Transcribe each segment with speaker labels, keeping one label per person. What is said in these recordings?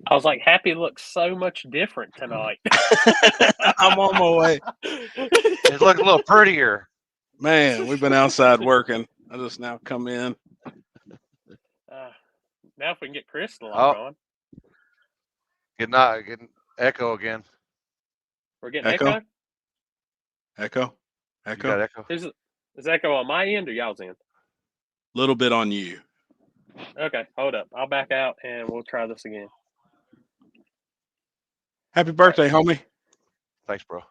Speaker 1: I was like, Happy looks so much different tonight.
Speaker 2: I'm on my way.
Speaker 3: It looked a little prettier.
Speaker 2: Man, we've been outside working. I just now come in.
Speaker 1: Now if we can get Chris to log
Speaker 3: Oh.
Speaker 1: on.
Speaker 3: Getting echo again.
Speaker 1: We're getting echo?
Speaker 2: Echo?
Speaker 3: You got echo?
Speaker 1: Is echo on my end or y'all's end?
Speaker 2: A little bit on you.
Speaker 1: Okay, hold up. I'll back out and we'll try this again.
Speaker 2: Happy birthday, homie.
Speaker 3: Thanks, bro.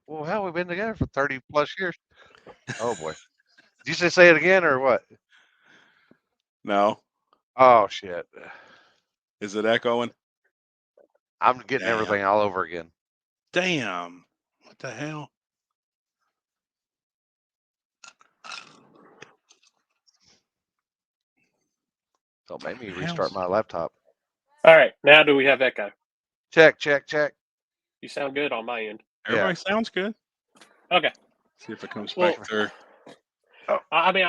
Speaker 3: Well, hell, we've been together for 30 plus years. Oh, boy. Did you say it again or what?
Speaker 2: No.
Speaker 3: Oh, shit.
Speaker 2: Is it echoing?
Speaker 3: I'm getting everything all over again.
Speaker 2: Damn. What the hell?
Speaker 3: Don't make me restart my laptop.
Speaker 1: All right, now do we have echo?
Speaker 3: Check, check, check.
Speaker 1: You sound good on my end.
Speaker 2: Everybody sounds good.
Speaker 1: Okay.
Speaker 2: See if it comes back through.
Speaker 1: Oh. I mean,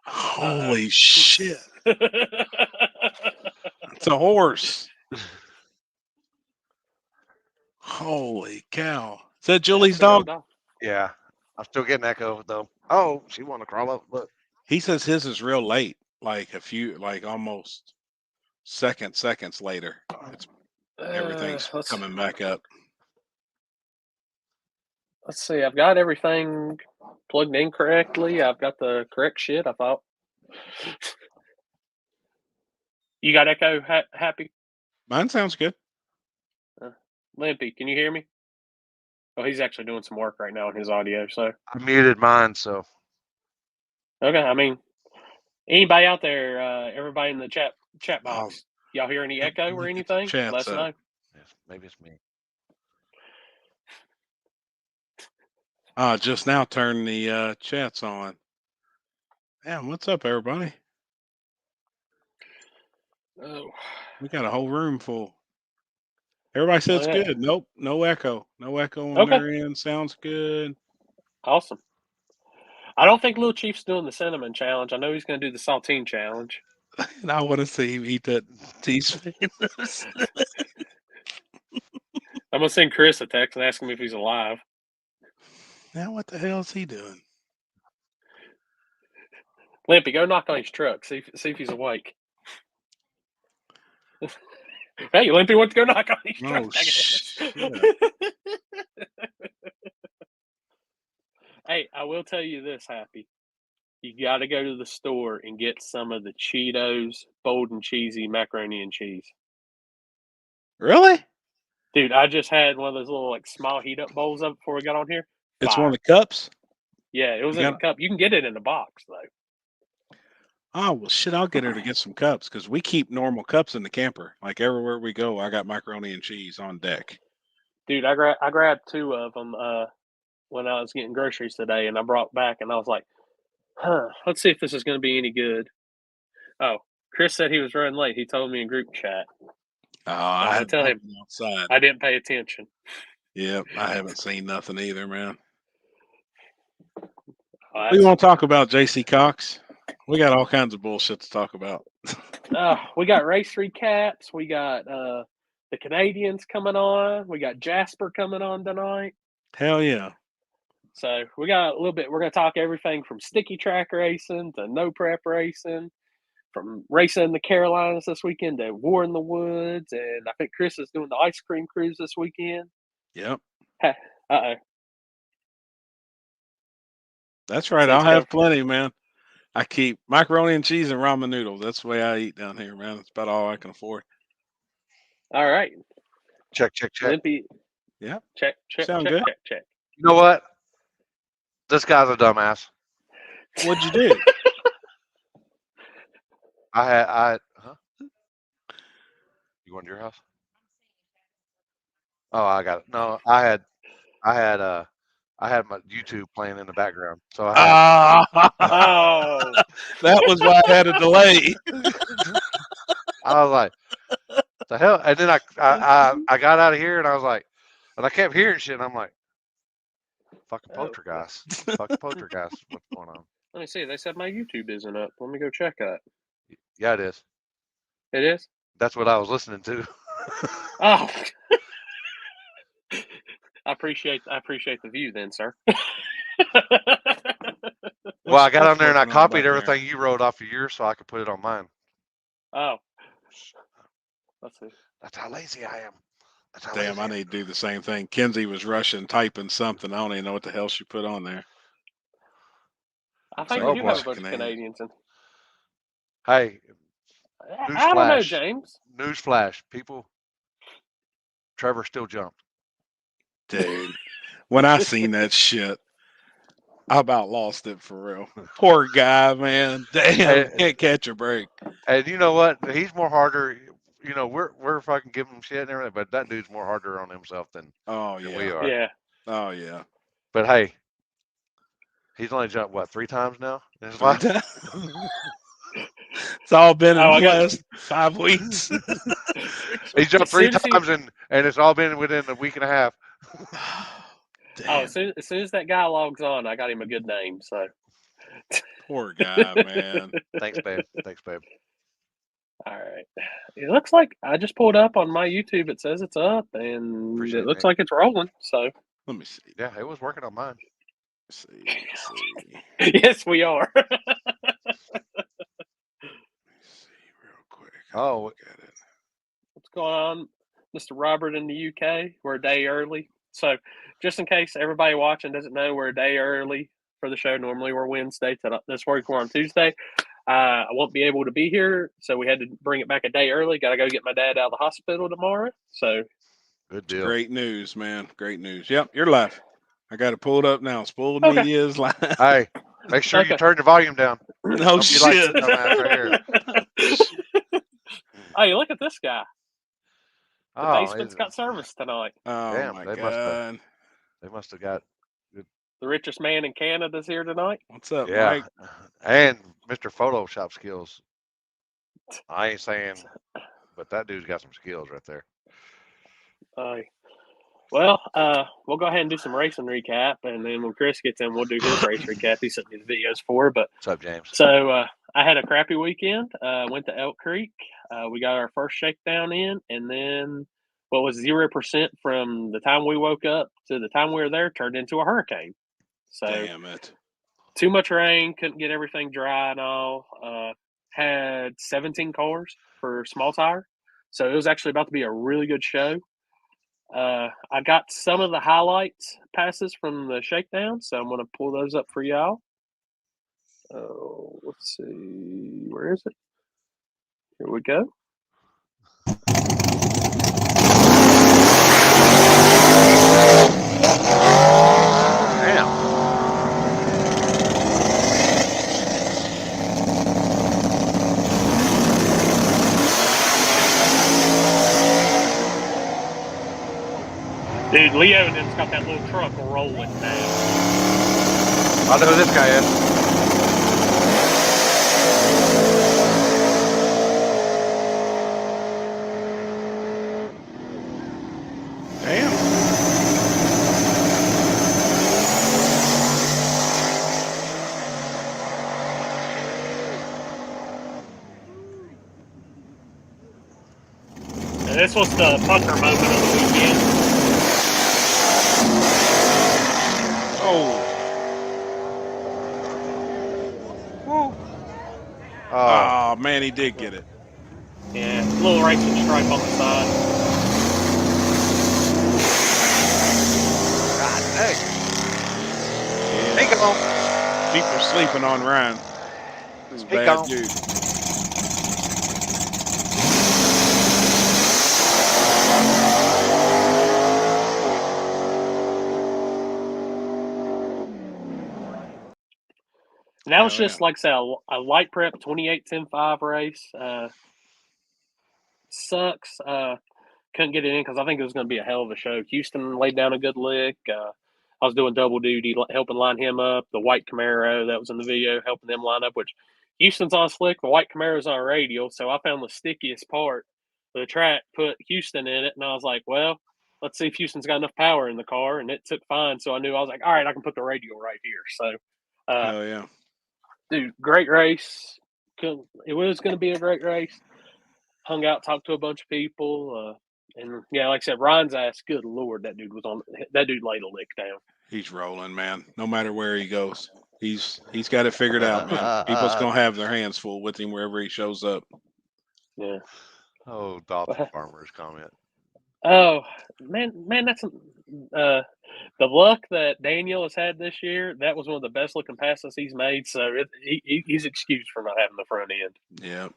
Speaker 2: holy shit. It's a horse. Holy cow. Is that Julie's dog?
Speaker 3: Yeah. I'm still getting echo, though. Oh, she want to crawl up. Look.
Speaker 2: He says his is real late, like almost seconds later. It's everything's coming back up.
Speaker 1: Let's see. I've got everything plugged in correctly. I've got the correct shit, I thought. You got echo, Happy?
Speaker 2: Mine sounds good.
Speaker 1: Limpy, can you hear me? Oh, he's actually doing some work right now on his audio, so.
Speaker 3: I muted mine, so.
Speaker 1: Okay, I mean, anybody out there, everybody in the chat box, y'all hear any echo or anything? Let us know.
Speaker 3: Yes, maybe it's me.
Speaker 2: Just now turn the chats on. Damn, what's up, everybody?
Speaker 1: Oh.
Speaker 2: We got a whole room full. Everybody says good. Nope, no echo. No echo on their end. Sounds good.
Speaker 1: Awesome. I don't think Little Chief's doing the cinnamon challenge. I know he's going to do the saltine challenge.
Speaker 2: And I want to see him eat that teaspoon.
Speaker 1: I'm going to send Chris a text and ask him if he's alive.
Speaker 2: Now what the hell is he doing?
Speaker 1: Limpy, go knock on his truck. See if he's awake. Hey, Limpy wants to go knock on his truck.
Speaker 2: Shit.
Speaker 1: Hey, I will tell you this, Happy. You got to go to the store and get some of the Cheetos bold and cheesy macaroni and cheese.
Speaker 2: Really?
Speaker 1: Dude, I just had one of those little small heat up bowls up before we got on here.
Speaker 2: It's one of the cups?
Speaker 1: Yeah, it was in a cup. You can get it in a box though.
Speaker 2: Oh well, shit! I'll get her to get some cups because we keep normal cups in the camper. Like everywhere we go, I got macaroni and cheese on deck.
Speaker 1: Dude, I grabbed 2 of them when I was getting groceries today, and I brought back, and I was like, let's see if this is going to be any good. Oh, Chris said he was running late. He told me in group chat.
Speaker 2: I had to tell him outside.
Speaker 1: I didn't pay attention.
Speaker 2: Yep, I haven't seen nothing either, man. We want to talk about JC Cox. We got all kinds of bullshit to talk about.
Speaker 1: We got race recaps. We got the Canadians coming on. We got Jasper coming on tonight.
Speaker 2: Hell yeah.
Speaker 1: So we got a little bit. We're going to talk everything from sticky track racing to no prep racing, from racing in the Carolinas this weekend to War in the Woods. And I think Chris is doing the ice cream cruise this weekend.
Speaker 2: Yep.
Speaker 1: Uh-oh.
Speaker 2: That's right. I'll have plenty, man. I keep macaroni and cheese and ramen noodles. That's the way I eat down here, man. That's about all I can afford.
Speaker 1: All right.
Speaker 3: Check, check, check.
Speaker 1: Limpy.
Speaker 2: Yeah.
Speaker 1: Check.
Speaker 2: Sound good?
Speaker 1: Check.
Speaker 3: You know what? This guy's a dumbass.
Speaker 2: What'd you do?
Speaker 3: Huh? You going to your house? Oh, I got it. No, I had my YouTube playing in the background. So
Speaker 2: that was why I had a delay.
Speaker 3: I was like, the hell? And then I got out of here and I was like, and I kept hearing shit and I'm like, fucking poltergeist. Fucking poltergeist. What's going on?
Speaker 1: Let me see. They said my YouTube isn't up. Let me go check that.
Speaker 3: Yeah, it is.
Speaker 1: It is?
Speaker 3: That's what I was listening to.
Speaker 1: Oh. I appreciate the view then, sir.
Speaker 3: Well, I got on there and I
Speaker 2: working on
Speaker 3: copied
Speaker 2: back
Speaker 3: everything you wrote off of yours so I could put it on mine.
Speaker 1: Oh. Let's see.
Speaker 3: That's how lazy I am.
Speaker 2: Damn, I need to do the same thing. Kenzie was rushing, typing something. I don't even know what the hell she put on there.
Speaker 1: I think
Speaker 3: like
Speaker 1: we do have a bunch of Canadians.
Speaker 3: Hey,
Speaker 1: I don't know, James.
Speaker 3: Newsflash, people. Trevor still jumped.
Speaker 2: Dude, when I seen that shit, I about lost it for real. Poor guy, man. Damn, can't catch a break.
Speaker 3: And you know what? He's more harder. You know, we're fucking giving him shit and everything, but that dude's more harder on himself than we are.
Speaker 1: Yeah.
Speaker 2: Oh yeah.
Speaker 3: But hey, he's only jumped what 3 times now in his life.
Speaker 2: It's all been in the last 5 weeks.
Speaker 3: He jumped 3 times and it's all been within a week and a half.
Speaker 1: Oh, as soon as that guy logs on, I got him a good name. So
Speaker 2: poor guy, man.
Speaker 3: Thanks, babe. Thanks, babe.
Speaker 1: All right. It looks like I just pulled up on my YouTube. It says it's up, and it looks like it's rolling. So
Speaker 2: let me see.
Speaker 3: Yeah, it was working on mine.
Speaker 2: Let's see.
Speaker 1: Yes, we are.
Speaker 2: Let's see real quick.
Speaker 3: Oh,
Speaker 2: look at it.
Speaker 1: What's going on, Mr. Robert in the UK? We're a day early. So just in case everybody watching doesn't know, we're a day early for the show. Normally we're Wednesday. This week we're on Tuesday. I won't be able to be here, so we had to bring it back a day early. Got to go get my dad out of the hospital tomorrow. So
Speaker 3: good deal.
Speaker 2: Great news, man. Great news. Yep, you're live. I got it pulled up now. Spoiled Media is live.
Speaker 3: Hey, make sure you turn the volume down.
Speaker 2: No shit.
Speaker 1: Hey, look at this guy. The basement's got
Speaker 3: it's
Speaker 1: service tonight.
Speaker 2: Oh
Speaker 3: damn,
Speaker 2: my
Speaker 3: they
Speaker 2: god.
Speaker 3: must have got good.
Speaker 1: The richest man in Canada's here tonight.
Speaker 2: What's up,
Speaker 3: Yeah,
Speaker 2: Mike?
Speaker 3: and Mr. Photoshop skills. I ain't saying, but that dude's got some skills right there.
Speaker 1: Well, we'll go ahead and do some racing recap, and then when Chris gets in, we'll do his race recap. He sent me the videos for. But
Speaker 3: what's up, James?
Speaker 1: So I had a crappy weekend. Went to Elk Creek. We got our first shakedown in, and then what was 0% from the time we woke up to the time we were there turned into a hurricane. So
Speaker 2: damn it.
Speaker 1: Too much rain, couldn't get everything dry and all. Had 17 cars for small tire. So it was actually about to be a really good show. I got some of the highlights passes from the shakedown, so I'm going to pull those up for y'all. Oh, let's see. Where is it? Here we go.
Speaker 3: Damn.
Speaker 1: Dude, Leo and them's got that little truck rolling now.
Speaker 3: I know who this guy is.
Speaker 2: Damn.
Speaker 1: And this was the pucker moment of the weekend.
Speaker 2: Oh. Woo. Oh, man, he did get it.
Speaker 1: Yeah, a little racing stripe on the side.
Speaker 3: God dang.
Speaker 2: Yeah.
Speaker 3: He gone.
Speaker 2: People sleeping on Ryan. This
Speaker 3: He
Speaker 2: bad
Speaker 3: gone.
Speaker 2: dude.
Speaker 1: And that was just, like I said, a light prep 28-10-5 race. Sucks. Couldn't get it in because I think it was going to be a hell of a show. Houston laid down a good lick. I was doing double duty, helping line him up. The white Camaro that was in the video, helping them line up, which Houston's on slick. The white Camaro's on radial. So I found the stickiest part of the track, put Houston in it. And I was like, well, let's see if Houston's got enough power in the car. And it took fine. So I knew, I was like, all right, I can put the radial right here. So,
Speaker 2: hell yeah.
Speaker 1: Dude, great race. It was going to be a great race. hung out, talked to a bunch of people. And yeah, like I said, Ryan's ass. Good Lord, that dude laid a lick down.
Speaker 2: He's rolling, man. No matter where he goes, he's got it figured out, man. People's gonna have their hands full with him wherever he shows up.
Speaker 1: Yeah.
Speaker 3: Oh, Dalton Farmer's comment.
Speaker 1: Oh man, that's the luck that Daniel has had this year. That was one of the best looking passes he's made. So he's excused for not having the front end.
Speaker 2: Yeah,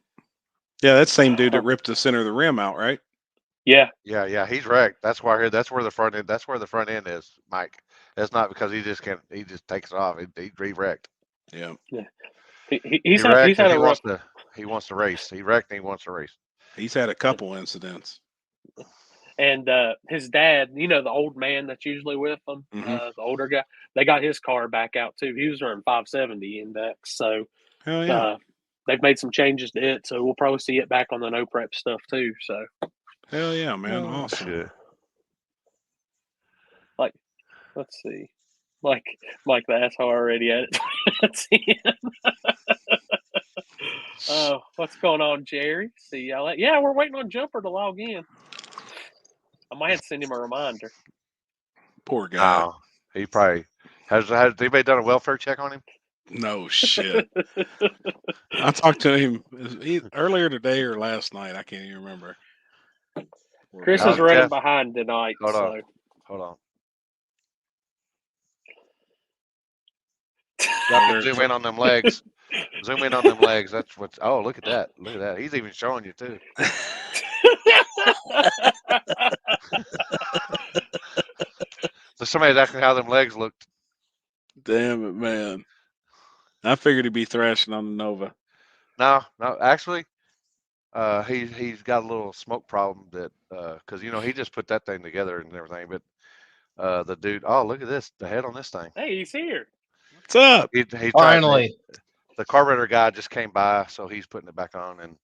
Speaker 2: yeah. That same dude that ripped the center of the rim out, right?
Speaker 1: Yeah.
Speaker 3: Yeah. He's wrecked. That's why here. That's where the front end. That's where the front end is, Mike. That's not because he just can't. He just takes it off. He wrecked.
Speaker 1: Yeah.
Speaker 3: He's wrecked. He wants to. He wants to race. He wrecked and he wants to race.
Speaker 2: He's had a couple incidents.
Speaker 1: And his dad, the old man that's usually with him, the older guy, they got his car back out too. He was running 570 index, so
Speaker 2: hell yeah.
Speaker 1: They've made some changes to it, so we'll probably see it back on the no prep stuff too. So
Speaker 2: hell yeah, man, awesome.
Speaker 3: Shit.
Speaker 1: Like, let's see, Mike the asshole already at it. Let's see. What's going on, Jerry? See y'all. Yeah, we're waiting on Jumper to log in. I might have to send him a reminder.
Speaker 2: Poor guy.
Speaker 3: Oh, he probably has anybody done a welfare check on him?
Speaker 2: No shit. I talked to him earlier today or last night. I can't even remember.
Speaker 1: Chris is running behind tonight.
Speaker 3: Hold
Speaker 1: so.
Speaker 3: on. Hold on. Got to zoom in on them legs. Zoom in on them legs. That's what's. Oh, look at that. Look at that. He's even showing you too. So somebody's asking how them legs looked.
Speaker 2: Damn it, man. I figured he'd be thrashing on the Nova.
Speaker 3: No, actually, he's got a little smoke problem that because he just put that thing together and everything. But the dude, oh look at this, the head on this thing.
Speaker 1: Hey, he's here.
Speaker 2: What's up?
Speaker 3: He
Speaker 4: Finally,
Speaker 3: the carburetor guy just came by, so he's putting it back on, and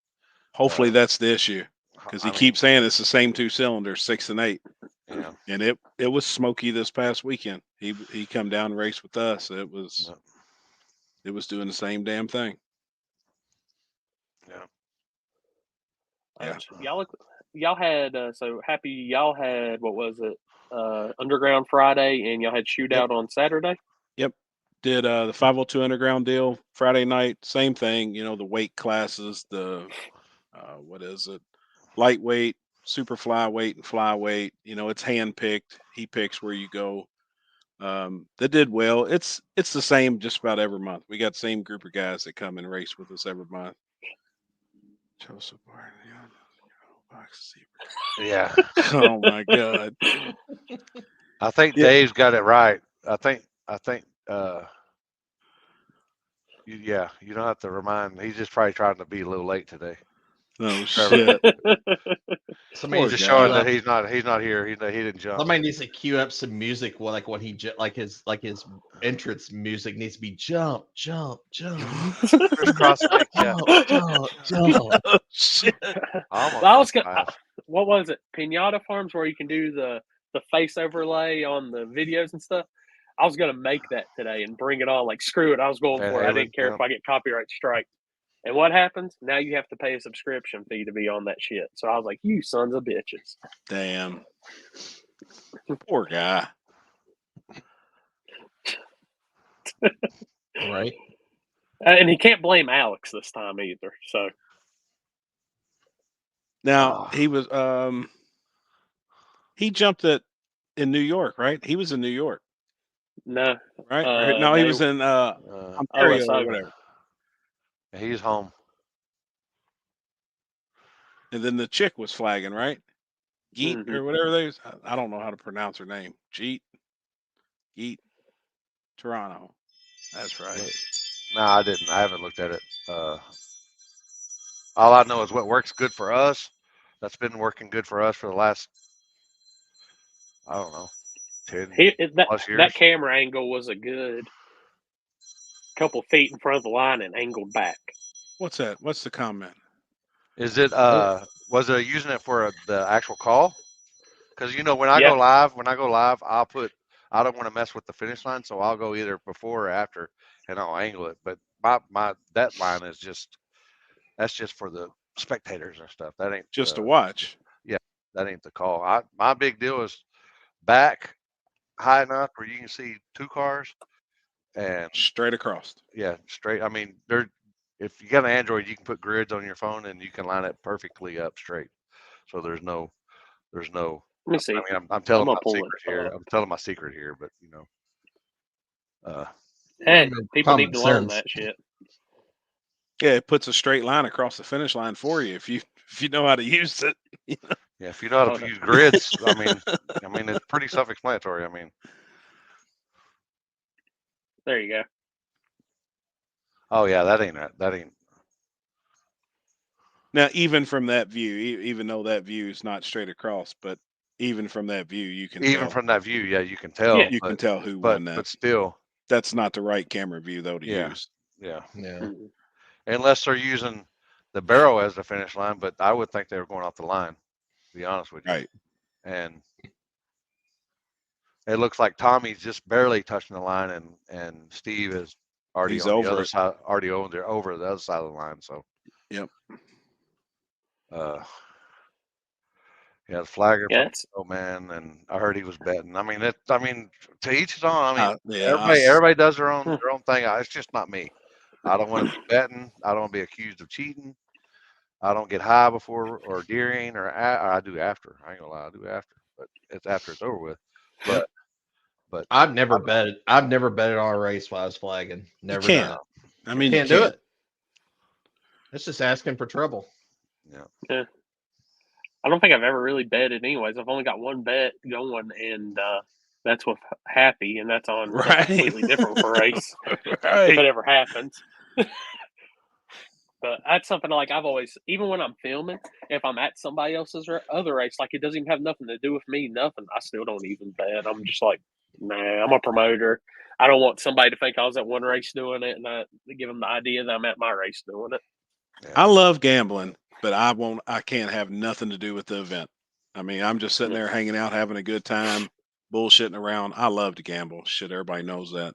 Speaker 2: hopefully that's the issue because he keeps saying it's the same two cylinders, 6 and 8.
Speaker 3: Yeah.
Speaker 2: And it was smoky this past weekend. He come down and raced with us. It was doing the same damn thing.
Speaker 3: Yeah.
Speaker 1: Y'all had so happy. Y'all had what was it? Underground Friday, and y'all had shootout on Saturday.
Speaker 2: Yep. Did the 502 Underground deal Friday night. Same thing. The weight classes. The what is it? Lightweight, super flyweight, and flyweight. It's hand picked. He picks where you go. That did well. It's the same just about every month. We got the same group of guys that come and race with us every month. Joseph Barton,
Speaker 3: Yeah.
Speaker 2: Oh my God.
Speaker 3: I think Dave's got it right. I think you don't have to remind. He's just probably trying to be a little late today.
Speaker 2: No shit.
Speaker 4: somebody
Speaker 3: Just showing that he's not here. He didn't jump.
Speaker 4: Somebody needs to cue up some music. Like when he like his entrance music needs to be jump.
Speaker 3: Crisscross,
Speaker 4: jump.
Speaker 2: Oh, shit.
Speaker 1: What was it? Pinata Farms, where you can do the face overlay on the videos and stuff. I was gonna make that today and bring it on. Like screw it, I was going for it. I didn't care if I get copyright strike. And what happens? Now you have to pay a subscription fee to be on that shit. So I was like, you sons of bitches.
Speaker 2: Damn. Poor guy.
Speaker 4: Right.
Speaker 1: And he can't blame Alex this time either. So
Speaker 2: now he was he jumped it in New York, right? He was in New York.
Speaker 1: No.
Speaker 2: Right? No, he was in Ontario or whatever.
Speaker 3: He's home.
Speaker 2: And then the chick was flagging, right? Geet or whatever they was. I don't know how to pronounce her name. Geet. Toronto. That's right.
Speaker 3: No, I didn't. I haven't looked at it. All I know is what works good for us. That's been working good for us for the last, I don't know, 10 plus years.
Speaker 1: That camera angle was a good couple feet in front of the line and angled back.
Speaker 2: What's that? What's the comment?
Speaker 3: Is it was it using it for the actual call? Because when I go live, I don't want to mess with the finish line, so I'll go either before or after, and I'll angle it. But that line is that's just for the spectators and stuff. That ain't
Speaker 2: Just to watch.
Speaker 3: that ain't the call. My big deal is back high enough where you can see 2 cars and
Speaker 2: Straight across.
Speaker 3: yeah, straight. I mean, if you got an Android, you can put grids on your phone and you can line it perfectly up straight. So there's no.
Speaker 1: Let me see.
Speaker 3: I mean, I'm telling
Speaker 1: gonna
Speaker 3: my
Speaker 1: pull
Speaker 3: secret
Speaker 1: it
Speaker 3: here.
Speaker 1: up.
Speaker 3: I'm telling my secret here, but
Speaker 1: Hey,
Speaker 4: Common
Speaker 1: people need to learn
Speaker 4: sense.
Speaker 1: that shit.
Speaker 2: Yeah, it puts a straight line across the finish line for you if you know how to use it.
Speaker 3: yeah, if you know how
Speaker 1: Oh,
Speaker 3: to
Speaker 1: no.
Speaker 3: use grids, I mean, it's pretty self-explanatory. I mean,
Speaker 1: There you go.
Speaker 3: oh yeah, that ain't.
Speaker 2: Now, even from that view, even though that view is not straight across, but even from that view, you can
Speaker 3: Even
Speaker 2: tell.
Speaker 3: from that view, yeah, you can tell.
Speaker 1: Yeah.
Speaker 2: You can tell who
Speaker 3: but
Speaker 2: won that.
Speaker 3: but still,
Speaker 2: That's not the right camera view though to
Speaker 3: yeah,
Speaker 2: use.
Speaker 3: yeah.
Speaker 4: Yeah.
Speaker 1: Mhm.
Speaker 3: Unless they're using the barrel as the finish line, but I would think they were going off the line. To be honest with you,
Speaker 2: Right.
Speaker 3: and it looks like Tommy's just barely touching the line, and Steve is already
Speaker 2: He's
Speaker 3: on the
Speaker 2: over
Speaker 3: other
Speaker 2: it.
Speaker 3: side, already over the other side of the line. So,
Speaker 2: Yep.
Speaker 3: Yeah, the flagger.
Speaker 1: Yeah, it's
Speaker 3: Oh man, and I heard he was betting. I mean, to each his own. I mean,
Speaker 2: Yeah.
Speaker 3: everybody does their
Speaker 1: Hmm.
Speaker 3: own thing. It's just not me. I don't want to be betting. I don't want to be accused of cheating. I don't get high before or during or I do after. I ain't gonna lie, I do after, but it's after it's over with. But
Speaker 4: I've never betted. I've never betted on a race while I was flagging. Never
Speaker 2: can't.
Speaker 4: done it.
Speaker 2: I mean,
Speaker 4: Can't do it. It's just asking for trouble.
Speaker 3: yeah,
Speaker 1: I don't think I've ever really betted anyways. I've only got one bet going, and that's with Happy, and that's on something
Speaker 2: Right.
Speaker 1: completely different for race, if
Speaker 2: Right.
Speaker 1: it ever happens. But that's something like I've always, even when I'm filming, if I'm at somebody else's other race, like it doesn't even have nothing to do with me, nothing, I still don't even bet. I'm just like, nah, I'm a promoter. I don't want somebody to think I was at one race doing it and give them the idea that I'm at my race doing it.
Speaker 2: I love gambling, but I can't have nothing to do with the event. I mean, I'm just sitting there hanging out, having a good time, bullshitting around. I love to gamble. Shit, everybody knows that.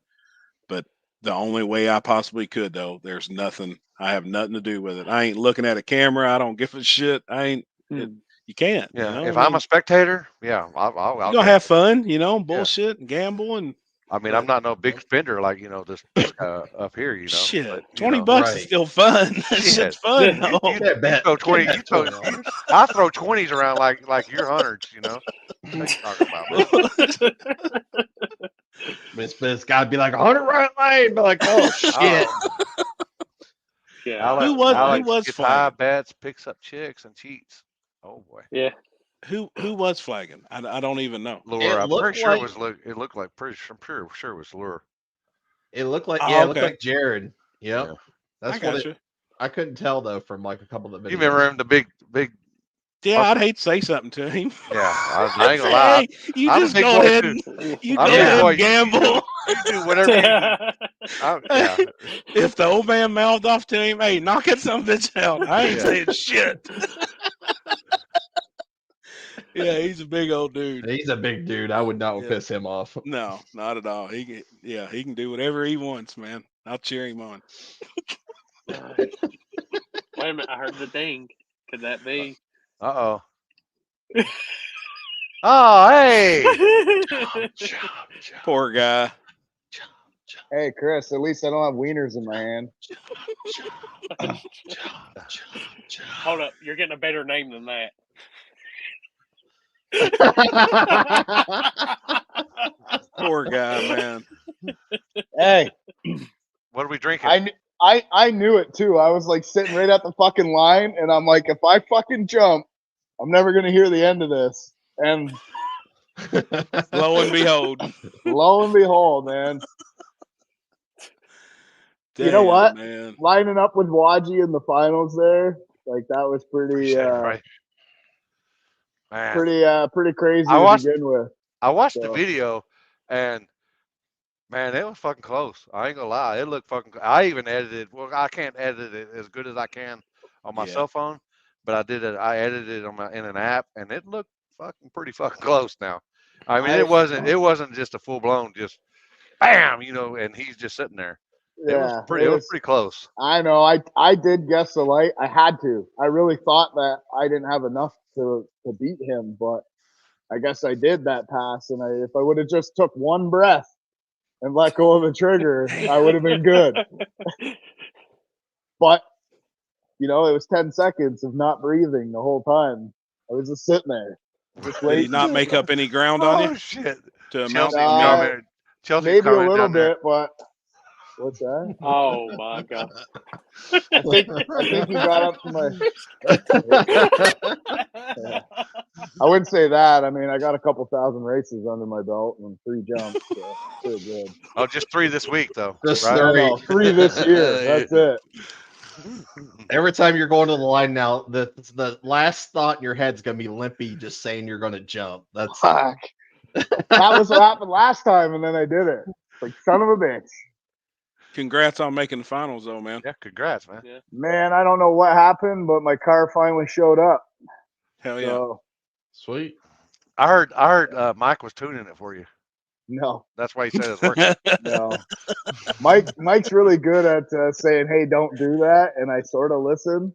Speaker 2: But the only way I possibly could, though, there's nothing. I have nothing to do with it. I ain't looking at a camera. I don't give a shit. You can't.
Speaker 3: yeah.
Speaker 2: You know,
Speaker 3: If
Speaker 2: I
Speaker 3: I'm
Speaker 2: mean,
Speaker 3: a spectator, yeah, I'll
Speaker 2: you gonna have fun. You know, bullshit and gamble and.
Speaker 3: I mean,
Speaker 2: But
Speaker 3: I'm not no big spender like this guy up here,
Speaker 2: shit,
Speaker 3: But
Speaker 2: $20 is
Speaker 4: Right.
Speaker 2: still fun. That
Speaker 3: Shit.
Speaker 2: shit's fun.
Speaker 1: You-
Speaker 2: though.
Speaker 3: you
Speaker 4: bet.
Speaker 3: throw 20.
Speaker 4: Bet $20.
Speaker 3: I throw 20s around like you're hundreds. What you talking about, man?
Speaker 4: It's got to be like 100 right lane. Be like, oh shit.
Speaker 1: yeah,
Speaker 2: Who was
Speaker 3: Alex gets high
Speaker 2: flagging?
Speaker 3: bets, picks up chicks, and cheats. Oh boy,
Speaker 1: yeah.
Speaker 2: Who was flagging? I don't even know.
Speaker 3: Lure.
Speaker 4: It
Speaker 3: I'm
Speaker 4: looked
Speaker 3: pretty sure
Speaker 4: like
Speaker 3: it was. It looked like pretty. I'm sure it was Lure.
Speaker 4: it looked like
Speaker 2: Oh,
Speaker 4: it looked
Speaker 2: okay.
Speaker 4: like Jared. Yep.
Speaker 3: Yeah.
Speaker 4: That's
Speaker 2: I
Speaker 4: what
Speaker 2: got you.
Speaker 4: I couldn't tell though from like a couple of the videos.
Speaker 3: You remember him, the big.
Speaker 2: Yeah, I'd hate to say something to him.
Speaker 3: Yeah, I
Speaker 2: I'd
Speaker 3: ain't gonna
Speaker 2: say,
Speaker 3: lie.
Speaker 2: hey, you
Speaker 3: I'm a
Speaker 2: just
Speaker 3: big
Speaker 2: go
Speaker 3: boy
Speaker 2: ahead
Speaker 3: too.
Speaker 2: and you
Speaker 3: I'm
Speaker 2: go
Speaker 3: a big
Speaker 2: ahead
Speaker 3: boy.
Speaker 2: and gamble.
Speaker 3: You do whatever you do. Yeah.
Speaker 2: If the old man mouthed off to him, hey, knock it some bitch out. I ain't
Speaker 3: Yeah.
Speaker 2: saying shit. Yeah, he's a big old dude.
Speaker 4: He's a big dude. I would not
Speaker 2: Yeah.
Speaker 4: piss him off.
Speaker 2: No, not at all. He can do whatever he wants, man. I'll cheer him on.
Speaker 1: Wait a minute, I heard the ding. Could that be?
Speaker 3: Oh. Oh, hey.
Speaker 2: Poor guy.
Speaker 5: Hey, Chris, at least I don't have wieners in my hand.
Speaker 1: Hold up, you're getting a better name than that.
Speaker 2: Poor guy, man.
Speaker 5: Hey,
Speaker 3: What are we drinking?
Speaker 5: I knew it too. I was like sitting right at the fucking line, and I'm like, if I fucking jump, I'm never gonna hear the end of this. And
Speaker 2: Lo and behold.
Speaker 5: lo and behold, man.
Speaker 2: Damn,
Speaker 5: You know what?
Speaker 2: man.
Speaker 5: Lining up with Wadji in the finals there, like that was pretty
Speaker 3: Right. Man.
Speaker 5: pretty crazy
Speaker 3: I
Speaker 5: to
Speaker 3: watched-
Speaker 5: begin with.
Speaker 3: I watched the
Speaker 5: So.
Speaker 3: video, and man, it was fucking close. I ain't gonna lie, it looked fucking. I even edited. Well, I can't edit it as good as I can on my
Speaker 2: Yeah.
Speaker 3: cell phone, but I did it. I edited it in an app, and it looked pretty fucking close. Now, I mean, it wasn't just a full blown just bam, and he's just sitting there.
Speaker 5: Yeah,
Speaker 3: It was pretty close.
Speaker 5: I know. I did guess the light. I had to. I really thought that I didn't have enough to beat him, but I guess I did that pass. And if I would have just took one breath and let go of the trigger, I would have been good. But it was 10 seconds of not breathing the whole time. I was just sitting there, just
Speaker 2: Did he
Speaker 5: waiting.
Speaker 2: not make up any ground on
Speaker 3: Oh
Speaker 2: you?
Speaker 3: shit!
Speaker 2: To
Speaker 3: Chelsea
Speaker 2: amount-
Speaker 3: commented. Chelsea
Speaker 5: Maybe a
Speaker 3: commented
Speaker 5: little
Speaker 3: down there.
Speaker 5: bit, but what's that?
Speaker 1: Oh my god!
Speaker 5: I think he got up to my. I wouldn't say that. I mean, I got a couple thousand races under my belt and 3 jumps, so pretty good.
Speaker 3: Oh, just 3 this week though.
Speaker 4: Just
Speaker 3: right?
Speaker 5: I know, 3 this year. That's it.
Speaker 4: Every time you're going to the line now, the last thought in your head's gonna be Limpy just saying you're gonna jump. That's
Speaker 5: Fuck. That was what happened last time, and then I did it. Like son of a bitch.
Speaker 2: Congrats on making the finals, though, man.
Speaker 3: Yeah, congrats, man.
Speaker 1: Yeah.
Speaker 5: Man, I don't know what happened, but my car finally showed up.
Speaker 2: Hell yeah.
Speaker 5: So
Speaker 4: sweet.
Speaker 3: I heard Mike was tuning it for you.
Speaker 5: no,
Speaker 3: That's why he said it's working.
Speaker 5: no. Mike's really good at saying, "Hey, don't do that," and I sort of listen.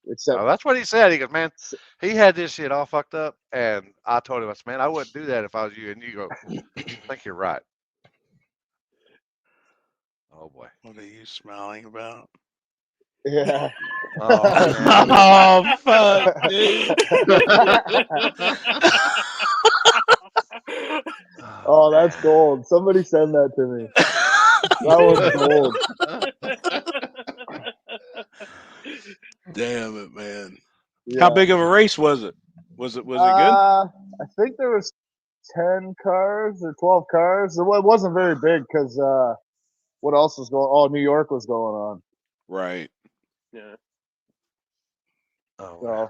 Speaker 5: Except
Speaker 3: Oh, that's what he said. He goes, man, he had this shit all fucked up, and I told him, I said, man, I wouldn't do that if I was you. And you go, I think you're right. Oh boy.
Speaker 2: What are you smiling about?
Speaker 5: yeah.
Speaker 3: Oh, man.
Speaker 2: Oh, fuck, dude.
Speaker 5: Oh, that's gold. Somebody send that to me. That was gold.
Speaker 2: Damn it, man.
Speaker 5: Yeah.
Speaker 2: How big of a race was it? Was it good?
Speaker 5: I think there was 10 cars or 12 cars. It wasn't very big because what else was going on? Oh, New York was going on.
Speaker 2: Right.
Speaker 1: Yeah.
Speaker 3: Oh,
Speaker 5: So,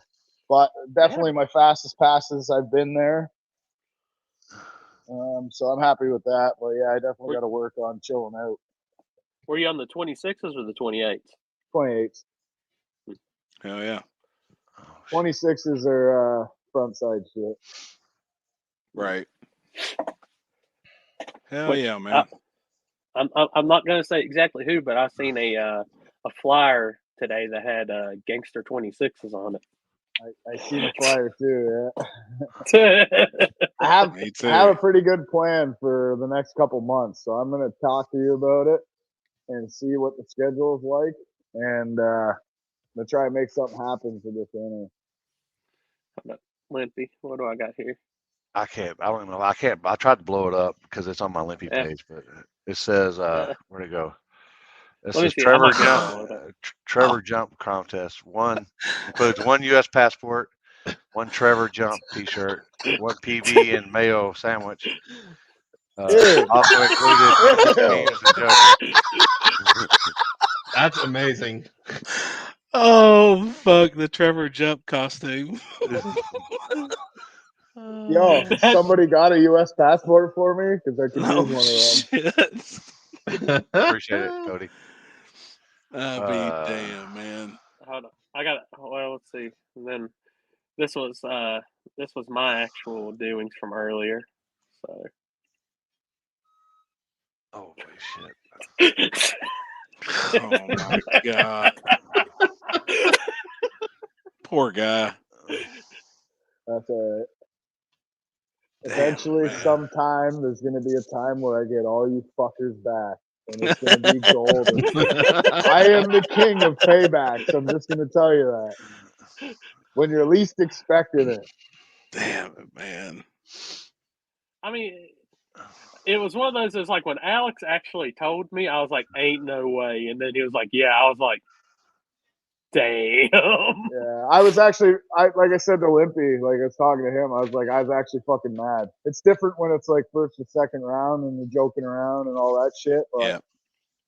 Speaker 5: but definitely my fastest passes I've been there. So I'm happy with that. But yeah, I definitely got to work on chilling out.
Speaker 1: Were you on the 26s or the 28s?
Speaker 5: 28s.
Speaker 2: Hell yeah.
Speaker 5: 26s are front side shit.
Speaker 2: Right. Hell
Speaker 1: Which,
Speaker 2: yeah, man.
Speaker 1: I'm not gonna say exactly who, but I seen a flyer today that had Gangster 26s on it.
Speaker 5: I seen a flyer too. Yeah.
Speaker 1: Yeah.
Speaker 5: I have
Speaker 2: Me too.
Speaker 5: a pretty good plan for the next couple months, so I'm gonna talk to you about it and see what the schedule is like, and I'm gonna try and make something happen for this winter.
Speaker 1: Limpy, what do I got here?
Speaker 3: I can't. I don't even know. I can't. I tried to blow it up because it's on my Limpy
Speaker 1: Yeah.
Speaker 3: page, but it says,
Speaker 1: Yeah.
Speaker 3: where'd it go? It
Speaker 1: Let me
Speaker 3: says
Speaker 1: see. I
Speaker 3: Trevor
Speaker 1: might be able to
Speaker 3: jump.
Speaker 1: blow it up.
Speaker 3: Trevor jump contest. Includes 1 U.S. passport, 1 Trevor jump T-shirt, 1 PB and mayo sandwich. Also included memes and jokes.
Speaker 4: That's amazing.
Speaker 2: Oh, fuck. The Trevor jump costume.
Speaker 5: Yo, somebody got a U.S. passport for me because I could
Speaker 2: Oh,
Speaker 5: use one of them.
Speaker 2: shit.
Speaker 3: Appreciate it, Cody.
Speaker 2: I'll be damn, man.
Speaker 1: Hold on. I got. Well, let's see. And then this was my actual doings from earlier. So.
Speaker 3: Oh boy, shit.
Speaker 2: Oh my god. Poor guy.
Speaker 5: That's all right.
Speaker 2: Damn,
Speaker 5: Eventually,
Speaker 2: man.
Speaker 5: sometime, there's going to be a time where I get all you fuckers back, and it's going to be golden. I am the king of paybacks. I'm just going to tell you that. When you're least expecting it.
Speaker 2: Damn it, man.
Speaker 1: I mean, it was one of those. It's like when Alex actually told me, I was like, "Ain't no way," and then he was like, "Yeah." I was like, "Damn."
Speaker 5: Yeah, I was actually, like I said to Limpy, like I was talking to him, I was actually fucking mad. It's different when it's like first or second round and you're joking around and all that shit. But
Speaker 2: Yeah.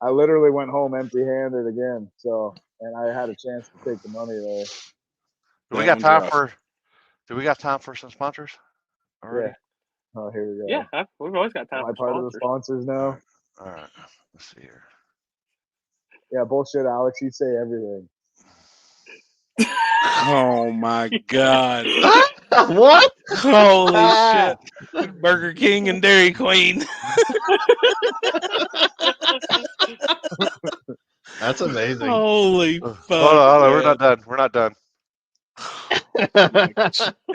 Speaker 5: I literally went home empty-handed again. So, and I had a chance to take the money there.
Speaker 3: Do we
Speaker 2: That
Speaker 3: got time
Speaker 2: one's
Speaker 3: for? Do we got time for some sponsors? Already?
Speaker 5: Yeah. Oh, here we go.
Speaker 1: Yeah, we've always got time
Speaker 5: Am I
Speaker 1: for
Speaker 5: part of the
Speaker 1: sponsors.
Speaker 5: sponsors now?
Speaker 3: All right. Let's see here.
Speaker 5: Yeah, bullshit, Alex. You say everything.
Speaker 2: Oh my god.
Speaker 4: What?
Speaker 2: Holy shit. Burger King and Dairy Queen.
Speaker 4: That's amazing.
Speaker 2: Holy fuck!
Speaker 3: Hold on, we're
Speaker 2: man.
Speaker 3: not done. We're not done.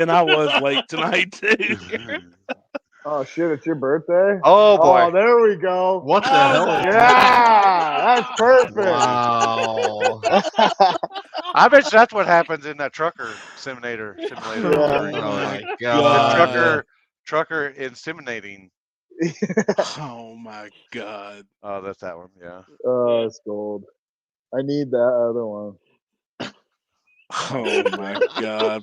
Speaker 2: And I was late tonight too.
Speaker 5: Oh shit! It's your birthday.
Speaker 3: Oh boy.
Speaker 5: Oh, there we go.
Speaker 4: What the
Speaker 2: Oh
Speaker 4: hell?
Speaker 2: my
Speaker 5: Yeah, that's perfect.
Speaker 4: Wow.
Speaker 3: I bet you that's what happens in that trucker simulator.
Speaker 5: Yeah.
Speaker 3: Whatever, you
Speaker 4: Oh
Speaker 3: know,
Speaker 4: my
Speaker 3: the
Speaker 4: god.
Speaker 3: trucker inseminating.
Speaker 2: Oh my god.
Speaker 3: Oh, that's that one. Yeah.
Speaker 5: Oh, it's gold. I need that other one.
Speaker 2: Oh my god.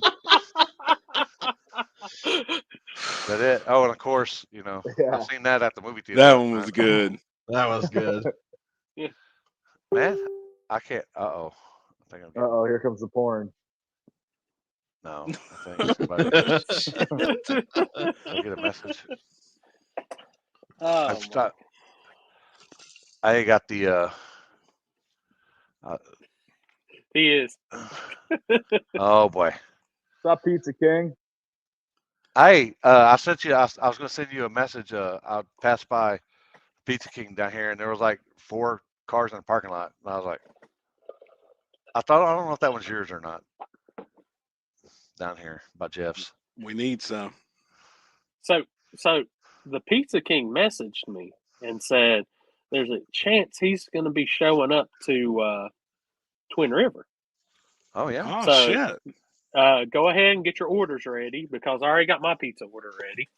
Speaker 3: Is that it? Oh, and of course, you know,
Speaker 5: Yeah.
Speaker 3: I've seen that at the movie theater.
Speaker 2: That
Speaker 3: last
Speaker 2: one was
Speaker 3: night.
Speaker 2: good.
Speaker 4: That was good.
Speaker 3: Man, I can't. I think I'm
Speaker 5: Uh
Speaker 3: getting.
Speaker 5: oh, here comes the porn.
Speaker 3: No, I think somebody. Did I get a message?
Speaker 1: Oh,
Speaker 3: I've stopped. I ain't got the.
Speaker 1: he is.
Speaker 3: Oh boy.
Speaker 5: What's up, Pizza King?
Speaker 3: I sent you. I was going to send you a message. I passed by Pizza King down here, and there was like 4 cars in the parking lot, and I was like, I don't know if that one's yours or not. Down here by Jeff's.
Speaker 2: We need some.
Speaker 1: So the Pizza King messaged me and said there's a chance he's going to be showing up to Twin River.
Speaker 3: Oh yeah.
Speaker 2: Oh
Speaker 1: So-
Speaker 2: shit.
Speaker 1: Go ahead and get your orders ready because I already got my pizza order ready.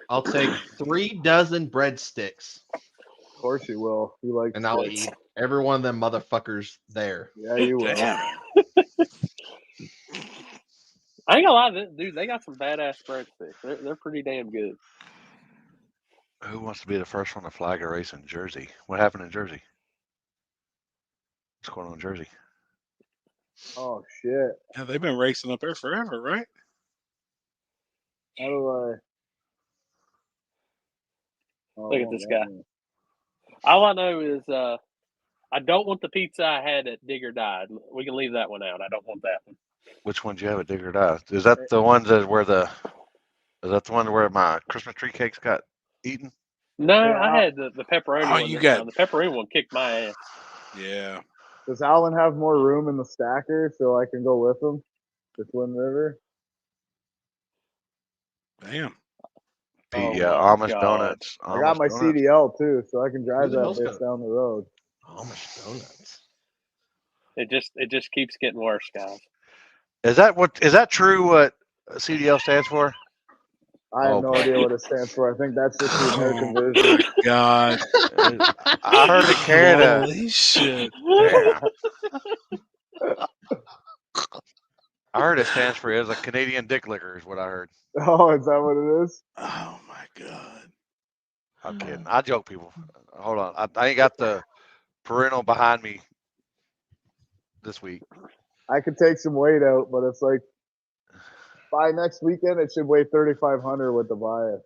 Speaker 4: I'll take 3 dozen breadsticks,
Speaker 5: Of course you will. You like
Speaker 4: and I'll
Speaker 5: sticks.
Speaker 4: eat every one of them motherfuckers there.
Speaker 5: Yeah, you will.
Speaker 2: Damn.
Speaker 1: I ain't gonna lie, dude. They got some badass breadsticks. They're pretty damn good.
Speaker 3: Who wants to be the first one to flag a race in Jersey? What happened in Jersey? What's going on in Jersey?
Speaker 5: Oh shit!
Speaker 2: Yeah, they've been racing up there forever, right?
Speaker 5: How do I? Oh,
Speaker 1: Look at
Speaker 5: won't
Speaker 1: this
Speaker 5: let
Speaker 1: guy.
Speaker 5: me.
Speaker 1: All I know is I don't want the pizza I had at Dig or Die. We can leave that one out. I don't want that one.
Speaker 3: Which one do you have at Dig or Die? Is that the ones that where the? Is that the one where my Christmas tree cakes got eaten?
Speaker 1: No,
Speaker 5: Yeah.
Speaker 1: I had the pepperoni
Speaker 2: Oh,
Speaker 1: one.
Speaker 2: you
Speaker 1: this
Speaker 2: got-
Speaker 1: time. The pepperoni one kicked my ass.
Speaker 2: Yeah.
Speaker 5: Does Alan have more room in the stacker so I can go with him to Twin River?
Speaker 2: Damn.
Speaker 1: Oh
Speaker 3: Yeah,
Speaker 1: my
Speaker 3: Amish
Speaker 1: God.
Speaker 3: donuts.
Speaker 5: I got
Speaker 3: Amish
Speaker 5: my
Speaker 3: donuts.
Speaker 5: CDL too, so I can drive
Speaker 4: Who the
Speaker 5: that
Speaker 4: hell's
Speaker 5: bitch
Speaker 4: got-
Speaker 5: down the road.
Speaker 4: Amish donuts.
Speaker 1: It just keeps getting worse, guys.
Speaker 3: Is that true? What CDL stands for?
Speaker 5: I have
Speaker 3: Oh,
Speaker 5: no
Speaker 3: boy.
Speaker 5: idea what it stands for. I think that's just the American
Speaker 2: Oh
Speaker 5: version.
Speaker 2: my god.
Speaker 3: I heard in Canada.
Speaker 2: Holy shit.
Speaker 3: Yeah. I heard it stands for as a Canadian dick licker is what I heard.
Speaker 5: Oh, is that what it is?
Speaker 2: Oh my god.
Speaker 3: I'm kidding. I joke, people. Hold on. I ain't got the parental behind me this week.
Speaker 5: I could take some weight out, but it's like by next weekend it should weigh 3,500 with the bias.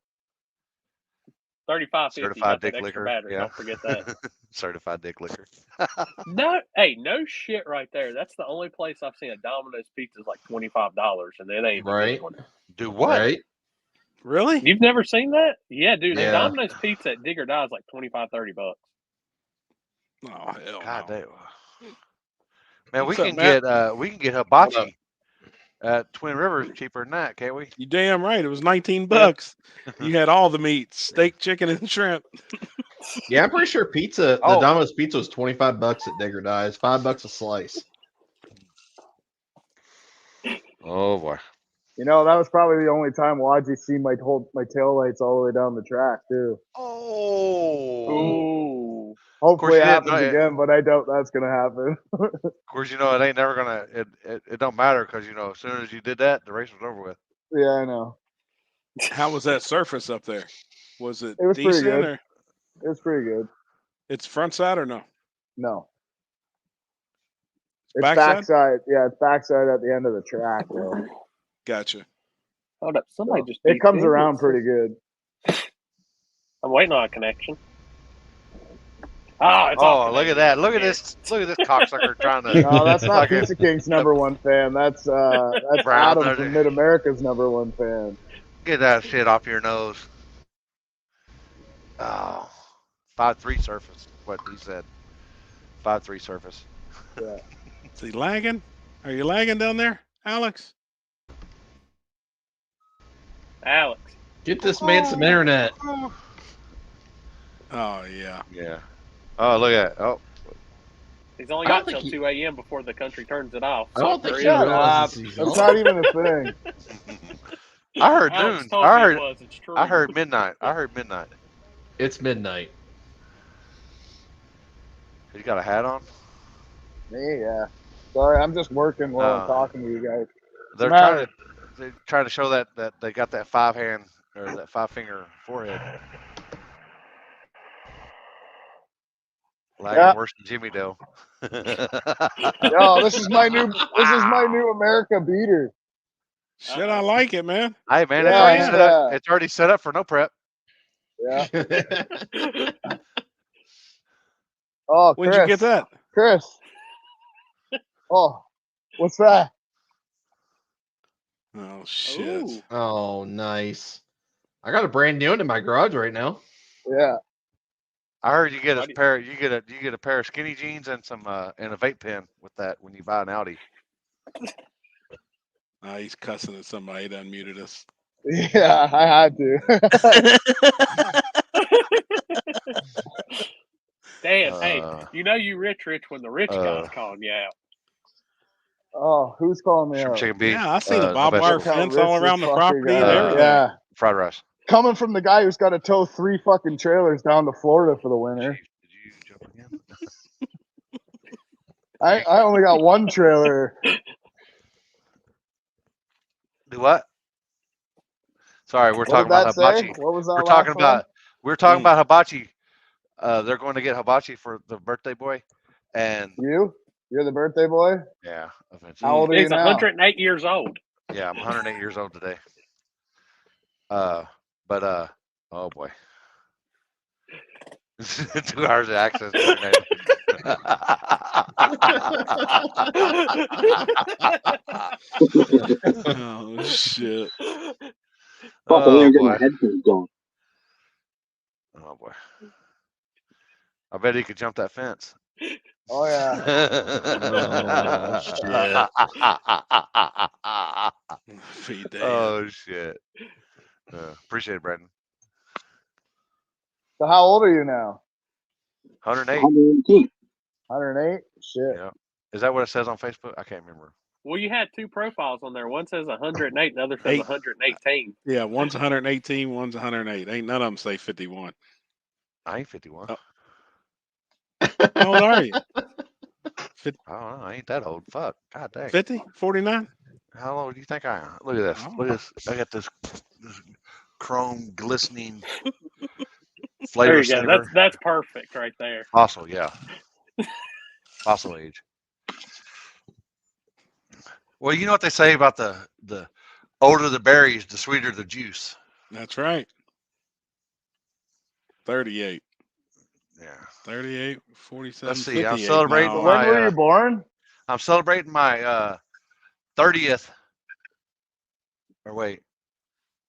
Speaker 1: 35.50.
Speaker 3: Certified
Speaker 1: Got that
Speaker 3: dick
Speaker 1: extra
Speaker 3: licker.
Speaker 1: battery.
Speaker 3: Yeah.
Speaker 1: Don't forget that.
Speaker 3: Certified dick licker.
Speaker 1: No, hey, no shit right there. That's the only place I've seen a Domino's pizza is like $25, and it ain't a
Speaker 4: Right.
Speaker 1: good one.
Speaker 3: Do what?
Speaker 4: Right?
Speaker 2: Really?
Speaker 1: You've never seen that? Yeah, dude.
Speaker 4: Yeah.
Speaker 1: The Domino's pizza at Dig or Die is like $25-$30.
Speaker 2: Oh hell
Speaker 3: God
Speaker 2: no.
Speaker 3: damn. Man,
Speaker 2: What's
Speaker 3: we
Speaker 2: up,
Speaker 3: can
Speaker 2: Matt?
Speaker 3: get
Speaker 4: Hold up.
Speaker 3: hibachi at Twin Rivers cheaper than that, can't we?
Speaker 2: You damn right. It was 19 bucks. You had all the meats, steak, chicken, and shrimp.
Speaker 4: Yeah, I'm pretty sure the
Speaker 3: Oh.
Speaker 4: Domino's pizza was $25 at Dig or Die. It's $5 a slice.
Speaker 3: Oh boy.
Speaker 5: You know, that was probably the only time Wadji seen my tail lights all the way down the track too.
Speaker 3: Oh.
Speaker 1: Ooh.
Speaker 5: Hopefully it
Speaker 3: you didn't
Speaker 5: happens
Speaker 3: know it.
Speaker 5: again, but I doubt that's gonna happen.
Speaker 3: Of course, you know it ain't never gonna. It don't matter because you know as soon as you did that, the race was over with.
Speaker 5: Yeah, I know.
Speaker 2: How was that surface up there? Was it,
Speaker 5: It was pretty
Speaker 2: decent
Speaker 5: good.
Speaker 2: or
Speaker 5: It was pretty good.
Speaker 2: it's front side or no?
Speaker 5: No. It's
Speaker 2: Backside?
Speaker 5: backside. Yeah, it's backside at the end of the track though.
Speaker 2: Gotcha.
Speaker 1: Hold up. Somebody
Speaker 5: So
Speaker 1: just
Speaker 5: it
Speaker 1: beat
Speaker 5: comes
Speaker 1: me.
Speaker 5: around pretty good.
Speaker 1: I'm waiting on a connection. Oh, it's
Speaker 3: Oh,
Speaker 1: off
Speaker 3: look at
Speaker 1: connection.
Speaker 3: that! Look at
Speaker 1: Yeah.
Speaker 3: this! Look at this cocksucker trying to.
Speaker 5: No, that's not
Speaker 3: fucking-
Speaker 5: Pizza King's number one fan. That's
Speaker 3: Brown
Speaker 5: Adam
Speaker 3: Nugget.
Speaker 5: from Mid America's number one fan.
Speaker 3: Get that shit off your nose. Oh, 5.3 surface. What he said. 5.3 surface.
Speaker 5: Yeah.
Speaker 2: Is he lagging? Are you lagging down there, Alex?
Speaker 1: Alex.
Speaker 4: Get this man some internet.
Speaker 2: Oh yeah.
Speaker 3: Yeah. Oh, look at it. Oh,
Speaker 1: He's only
Speaker 4: I don't
Speaker 1: got
Speaker 4: think
Speaker 1: till
Speaker 4: he-
Speaker 1: 2 a.m. before the country turns it off.
Speaker 4: I don't think
Speaker 1: hurry
Speaker 4: he
Speaker 1: up.
Speaker 5: Shut
Speaker 4: realizes
Speaker 5: up.
Speaker 4: he's
Speaker 5: That's
Speaker 4: on.
Speaker 5: not even a thing.
Speaker 3: I heard
Speaker 1: Alex
Speaker 3: noon.
Speaker 1: told me it was. It's true.
Speaker 3: I heard midnight. I heard midnight.
Speaker 4: It's midnight.
Speaker 3: You got a hat on?
Speaker 5: Me, yeah. Sorry, I'm just working while I'm talking to you guys.
Speaker 3: They're
Speaker 5: Matter.
Speaker 3: trying to show that they got that 5-hand or that 5-finger forehead. Lagging
Speaker 5: Yeah.
Speaker 3: worse than Jimmy Dale.
Speaker 5: Yo, this is my new America beater.
Speaker 2: Shit, I like it, man.
Speaker 3: Hey man,
Speaker 5: Yeah,
Speaker 3: it's already set up for no prep.
Speaker 5: Yeah. Oh,
Speaker 2: When'd
Speaker 5: Chris.
Speaker 2: you get that?
Speaker 5: Chris. Oh, what's that?
Speaker 2: Oh shit.
Speaker 1: Ooh.
Speaker 4: Oh, nice. I got a brand new one in my garage right now.
Speaker 5: Yeah.
Speaker 3: I heard you get
Speaker 1: Buddy.
Speaker 3: you get a pair of skinny jeans and some and a vape pen with that when you buy an Audi.
Speaker 2: He's cussing at somebody that unmuted us.
Speaker 5: Yeah, I had to.
Speaker 1: Dan, hey, you know you rich when the rich guy's calling you out.
Speaker 5: Oh, who's calling me
Speaker 3: Shrimp
Speaker 5: out?
Speaker 3: chicken beef.
Speaker 2: Yeah, I seen a
Speaker 3: no
Speaker 2: barbed wire
Speaker 3: vegetables.
Speaker 2: fence all around the property and everything.
Speaker 5: Yeah.
Speaker 3: Fried rice.
Speaker 5: Coming from the guy who's got to tow 3 fucking trailers down to Florida for the winter.
Speaker 3: Did you jump again?
Speaker 5: I only got 1 trailer.
Speaker 3: Do what? Sorry, we're
Speaker 5: What
Speaker 3: talking
Speaker 5: did that
Speaker 3: about
Speaker 5: say?
Speaker 3: hibachi.
Speaker 5: What was that
Speaker 3: We're
Speaker 5: last
Speaker 3: talking
Speaker 5: one?
Speaker 3: about hibachi. They're going to get hibachi for the birthday boy, and
Speaker 5: You're the birthday boy?
Speaker 3: yeah, eventually.
Speaker 5: How old are you
Speaker 1: He's
Speaker 5: now?
Speaker 1: 108 years old.
Speaker 3: Yeah, I'm 108 years old today. Oh boy. 2 hours of access to internet.
Speaker 2: Oh shit.
Speaker 6: Fuck, I ain't getting
Speaker 3: boy.
Speaker 6: my headphones going.
Speaker 3: Oh boy. I bet he could jump that fence.
Speaker 5: Oh, yeah.
Speaker 2: Feed that.
Speaker 3: Oh shit. Appreciate it, Brandon.
Speaker 5: So how old are you now?
Speaker 3: 108.
Speaker 6: 118.
Speaker 5: 108? Shit.
Speaker 3: Yeah. Is that what it says on Facebook? I can't remember.
Speaker 1: Well, you had 2 profiles on there. One says 108, the other says 118.
Speaker 2: Yeah, one's 118, one's 108. Ain't none of them say 51.
Speaker 3: I ain't 51.
Speaker 2: Oh. How old are you?
Speaker 3: I don't know. I ain't that old. Fuck. God dang.
Speaker 2: 50? 49?
Speaker 3: How old do you think I am? Look at this.
Speaker 2: Oh.
Speaker 3: Look at this. I got this chrome glistening
Speaker 1: There
Speaker 3: flavor
Speaker 1: you go.
Speaker 3: saver.
Speaker 1: That's perfect right there.
Speaker 3: Fossil, yeah. Fossil age. Well, you know what they say about the older the berries, the sweeter the juice.
Speaker 2: That's right. 38.
Speaker 3: Yeah.
Speaker 2: 38, 47,
Speaker 3: Let's see.
Speaker 2: 58.
Speaker 3: I'm celebrating
Speaker 2: No.
Speaker 5: When were you born?
Speaker 3: I'm celebrating my 30th. Or wait.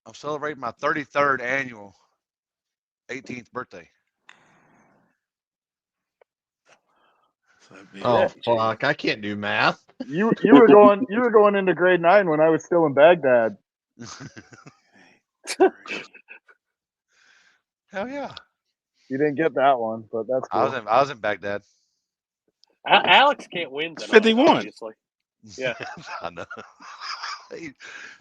Speaker 3: I'm celebrating my 33rd annual 18th birthday.
Speaker 4: Oh fuck! I can't do math.
Speaker 5: You were going into grade 9 when I was still in Baghdad.
Speaker 3: Hell yeah!
Speaker 5: You didn't get that one, but that's cool.
Speaker 3: I was in Baghdad.
Speaker 1: Alex can't win tonight,
Speaker 2: 51.
Speaker 1: obviously. Yeah.
Speaker 3: I know.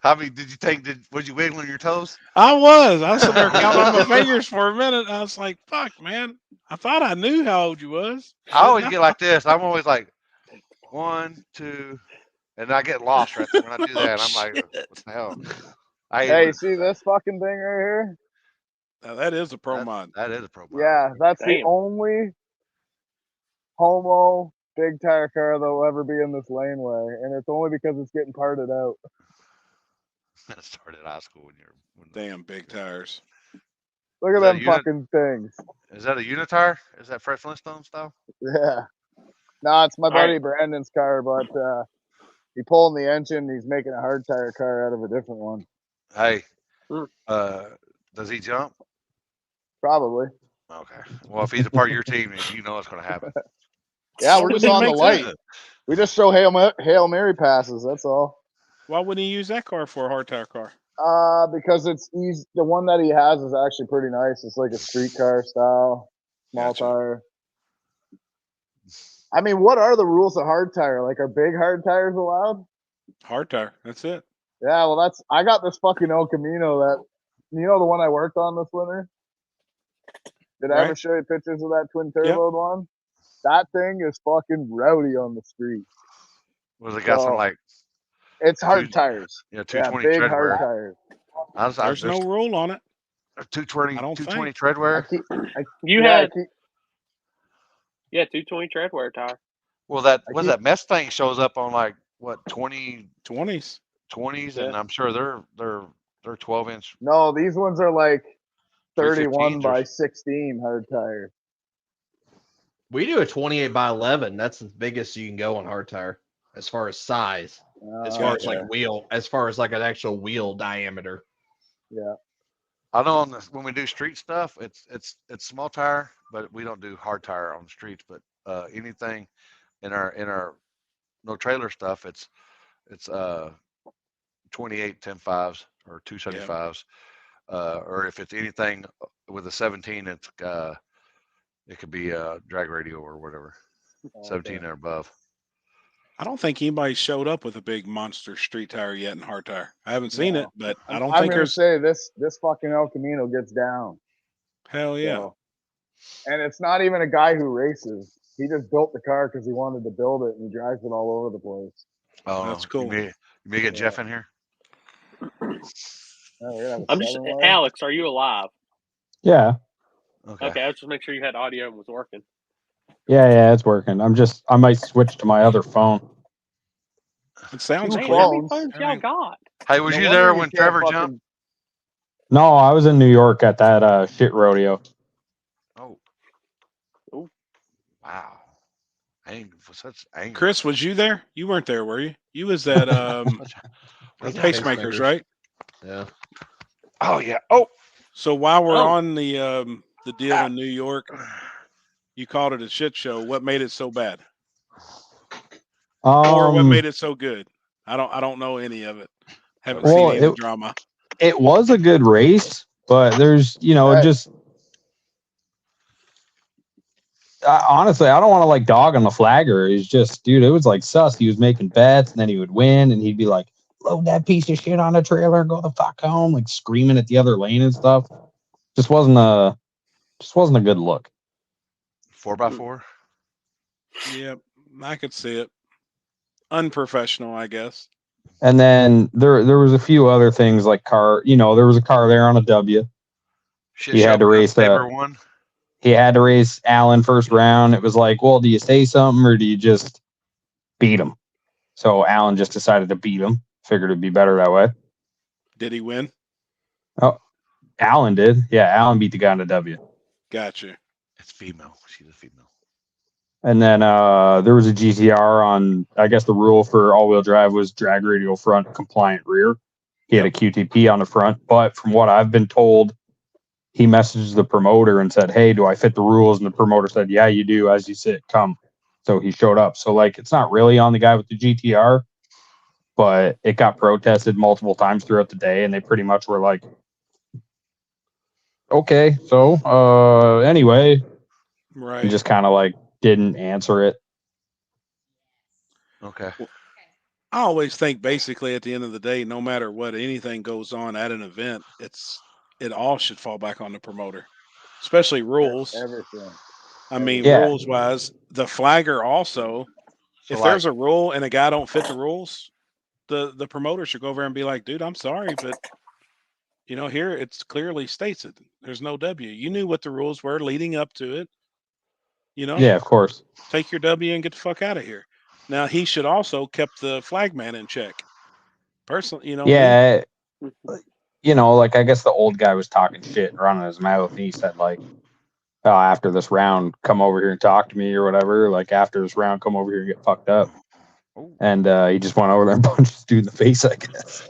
Speaker 3: How many did you take? Was you wiggling your toes?
Speaker 2: I was sitting there counting on my fingers for a minute. I was like, fuck, man. I thought I knew how old you was.
Speaker 3: I always get like this. I'm always like 1, 2, and I get lost right there when I do that. I'm like, what the hell?
Speaker 5: Hey, see this fucking thing right here?
Speaker 2: Now, that is a pro mod.
Speaker 3: That is a pro mod.
Speaker 5: Yeah, that's the
Speaker 1: Damn.
Speaker 5: only homo big tire car that will ever be in this laneway, and it's only because it's getting parted out.
Speaker 3: Started high school when you're
Speaker 2: Damn big tires.
Speaker 5: Look at
Speaker 3: that
Speaker 5: them fucking things.
Speaker 3: Is that a unitire? Is that Fred Flintstone style?
Speaker 5: Yeah. No, it's my
Speaker 1: All
Speaker 5: buddy
Speaker 1: right.
Speaker 5: Brandon's car, but he pulling the engine. He's making a hard tire car out of a different one.
Speaker 3: Hey,
Speaker 1: Hmm.
Speaker 3: does he jump?
Speaker 5: Probably.
Speaker 3: Okay. Well, if he's a part of your team, then you know what's going to happen.
Speaker 5: Yeah,
Speaker 2: Why
Speaker 5: we're just
Speaker 2: wouldn't he
Speaker 5: on the
Speaker 2: make
Speaker 5: light.
Speaker 2: that?
Speaker 5: We just show Hail Mary passes. That's all.
Speaker 2: Why wouldn't he use that car for a hard tire car?
Speaker 5: Because he's the one that he has is actually pretty nice. It's like a street car style, small
Speaker 2: Gotcha.
Speaker 5: tire. I mean, what are the rules of hard tire? Like, are big hard tires allowed?
Speaker 2: Hard tire. That's it.
Speaker 5: Yeah, well, I got this fucking El Camino that, the one I worked on this winter. Did I ever
Speaker 2: Right.
Speaker 5: show you pictures of that twin turbo one? That thing is fucking rowdy on the street.
Speaker 3: Was it got some
Speaker 5: So,
Speaker 3: like
Speaker 5: it's hard tires.
Speaker 3: yeah,
Speaker 5: Yeah,
Speaker 3: 220
Speaker 5: big
Speaker 3: tread
Speaker 5: hard
Speaker 3: wear?
Speaker 5: tires.
Speaker 2: There's no rule on it.
Speaker 3: 220
Speaker 2: I don't
Speaker 3: 220
Speaker 2: think.
Speaker 3: tread wear.
Speaker 1: You had 220 tread wear tire.
Speaker 3: Well, that Mustang shows up on like what 20
Speaker 2: 20s,
Speaker 3: and I'm sure they're 12-inch.
Speaker 5: No, these ones are like 31
Speaker 3: 315s
Speaker 5: by 16 hard tire.
Speaker 4: We do a 28 by 11. That's the biggest you can go on hard tire as far as size. As far as like wheel, as far as like an actual wheel diameter.
Speaker 5: Yeah.
Speaker 3: I know when we do street stuff, it's small tire, but we don't do hard tire on the streets. But anything in our no trailer stuff, it's 28 10.5s or 275s, or if it's anything with a 17, it could be a drag radio or whatever, 17 or above.
Speaker 2: I don't think anybody showed up with a big monster street tire yet in hard tire. I haven't seen it, but I don't think there's.
Speaker 5: I'm gonna say this fucking El Camino gets down.
Speaker 2: Hell yeah.
Speaker 5: So, and it's not even a guy who races. He just built the car because he wanted to build it, and he drives it all over the place.
Speaker 2: Oh, that's cool.
Speaker 3: You may get Jeff in here.
Speaker 1: I'm just Alex. Are you alive?
Speaker 7: Yeah.
Speaker 3: Okay.
Speaker 1: I was just make sure you had audio and was working.
Speaker 7: Yeah, it's working. I might switch to my other phone.
Speaker 2: It sounds
Speaker 1: Man,
Speaker 2: cool.
Speaker 1: how many phones y'all got?
Speaker 3: Hey, was you there when Trevor jumped?
Speaker 7: No, I was in New York at that shit rodeo.
Speaker 3: Oh. Wow. Such anger.
Speaker 2: Chris, was you there? You weren't there, were you? You was at Pacemakers, right?
Speaker 4: Yeah.
Speaker 3: Oh yeah. Oh.
Speaker 2: So while we're on the deal in New York, you called it a shit show. What made it so bad? Or what made it so good? I don't know any of it. Haven't seen any of the drama.
Speaker 7: It was a good race, but there's just honestly, I don't want to like dog on the flagger. He's just, dude, it was like sus. He was making bets and then he would win and he'd be like, load that piece of shit on a trailer and go the fuck home, like screaming at the other lane and stuff. Just wasn't a good look.
Speaker 3: 4x4.
Speaker 2: Yeah, I could see it. Unprofessional, I guess.
Speaker 7: And then there was a few other things like there was a car there on a W. He had to race
Speaker 3: one.
Speaker 7: He had to race Allen first round. It was like, well, do you say something or do you just beat him? So Allen just decided to beat him. Figured it'd be better that way.
Speaker 2: Did he win?
Speaker 7: Oh, Allen did. Yeah, Allen beat the guy on the W.
Speaker 2: Gotcha.
Speaker 3: It's female. She's a female.
Speaker 7: And then there was a GTR on, I guess the rule for all-wheel drive was drag radial front, compliant rear. He had a QTP on the front, but from what I've been told, he messaged the promoter and said, hey, do I fit the rules? And the promoter said, yeah, you do. As you sit, come. So he showed up. So, like, it's not really on the guy with the GTR, but it got protested multiple times throughout the day, and they pretty much were like, okay, so anyway.
Speaker 2: Right.
Speaker 7: And just kind of like didn't answer it.
Speaker 3: Okay.
Speaker 2: I always think basically at the end of the day, no matter what anything goes on at an event, it all should fall back on the promoter, especially rules.
Speaker 5: Everything.
Speaker 2: I mean, rules wise, the flagger also.
Speaker 3: So
Speaker 2: if there's a rule and a guy don't fit the rules, the promoter should go over and be like, dude, I'm sorry, but here it's clearly states it. There's no W. You knew what the rules were leading up to it.
Speaker 7: Yeah, of course.
Speaker 2: Take your W and get the fuck out of here. Now he should also kept the flagman in check. Personally,
Speaker 7: Yeah, like I guess the old guy was talking shit and running his mouth, and he said like, "Oh, after this round, come over here and talk to me or whatever. Like after this round, come over here and get fucked up." And he just went over there and punched this dude in the face, I guess.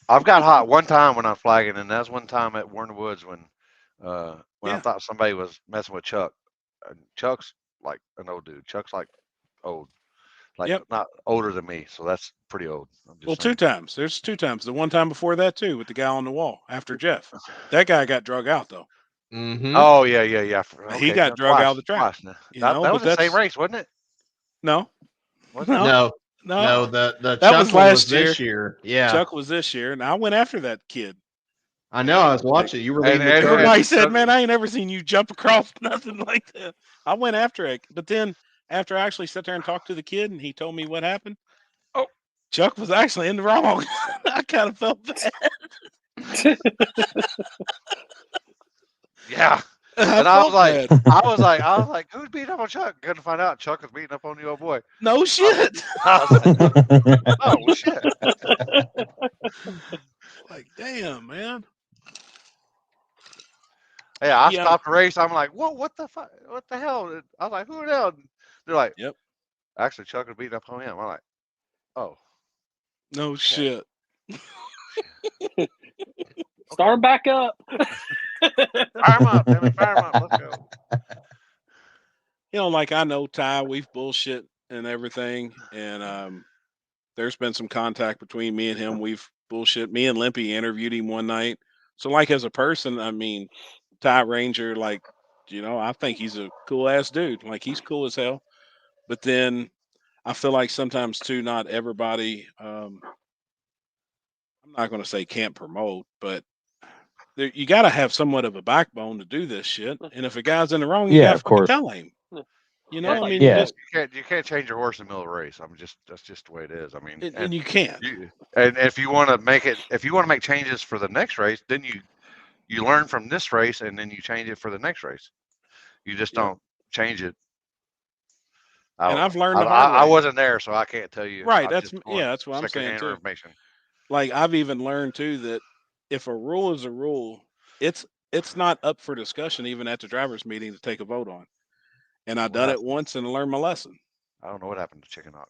Speaker 3: I've got hot one time when I'm flagging, and that's one time at Warner Woods when I thought somebody was messing with Chuck. And Chuck's like an old dude. Chuck's like old. Like
Speaker 2: Yep.
Speaker 3: not older than me, so that's pretty old. I'm just
Speaker 2: Well,
Speaker 3: saying.
Speaker 2: 2 times. There's 2 times. The one time before that too, with the guy on the wall after Jeff. That guy got drug out though.
Speaker 4: Mm-hmm.
Speaker 3: Oh yeah. Okay,
Speaker 2: He got drug out of the track.
Speaker 3: Twice.
Speaker 2: You
Speaker 3: That
Speaker 2: know,
Speaker 3: was
Speaker 2: but
Speaker 3: the same
Speaker 2: that's
Speaker 3: race, wasn't it?
Speaker 2: no,
Speaker 3: Was it?
Speaker 2: no,
Speaker 4: No, the
Speaker 2: That
Speaker 4: Chuck
Speaker 2: was
Speaker 4: one
Speaker 2: last
Speaker 4: this year. Yeah,
Speaker 2: Chuck was this year, and I went after that kid.
Speaker 4: I know. I was watching. You were leading the
Speaker 3: and-
Speaker 4: charge.
Speaker 2: Everybody said, "Man, I ain't never seen you jump across nothing like that." I went after it, but then after I actually sat there and talked to the kid, and he told me what happened.
Speaker 3: Oh.
Speaker 2: Chuck was actually in the wrong. I kind of felt bad.
Speaker 3: Yeah.
Speaker 2: I
Speaker 3: And I was
Speaker 2: felt
Speaker 3: like,
Speaker 2: bad.
Speaker 3: who's beating up on Chuck? Couldn't find out Chuck was beating up on the old boy.
Speaker 2: No shit.
Speaker 3: I was like, oh shit.
Speaker 2: Like, damn, man.
Speaker 3: Yeah, I
Speaker 2: Yeah.
Speaker 3: stopped the race. I'm like, what the fuck? What the hell? I was like, who the hell? They're like,
Speaker 2: Yep.
Speaker 3: Actually, Chuck was beating up on him. I'm like, oh.
Speaker 2: No shit.
Speaker 1: Start 'em back up.
Speaker 3: Fire him up, damn it, fire him up. Let's go.
Speaker 2: You know, like I know Ty, we've bullshit and everything, and there's been some contact between me and him. We've bullshit. Me and Limpy interviewed him one night. So, like as a person, I mean, Ty Ranger, like, I think he's a cool ass dude. Like he's cool as hell. But then I feel like sometimes too, not everybody. I'm not going to say can't promote, but you got to have somewhat of a backbone to do this shit. And if a guy's in the wrong, you
Speaker 7: Yeah,
Speaker 2: got to
Speaker 7: of course.
Speaker 2: tell him. You know,
Speaker 3: Yeah,
Speaker 2: I mean,
Speaker 7: Yeah.
Speaker 3: you can't change your horse in the middle of a race. That's just the way it is. I mean,
Speaker 2: and you can't.
Speaker 3: and if you want to make changes for the next race, then you learn from this race and then you change it for the next race. You just
Speaker 2: Yep.
Speaker 3: don't change it.
Speaker 2: And I've learned the
Speaker 3: I
Speaker 2: hard way.
Speaker 3: wasn't there, so I can't tell you.
Speaker 2: Right,
Speaker 3: I'm
Speaker 2: that's
Speaker 3: just going
Speaker 2: that's what I'm saying
Speaker 3: secondhand
Speaker 2: too.
Speaker 3: information.
Speaker 2: Like I've even learned too that if a rule is a rule, it's not up for discussion even at the drivers' meeting to take a vote on. And I done it once and learned my lesson.
Speaker 3: I don't know what happened to Chicken Hawk.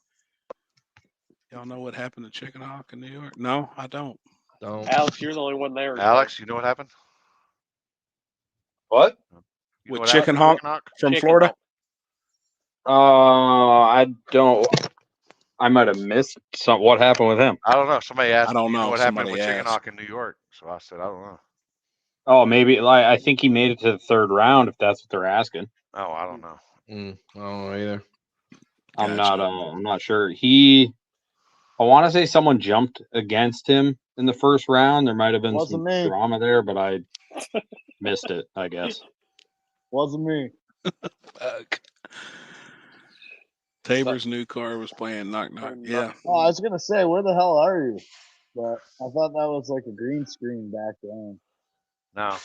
Speaker 2: Y'all know what happened to Chicken Hawk in New York? No, I don't.
Speaker 1: Alex, you're the only one there.
Speaker 3: Alex, you know what happened?
Speaker 8: What?
Speaker 3: You know
Speaker 2: With
Speaker 3: what
Speaker 2: Chicken
Speaker 3: happened to
Speaker 2: Hawk from
Speaker 1: Chicken
Speaker 2: Florida?
Speaker 1: Hawk.
Speaker 8: I don't. I might have missed some. What happened with him?
Speaker 3: I don't know. Somebody asked
Speaker 2: I don't
Speaker 3: me, you
Speaker 2: know.
Speaker 3: know what happened
Speaker 2: Somebody
Speaker 3: with Chicken
Speaker 2: asked.
Speaker 3: Hawk in New York. So I said, I don't know.
Speaker 8: Oh, maybe. Like I think he made it to the third round. If that's what they're asking.
Speaker 3: Oh, I don't know.
Speaker 4: I don't know either.
Speaker 8: I'm
Speaker 2: Gotcha.
Speaker 8: not. I'm not sure. I want to say someone jumped against him in the first round. There might have been
Speaker 5: Wasn't
Speaker 8: some
Speaker 5: me.
Speaker 8: drama there, but I missed it. I guess.
Speaker 5: Wasn't me.
Speaker 2: Fuck. Tabor's new car was playing knock knock. Yeah.
Speaker 5: Oh, I was gonna say, where the hell are you? But I thought that was like a green screen back then.
Speaker 3: No,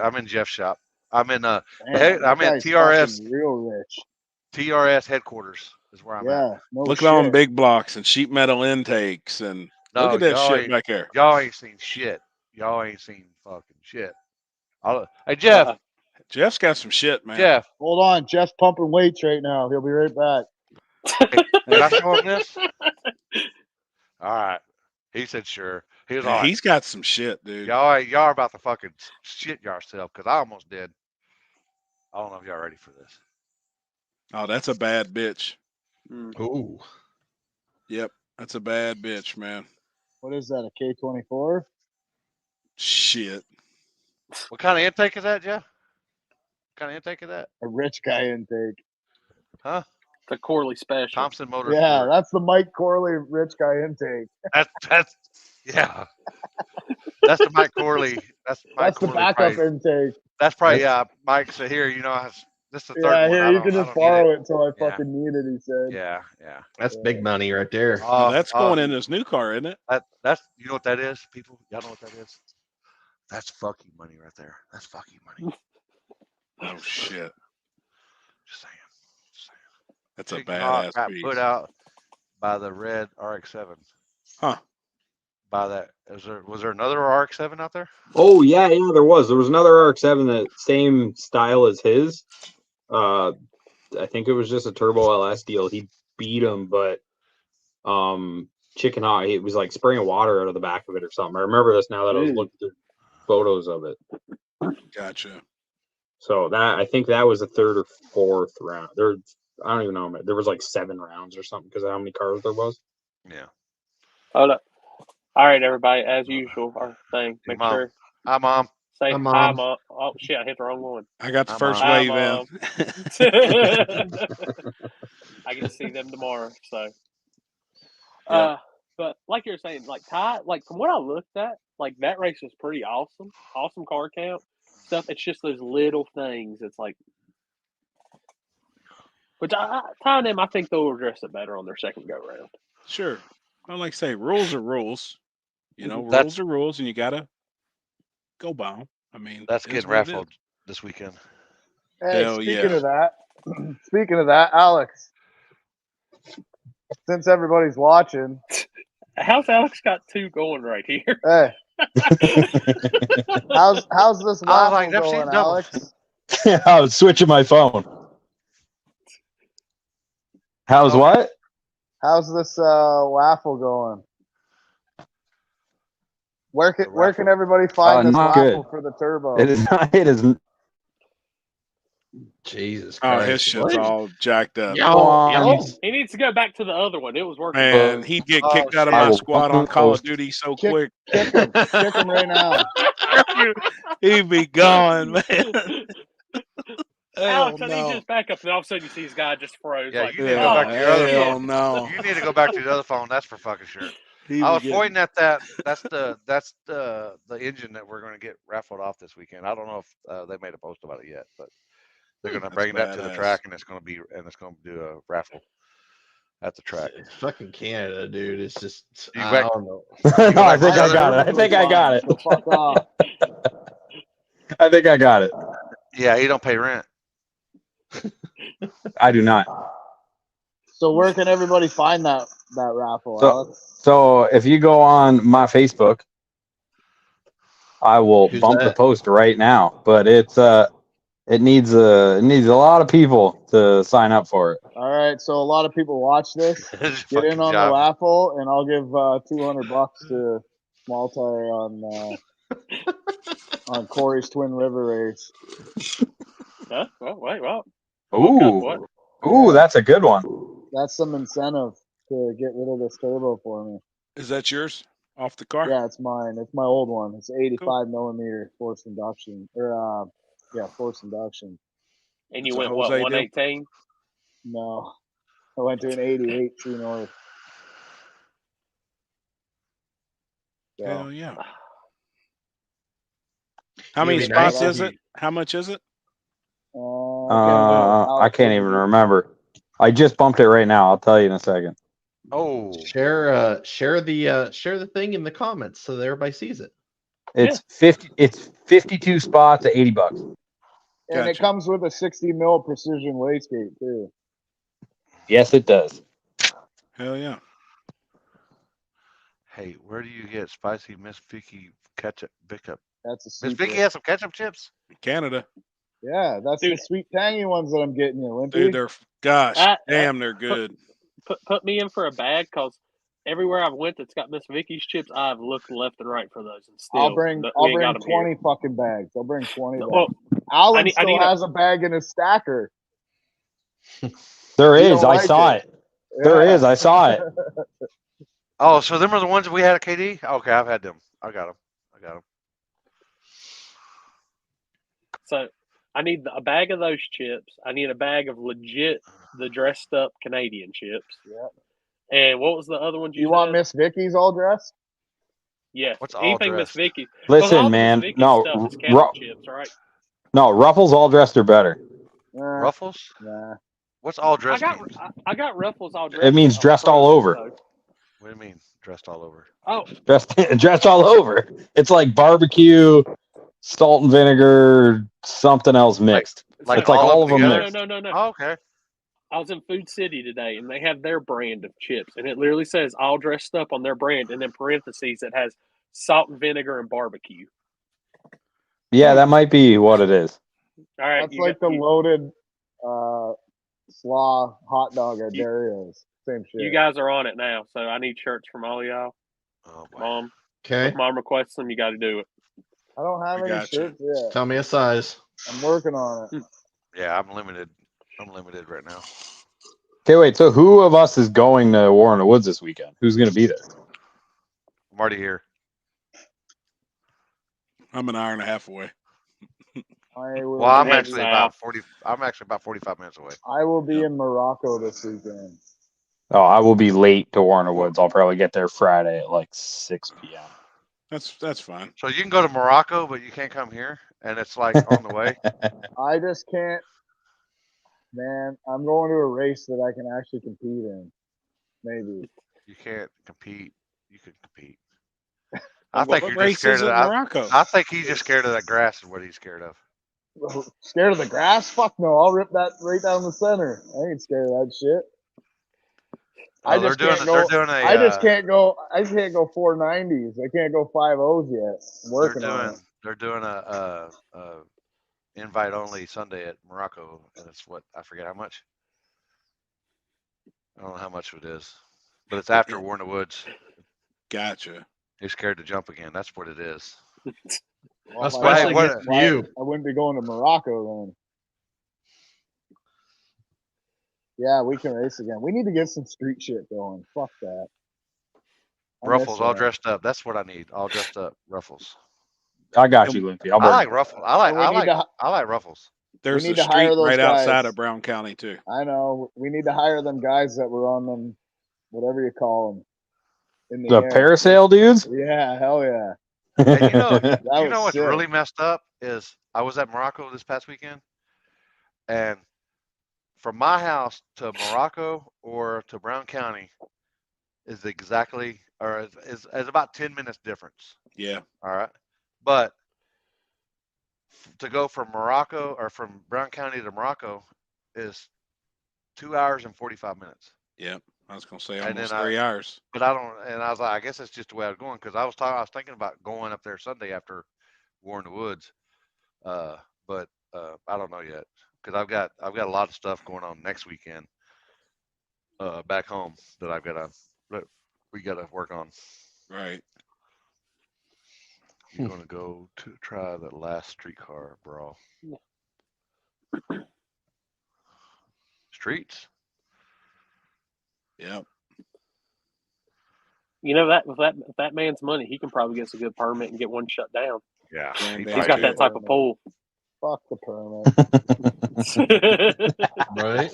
Speaker 3: I'm in Jeff's shop. I'm in
Speaker 5: Damn,
Speaker 3: I'm
Speaker 5: that
Speaker 3: in
Speaker 5: guy's
Speaker 3: TRS
Speaker 5: fucking real rich.
Speaker 3: TRS headquarters is where I'm at.
Speaker 5: Yeah, no
Speaker 2: Look
Speaker 5: shit.
Speaker 2: at all them big blocks and sheet metal intakes and
Speaker 3: No,
Speaker 2: look at that
Speaker 3: y'all
Speaker 2: shit
Speaker 3: ain't-
Speaker 2: back there.
Speaker 3: Y'all ain't seen shit. Y'all ain't seen fucking shit. Hey Jeff,
Speaker 2: Jeff's got some shit, man.
Speaker 3: Jeff,
Speaker 5: Hold on, Jeff's pumping weights right now. He'll be right back.
Speaker 3: can I show him this? All right. He said sure. He was all
Speaker 2: Man,
Speaker 3: right.
Speaker 2: he's got some shit, dude.
Speaker 3: Y'all are about to fucking shit yourself because I almost did. I don't know if y'all ready for this.
Speaker 2: Oh, that's a bad bitch.
Speaker 4: Ooh.
Speaker 2: Yep, that's a bad bitch, man.
Speaker 5: What is that? A K24?
Speaker 2: Shit.
Speaker 3: What kind of intake is that, Jeff? What kind of intake is that?
Speaker 5: A rich guy intake.
Speaker 3: Huh?
Speaker 1: The Corley special.
Speaker 3: Thompson Motorsport.
Speaker 5: Yeah, that's the Mike Corley rich guy intake.
Speaker 3: That's yeah. That's the Mike Corley. That's Mike
Speaker 5: That's the
Speaker 3: Corley
Speaker 5: backup
Speaker 3: probably,
Speaker 5: intake.
Speaker 3: That's probably Mike said here. You know, this is the third
Speaker 5: Yeah,
Speaker 3: one.
Speaker 5: here, you can just borrow it until I
Speaker 3: Yeah.
Speaker 5: fucking need it, he said.
Speaker 3: Yeah.
Speaker 4: That's big money right there.
Speaker 2: Now, that's going in his new car, isn't it?
Speaker 3: That's you know what that is, people. Y'all know what that is? That's fucking money right there. That's fucking money.
Speaker 2: Oh shit.
Speaker 3: Just saying.
Speaker 2: That's a
Speaker 3: Chicken Hawk
Speaker 2: badass
Speaker 3: got
Speaker 2: piece.
Speaker 3: put out by the red RX-7.
Speaker 2: Huh.
Speaker 3: By that, was there another RX-7 out there?
Speaker 8: Oh yeah, there was. There was another RX-7 that same style as his. I think it was just a turbo LS deal. He beat him, but Chicken Hawk, it was like spraying water out of the back of it or something. I remember this now that I was looking through photos of it.
Speaker 2: Gotcha.
Speaker 8: So I think that was the third or fourth round. I don't even know. There was like 7 rounds or something because of how many cars there was.
Speaker 3: Yeah.
Speaker 1: Hold up. All right, everybody. As usual, our thing. Make
Speaker 3: Mom.
Speaker 1: sure
Speaker 3: Hi, Mom.
Speaker 1: say
Speaker 4: Hi,
Speaker 1: hi,
Speaker 4: Mom.
Speaker 1: Mom. Oh shit! I hit the wrong one.
Speaker 2: I got the
Speaker 3: Hi,
Speaker 2: first
Speaker 3: Mom.
Speaker 1: Hi,
Speaker 2: wave
Speaker 1: Mom.
Speaker 2: in.
Speaker 1: I get to see them tomorrow. So,
Speaker 3: Yep.
Speaker 1: but like you're saying, like Ty, like from what I looked at, like that race was pretty awesome. Awesome car count stuff. It's just those little things. It's like, which Ty and them, I think they'll address it better on their second go round.
Speaker 2: Sure. I like to say rules are rules. You know,
Speaker 3: That's-
Speaker 2: rules are rules, and you gotta go by them. I mean,
Speaker 3: That's
Speaker 2: it is
Speaker 3: getting
Speaker 2: what it is.
Speaker 3: raffled this weekend.
Speaker 5: Hey,
Speaker 2: Hell
Speaker 5: speaking
Speaker 2: yeah.
Speaker 5: of that, Alex, since everybody's watching,
Speaker 1: How's Alex got 2 going right here?
Speaker 5: hey, how's this
Speaker 3: I was
Speaker 5: waffle
Speaker 3: like, never seen
Speaker 5: going,
Speaker 3: doubles.
Speaker 5: Alex?
Speaker 7: I was switching my phone. How's
Speaker 3: Okay.
Speaker 7: what?
Speaker 5: How's this waffle going? Where can everybody find this
Speaker 7: Not
Speaker 5: waffle
Speaker 7: good.
Speaker 5: for the turbo?
Speaker 7: It is not. It is.
Speaker 4: Jesus
Speaker 2: Oh,
Speaker 4: Christ.
Speaker 2: his shit's
Speaker 4: What?
Speaker 2: all jacked up.
Speaker 1: He needs to go back to the other one. It was working.
Speaker 2: Man, he'd get kicked out of
Speaker 3: shit.
Speaker 2: my
Speaker 7: I will
Speaker 2: squad on Call of Duty so quick.
Speaker 5: Kick him right now.
Speaker 2: He'd be gone, man.
Speaker 1: Alex,
Speaker 2: Hell
Speaker 1: I need
Speaker 2: no.
Speaker 1: just back up, and all of a sudden you see his guy just froze.
Speaker 3: Yeah,
Speaker 1: like,
Speaker 3: you need to go back to your other
Speaker 2: hell
Speaker 3: phone.
Speaker 2: no.
Speaker 3: You need to go back to the other phone. That's for fucking sure.
Speaker 2: He
Speaker 3: I
Speaker 2: be
Speaker 3: was
Speaker 2: getting-
Speaker 3: pointing at that. That's the engine that we're going to get raffled off this weekend. I don't know if they made a post about it yet, but they're going to
Speaker 2: That's
Speaker 3: bring that to the
Speaker 2: badass.
Speaker 3: track, and it's going to do a raffle at the track.
Speaker 4: It's fucking Canada, dude. It's just
Speaker 3: You
Speaker 4: I
Speaker 3: back-
Speaker 4: don't know.
Speaker 7: No, I think I
Speaker 3: Turbo
Speaker 7: got it. I think I got it.
Speaker 5: So fuck off.
Speaker 7: I think I got it.
Speaker 3: Yeah, you don't pay rent.
Speaker 7: I do not.
Speaker 5: So where can everybody find that raffle,
Speaker 7: So-
Speaker 5: Alex?
Speaker 7: So if you go on my Facebook, I will
Speaker 4: Who's
Speaker 7: bump the
Speaker 4: that?
Speaker 7: post right now. But it needs a lot of people to sign up for it.
Speaker 5: All right, so a lot of people watch this. Get in on the raffle, and I'll give $200 to Small Tire on Corey's Twin River race.
Speaker 1: huh? Well, wait, well.
Speaker 7: Ooh,
Speaker 1: What?
Speaker 7: that's a good one.
Speaker 5: That's some incentive to get rid of this turbo for me.
Speaker 2: Is that yours? Off the car?
Speaker 5: Yeah, it's mine. It's my old one. It's 85 millimeter forced induction, forced induction.
Speaker 1: And you
Speaker 2: It's a
Speaker 1: went, what,
Speaker 2: Jose deal?
Speaker 1: 118?
Speaker 5: No, I went to an 88 True North. So,
Speaker 2: Hell yeah. How
Speaker 4: It'd
Speaker 2: many
Speaker 4: be
Speaker 2: spots
Speaker 4: nice
Speaker 2: is
Speaker 4: if
Speaker 2: it? How much is it?
Speaker 7: I can't even remember. I just bumped it right now. I'll tell you in a second.
Speaker 3: Oh,
Speaker 4: share the thing in the comments so that everybody sees it.
Speaker 7: It's 50. It's 52 spots at $80.
Speaker 5: And
Speaker 2: Gotcha.
Speaker 5: it comes with a 60 mil precision wastegate too.
Speaker 7: Yes, it does.
Speaker 2: Hell yeah.
Speaker 3: hey, where do you get spicy Miss Vicky ketchup pickup?
Speaker 5: That's a
Speaker 3: Miss
Speaker 5: secret.
Speaker 3: Vicky has some ketchup chips.
Speaker 2: Canada.
Speaker 5: Yeah, that's the
Speaker 1: Dude.
Speaker 5: sweet tangy ones that I'm getting you, Wimpy.
Speaker 2: Dude, they're
Speaker 1: Ah,
Speaker 2: damn, they're good.
Speaker 1: Put me in for a bag, because everywhere I've went that's got Miss Vicky's chips, I've looked left and right for those, and still
Speaker 5: I'll bring
Speaker 1: we ain't got 'em
Speaker 5: 20
Speaker 1: here.
Speaker 5: fucking bags. I'll bring 20 bags.
Speaker 1: Well,
Speaker 5: Alan
Speaker 1: I
Speaker 5: still
Speaker 1: need
Speaker 5: has a bag in his stacker.
Speaker 7: There
Speaker 5: You
Speaker 7: is.
Speaker 5: don't
Speaker 7: I
Speaker 5: like
Speaker 7: saw
Speaker 5: it.
Speaker 7: it. There
Speaker 5: Yeah.
Speaker 7: is. I saw it.
Speaker 3: Oh, so them are the ones that we had at KD? Okay, I've had them. I got them.
Speaker 1: so I need a bag of those chips. I need a bag of legit the dressed up Canadian chips.
Speaker 5: Yep.
Speaker 1: And what was the other one
Speaker 5: You
Speaker 1: said?
Speaker 5: want Miss Vicky's all dressed?
Speaker 1: Yes.
Speaker 3: What's all
Speaker 1: Anything Miss
Speaker 3: dressed?
Speaker 1: Vicky. 'Cause all
Speaker 7: Listen,
Speaker 1: the
Speaker 7: man.
Speaker 1: Miss Vicky
Speaker 7: No,
Speaker 1: stuff is kettle chips, right?
Speaker 7: no. Ruffles all dressed are better.
Speaker 3: Ruffles?
Speaker 5: Nah.
Speaker 3: What's all dressed?
Speaker 1: I got Ruffles all dressed.
Speaker 7: It means
Speaker 1: up
Speaker 7: dressed all
Speaker 1: frozen,
Speaker 7: over.
Speaker 1: so-
Speaker 3: What do you mean dressed all over?
Speaker 1: Oh,
Speaker 7: Dressed all over. It's like barbecue, salt and vinegar, something else mixed.
Speaker 3: Like
Speaker 7: It's like all of them
Speaker 3: together?
Speaker 7: mixed.
Speaker 1: No.
Speaker 3: Oh, okay.
Speaker 1: I was in Food City today, and they have their brand of chips, and it literally says all dressed up on their brand, and in parentheses it has salt and vinegar and barbecue.
Speaker 7: Yeah, that might be what it is.
Speaker 1: All right,
Speaker 5: That's like the loaded slaw hot dog at Dario's. Same shit.
Speaker 1: you guys are on it now, so I need shirts from all y'all.
Speaker 3: Oh, boy.
Speaker 1: Mom,
Speaker 4: Okay.
Speaker 1: if Mom requests them, you got to do it.
Speaker 5: I don't have
Speaker 2: I
Speaker 5: any
Speaker 2: gotcha.
Speaker 5: shirts yet.
Speaker 4: Tell me a size.
Speaker 5: I'm working on it.
Speaker 3: Yeah, I'm limited. I'm limited right now.
Speaker 7: Okay, wait. So who of us is going to War in the Woods this weekend? Who's going to be there?
Speaker 3: I'm already here.
Speaker 2: I'm an hour and a half away.
Speaker 3: Well, I'm
Speaker 1: head
Speaker 3: actually
Speaker 1: south.
Speaker 3: about 40. I'm actually about 45 minutes away.
Speaker 5: I will be
Speaker 2: Yep.
Speaker 5: in Morocco this weekend.
Speaker 7: Oh, I will be late to War in the Woods. I'll probably get there Friday at like 6 p.m.
Speaker 2: That's fine.
Speaker 3: So you can go to Morocco, but you can't come here, and it's like on the way.
Speaker 5: I just can't. Man, I'm going to a race that I can actually compete in. Maybe.
Speaker 3: You can't compete. You can compete.
Speaker 1: I'm
Speaker 3: I think
Speaker 2: What
Speaker 3: you're just scared
Speaker 2: races
Speaker 3: of
Speaker 2: in
Speaker 3: that.
Speaker 2: Morocco?
Speaker 3: I think he's just scared of that grass. Is what he's scared of.
Speaker 5: Scared of the grass? Fuck no! I'll rip that right down the center. I ain't scared of that shit. I
Speaker 3: They're
Speaker 5: just
Speaker 3: doing.
Speaker 5: can't
Speaker 3: They're
Speaker 5: go.
Speaker 3: doing a.
Speaker 5: I just can't go. I can't go 490s. I can't go 5.0s yet. I'm working on it.
Speaker 3: They're doing a invite only Sunday at Morocco, and it's what I forget how much. I don't know how much it is, but it's after War in the Woods.
Speaker 2: Gotcha.
Speaker 3: He's scared to jump again. That's what it is.
Speaker 5: Well, if I
Speaker 4: Especially
Speaker 5: had-
Speaker 4: against
Speaker 5: why-
Speaker 4: you.
Speaker 5: I wouldn't be going to Morocco then. Yeah, we can race again. We need to get some street shit going. Fuck that. I miss
Speaker 3: Ruffles all
Speaker 5: that.
Speaker 3: dressed up. That's what I need. All dressed up. Ruffles.
Speaker 7: I got you, Limpy. I'll
Speaker 3: I
Speaker 7: bring
Speaker 3: like
Speaker 7: it.
Speaker 3: Ruffles.
Speaker 5: And we need to.
Speaker 3: I like Ruffles.
Speaker 2: There's
Speaker 5: need
Speaker 2: a
Speaker 5: to hire
Speaker 2: street
Speaker 5: those
Speaker 2: right outside
Speaker 5: guys.
Speaker 2: of Brown County too.
Speaker 5: I know. We need to hire them guys that were on them, whatever you call them, in the
Speaker 7: The
Speaker 5: air.
Speaker 7: parasail dudes?
Speaker 5: Yeah, hell yeah.
Speaker 3: And you know,
Speaker 5: That
Speaker 3: you
Speaker 5: was
Speaker 3: know what's
Speaker 5: sick.
Speaker 3: really messed up is I was at Morocco this past weekend, and from my house to Morocco or to Brown County is exactly or is about 10 minutes difference.
Speaker 2: Yeah.
Speaker 3: All right, but to go from Morocco or from Brown County to Morocco is 2 hours and 45 minutes.
Speaker 2: Yep. I was gonna say
Speaker 3: And
Speaker 2: almost
Speaker 3: then
Speaker 2: 3 hours.
Speaker 3: But I don't, and I was like, I guess that's just the way I was going because I was thinking about going up there Sunday after War in the Woods, but I don't know yet because I've got a lot of stuff going on next weekend back home that we gotta work on.
Speaker 2: Right.
Speaker 3: You're gonna go to try the last streetcar brawl. Streets.
Speaker 2: Yep.
Speaker 1: You know that with that man's money, he can probably get us a good permit and get one shut down.
Speaker 3: Yeah,
Speaker 2: Damn
Speaker 3: he
Speaker 2: damn
Speaker 1: He's
Speaker 3: probably
Speaker 1: got
Speaker 3: did.
Speaker 1: that type of pull.
Speaker 5: Fuck the permit.
Speaker 4: Right?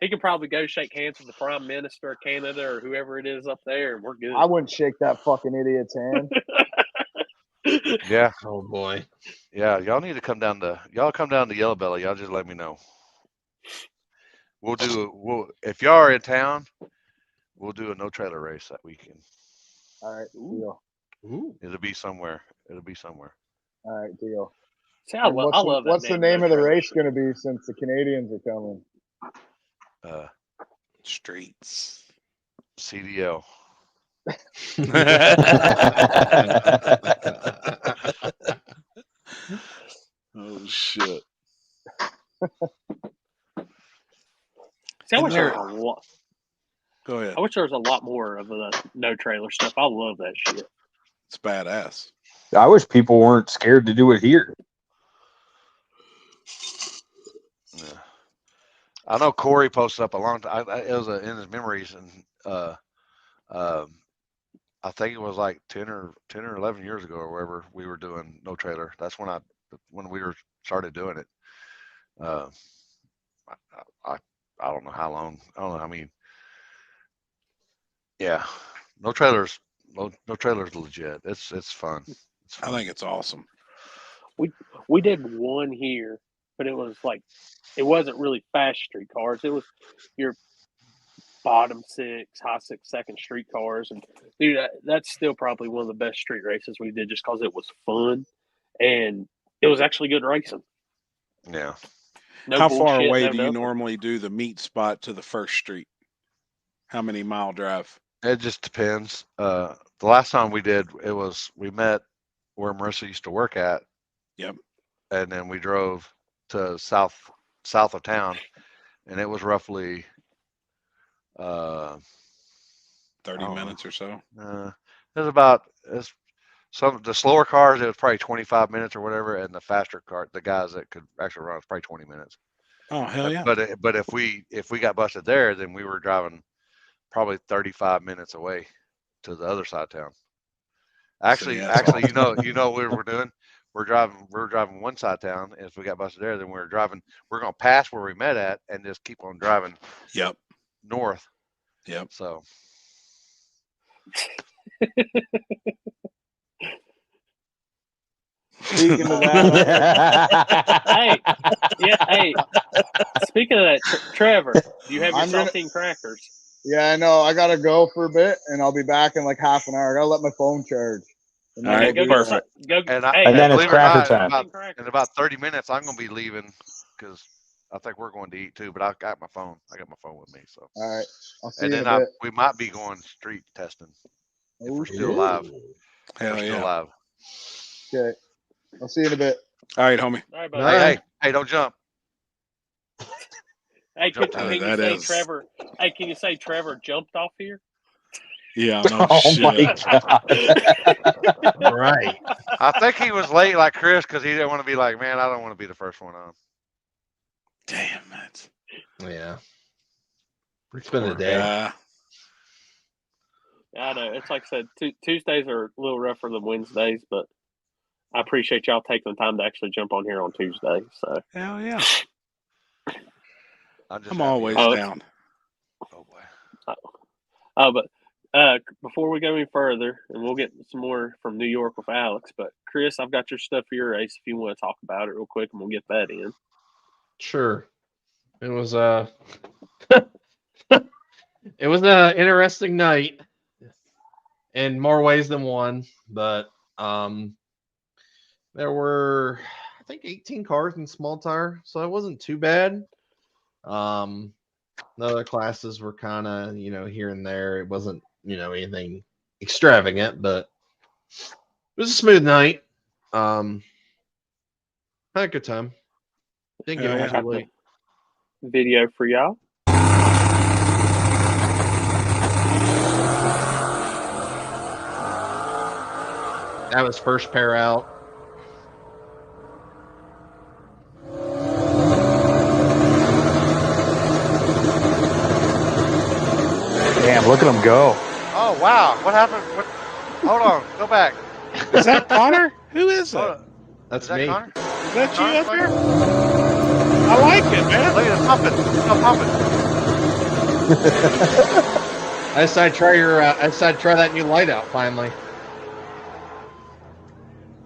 Speaker 1: He could probably go shake hands with the Prime Minister of Canada or whoever it is up there, and we're good.
Speaker 5: I wouldn't shake that fucking idiot's hand.
Speaker 3: Yeah,
Speaker 4: Oh boy.
Speaker 3: yeah. Y'all need to come down to Yellow Belly. Y'all just let me know. If y'all are in town, we'll do a no trailer race that weekend.
Speaker 5: All right, deal.
Speaker 4: Ooh.
Speaker 3: It'll be somewhere.
Speaker 5: All right, deal.
Speaker 1: See, I
Speaker 5: And
Speaker 1: love that.
Speaker 5: what's the
Speaker 1: damn
Speaker 5: name of the
Speaker 1: no-trailer
Speaker 5: race
Speaker 1: shit.
Speaker 5: going to be since the Canadians are coming?
Speaker 2: Streets.
Speaker 3: CDL.
Speaker 2: Oh shit.
Speaker 1: See, I
Speaker 2: And
Speaker 1: wish there
Speaker 2: there-
Speaker 1: was a lot.
Speaker 2: Go ahead.
Speaker 1: I wish there was a lot more of the no trailer stuff. I love that shit.
Speaker 2: It's badass.
Speaker 7: I wish people weren't scared to do it here.
Speaker 3: Yeah. I know Corey posted up a long time. It was in his memories, and I think it was like 10 or 11 years ago or wherever we were doing no trailer. That's when we started doing it. I don't know how long. I don't know. I mean, yeah, no trailers legit. It's fun. It's
Speaker 2: I
Speaker 3: fun.
Speaker 2: think it's awesome.
Speaker 1: We did one here, but it was like it wasn't really fast street cars. It was your bottom six, high six, second street cars, and dude, that's still probably one of the best street races we did, just because it was fun and it was actually good racing.
Speaker 3: Yeah.
Speaker 1: No
Speaker 2: How far
Speaker 1: bullshit,
Speaker 2: away
Speaker 1: no
Speaker 2: do you
Speaker 1: nothing.
Speaker 2: normally do the meet spot to the first street? How many mile drive?
Speaker 3: It just depends. The last time we did, we met where Marissa used to work at.
Speaker 2: Yep.
Speaker 3: And then we drove to south of town, and it was roughly
Speaker 2: 30
Speaker 3: don't know.
Speaker 2: minutes or so.
Speaker 3: It was about the slower cars. It was probably 25 minutes or whatever, and the faster car, the guys that could actually run, it was probably 20 minutes.
Speaker 2: Oh hell yeah!
Speaker 3: But if we got busted there, then we were driving probably 35 minutes away to the other side of town. Actually,
Speaker 2: yeah, it's
Speaker 3: actually, you know what we're doing? We're driving one side of town. If we got busted there, then we're gonna pass where we met at and just keep on driving
Speaker 2: Yep.
Speaker 3: north.
Speaker 2: Yep.
Speaker 3: So
Speaker 5: Speaking of that,
Speaker 1: Hey, yeah, hey. Speaking of that, Trevor, do you have your
Speaker 5: I'm gonna-
Speaker 1: saltine crackers?
Speaker 5: yeah, I know. I gotta go for a bit, and I'll be back in like half an hour. I gotta let my phone charge. And
Speaker 2: All
Speaker 5: then
Speaker 2: right,
Speaker 5: I'll
Speaker 1: Go
Speaker 5: do
Speaker 1: get
Speaker 2: perfect.
Speaker 1: go.
Speaker 3: and
Speaker 1: Hey,
Speaker 7: And then it's
Speaker 3: believe it or
Speaker 7: cracker
Speaker 3: not,
Speaker 7: time.
Speaker 3: in about 30 minutes, I'm gonna be leaving because I think we're going to eat too. But I got my phone. I got my phone with me. So
Speaker 5: All right, I'll see
Speaker 3: and
Speaker 5: you in
Speaker 3: then
Speaker 5: a bit.
Speaker 3: we might be going street testing if
Speaker 5: Oh,
Speaker 3: we're still alive. If
Speaker 2: Hell
Speaker 3: we're still
Speaker 2: yeah!
Speaker 3: alive.
Speaker 5: okay, I'll see you in a bit.
Speaker 2: All right, homie.
Speaker 1: all right,
Speaker 4: All
Speaker 1: buddy.
Speaker 4: right.
Speaker 3: Hey, don't jump.
Speaker 1: Hey,
Speaker 3: jump
Speaker 1: can
Speaker 3: to
Speaker 1: you
Speaker 2: that
Speaker 1: say
Speaker 2: is-
Speaker 1: Trevor? Hey, can you say Trevor jumped off here?
Speaker 2: Yeah. No
Speaker 7: Oh
Speaker 2: shit.
Speaker 7: my god!
Speaker 4: All right.
Speaker 3: I think he was late like Chris because he didn't want to be like, man, I don't want to be the first one on.
Speaker 2: Damn it.
Speaker 4: Yeah. It's been a
Speaker 2: Poor
Speaker 4: day.
Speaker 2: guy.
Speaker 1: I know it's like I said, Tuesdays are a little rougher than Wednesdays, but I appreciate y'all taking the time to actually jump on here on Tuesday. So
Speaker 2: Hell yeah.
Speaker 3: I'm just
Speaker 2: I'm
Speaker 3: happy.
Speaker 2: always
Speaker 1: Oh,
Speaker 2: down.
Speaker 3: Oh boy.
Speaker 1: but before we go any further, and we'll get some more from New York with Alex. But Chris, I've got your stuff for your race if you want to talk about it real quick, and we'll get that in.
Speaker 4: Sure. It was it was an interesting night in more ways than one, but there were I think 18 cars in small tire, so it wasn't too bad. The other classes were kind of, here and there. It wasn't, anything extravagant, but it was a smooth night. Had a good time. Didn't get
Speaker 2: Yeah,
Speaker 4: home
Speaker 2: yeah.
Speaker 4: too late.
Speaker 1: Video for y'all.
Speaker 4: That was first pair out.
Speaker 7: Damn, look at him go.
Speaker 3: Oh wow. What happened? Hold on. Go back.
Speaker 2: Is that Connor? Who is
Speaker 3: Hold
Speaker 2: that?
Speaker 3: on.
Speaker 4: That's
Speaker 3: Is that
Speaker 4: me.
Speaker 3: Connor?
Speaker 2: Is that you
Speaker 3: Connor
Speaker 2: up
Speaker 3: playing?
Speaker 2: there? I like it, man.
Speaker 3: Look at it pumping. It's still pumping.
Speaker 4: I decided to try that new light out finally.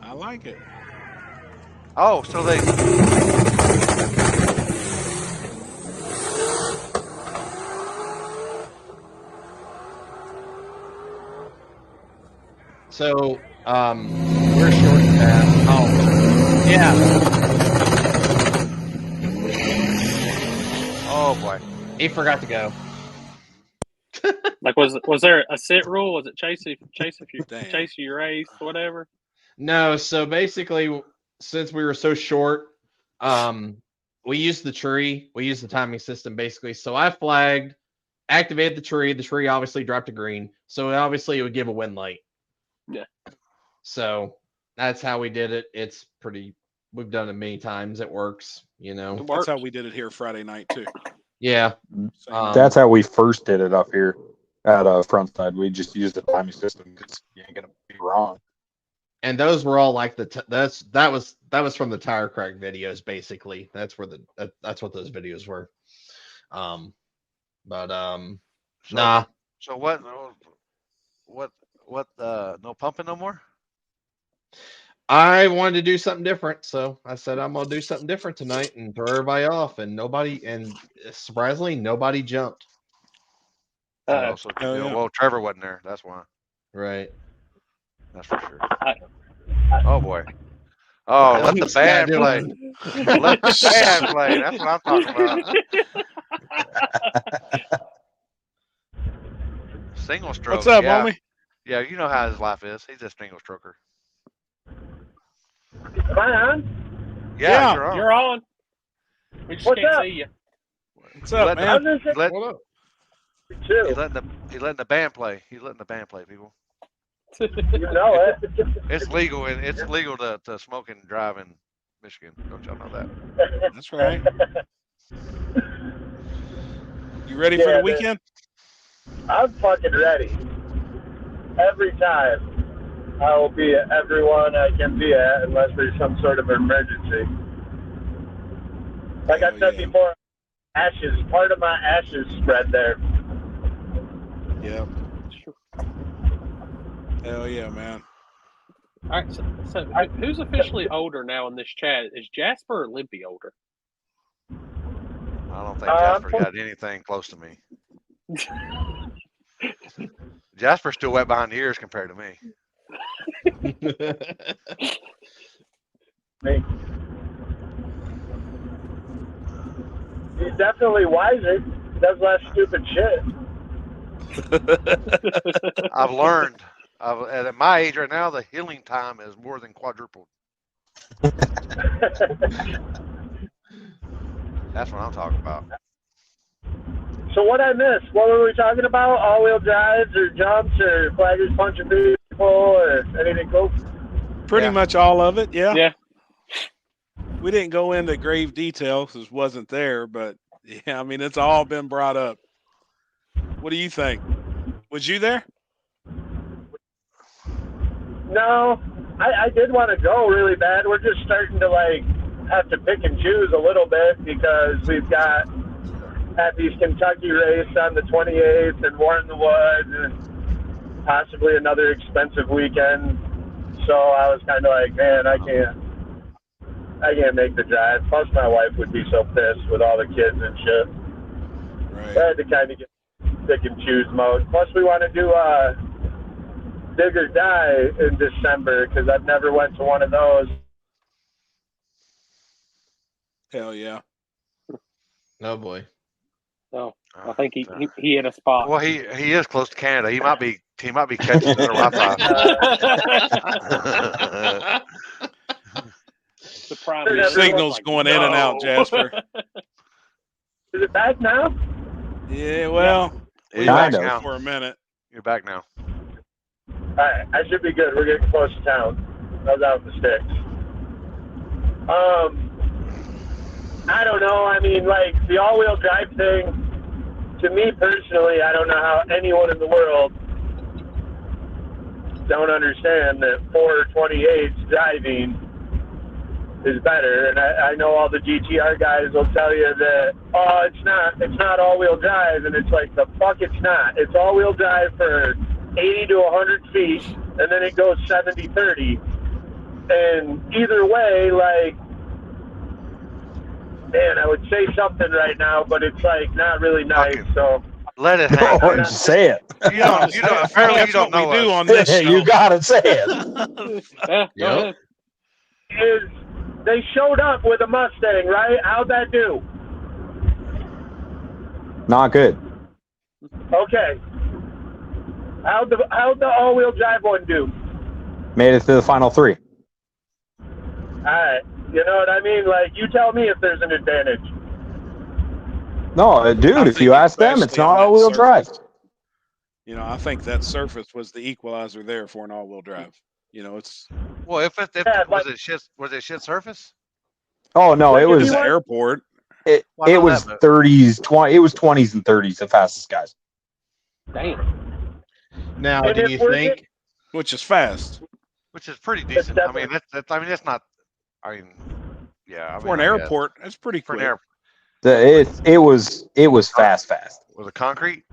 Speaker 2: I like it.
Speaker 3: Oh, so they.
Speaker 4: So, we're short staffed. Oh, yeah.
Speaker 3: Oh boy.
Speaker 4: He forgot to go.
Speaker 1: Like, was there a sit rule? Was it chase if you
Speaker 2: Damn.
Speaker 1: chase your race, whatever?
Speaker 4: No, so basically, since we were so short, we used the tree. We used the timing system basically. So I flagged, activated the tree. The tree obviously dropped a green, so obviously it would give a win light.
Speaker 1: Yeah.
Speaker 4: So that's how we did it. It's pretty. We've done it many times. It works.
Speaker 2: That's how we did it here Friday night too.
Speaker 4: Yeah.
Speaker 2: Same.
Speaker 7: That's how we first did it up here at front side. We just used the timing system because you ain't gonna be wrong.
Speaker 4: And those were all like that was from the tire crack videos basically. That's where that's what those videos were. Nah.
Speaker 3: So what? No pumping no more?
Speaker 4: I wanted to do something different, so I said I'm gonna do something different tonight and throw everybody off. And surprisingly, nobody jumped.
Speaker 3: Oh, so
Speaker 2: yeah.
Speaker 3: well, Trevor wasn't there. That's why.
Speaker 4: Right.
Speaker 3: That's for sure. Oh boy. Oh, let the band play. Let the band play. That's what I'm talking about. Single stroke.
Speaker 2: What's up,
Speaker 3: yeah.
Speaker 2: homie?
Speaker 3: Yeah, you know how his life is. He's a single stroker.
Speaker 9: Am I on?
Speaker 3: Yeah,
Speaker 2: Yeah,
Speaker 3: you're on.
Speaker 1: We just
Speaker 9: What's
Speaker 1: can't
Speaker 9: up?
Speaker 1: see you.
Speaker 2: What's up,
Speaker 3: Let
Speaker 2: man?
Speaker 9: I'm just
Speaker 3: Let,
Speaker 4: What up?
Speaker 3: he's letting the band play. He's letting the band play, people.
Speaker 9: you know it.
Speaker 3: It's legal and it's legal to smoke and drive in Michigan. Don't y'all know that?
Speaker 2: That's right. You ready for the weekend?
Speaker 9: I'm fucking ready. Every time. I will be at everyone I can be at unless there's some sort of emergency. Like I said before, ashes, part of my ashes spread there.
Speaker 2: Yeah. Hell yeah, man.
Speaker 1: All right, so who's officially older now in this chat? Is Jasper or Limpy older?
Speaker 3: I don't think Jasper's got anything close to me. Jasper's still wet behind the ears compared to me.
Speaker 9: He's definitely wiser. He does less stupid shit.
Speaker 3: I've learned. At my age right now, the healing time is more than quadrupled. That's what I'm talking about.
Speaker 9: So what I missed? What were we talking about? All-wheel drives or jumps or flaggers punching people or anything cool?
Speaker 2: Pretty much all of it, yeah.
Speaker 1: Yeah.
Speaker 2: We didn't go into grave detail because it wasn't there, but yeah, I mean, it's all been brought up. What do you think? Was you there?
Speaker 9: No, I did want to go really bad. We're just starting to have to pick and choose a little bit because we've got Happy's Kentucky race on the 28th and War in the Woods and possibly another expensive weekend. So I was kind of like, man, I can't make the drive. Plus my wife would be so pissed with all the kids and shit.
Speaker 2: Right.
Speaker 9: I had to kind of get pick and choose mode. Plus we want to do Dig or Die in December because I've never went to one of those.
Speaker 2: Hell yeah.
Speaker 4: Oh boy.
Speaker 1: Oh, I think he hit a spot.
Speaker 3: Well, he is close to Canada. He might be catching better Wi-Fi.
Speaker 1: The prime
Speaker 2: Your signal's going in and out, Jasper.
Speaker 9: Is it back now?
Speaker 2: Yeah, well,
Speaker 3: You're
Speaker 2: back
Speaker 3: back now.
Speaker 2: for a minute.
Speaker 3: You're back now.
Speaker 9: All right, I should be good. We're getting close to town. I was out in the sticks. I don't know. I mean, the all-wheel drive thing, to me personally, I don't know how anyone in the world don't understand that 428's driving is better. And I know all the GTR guys will tell you that, oh, it's not all-wheel drive. And it's like, the fuck it's not. It's all-wheel drive for 80 to 100 feet, and then it goes 70-30. And either way, man, I would say something right now, but it's not really nice. So
Speaker 3: let it hang.
Speaker 7: Oh, just say it.
Speaker 3: You don't apparently you don't know
Speaker 2: we do
Speaker 3: us.
Speaker 2: on this show.
Speaker 7: You gotta say it.
Speaker 1: Yeah, go ahead.
Speaker 9: They showed up with a Mustang, right? How'd that do?
Speaker 7: Not good.
Speaker 9: Okay. How'd the all-wheel drive one do?
Speaker 7: Made it to the final three.
Speaker 9: All right. You know what I mean? You tell me if there's an advantage.
Speaker 7: No, dude, if you ask them, it's not all-wheel drive.
Speaker 2: You know, I think that surface was the equalizer there for an all-wheel drive. You know, it's
Speaker 3: Well, was it shit surface?
Speaker 7: Oh no, it was
Speaker 2: the airport.
Speaker 7: It was 30s, 20. It was 20s and 30s, the fastest guys.
Speaker 1: Damn.
Speaker 4: Now, do you think?
Speaker 2: Which is fast.
Speaker 3: Which is pretty decent. I mean, that's not. I mean, yeah.
Speaker 2: For an airport, that's pretty quick.
Speaker 3: For an airport.
Speaker 7: It was fast.
Speaker 3: Was it concrete?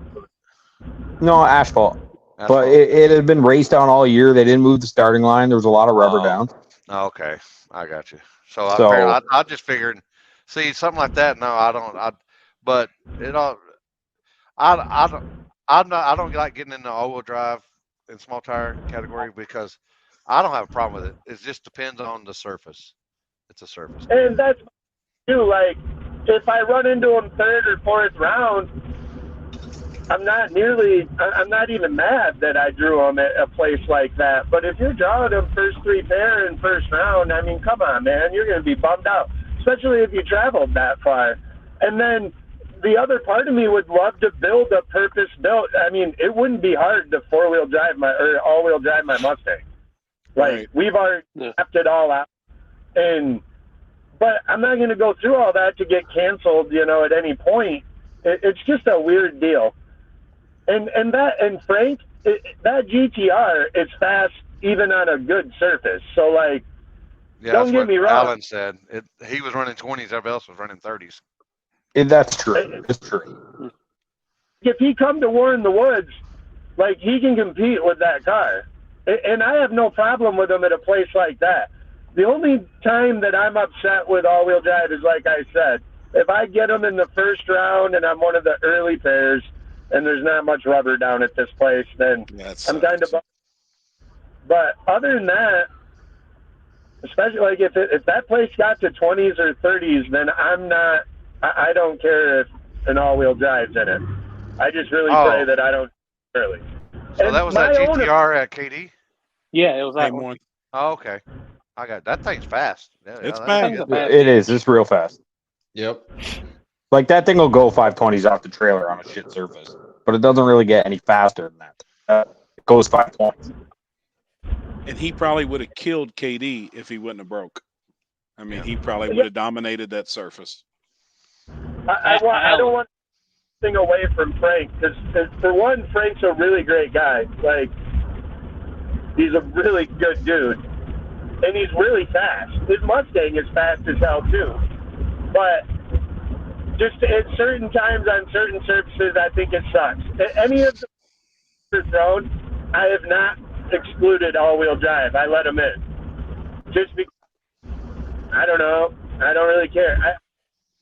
Speaker 7: No, asphalt. But it had been raced down all year. They didn't move the starting line. There was a lot of rubber down.
Speaker 3: Okay, I got you. So I just figured, see, something like that. No, I don't. But it all. I don't like getting in the all-wheel drive and small tire category because I don't have a problem with it. It just depends on the surface. It's a surface.
Speaker 9: And that's too. If I run into them third or fourth round, I'm not even mad that I drew them at a place like that. But if you're drawing them first three pair in first round, I mean, come on, man, you're going to be bummed out, especially if you traveled that far. And then the other part of me would love to build a purpose-built. I mean, it wouldn't be hard to all-wheel drive my Mustang. We've already mapped it all out. And But I'm not going to go through all that to get canceled, at any point. It's just a weird deal. And Frank, that GTR is fast even on a good surface. So, like,
Speaker 3: Yeah,
Speaker 9: don't
Speaker 3: that's
Speaker 9: get
Speaker 3: what
Speaker 9: me wrong.
Speaker 3: Alan said. He was running 20s. Everybody else was running 30s.
Speaker 7: That's true. It's true.
Speaker 9: If he come to War in the Woods, like, he can compete with that car. And I have no problem with him at a place like that. The only time that I'm upset with all-wheel drive is, like I said, if I get him in the first round and I'm one of the early pairs and there's not much rubber down at this place, then I'm kind of. But other than that, especially like if that place got to 20s or 30s, then I'm not. I don't care if an all-wheel drive's in it. I just really pray that I don't early.
Speaker 3: So
Speaker 9: And
Speaker 3: that was
Speaker 9: my
Speaker 3: that
Speaker 9: owner-
Speaker 3: GTR at KD?
Speaker 1: Yeah, it was that
Speaker 2: Same
Speaker 1: one.
Speaker 2: one.
Speaker 3: Oh, okay. I got that thing's fast. Yeah,
Speaker 2: It's
Speaker 3: that's
Speaker 2: fast.
Speaker 3: good.
Speaker 7: It is. It's real fast.
Speaker 4: Yep.
Speaker 7: Like that thing will go 520s off the trailer on a shit surface, but it doesn't really get any faster than that. It goes 520s.
Speaker 2: And he probably would have killed KD if he wouldn't have broke. I mean, he probably would have dominated that surface.
Speaker 9: I don't want anything away from Frank because for one, Frank's a really great guy. Like, he's a really good dude, and he's really fast. His Mustang is fast as hell too, but just at certain times on certain surfaces, I think it sucks. Any of the thrown, I have not excluded all-wheel drive. I let them in, just because. I don't know. I don't really care. I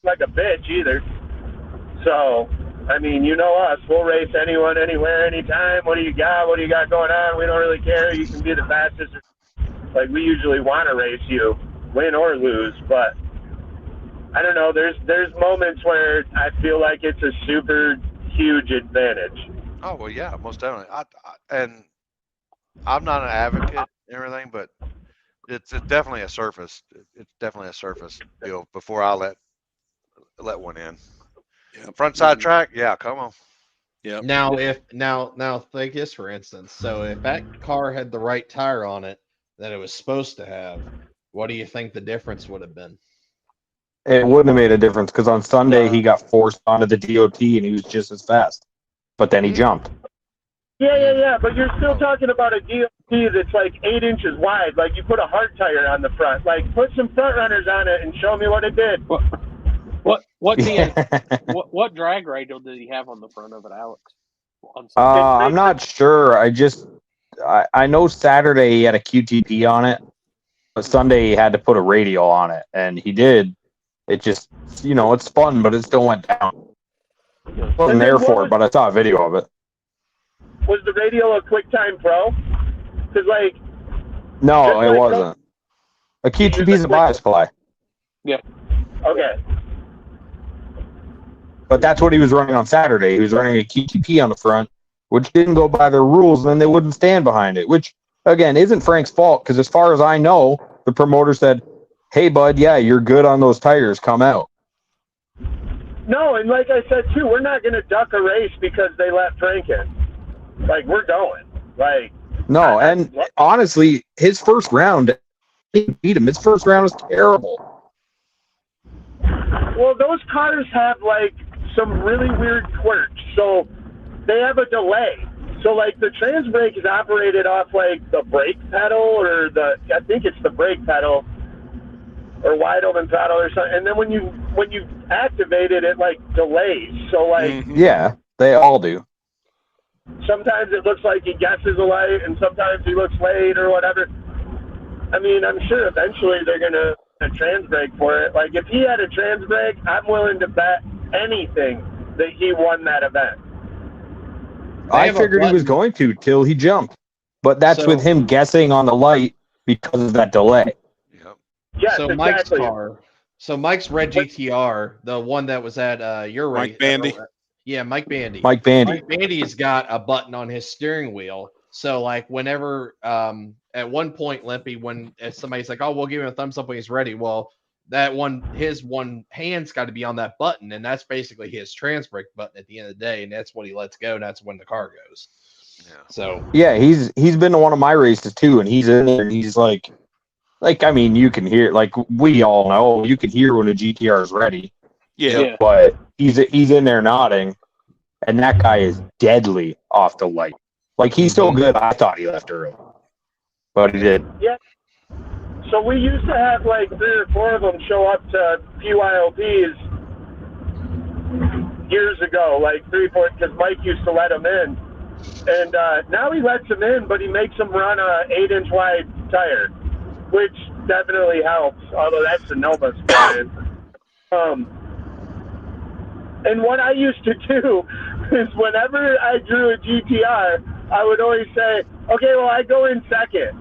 Speaker 9: like a bitch either. So, I mean, you know us. We'll race anyone, anywhere, anytime. What do you got? What do you got going on? We don't really care. You can be the fastest. Like, we usually want to race you, win or lose. But I don't know. There's moments where I feel like it's a super huge advantage.
Speaker 3: Oh, well, yeah, most definitely. And I'm not an advocate and everything, but it's definitely a surface. It's definitely a surface deal before I let one in.
Speaker 2: Yep.
Speaker 3: Front side track, yeah, come on.
Speaker 2: Yep.
Speaker 4: Now think this for instance. So if that car had the right tire on it that it was supposed to have, what do you think the difference would have been?
Speaker 7: It wouldn't have made a difference because on Sunday he got forced onto the DOT and he was just as fast, but then he jumped.
Speaker 9: Yeah. But you're still talking about a DOT that's like 8 inches wide. Like, you put a hard tire on the front. Like, put some front runners on it and show me what it did.
Speaker 1: What drag radial did he have on the front of it, Alex?
Speaker 7: I'm not sure. I know Saturday he had a QTP on it, but Sunday he had to put a radial on it, and he did. It just, it spun, but it still went down. I wasn't there for it, but I saw a video of it.
Speaker 9: Was the radial a QuickTime Pro? Because, like...
Speaker 7: No, it wasn't. A QTP is a bias ply.
Speaker 1: Yeah.
Speaker 9: Okay.
Speaker 7: But that's what he was running on Saturday. He was running a QTP on the front, which didn't go by their rules, and then they wouldn't stand behind it, which, again, isn't Frank's fault, because as far as I know, the promoter said, hey, bud, yeah, you're good on those tires. Come out.
Speaker 9: No, and like I said, too, we're not going to duck a race because they let Frank in. Like, we're going. Like...
Speaker 7: No, and honestly, his first round, he beat him. His first round was terrible.
Speaker 9: Well, those cars have, like, some really weird quirks. So they have a delay. So, like, the trans brake is operated off, like, the brake pedal or I think it's the brake pedal or wide open throttle or something. And then when you activate it, it, like, delays. So, like...
Speaker 7: Yeah, they all do.
Speaker 9: Sometimes it looks like he guesses a light, and sometimes he looks late or whatever. I mean, I'm sure eventually they're going to trans brake for it. Like, if he had a trans brake, I'm willing to bet anything that he won that event.
Speaker 7: I figured he was going to till he jumped. But that's with him guessing on the light because of that delay.
Speaker 9: Yes,
Speaker 4: so
Speaker 9: exactly.
Speaker 4: Mike's red GTR, the one that was at your race.
Speaker 2: Mike Bandy.
Speaker 4: Yeah, Mike Bandy.
Speaker 7: Mike Bandy.
Speaker 4: Mike Bandy's got a button on his steering wheel. So, like, whenever, at one point, Limpy, when somebody's like, oh, we'll give him a thumbs up when he's ready. Well, his one hand's got to be on that button, and that's basically his trans brake button at the end of the day, and that's what he lets go, and that's when the car goes. Yeah. So.
Speaker 7: Yeah, he's been to one of my races too, and he's in there, and he's like, like, I mean, you can hear, like, we all know, you can hear when a GTR is ready.
Speaker 2: Yeah.
Speaker 7: But he's in there nodding, and that guy is deadly off the light. Like, he's so good, I thought he left early. But he did.
Speaker 9: Yeah. So we used to have like 3 or 4 of them show up to PYOPs years ago, like 3 or 4, because Mike used to let them in. And now he lets them in, but he makes them run a 8-inch wide tire, which definitely helps, although that's the Nova experience. And what I used to do is whenever I drew a GTR, I would always say, okay, well, I go in second.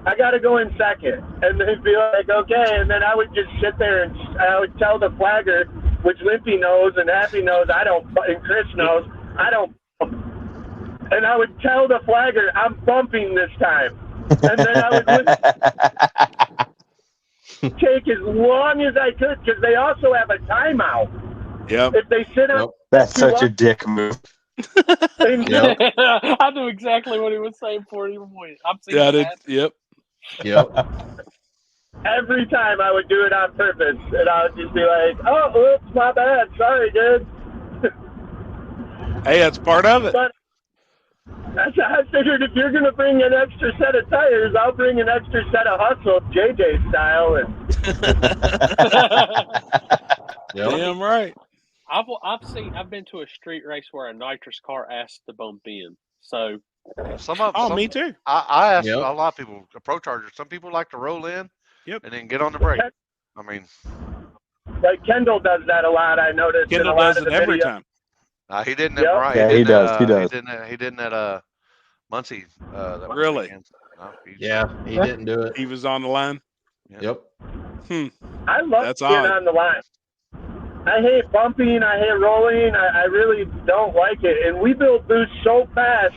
Speaker 9: I got to go in second. And they'd be like, okay. And then I would just sit there and I would tell the flagger, which Limpy knows and Happy knows, and Chris knows, I don't bump. And I would tell the flagger, I'm bumping this time. And then I would take as long as I could, because they also have a timeout.
Speaker 2: Yep.
Speaker 9: If they sit out,
Speaker 7: That's such a dick move.
Speaker 1: I knew exactly what he was saying before he even went. I've seen that.
Speaker 2: Yep.
Speaker 9: Every time I would do it on purpose, and I would just be like, "Oh, oops, my bad. Sorry, dude."
Speaker 2: Hey, that's part of it.
Speaker 9: But I figured if you're gonna bring an extra set of tires, I'll bring an extra set of hustle, JJ style, and
Speaker 2: Damn right.
Speaker 1: I've been to a street race where a nitrous car asked to bump in. So
Speaker 2: me too.
Speaker 3: I asked a lot of people, Pro Chargers. Some people like to roll in, and then get on the brake. I mean,
Speaker 9: like Kendall does that a lot. I noticed.
Speaker 2: Kendall does it every time.
Speaker 3: He didn't.
Speaker 9: Yep.
Speaker 7: Yeah, he does. He does.
Speaker 3: He didn't at Muncie. That
Speaker 2: Really?
Speaker 3: weekend. No,
Speaker 4: he didn't do it.
Speaker 2: He was on the line.
Speaker 4: Yep.
Speaker 9: I love
Speaker 2: That's
Speaker 9: being
Speaker 2: odd.
Speaker 9: on the line. I hate bumping. I hate rolling. I really don't like it. And we build boosts so fast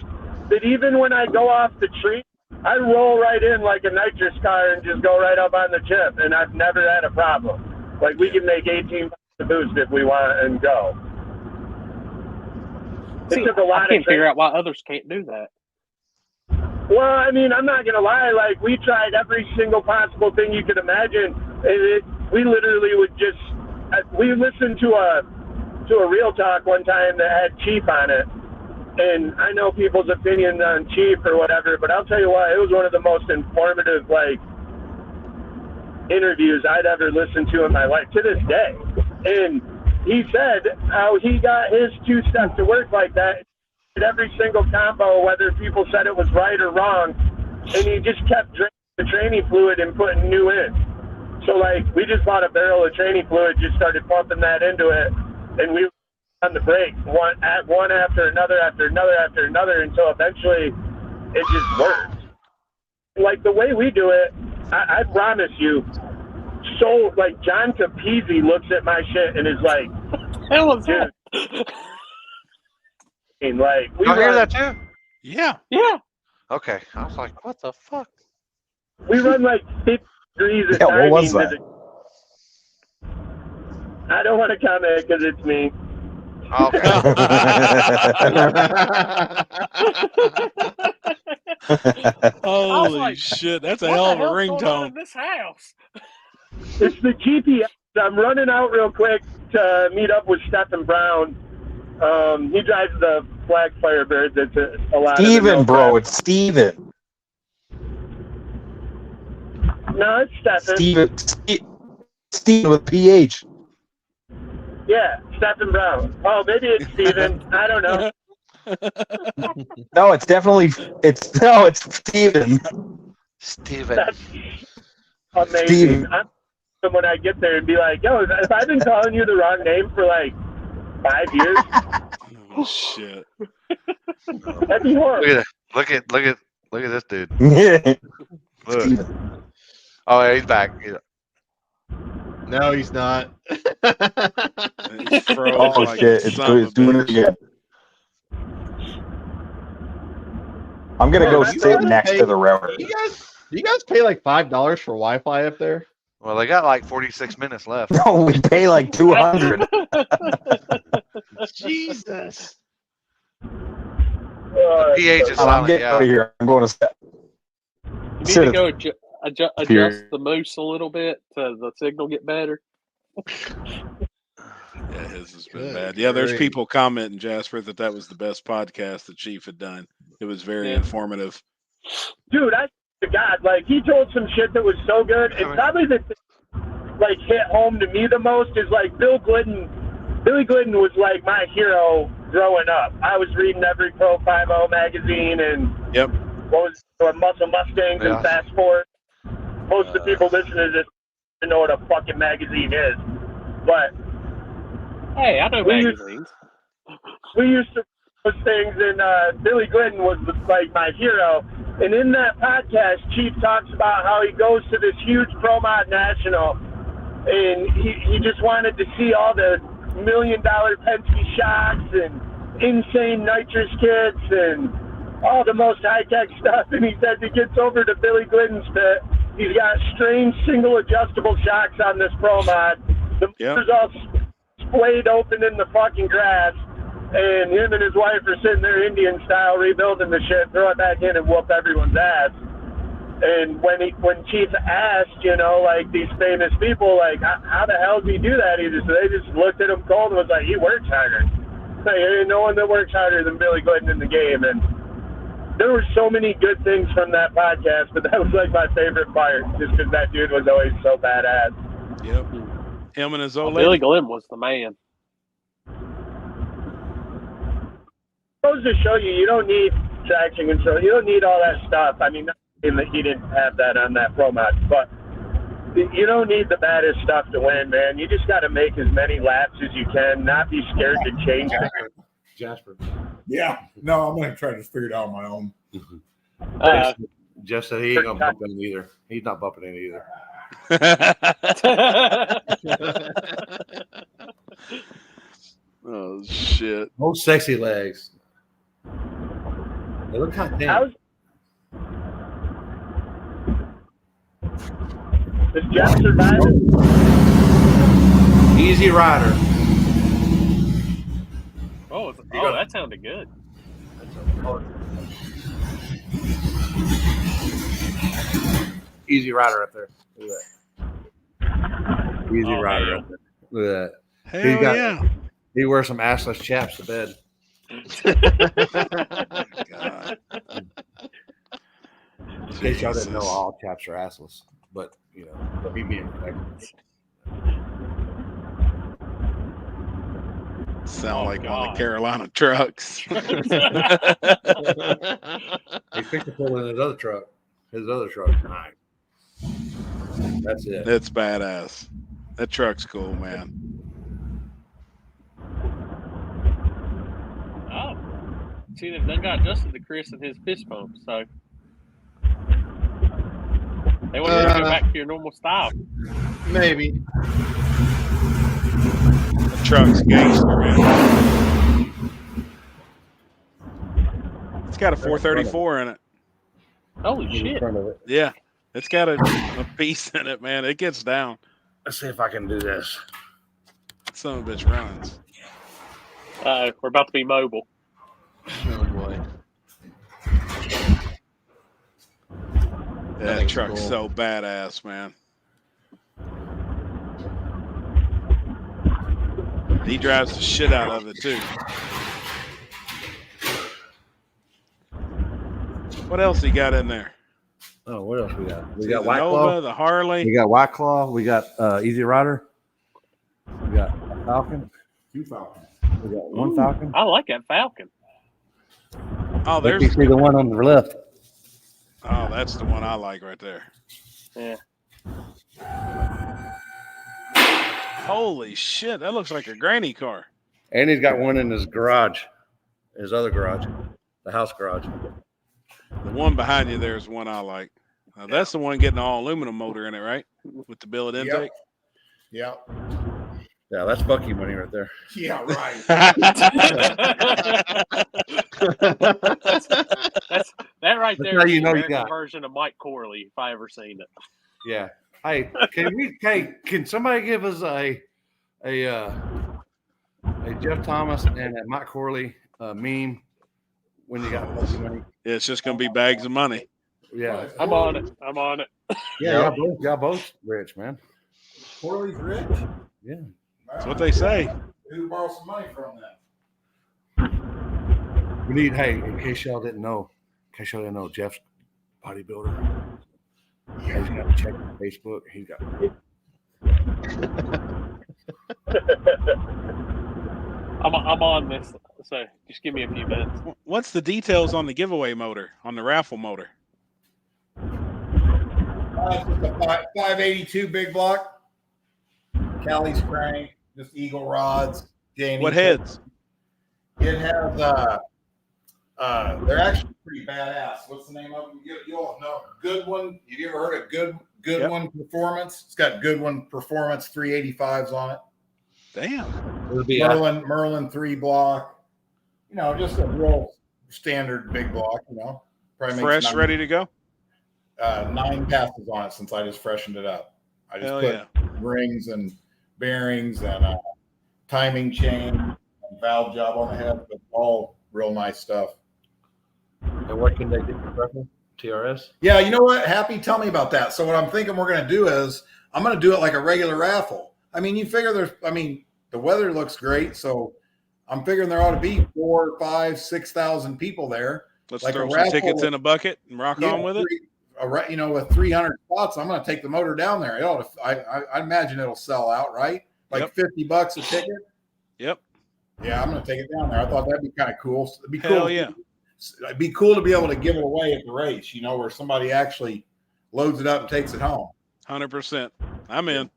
Speaker 9: that even when I go off the tree, I roll right in like a nitrous car and just go right up on the chip. And I've never had a problem. Like, we can make 18 to boost if we want and go.
Speaker 1: See, I can't figure out why others can't do that.
Speaker 9: Well, I mean, I'm not going to lie. Like, we tried every single possible thing you could imagine. We literally would just... We listened to a Real Talk one time that had Chief on it. And I know people's opinions on Chief or whatever, but I'll tell you what, it was one of the most informative, like, interviews I'd ever listened to in my life, to this day. And he said how he got his two-step to work like that at every single combo, whether people said it was right or wrong, and he just kept drinking the training fluid and putting new in. So, like, we just bought a barrel of training fluid, just started pumping that into it, and we were on the brake, one after another until eventually it just worked. Like, the way we do it, I promise you, so, like, John Capizzi looks at my shit and is like,
Speaker 1: hell was that?
Speaker 9: And, like, we
Speaker 3: you hear that too?
Speaker 2: Yeah.
Speaker 3: Okay. I was like, what the fuck?
Speaker 9: We run like 50 degrees at
Speaker 7: Yeah,
Speaker 9: timing.
Speaker 7: what was that?
Speaker 9: I don't want to comment because it's me.
Speaker 3: Okay.
Speaker 2: Holy shit, that's a hell of a ringtone.
Speaker 1: In this house?
Speaker 9: It's the GPS. I'm running out real quick to meet up with Stephen Brown. He drives the Black Firebird. That's a lot
Speaker 7: Steven,
Speaker 9: of
Speaker 7: bro. It's Steven.
Speaker 9: No, it's Stephen.
Speaker 7: Steven with PH.
Speaker 9: Yeah, Stephen Brown. Oh, maybe it's Steven. I don't know.
Speaker 7: No, it's definitely it's Steven.
Speaker 3: Steven.
Speaker 9: That's amazing.
Speaker 7: Steven.
Speaker 9: I'm when I get there and be like, yo, have I been calling you the wrong name for like 5 years?
Speaker 2: Oh shit.
Speaker 9: That'd be horrible.
Speaker 3: Look at this dude.
Speaker 7: Yeah.
Speaker 3: Look. Oh, yeah, he's back.
Speaker 4: No, he's not.
Speaker 2: It's froze
Speaker 7: Oh
Speaker 2: like
Speaker 7: shit!
Speaker 2: a son of a
Speaker 7: It's doing it
Speaker 2: bitch.
Speaker 7: again. I'm gonna go
Speaker 4: you
Speaker 7: sit
Speaker 4: guys
Speaker 7: next
Speaker 4: pay-
Speaker 7: to the router.
Speaker 4: Do you guys pay like $5 for Wi-Fi up there?
Speaker 3: Well, they got like 46 minutes left.
Speaker 7: No, we pay like 200.
Speaker 4: Jesus.
Speaker 3: PH is
Speaker 7: I'm
Speaker 3: silent.
Speaker 7: getting out of
Speaker 3: Yeah.
Speaker 7: here. I'm going to sit.
Speaker 1: You need to go. adjust the moose a little bit to the signal get better.
Speaker 2: Yeah, his has been
Speaker 4: Good
Speaker 2: bad. Yeah, there's
Speaker 4: grief.
Speaker 2: people commenting, Jasper, that was the best podcast the Chief had done. It was very informative.
Speaker 9: Dude, I to God, like he told some shit that was so good. And probably the thing like hit home to me the most is like Billy Glidden was like my hero growing up. I was reading every Pro 5.0 magazine and what was it, Muscle Mustangs and Fast Forward. Most of the people listening to this don't know what a fucking magazine is. But
Speaker 1: hey, I know magazines.
Speaker 9: We used to those things, and Billy Glidden was like my hero. And in that podcast, Chief talks about how he goes to this huge Pro Mod National, and he just wanted to see all the $1 million Penske shocks and insane nitrous kits and all the most high-tech stuff. And he said he gets over to Billy Glidden's pit. He's got strange single adjustable shocks on this Pro Mod. The motor's all splayed open in the fucking grass. And him and his wife are sitting there Indian style rebuilding the shit, throw it back in and whoop everyone's ass. And when Chief asked, you know, like these famous people, like, how the hell does he do that? They just looked at him cold and was like, he works harder. Like, ain't no one that works harder than Billy Glidden in the game. And there were so many good things from that podcast, but that was like my favorite part, just because that dude was always so badass.
Speaker 2: Yep. Him and his old
Speaker 1: Billy
Speaker 2: lady.
Speaker 1: Glidden was the man.
Speaker 9: Goes to show you don't need traction control. You don't need all that stuff. I mean, not that he didn't have that on that Pro Mod, but you don't need the baddest stuff to win, man. You just got to make as many laps as you can, not be scared to change things.
Speaker 10: Jasper.
Speaker 11: Yeah. No, I'm going to try to figure it out on my own.
Speaker 10: Jeff said he ain't going to bump in either. He's not bumping in either.
Speaker 2: Oh, shit.
Speaker 10: Most sexy legs. They look kind of thin.
Speaker 9: Is Jeff surviving?
Speaker 10: Easy Rider.
Speaker 1: Oh, that sounded good.
Speaker 10: Easy Rider up there. Look at that. Easy Rider up there. Look at that.
Speaker 2: Hell yeah.
Speaker 10: He wears some assless chaps to bed.
Speaker 2: God.
Speaker 10: In case y'all didn't know, all chaps are assless. But, you know, be being protected.
Speaker 2: Sound like one of the Carolina trucks.
Speaker 10: He picked the pull in his other truck. His other truck's nice. That's it.
Speaker 2: That's badass. That truck's cool, man.
Speaker 1: Oh, see, they've done got adjusted to Chris and his fist pump, so they want you to go back to your normal style.
Speaker 4: Maybe.
Speaker 2: The truck's gangster, man. It's got a 434 in it.
Speaker 1: Holy shit!
Speaker 2: Yeah, it's got a piece in it, man. It gets down.
Speaker 10: Let's see if I can do this.
Speaker 2: Son of a bitch runs.
Speaker 1: We're about to be mobile.
Speaker 4: Oh boy.
Speaker 2: That truck's so badass, man. He drives the shit out of it too. What else he got in there?
Speaker 10: Oh, what else we got? We got
Speaker 2: the
Speaker 10: White
Speaker 2: Nova,
Speaker 10: Claw.
Speaker 2: the Harley.
Speaker 10: We got White Claw. We got Easy Rider. We got Falcon.
Speaker 11: 2 Falcons.
Speaker 10: We got one Falcon.
Speaker 1: I like that Falcon.
Speaker 2: Oh,
Speaker 10: Let me
Speaker 2: there's
Speaker 10: see the one on the left.
Speaker 2: oh, that's the one I like right there.
Speaker 1: Yeah.
Speaker 2: Holy shit, that looks like a granny car.
Speaker 10: And he's got one in his garage, his other garage, the house garage.
Speaker 2: The one behind you there is one I like. That's the one getting the all aluminum motor in it, right? With the billet intake.
Speaker 11: Yep.
Speaker 10: Yeah, that's Bucky money right there.
Speaker 11: Yeah, right.
Speaker 1: That right there.
Speaker 10: how
Speaker 1: Is
Speaker 10: you
Speaker 1: the
Speaker 10: know you
Speaker 1: American
Speaker 10: got it.
Speaker 1: version of Mike Corley, if I ever seen it.
Speaker 10: Yeah. Hey, can somebody give us a Jeff Thomas and a Mike Corley meme when you got Bucky money?
Speaker 2: Yeah, it's just gonna be bags of money.
Speaker 10: Yeah.
Speaker 1: I'm on it. I'm on it.
Speaker 10: Yeah, y'all both rich, man.
Speaker 11: Corley's rich.
Speaker 10: Yeah.
Speaker 2: That's what they say.
Speaker 11: Who borrow some money from that?
Speaker 10: We need, hey, in case y'all didn't know, Jeff's bodybuilder. Yeah, he's got to check Facebook. He's got.
Speaker 1: I'm on this. So just give me a few minutes.
Speaker 2: What's the details on the giveaway motor, on the raffle motor?
Speaker 11: It's just a 582 big block. Callie's crank, just eagle rods.
Speaker 2: What heads?
Speaker 11: It has they're actually pretty badass. What's the name of them? You'll know. Good One. Have you ever heard of Good
Speaker 2: Yep.
Speaker 11: One Performance? It's got Good One Performance 385s on it.
Speaker 2: Damn.
Speaker 10: It'll be
Speaker 11: Merlin 3 block. You know, just a real standard big block. You know, probably makes
Speaker 2: Fresh,
Speaker 11: 9,
Speaker 2: ready to go?
Speaker 11: 9 passes on it since I just freshened it up. I just
Speaker 2: Hell
Speaker 11: put
Speaker 2: yeah.
Speaker 11: rings and bearings and timing chain and valve job on the head, but all real nice stuff.
Speaker 10: And what can they do for Trevor? TRS?
Speaker 11: Yeah, you know what? Happy, tell me about that. So what I'm thinking we're going to do is I'm going to do it like a regular raffle. I mean, you figure the weather looks great, so I'm figuring there ought to be 4,000, 5,000, 6,000 people there.
Speaker 2: Let's
Speaker 11: Like
Speaker 2: throw
Speaker 11: a
Speaker 2: some
Speaker 11: raffle
Speaker 2: tickets
Speaker 11: with-
Speaker 2: in a bucket and rock on with it.
Speaker 11: With 300 spots, I'm going to take the motor down there. It ought to, I imagine it'll sell out, right? Like
Speaker 2: Yep.
Speaker 11: $50 a ticket.
Speaker 2: Yep.
Speaker 11: Yeah, I'm going to take it down there. I thought that'd be kind of cool. It'd be
Speaker 2: Hell
Speaker 11: cool.
Speaker 2: yeah.
Speaker 11: It'd be cool to be able to give it away at the race, you know, where somebody actually loads it up and takes it home.
Speaker 2: 100%. I'm in.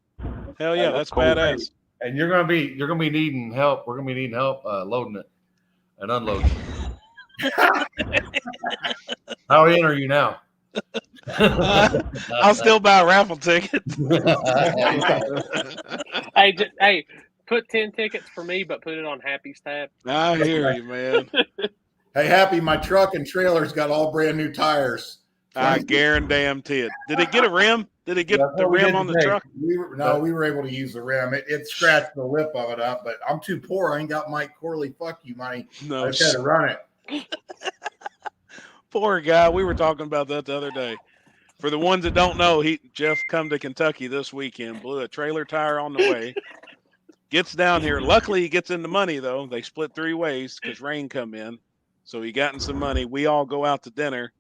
Speaker 2: Hell yeah,
Speaker 11: Hey,
Speaker 2: that's
Speaker 11: cool.
Speaker 2: badass.
Speaker 10: And you're gonna be needing help. We're gonna be needing help loading it and unloading it. How in are you now?
Speaker 2: I'll still buy raffle tickets.
Speaker 1: Hey, put 10 tickets for me, but put it on Happy's tab.
Speaker 2: I hear you, man.
Speaker 11: Hey, Happy, my truck and trailer's got all brand new tires.
Speaker 2: I guarantee it. Did it get a rim? Did it get
Speaker 11: That's
Speaker 2: the
Speaker 11: what we
Speaker 2: rim
Speaker 11: did
Speaker 2: on the
Speaker 11: today.
Speaker 2: truck?
Speaker 11: We were able to use the rim. It scratched the lip of it up, but I'm too poor. I ain't got Mike Corley. Fuck you money.
Speaker 2: No.
Speaker 11: I just had to run it.
Speaker 2: Poor guy. We were talking about that the other day. For the ones that don't know, Jeff come to Kentucky this weekend, blew a trailer tire on the way, gets down here. Luckily, he gets into money, though. They split 3 ways because rain come in. So he got in some money. We all go out to dinner.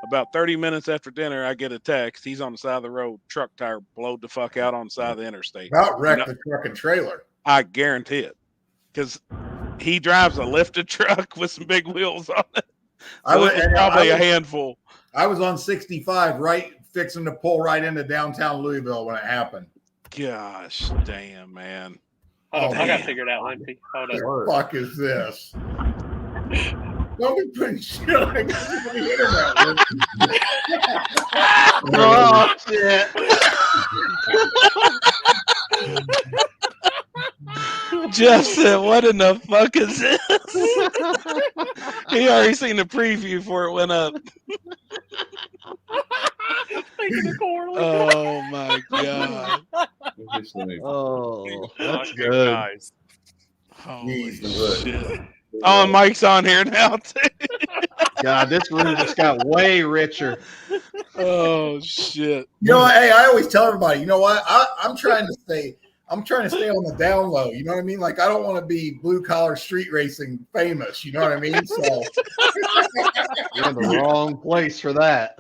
Speaker 2: About 30 minutes after dinner, I get a text. He's on the side of the road, truck tire blowed the fuck out on the side of the interstate.
Speaker 11: About wrecked the truck and trailer.
Speaker 2: I guarantee it. Because he drives a lifted truck with some big wheels on it. So it was probably a handful.
Speaker 11: I was on 65, right, fixing to pull right into downtown Louisville when it happened.
Speaker 2: Gosh, damn, man.
Speaker 1: Hold on, I got
Speaker 2: Damn.
Speaker 1: to figure it out, Limpy. Hold
Speaker 11: What
Speaker 1: on.
Speaker 11: the fuck is this? Don't be putting shit like this on the internet.
Speaker 4: Oh, shit.
Speaker 2: Jeff said, what in the fuck is this? He already seen the preview before it went up. Oh, my God.
Speaker 4: Oh, that's
Speaker 1: Good
Speaker 4: good.
Speaker 1: guys.
Speaker 2: Holy
Speaker 11: Jesus.
Speaker 2: shit. Oh, and Mike's on here now, too.
Speaker 4: God, this room just got way richer.
Speaker 2: Oh, shit.
Speaker 11: You know what? Hey, I always tell everybody, you know what? I'm trying to stay on the down low. You know what I mean? Like, I don't want to be blue collar street racing famous. You know what I mean? So
Speaker 4: You're in the wrong place for that.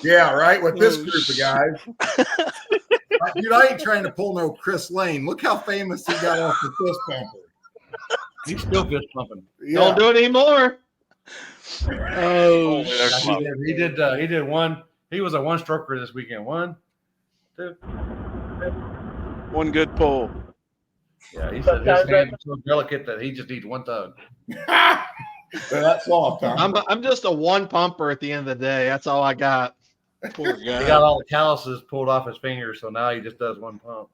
Speaker 11: yeah, right. With this
Speaker 2: Oh,
Speaker 11: group of guys. Dude, I ain't trying to pull no Chris Lane. Look how famous he got off the fist bumper.
Speaker 10: He's still fist pumping.
Speaker 11: Yeah.
Speaker 4: Don't do it anymore.
Speaker 2: Oh,
Speaker 10: He did one. He was a one stroker this weekend. 1, 2.
Speaker 2: one good pull.
Speaker 10: Yeah, he said his hand is so delicate that he just needs one tug.
Speaker 11: That's all, Tom.
Speaker 4: I'm just a one pumper at the end of the day. That's all I got.
Speaker 2: Poor
Speaker 10: He
Speaker 2: guy.
Speaker 10: got all the calluses pulled off his fingers, so now he just does one pump.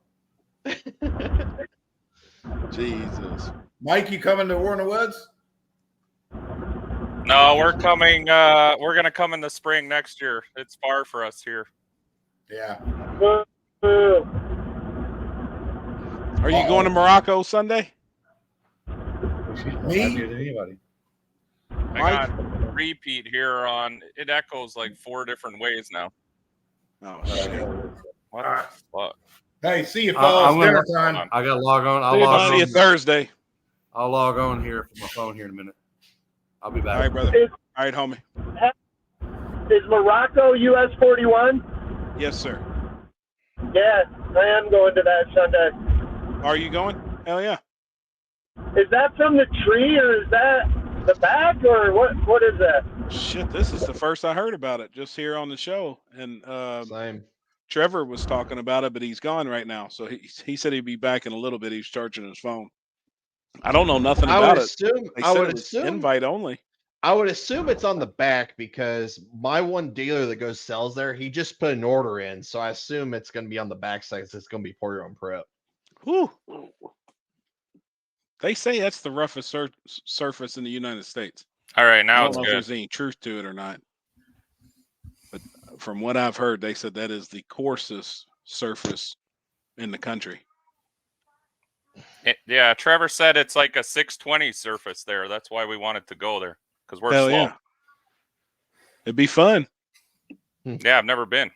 Speaker 2: Jesus.
Speaker 11: Mike, you coming to War in the Woods?
Speaker 12: No, we're coming. We're gonna come in the spring next year. It's far for us here.
Speaker 11: Yeah.
Speaker 2: Are you going to Morocco Sunday?
Speaker 10: She's more
Speaker 11: Me?
Speaker 10: happier than anybody.
Speaker 12: Hang on. repeat here on. It echoes like 4 different ways now.
Speaker 2: Oh shit!
Speaker 12: What
Speaker 11: All right.
Speaker 12: the fuck?
Speaker 11: Hey, see you, fellas. Dinner time.
Speaker 12: on.
Speaker 10: I got to log on. I'll
Speaker 1: See you,
Speaker 10: log
Speaker 1: bud.
Speaker 2: See you
Speaker 10: on.
Speaker 2: Thursday.
Speaker 10: I'll log on here from my phone here in a minute. I'll be back.
Speaker 2: All right, brother.
Speaker 9: Is,
Speaker 2: All right, homie.
Speaker 9: is Morocco US 41?
Speaker 2: Yes, sir.
Speaker 9: Yeah, I am going to that Sunday.
Speaker 2: Are you going? Hell yeah.
Speaker 9: Is that from the tree or is that the back or what is that?
Speaker 2: Shit, this is the first I heard about it just here on the show. And
Speaker 4: Same.
Speaker 2: Trevor was talking about it, but he's gone right now. So he said he'd be back in a little bit. He's charging his phone. I don't know nothing
Speaker 4: I
Speaker 2: about
Speaker 4: would
Speaker 2: it.
Speaker 4: assume.
Speaker 2: They
Speaker 4: I
Speaker 2: said
Speaker 4: would
Speaker 2: it was
Speaker 4: assume.
Speaker 2: invite only.
Speaker 4: I would assume it's on the back because my one dealer that goes sells there, he just put an order in, so I assume it's going to be on the back side. It's going to be pour your own prep.
Speaker 2: Whew. They say that's the roughest surface in the United States.
Speaker 12: All right,
Speaker 2: I
Speaker 12: now
Speaker 2: don't
Speaker 12: it's
Speaker 2: know if
Speaker 12: good.
Speaker 2: there's any truth to it or not. But from what I've heard, they said that is the coarsest surface in the country.
Speaker 12: Yeah, Trevor said it's like a 620 surface there. That's why we wanted to go there because we're
Speaker 2: Hell
Speaker 12: slow.
Speaker 2: yeah. It'd be fun.
Speaker 12: Yeah, I've never been.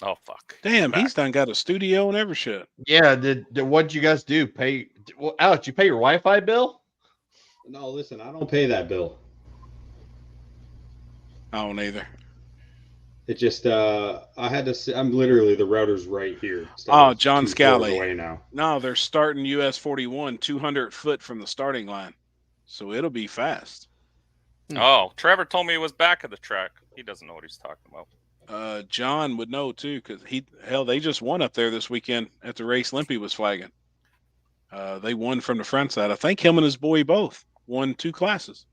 Speaker 12: Oh fuck!
Speaker 2: Damn, he's done got a studio and every shit.
Speaker 4: Yeah. What'd you guys do? Well, Alex, you pay your Wi-Fi bill?
Speaker 8: No, listen, I don't pay that bill.
Speaker 2: I don't either.
Speaker 8: It just I had to. I'm literally the router's right here.
Speaker 2: Oh, John
Speaker 8: 2 floors
Speaker 2: Scally.
Speaker 8: away now.
Speaker 2: No, they're starting US 41 200 foot from the starting line, so it'll be fast.
Speaker 12: Oh, Trevor told me he was back at the track. He doesn't know what he's talking about.
Speaker 2: John would know too, because they just won up there this weekend at the race Limpy was flagging. They won from the front side. I think him and his boy both won 2 classes.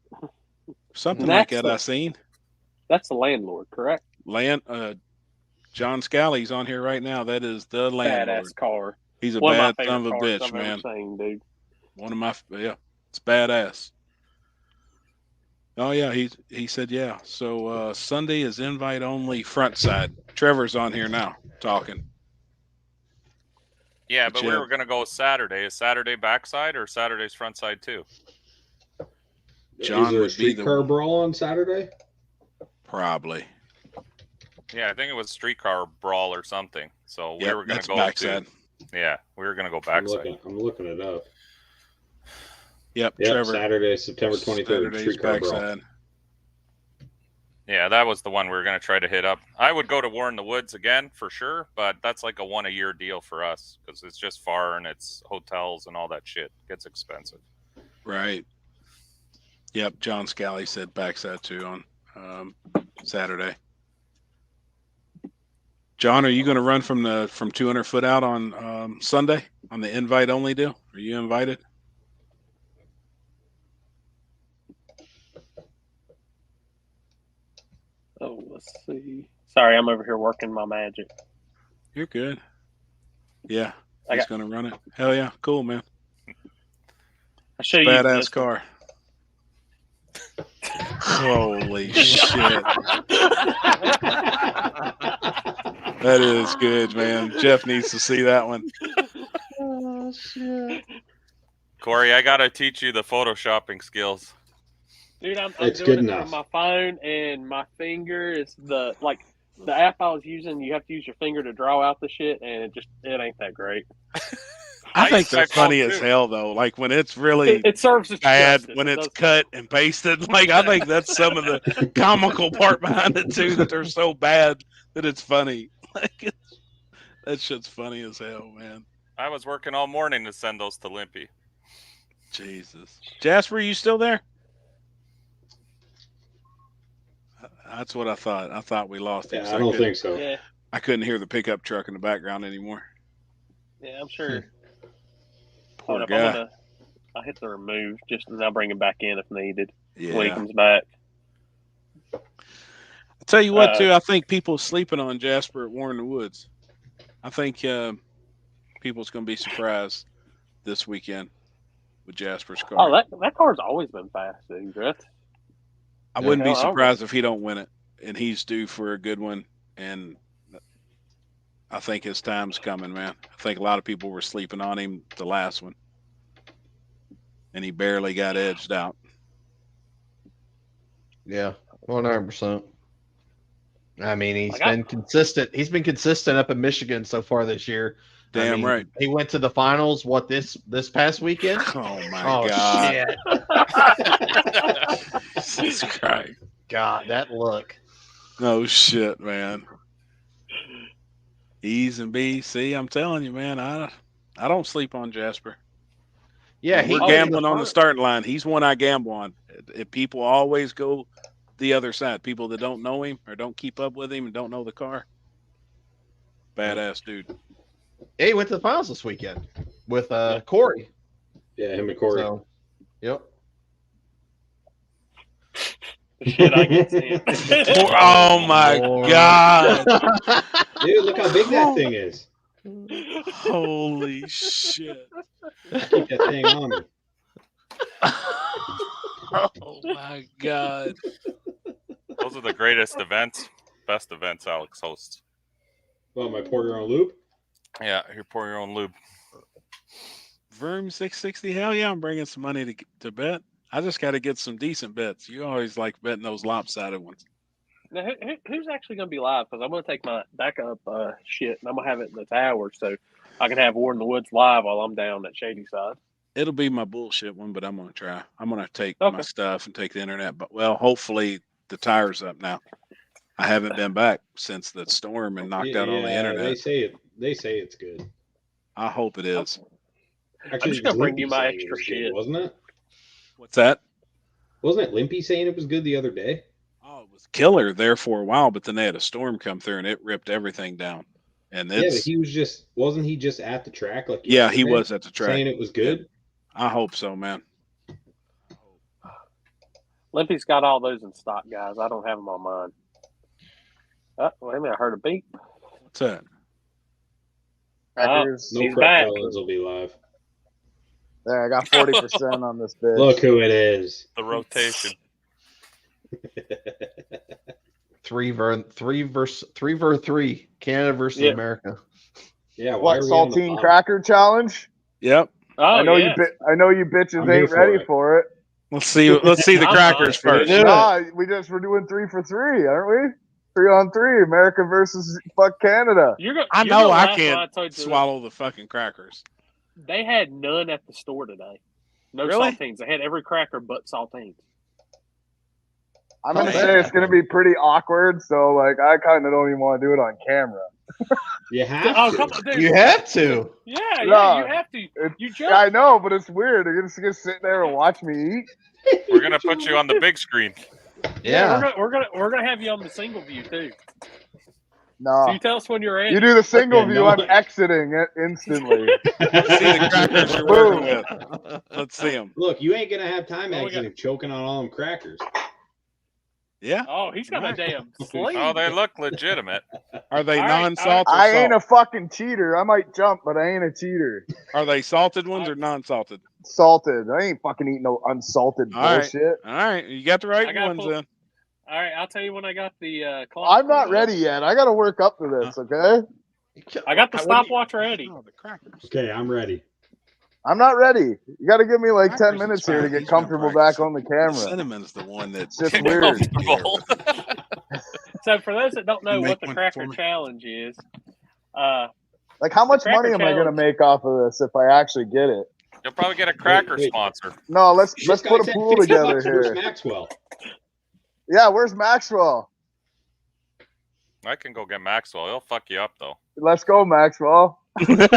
Speaker 2: Something like that I seen.
Speaker 1: That's the landlord, correct?
Speaker 2: John Scally's on here right now. That is the landlord.
Speaker 1: Badass car.
Speaker 2: He's a
Speaker 1: One
Speaker 2: bad
Speaker 1: of my
Speaker 2: son of a
Speaker 1: favorite cars
Speaker 2: bitch,
Speaker 1: I've
Speaker 2: man.
Speaker 1: ever seen, dude.
Speaker 2: One of my it's badass. Oh yeah, he said yeah. So Sunday is invite only front side. Trevor's on here now talking.
Speaker 12: Yeah, but we were gonna go Saturday. Is Saturday backside or Saturday's front side too?
Speaker 2: John
Speaker 8: is there a
Speaker 2: would be
Speaker 8: streetcar brawl on Saturday?
Speaker 2: Probably.
Speaker 12: Yeah, I think it was streetcar brawl or something. So we were gonna
Speaker 2: that's
Speaker 12: go
Speaker 2: backside.
Speaker 12: Yeah, we were gonna go backside.
Speaker 8: I'm looking it up.
Speaker 2: Yep,
Speaker 8: Trevor. Saturday, September 23rd.
Speaker 2: Saturday's
Speaker 8: Streetcar brawl.
Speaker 2: backside.
Speaker 12: Yeah, that was the one we were going to try to hit up. I would go to War in the Woods again for sure, but that's like a 1-a-year deal for us because it's just far and it's hotels and all that shit. It gets expensive.
Speaker 2: Right. Yep, John Scally said backside too on Saturday. John, are you going to run from 200 foot out on Sunday on the invite only deal? Are you invited?
Speaker 1: Oh, let's see. Sorry, I'm over here working my magic.
Speaker 2: You're good. Yeah, he's going to run it. Hell yeah, cool, man.
Speaker 1: I show you
Speaker 2: badass car. Holy shit. That is good, man. Jeff needs to see that one.
Speaker 1: Oh shit.
Speaker 12: Corey, I gotta teach you the photoshopping skills.
Speaker 1: Dude, I'm
Speaker 8: It's
Speaker 1: doing
Speaker 8: good
Speaker 1: it
Speaker 8: enough.
Speaker 1: from my phone, and my finger is the app I was using. You have to use your finger to draw out the shit, and it ain't that great.
Speaker 2: I think they're funny as hell, though. Like when it's really
Speaker 1: it serves its
Speaker 2: bad,
Speaker 1: justice.
Speaker 2: when
Speaker 1: It
Speaker 2: it's
Speaker 1: does.
Speaker 2: cut and pasted. Like I think that's some of the comical part behind it too. That they're so bad that it's funny. Like that shit's funny as hell, man.
Speaker 12: I was working all morning to send those to Limpy.
Speaker 2: Jesus, Jasper, are you still there? That's what I thought. I thought we lost him.
Speaker 8: Yeah, I don't think so.
Speaker 1: Yeah,
Speaker 2: I couldn't hear the pickup truck in the background anymore.
Speaker 1: yeah, I'm sure.
Speaker 2: Poor
Speaker 1: Hold up,
Speaker 2: guy.
Speaker 1: I'll hit the remove just and I'll bring him back in if needed.
Speaker 2: Yeah.
Speaker 1: When he comes back.
Speaker 2: I'll tell you what, too. I think people sleeping on Jasper at War in the Woods. I think people's going to be surprised this weekend with Jasper's car.
Speaker 1: Oh, that car's always been fast, dude. Right?
Speaker 2: I wouldn't be surprised if he don't win it, and he's due for a good one. And I think his time's coming, man. I think a lot of people were sleeping on him the last one, and he barely got edged out.
Speaker 4: Yeah, 100%. I mean, he's
Speaker 1: Like,
Speaker 4: been consistent. He's been consistent up in Michigan so far this year.
Speaker 2: Damn
Speaker 4: I mean,
Speaker 2: right.
Speaker 4: He went to the finals. What this past weekend?
Speaker 2: Oh my
Speaker 4: Oh
Speaker 2: God.
Speaker 4: shit!
Speaker 2: Jesus Christ.
Speaker 4: God, that look.
Speaker 2: No shit, man. E's and B's. See, I'm telling you, man. I don't sleep on Jasper.
Speaker 4: Yeah,
Speaker 2: When we're
Speaker 4: he
Speaker 2: gambling on the starting line. He's one I gamble on. If people always go the other side, people that don't know him or don't keep up with him and don't know the car. Badass dude.
Speaker 4: Yeah, he went to the finals this weekend with Corey.
Speaker 8: Yeah, him and Corey.
Speaker 4: So, yep.
Speaker 1: Shit, I can see it.
Speaker 2: Oh my God.
Speaker 8: Dude, look how big that thing is.
Speaker 2: Holy shit.
Speaker 8: Keep that thing on me.
Speaker 2: Oh my God.
Speaker 12: Those are the greatest events, best events Alex hosts.
Speaker 8: Well, my pour your own lube?
Speaker 12: Yeah, you pour your own lube.
Speaker 2: Verm 660. Hell yeah, I'm bringing some money to bet. I just got to get some decent bets. You always like betting those lopsided ones.
Speaker 1: Now, who's actually going to be live? Because I'm going to take my backup shit and I'm going to have it in the tower so I can have War in the Woods live while I'm down at Shady Side.
Speaker 2: It'll be my bullshit one, but I'm going to try. I'm going to take my stuff and take the internet. But, well, hopefully the tire's up now. I haven't been back since the storm and knocked out all the internet.
Speaker 8: They say it's good.
Speaker 2: I hope it is.
Speaker 8: Actually,
Speaker 1: I'm just going to bring you my extra shit.
Speaker 8: Wasn't it?
Speaker 2: What's that?
Speaker 8: Wasn't it Limpy saying it was good the other day?
Speaker 2: Oh, it was killer there for a while, but then they had a storm come through and it ripped everything down. And
Speaker 8: yeah, but wasn't he just at the track? Like
Speaker 2: yeah, he was at the track
Speaker 8: saying it was good.
Speaker 2: Yeah. I hope so, man.
Speaker 1: Limpy's got all those in stock, guys. I don't have them on mine. Oh, wait a minute, I heard a beep.
Speaker 2: What's that?
Speaker 1: He's back.
Speaker 8: Will be live.
Speaker 5: There, I got 40% on this bitch.
Speaker 8: Look who it is.
Speaker 12: The rotation.
Speaker 4: 3v3. Canada versus America.
Speaker 8: Yeah.
Speaker 5: What saltine cracker challenge?
Speaker 2: Yep.
Speaker 1: Oh,
Speaker 5: I know you bitches ain't ready for it.
Speaker 2: Let's see the crackers first.
Speaker 5: Nah, we're doing 3 for 3, aren't we? 3 on 3. America versus Canada.
Speaker 2: I know I can't swallow the fucking crackers.
Speaker 1: They had none at the store today. No
Speaker 2: Really?
Speaker 1: saltines. They had every cracker but saltines.
Speaker 5: I'm gonna say it's gonna be pretty awkward, so like I kind of don't even want to do it on camera.
Speaker 8: You have to.
Speaker 1: Come on, dude.
Speaker 4: You have to.
Speaker 1: Yeah, you have to. You just.
Speaker 5: I know, but it's weird. They're just gonna sit there and watch me eat.
Speaker 12: We're gonna put you on the big screen.
Speaker 4: Yeah.
Speaker 1: We're gonna have you on the single view too.
Speaker 5: No.
Speaker 1: So you tell us when you're ready.
Speaker 5: You do the single view. I'm exiting it instantly.
Speaker 2: Let's see the crackers you're working with. Let's see them.
Speaker 8: Look, you ain't gonna have time exiting choking on all them crackers.
Speaker 2: Yeah.
Speaker 1: Oh, he's got a damn sleeve.
Speaker 12: Oh, they look legitimate.
Speaker 2: Are they non-salt or
Speaker 5: I
Speaker 2: salt?
Speaker 5: ain't a fucking cheater. I might jump, but I ain't a cheater.
Speaker 2: Are they salted ones or non-salted?
Speaker 5: Salted. I ain't fucking eating no unsalted bullshit.
Speaker 2: All right. You got the right ones then.
Speaker 1: All right, I'll tell you when I got the clock.
Speaker 5: I'm not ready yet. I got to work up to this, okay?
Speaker 1: I got the stopwatch ready.
Speaker 2: Oh, the crackers.
Speaker 8: Okay, I'm ready.
Speaker 5: I'm not ready. You got to give me like 10 minutes here to get comfortable back on the camera.
Speaker 2: Cinnamon's the one that's
Speaker 5: just weird.
Speaker 1: So for those that don't know what the cracker challenge is,
Speaker 5: like how much money am I going to make off of this if I actually get it?
Speaker 12: You'll probably get a cracker sponsor.
Speaker 5: No, let's put a pool together here.
Speaker 8: Where's Maxwell?
Speaker 5: Yeah, where's Maxwell?
Speaker 12: I can go get Maxwell. He'll fuck you up though.
Speaker 5: Let's go, Maxwell.
Speaker 12: Hold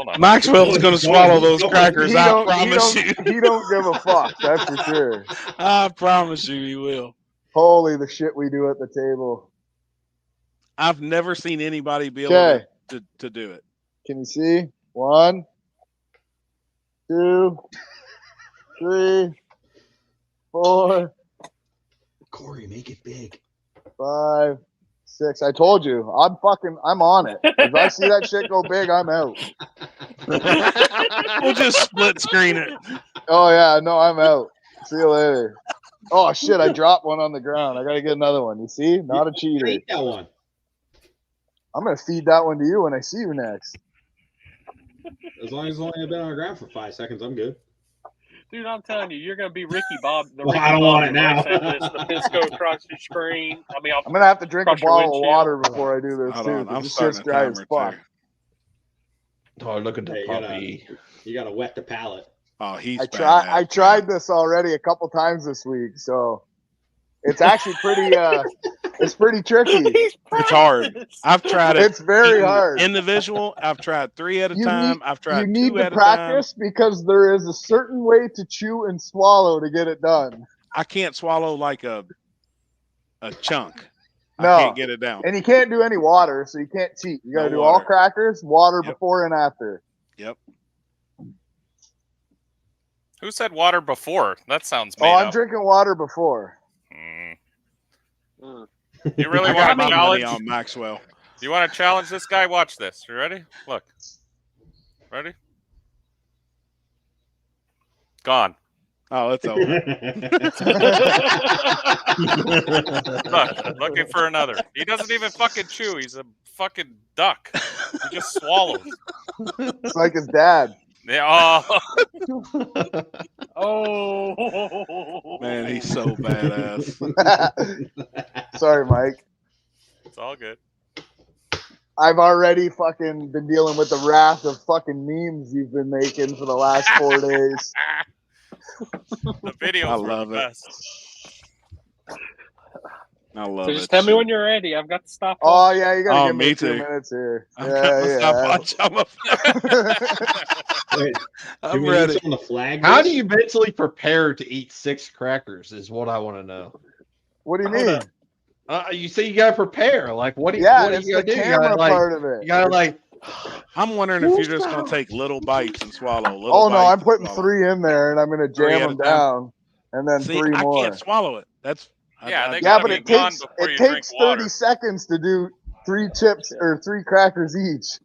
Speaker 12: on.
Speaker 2: Maxwell's going to swallow those crackers. I promise you.
Speaker 5: He don't give a fuck. That's for sure.
Speaker 2: I promise you, he will.
Speaker 5: Holy the shit we do at the table.
Speaker 2: I've never seen anybody be able to do it.
Speaker 5: Can you see? 1, 2, 3, 4.
Speaker 8: Corey, make it big.
Speaker 5: 5, 6. I told you. I'm on it. If I see that shit go big, I'm out.
Speaker 2: We'll just split screen it.
Speaker 5: Oh yeah, no, I'm out. See you later. Oh shit, I dropped one on the ground. I gotta get another one. You see? Not a cheater.
Speaker 8: Eat that one.
Speaker 5: I'm gonna feed that one to you when I see you next.
Speaker 8: As long as it's only been on the ground for 5 seconds, I'm good.
Speaker 1: Dude, I'm telling you, you're gonna be Ricky Bob. The
Speaker 13: Well,
Speaker 1: Ricky
Speaker 13: I don't want
Speaker 1: Bobby
Speaker 13: it now.
Speaker 1: race after this. The Pisco across your screen. I mean,
Speaker 5: I'm gonna have to drink a
Speaker 1: across your
Speaker 5: bottle of
Speaker 1: windshield.
Speaker 5: water before I do this
Speaker 2: Hold
Speaker 5: too.
Speaker 2: on,
Speaker 5: 'cause
Speaker 2: I'm
Speaker 5: this
Speaker 2: starting
Speaker 5: shit's
Speaker 2: a
Speaker 5: dry as
Speaker 2: timer
Speaker 5: fuck.
Speaker 2: too.
Speaker 4: Oh, look at the
Speaker 13: Hey,
Speaker 4: puppy.
Speaker 13: you gotta wet the palate.
Speaker 2: Oh, he's
Speaker 5: I
Speaker 2: badass.
Speaker 5: tried this already a couple times this week, so it's actually pretty it's pretty tricky.
Speaker 2: It's hard. I've tried it.
Speaker 5: It's very
Speaker 2: eating
Speaker 5: hard.
Speaker 2: Individual. I've tried 3 at a
Speaker 5: You
Speaker 2: time.
Speaker 5: need-
Speaker 2: I've
Speaker 5: You
Speaker 2: tried
Speaker 5: need
Speaker 2: 2
Speaker 5: to
Speaker 2: at a time.
Speaker 5: practice because there is a certain way to chew and swallow to get it done.
Speaker 2: I can't swallow like a chunk.
Speaker 5: No.
Speaker 2: I can't get it down.
Speaker 5: And you can't do any water, so you can't cheat. You gotta
Speaker 2: No
Speaker 5: do all
Speaker 2: water.
Speaker 5: crackers, water
Speaker 2: Yep.
Speaker 5: before and after.
Speaker 2: Yep.
Speaker 12: Who said water before? That sounds
Speaker 5: Oh,
Speaker 12: made
Speaker 5: I'm
Speaker 12: up.
Speaker 5: drinking water before.
Speaker 12: You really
Speaker 2: I got
Speaker 12: want
Speaker 2: my
Speaker 12: to
Speaker 2: money
Speaker 12: challenge?
Speaker 2: on Maxwell.
Speaker 12: You want to challenge this guy? Watch this. You ready? Look. Ready? Gone.
Speaker 2: Oh, it's over.
Speaker 12: Look, looking for another. He doesn't even fucking chew. He's a fucking duck. He just swallows.
Speaker 5: It's like his dad.
Speaker 12: Yeah.
Speaker 1: Oh.
Speaker 2: Man, he's so badass.
Speaker 5: Sorry, Mike.
Speaker 12: It's all good.
Speaker 5: I've already fucking been dealing with the wrath of fucking memes you've been making for the last 4 days.
Speaker 12: The videos
Speaker 2: I
Speaker 12: were
Speaker 2: love
Speaker 12: the
Speaker 2: it.
Speaker 12: best.
Speaker 2: I love
Speaker 1: So
Speaker 2: it.
Speaker 1: just tell me when you're ready. I've got the stopwatch.
Speaker 5: Oh yeah, you gotta
Speaker 2: Oh,
Speaker 5: give me
Speaker 2: me
Speaker 5: a few
Speaker 2: too.
Speaker 5: minutes here.
Speaker 2: I've got my stopwatch.
Speaker 13: Wait,
Speaker 2: I'm
Speaker 13: do we
Speaker 2: ready.
Speaker 13: need someone to flag
Speaker 4: How
Speaker 13: this?
Speaker 4: do you mentally prepare to eat 6 crackers? Is what I want to know.
Speaker 5: What do you
Speaker 1: Hold
Speaker 5: mean?
Speaker 1: up.
Speaker 4: You say you gotta prepare. Like, what do you?
Speaker 5: Yeah,
Speaker 4: what
Speaker 5: it's
Speaker 4: do you
Speaker 5: the
Speaker 4: gotta do? You
Speaker 5: camera
Speaker 4: gotta,
Speaker 5: part of it.
Speaker 4: You gotta like.
Speaker 2: I'm wondering if you're just gonna take little bites and swallow. Little
Speaker 5: Oh no,
Speaker 2: bites
Speaker 5: I'm
Speaker 2: and
Speaker 5: putting
Speaker 2: swallow.
Speaker 5: 3 in there, and I'm gonna
Speaker 2: 3
Speaker 5: jam
Speaker 2: at a
Speaker 5: them
Speaker 2: time?
Speaker 5: down, and then
Speaker 2: See,
Speaker 5: 3
Speaker 2: I
Speaker 5: more.
Speaker 2: can't swallow it. That's
Speaker 12: Yeah, they
Speaker 5: Yeah,
Speaker 12: gotta
Speaker 5: but
Speaker 12: be
Speaker 5: it
Speaker 12: gone
Speaker 5: takes
Speaker 12: before you drink
Speaker 5: 30
Speaker 12: water.
Speaker 5: seconds to do 3 chips or 3 crackers each.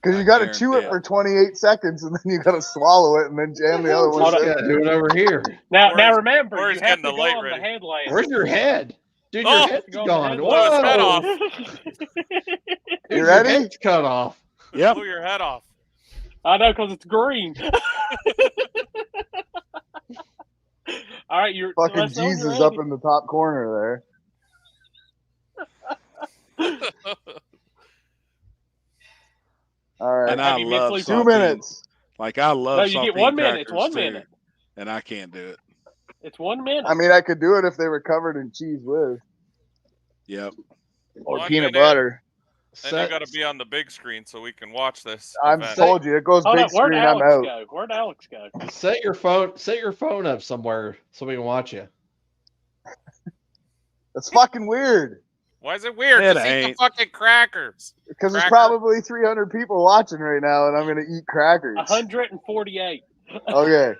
Speaker 5: Because you got to chew it
Speaker 2: guarantee
Speaker 5: for 28 seconds, and then you got to swallow it, and then jam the other ones
Speaker 1: Hold
Speaker 5: in
Speaker 1: up.
Speaker 5: there.
Speaker 4: Do it over here.
Speaker 1: Now
Speaker 12: Corey's-
Speaker 1: remember,
Speaker 12: Corey's
Speaker 1: you have
Speaker 12: getting
Speaker 1: to
Speaker 12: the
Speaker 1: go
Speaker 12: light
Speaker 1: on
Speaker 12: ready.
Speaker 1: the headlamp.
Speaker 4: Where's your head? Dude,
Speaker 12: Oh!
Speaker 4: your head's
Speaker 1: Go on the
Speaker 4: gone.
Speaker 1: headlamp.
Speaker 12: Blew his head
Speaker 4: Whoa.
Speaker 12: off.
Speaker 4: Dude,
Speaker 5: You
Speaker 4: your
Speaker 5: ready?
Speaker 4: head's cut off.
Speaker 2: Yep.
Speaker 12: Blew your head off.
Speaker 1: I know, because it's green. All right, you're
Speaker 5: Fucking
Speaker 1: let's know when you're
Speaker 5: Jesus up
Speaker 1: ready.
Speaker 5: in the top corner there. All right.
Speaker 2: And
Speaker 1: Have
Speaker 2: I
Speaker 1: you
Speaker 2: love
Speaker 1: mentally-
Speaker 5: 2
Speaker 2: saltine.
Speaker 5: minutes.
Speaker 2: Like I love
Speaker 1: No, you get
Speaker 2: saltine
Speaker 1: 1 minute. It's
Speaker 2: crackers,
Speaker 1: 1
Speaker 2: too,
Speaker 1: minute.
Speaker 2: and I can't do it.
Speaker 1: It's 1 minute.
Speaker 5: I mean, I could do it if they were covered in cheese whiz
Speaker 2: Yep.
Speaker 5: or
Speaker 12: 1
Speaker 5: peanut
Speaker 12: minute.
Speaker 5: butter.
Speaker 12: And you got to be on the big screen so we can watch this.
Speaker 5: I'm
Speaker 12: event.
Speaker 5: told you, it goes
Speaker 1: Hold
Speaker 5: big
Speaker 1: up, where'd
Speaker 5: screen. I'm
Speaker 1: Alex
Speaker 5: out.
Speaker 1: go? Where'd Alex go?
Speaker 4: Set your phone up somewhere so we can watch you.
Speaker 5: That's fucking weird.
Speaker 12: Why is it weird?
Speaker 2: It
Speaker 12: Just eat the
Speaker 2: ain't.
Speaker 12: fucking crackers.
Speaker 5: Because there's
Speaker 12: Cracker.
Speaker 5: probably 300 people watching right now, and I'm gonna eat crackers.
Speaker 1: 148.
Speaker 5: Okay,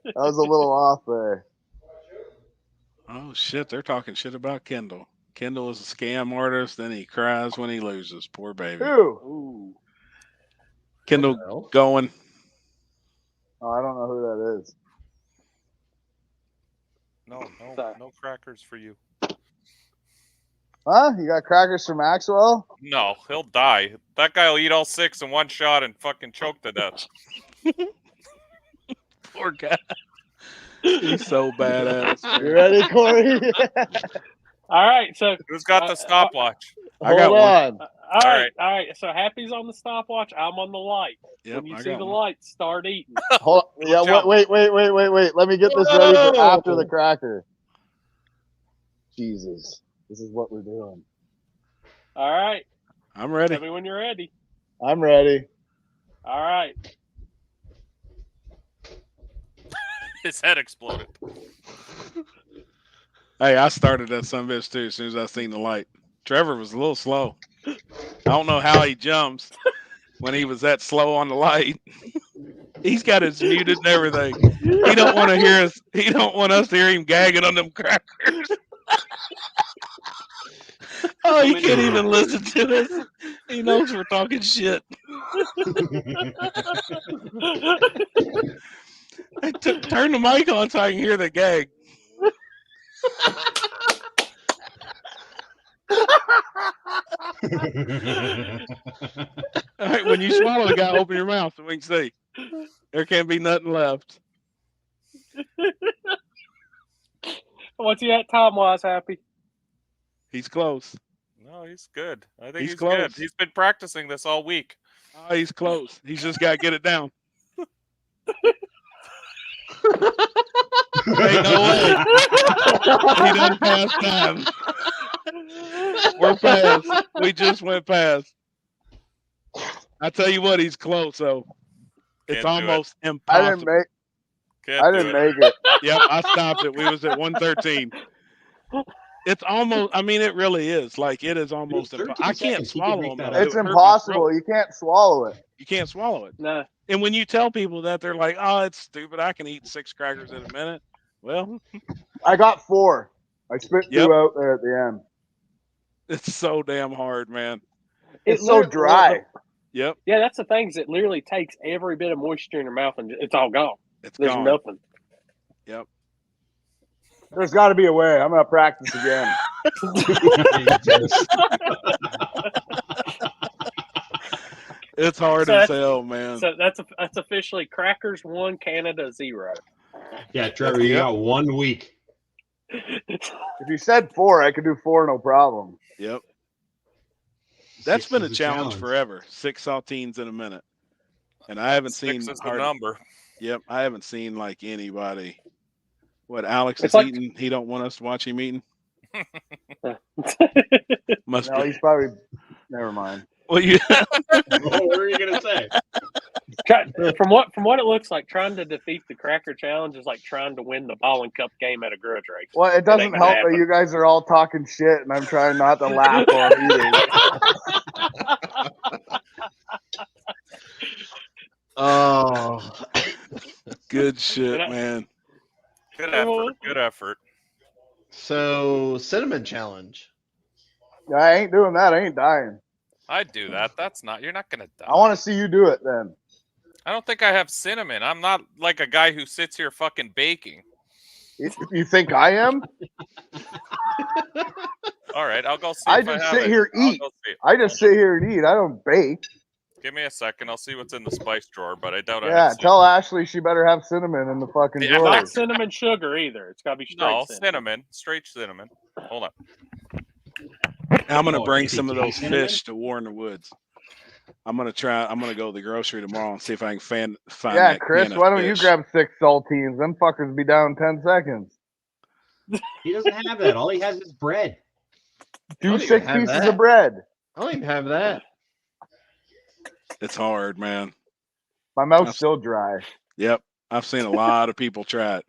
Speaker 5: that was a little off there.
Speaker 2: Oh shit, they're talking shit about Kendall. Kendall is a scam artist, then he cries when he loses. Poor baby.
Speaker 5: Who?
Speaker 1: Ooh.
Speaker 2: Kendall going.
Speaker 5: Oh, I don't know who that is.
Speaker 12: No crackers for you.
Speaker 5: Huh? You got crackers for Maxwell?
Speaker 12: No, he'll die. That guy will eat all 6 in one shot and fucking choke to death.
Speaker 2: Poor guy. He's so badass.
Speaker 5: You ready, Corey?
Speaker 1: All right, so
Speaker 12: Who's got the stopwatch?
Speaker 2: I got
Speaker 5: Hold on.
Speaker 1: all right. So Happy's on the stopwatch. I'm on the light.
Speaker 2: Yep,
Speaker 1: When you
Speaker 2: I
Speaker 1: see
Speaker 2: got
Speaker 1: the
Speaker 2: one.
Speaker 1: light, start eating.
Speaker 5: Hold. Yeah.
Speaker 12: jump.
Speaker 5: Wait. Let me get this ready for after the cracker. Jesus, this is what we're doing.
Speaker 1: All right.
Speaker 2: I'm ready.
Speaker 1: Tell me when you're ready.
Speaker 5: I'm ready.
Speaker 1: All right.
Speaker 12: His head exploded.
Speaker 2: Hey, I started that sumbitch too as soon as I seen the light. Trevor was a little slow. I don't know how he jumps when he was that slow on the light. He's got his muted and everything. He don't want to hear us. He don't want us to hear him gagging on them crackers. Oh, he can't even listen to us. He knows we're talking shit. Turn the mic on so I can hear the gag. All right, when you swallow the guy, open your mouth so we can see. There can't be nothing left.
Speaker 1: What's he at time-wise, Happy?
Speaker 2: He's close.
Speaker 12: No, he's good. I think
Speaker 2: He's
Speaker 12: he's
Speaker 2: close.
Speaker 12: good. He's been practicing this all week.
Speaker 2: Oh, he's close. He's just got to get it down. Ain't no way. He done passed time. We're past. We just went past. I tell you what, he's close, though. It's
Speaker 12: Can't do it.
Speaker 2: almost
Speaker 5: I
Speaker 2: impossible.
Speaker 12: Can't
Speaker 5: didn't
Speaker 12: do it.
Speaker 5: make it.
Speaker 2: Yep, I stopped it. We was at 113. It's almost, I mean, it really is. Like, it is almost impossible. I can't swallow them.
Speaker 5: It's impossible. You can't swallow it.
Speaker 2: You can't swallow it.
Speaker 1: No.
Speaker 2: And when you tell people that, they're like, oh, it's stupid. I can eat 6 crackers in a minute. Well,
Speaker 5: I got 4. I spit 2
Speaker 2: Yep.
Speaker 5: out there at the end.
Speaker 2: it's so damn hard, man.
Speaker 5: It's so dry.
Speaker 2: Yep,
Speaker 1: Yeah, that's the thing. Is it literally takes every bit of moisture in your mouth and it's all gone.
Speaker 2: it's
Speaker 1: There's
Speaker 2: gone.
Speaker 1: nothing.
Speaker 2: Yep.
Speaker 5: There's got to be a way. I'm going to practice again.
Speaker 2: It's hard
Speaker 1: So
Speaker 2: as
Speaker 1: that's-
Speaker 2: hell, man.
Speaker 1: So that's officially Crackers 1, Canada 0.
Speaker 7: Yeah, Trevor, you got 1 week.
Speaker 5: If you said 4, I could do 4 no problem.
Speaker 2: Yep. That's been a
Speaker 7: is
Speaker 2: challenge forever. 6 saltines in a minute. And I haven't
Speaker 12: 6
Speaker 2: seen
Speaker 12: is the number.
Speaker 2: Yep, I haven't seen like anybody. What Alex
Speaker 1: It's
Speaker 2: is
Speaker 1: like-
Speaker 2: eating? He don't want us to watch him eating. Must
Speaker 5: No,
Speaker 2: be.
Speaker 5: he's probably. Never mind.
Speaker 2: Well, you.
Speaker 7: What were you gonna say?
Speaker 1: From what it looks like, trying to defeat the Cracker Challenge is like trying to win the bowling cup game at a grudge race.
Speaker 5: Well, it doesn't
Speaker 1: ain't
Speaker 5: help
Speaker 1: gonna
Speaker 5: that you guys are all talking shit, and I'm trying not to laugh while I'm eating.
Speaker 4: Oh,
Speaker 2: Good shit,
Speaker 1: And I-
Speaker 2: man.
Speaker 12: Good effort. Good effort.
Speaker 4: so cinnamon challenge.
Speaker 5: I ain't doing that. I ain't dying.
Speaker 12: I'd do that. That's not. You're not gonna die.
Speaker 5: I want to see you do it then.
Speaker 12: I don't think I have cinnamon. I'm not like a guy who sits here fucking baking.
Speaker 5: You think I am?
Speaker 12: All right, I'll go see.
Speaker 5: I
Speaker 12: if
Speaker 5: just
Speaker 12: have
Speaker 5: sit
Speaker 12: it.
Speaker 5: here
Speaker 12: I'll
Speaker 5: eat.
Speaker 12: go see.
Speaker 5: I just sit here and eat. I don't bake.
Speaker 12: Give me a second. I'll see what's in the spice drawer, but I doubt I
Speaker 5: Yeah,
Speaker 12: have
Speaker 5: tell Ashley she better have cinnamon in the fucking
Speaker 12: Yeah,
Speaker 5: drawer.
Speaker 1: Not cinnamon sugar either. It's got to be straight
Speaker 12: No,
Speaker 1: cinnamon.
Speaker 12: cinnamon. Straight cinnamon. Hold on.
Speaker 2: I'm gonna
Speaker 7: Oh,
Speaker 2: bring some of
Speaker 7: ACT
Speaker 2: those
Speaker 7: cinnamon?
Speaker 2: fish to War in the Woods. I'm gonna try. I'm gonna go to the grocery tomorrow and see if I can find.
Speaker 5: Yeah,
Speaker 2: that
Speaker 5: Chris,
Speaker 2: can of
Speaker 5: why don't you
Speaker 2: fish.
Speaker 5: grab 6 saltines? Them fuckers be down in 10 seconds.
Speaker 7: He doesn't have that. All he has is bread.
Speaker 5: Do
Speaker 4: don't even
Speaker 5: 6
Speaker 4: have
Speaker 5: pieces
Speaker 4: that.
Speaker 5: of bread.
Speaker 4: I don't even have that.
Speaker 2: It's hard, man.
Speaker 5: My mouth's still dry.
Speaker 2: Yep, I've seen a lot of people try it.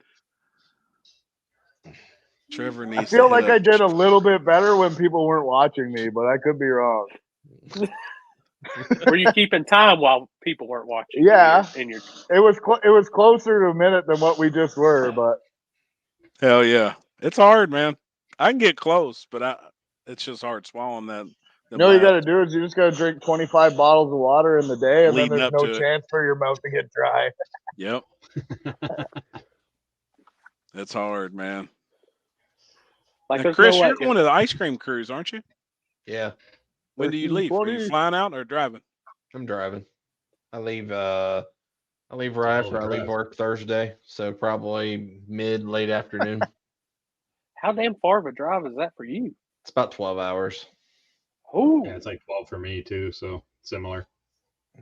Speaker 2: Trevor needs.
Speaker 5: I feel
Speaker 2: to hit
Speaker 5: like I
Speaker 2: up-
Speaker 5: did a little bit better when people weren't watching me, but I could be wrong.
Speaker 1: Were you keeping time while people weren't watching?
Speaker 5: Yeah.
Speaker 1: In your
Speaker 5: It was closer to a minute than what we just were, but
Speaker 2: Hell yeah, it's hard, man. I can get close, but it's just hard swallowing that.
Speaker 5: you know what you got to do is you just got to drink 25 bottles of water in the day, and then
Speaker 2: Leading
Speaker 5: there's
Speaker 2: up
Speaker 5: no
Speaker 2: to it.
Speaker 5: chance for your mouth to get dry.
Speaker 2: Yep. It's hard, man.
Speaker 1: like
Speaker 2: Now,
Speaker 1: there's
Speaker 2: Chris,
Speaker 1: no way.
Speaker 2: you're going to the ice cream cruise, aren't you?
Speaker 4: Yeah,
Speaker 2: When do you leave? Are you
Speaker 5: 13:20.
Speaker 2: flying out or driving?
Speaker 4: I'm driving. I leave right after I leave work Thursday, so probably late afternoon.
Speaker 1: How damn far of a drive is that for you?
Speaker 4: It's about 12 hours.
Speaker 1: Oh,
Speaker 7: Yeah, it's like 12 for me too, so similar.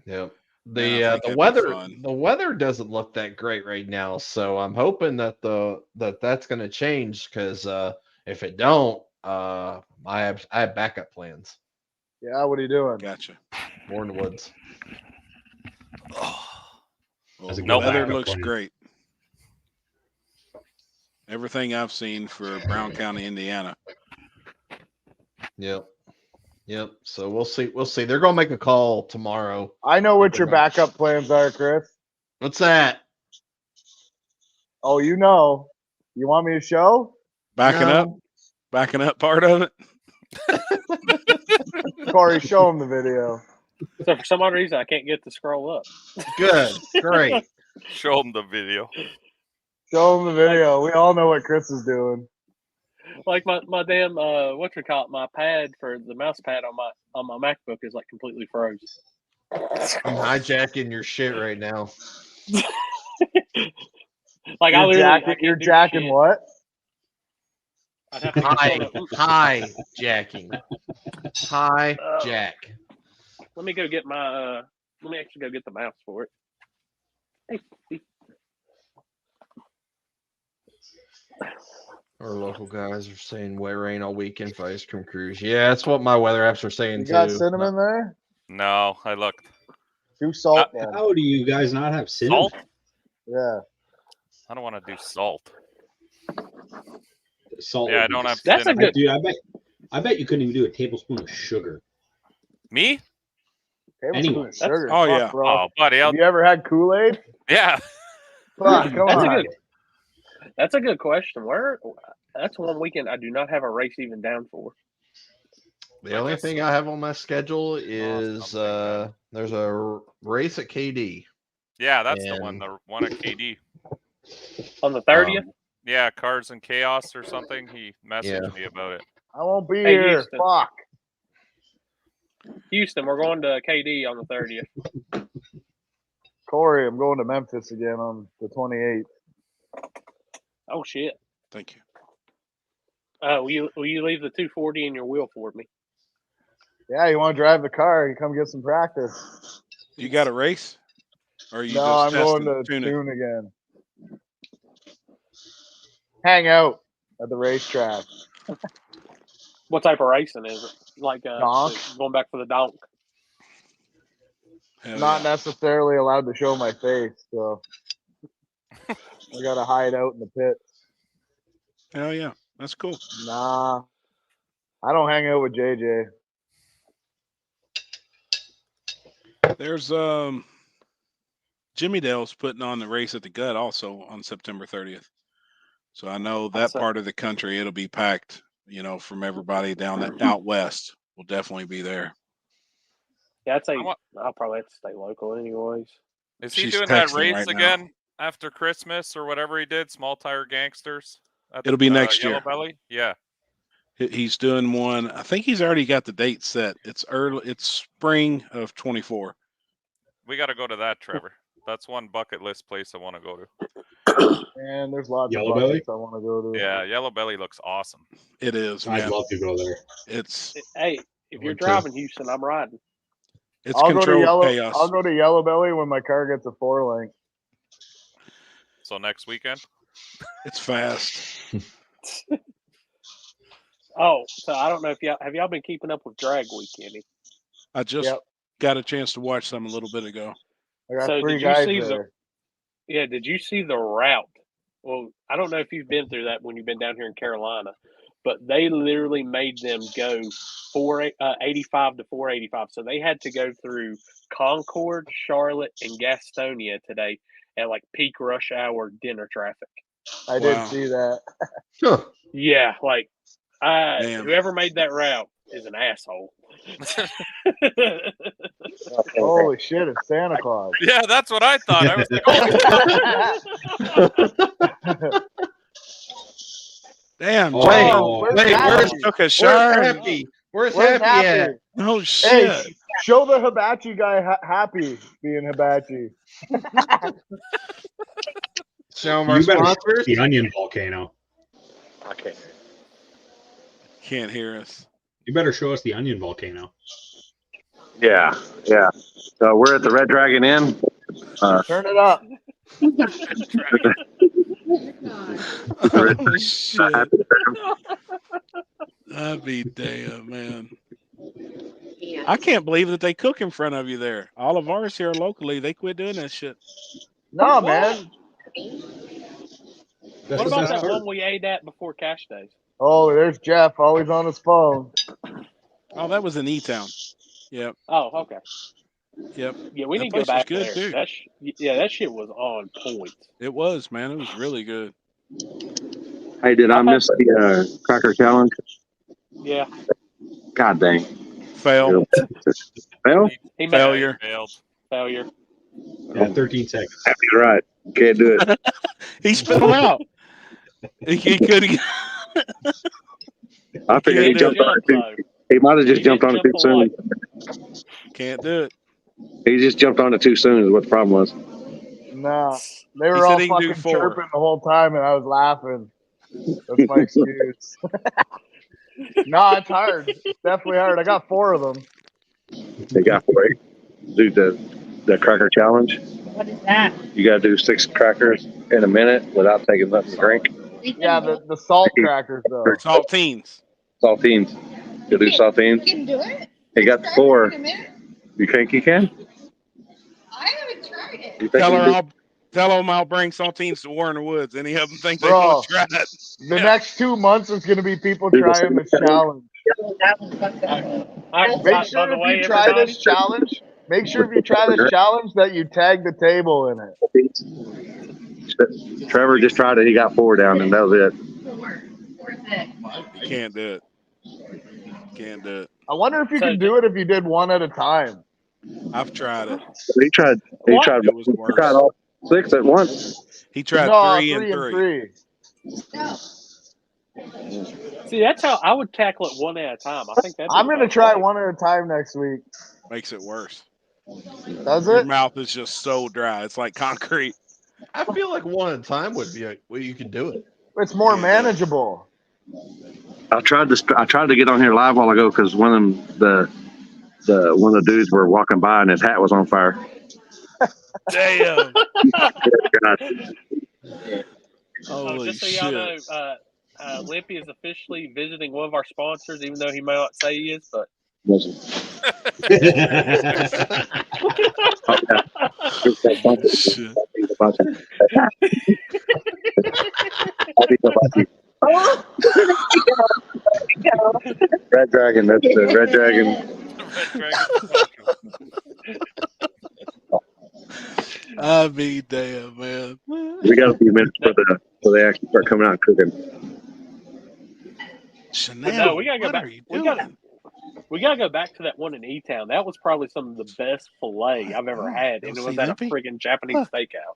Speaker 4: Yep.
Speaker 2: Man, I
Speaker 4: The
Speaker 2: think that'd be
Speaker 4: weather
Speaker 2: fun.
Speaker 4: the weather doesn't look that great right now, so I'm hoping that that's going to change because if it don't, I have backup plans.
Speaker 5: Yeah, what are you doing?
Speaker 2: Gotcha.
Speaker 4: More in the woods.
Speaker 2: Well,
Speaker 7: As a
Speaker 2: the
Speaker 7: good
Speaker 2: weather
Speaker 7: backup
Speaker 2: looks
Speaker 7: plan.
Speaker 2: great. Everything I've seen for Brown County, Indiana.
Speaker 4: Yep. Yep. So we'll see. We'll see. They're going to make a call tomorrow.
Speaker 5: I know what your backup plans are, Chris.
Speaker 4: What's that?
Speaker 5: Oh, you know. You want me to show?
Speaker 2: Backing
Speaker 4: No.
Speaker 2: up part of it.
Speaker 5: Corey, show him the video.
Speaker 1: so for some odd reason I can't get to scroll up.
Speaker 4: Good. Great.
Speaker 12: Show them the video.
Speaker 5: Show him the video. We all know what Chris is doing.
Speaker 1: Like my damn my pad for the mouse pad on my MacBook is like completely froze.
Speaker 4: I'm hijacking your shit right now.
Speaker 1: Like I literally I can't
Speaker 5: You're
Speaker 1: do
Speaker 5: jacking
Speaker 1: shit.
Speaker 5: what?
Speaker 1: I'd have to get
Speaker 4: Hijacking. Hijack.
Speaker 1: Let me go get my. Let me actually go get the mouse for it. Hey.
Speaker 4: Our local guys are saying wet rain all weekend for ice cream cruise. Yeah, that's what my weather apps are saying
Speaker 5: You
Speaker 4: too.
Speaker 5: got cinnamon there?
Speaker 12: No, I looked.
Speaker 5: Do salt then.
Speaker 8: How do you guys not have cinnamon?
Speaker 12: Salt?
Speaker 5: Yeah.
Speaker 12: I don't want to do salt.
Speaker 8: Salt.
Speaker 12: Yeah,
Speaker 8: would
Speaker 12: I
Speaker 8: be
Speaker 12: don't have
Speaker 1: That's a
Speaker 12: cinnamon.
Speaker 1: good.
Speaker 8: Dude, I bet you couldn't even do a tablespoon of sugar.
Speaker 12: Me?
Speaker 5: Tablespoon of sugar.
Speaker 2: Oh,
Speaker 5: Fuck,
Speaker 2: yeah.
Speaker 5: bro.
Speaker 12: Oh, buddy.
Speaker 5: Have you ever had Kool-Aid?
Speaker 12: Yeah.
Speaker 5: Fuck, come on.
Speaker 1: That's a good question. That's one weekend I do not have a race even down for.
Speaker 4: The only thing I have on my schedule is there's a race at KD.
Speaker 12: Yeah, that's the one at KD.
Speaker 1: On the 30th?
Speaker 12: Yeah, Cars and Chaos or something. He messaged me about it.
Speaker 5: I won't be here.
Speaker 1: Houston.
Speaker 5: Fuck.
Speaker 1: Houston, we're going to KD on the 30th.
Speaker 5: Corey, I'm going to Memphis again on the 28th.
Speaker 1: Oh shit!
Speaker 2: Thank you.
Speaker 1: Will you leave the 240 in your wheel for me?
Speaker 5: Yeah, you want to drive the car? You come get some practice.
Speaker 2: You got a race? Or are you
Speaker 5: No,
Speaker 2: just
Speaker 5: I'm going to
Speaker 2: testing
Speaker 5: tune again. Hang out at the racetrack.
Speaker 1: What type of racing is it? Like
Speaker 5: Donk?
Speaker 1: going back for the donk?
Speaker 5: Not necessarily allowed to show my face, so I gotta hide out in the pits.
Speaker 2: Hell yeah, that's cool.
Speaker 5: Nah, I don't hang out with JJ.
Speaker 2: There's Jimmy Dale's putting on the race at the Gut also on September 30th. So I know that part of the country it'll be packed. You know, from everybody out west will definitely be there.
Speaker 1: Yeah, I'd say I'll probably have to stay local anyways.
Speaker 12: Is he
Speaker 2: She's
Speaker 12: doing that
Speaker 2: texting
Speaker 12: race
Speaker 2: right now.
Speaker 12: again after Christmas or whatever he did? Small Tire Gangsters?
Speaker 2: It'll be next year.
Speaker 12: Yellow Belly? Yeah.
Speaker 2: He's doing one. I think he's already got the date set. It's spring of 24.
Speaker 12: We got to go to that, Trevor. That's one bucket list place I want to go to.
Speaker 5: And there's lots
Speaker 8: Yellow
Speaker 5: of
Speaker 8: Belly?
Speaker 5: buckets I want to go to.
Speaker 12: Yeah, Yellow Belly looks awesome.
Speaker 2: It is, man.
Speaker 8: I'd love to go there.
Speaker 1: Hey, if you're driving Houston, I'm riding.
Speaker 2: It's
Speaker 5: I'll go to
Speaker 2: controlled chaos.
Speaker 5: I'll go to Yellow Belly when my car gets a 4-link.
Speaker 12: So next weekend?
Speaker 2: It's fast.
Speaker 1: Oh, so I don't know if y'all been keeping up with Drag Week any?
Speaker 2: I just got a chance to watch some a little bit ago.
Speaker 5: I got
Speaker 1: So
Speaker 5: 3
Speaker 1: did
Speaker 5: guys
Speaker 1: you see
Speaker 5: there.
Speaker 1: did you see the route? Well, I don't know if you've been through that when you've been down here in Carolina, but they literally made them go 85 to 485. So they had to go through Concord, Charlotte, and Gastonia today at like peak rush hour dinner traffic.
Speaker 5: I did see that.
Speaker 1: Yeah, like whoever made that route is an asshole.
Speaker 5: Holy shit, it's Santa Claus.
Speaker 12: Yeah, that's what I thought. I was like,
Speaker 2: Damn.
Speaker 4: Where's
Speaker 2: took a shower?
Speaker 4: Happy? Where's Happy at?
Speaker 2: Oh shit.
Speaker 5: Hey, show the hibachi guy Happy being hibachi.
Speaker 4: Show him our
Speaker 8: You better
Speaker 4: sponsors.
Speaker 8: the Onion Volcano.
Speaker 1: Okay.
Speaker 2: Can't hear us.
Speaker 8: You better show us the Onion Volcano.
Speaker 13: Yeah. So we're at the Red Dragon Inn.
Speaker 5: Turn it up.
Speaker 2: Oh shit. I'd be damn, man. I can't believe that they cook in front of you there. All of ours here locally, they quit doing that shit.
Speaker 5: No, man.
Speaker 1: What about that one we ate at before Cash Days?
Speaker 5: Oh, there's Jeff, always on his phone.
Speaker 2: Oh, that was in E-Town. Yep.
Speaker 1: Oh, okay.
Speaker 2: Yep.
Speaker 1: Yeah, we
Speaker 2: That
Speaker 1: need to go
Speaker 2: place was
Speaker 1: back
Speaker 2: good,
Speaker 1: there.
Speaker 2: too.
Speaker 1: That shit was on point.
Speaker 2: It was, man. It was really good.
Speaker 13: Hey, did I miss the Cracker Challenge?
Speaker 1: Yeah.
Speaker 13: God dang.
Speaker 2: Fail.
Speaker 13: Fail?
Speaker 2: Failure.
Speaker 1: Failure.
Speaker 8: Yeah, 13 seconds.
Speaker 13: Happy's right. Can't do it.
Speaker 2: He spit them out. He couldn't.
Speaker 13: I figured he jumped on it too. He might have just jumped on it too soon.
Speaker 2: Can't do it.
Speaker 13: He just jumped on it too soon is what the problem was.
Speaker 5: Nah, they
Speaker 2: He
Speaker 5: were
Speaker 2: said
Speaker 5: all
Speaker 2: he can do
Speaker 5: fucking
Speaker 2: 4.
Speaker 5: chirping the whole time, and I was laughing. That's my excuse. No, it's hard. It's definitely hard. I got 4 of them.
Speaker 13: They got for it. Do the cracker challenge.
Speaker 14: What is that?
Speaker 13: You got to do 6 crackers in a minute without taking nothing to drink.
Speaker 5: Yeah, the salt crackers though.
Speaker 2: Saltines.
Speaker 13: Saltines. You do saltines.
Speaker 14: You can do it?
Speaker 13: He got 4.
Speaker 14: In a minute?
Speaker 13: You think you can?
Speaker 14: I haven't tried it.
Speaker 13: You think
Speaker 2: Tell
Speaker 13: you
Speaker 2: her
Speaker 13: can do-
Speaker 2: tell them I'll bring saltines to Warren Woods. Any of them think they
Speaker 5: Bro,
Speaker 2: want to try it?
Speaker 5: The next 2 months is going to be people trying this challenge.
Speaker 14: That one fucked up.
Speaker 5: Make sure if you try this challenge, that you tag the table in it.
Speaker 13: Trevor just tried it. He got 4 down, and that was it.
Speaker 2: You can't do it. Can't do it.
Speaker 5: I wonder if you can do it if you did 1 at a time.
Speaker 2: I've tried it.
Speaker 13: He tried. He
Speaker 5: What?
Speaker 13: tried.
Speaker 2: It was
Speaker 13: He
Speaker 2: worse.
Speaker 13: tried all 6 at once.
Speaker 2: He tried
Speaker 5: No,
Speaker 2: 3 and 3.
Speaker 1: See, that's how I would tackle it 1 at a time. I think that's.
Speaker 5: I'm going to try 1 at a time next week.
Speaker 2: Makes it worse.
Speaker 5: Does
Speaker 2: Your
Speaker 5: it?
Speaker 2: mouth is just so dry. It's like concrete.
Speaker 4: I feel like 1 at a time would be where you could do it.
Speaker 5: It's more manageable.
Speaker 13: I tried to get on here live a while ago because one of the dudes were walking by and his hat was on fire.
Speaker 2: Damn.
Speaker 1: So just so y'all know, Limpy is officially visiting one of our sponsors, even though he may not say he is, but.
Speaker 13: Red Dragon, that's the Red Dragon.
Speaker 2: I mean, damn, man.
Speaker 13: We got a few minutes for they actually start coming out and cooking.
Speaker 2: Chanel,
Speaker 1: No, we gotta go
Speaker 2: what
Speaker 1: back.
Speaker 2: are you
Speaker 1: We
Speaker 2: doing?
Speaker 1: gotta go back to that one in E-Town. That was probably some of the best filet I've ever had, and it was at a friggin' Japanese steakhouse.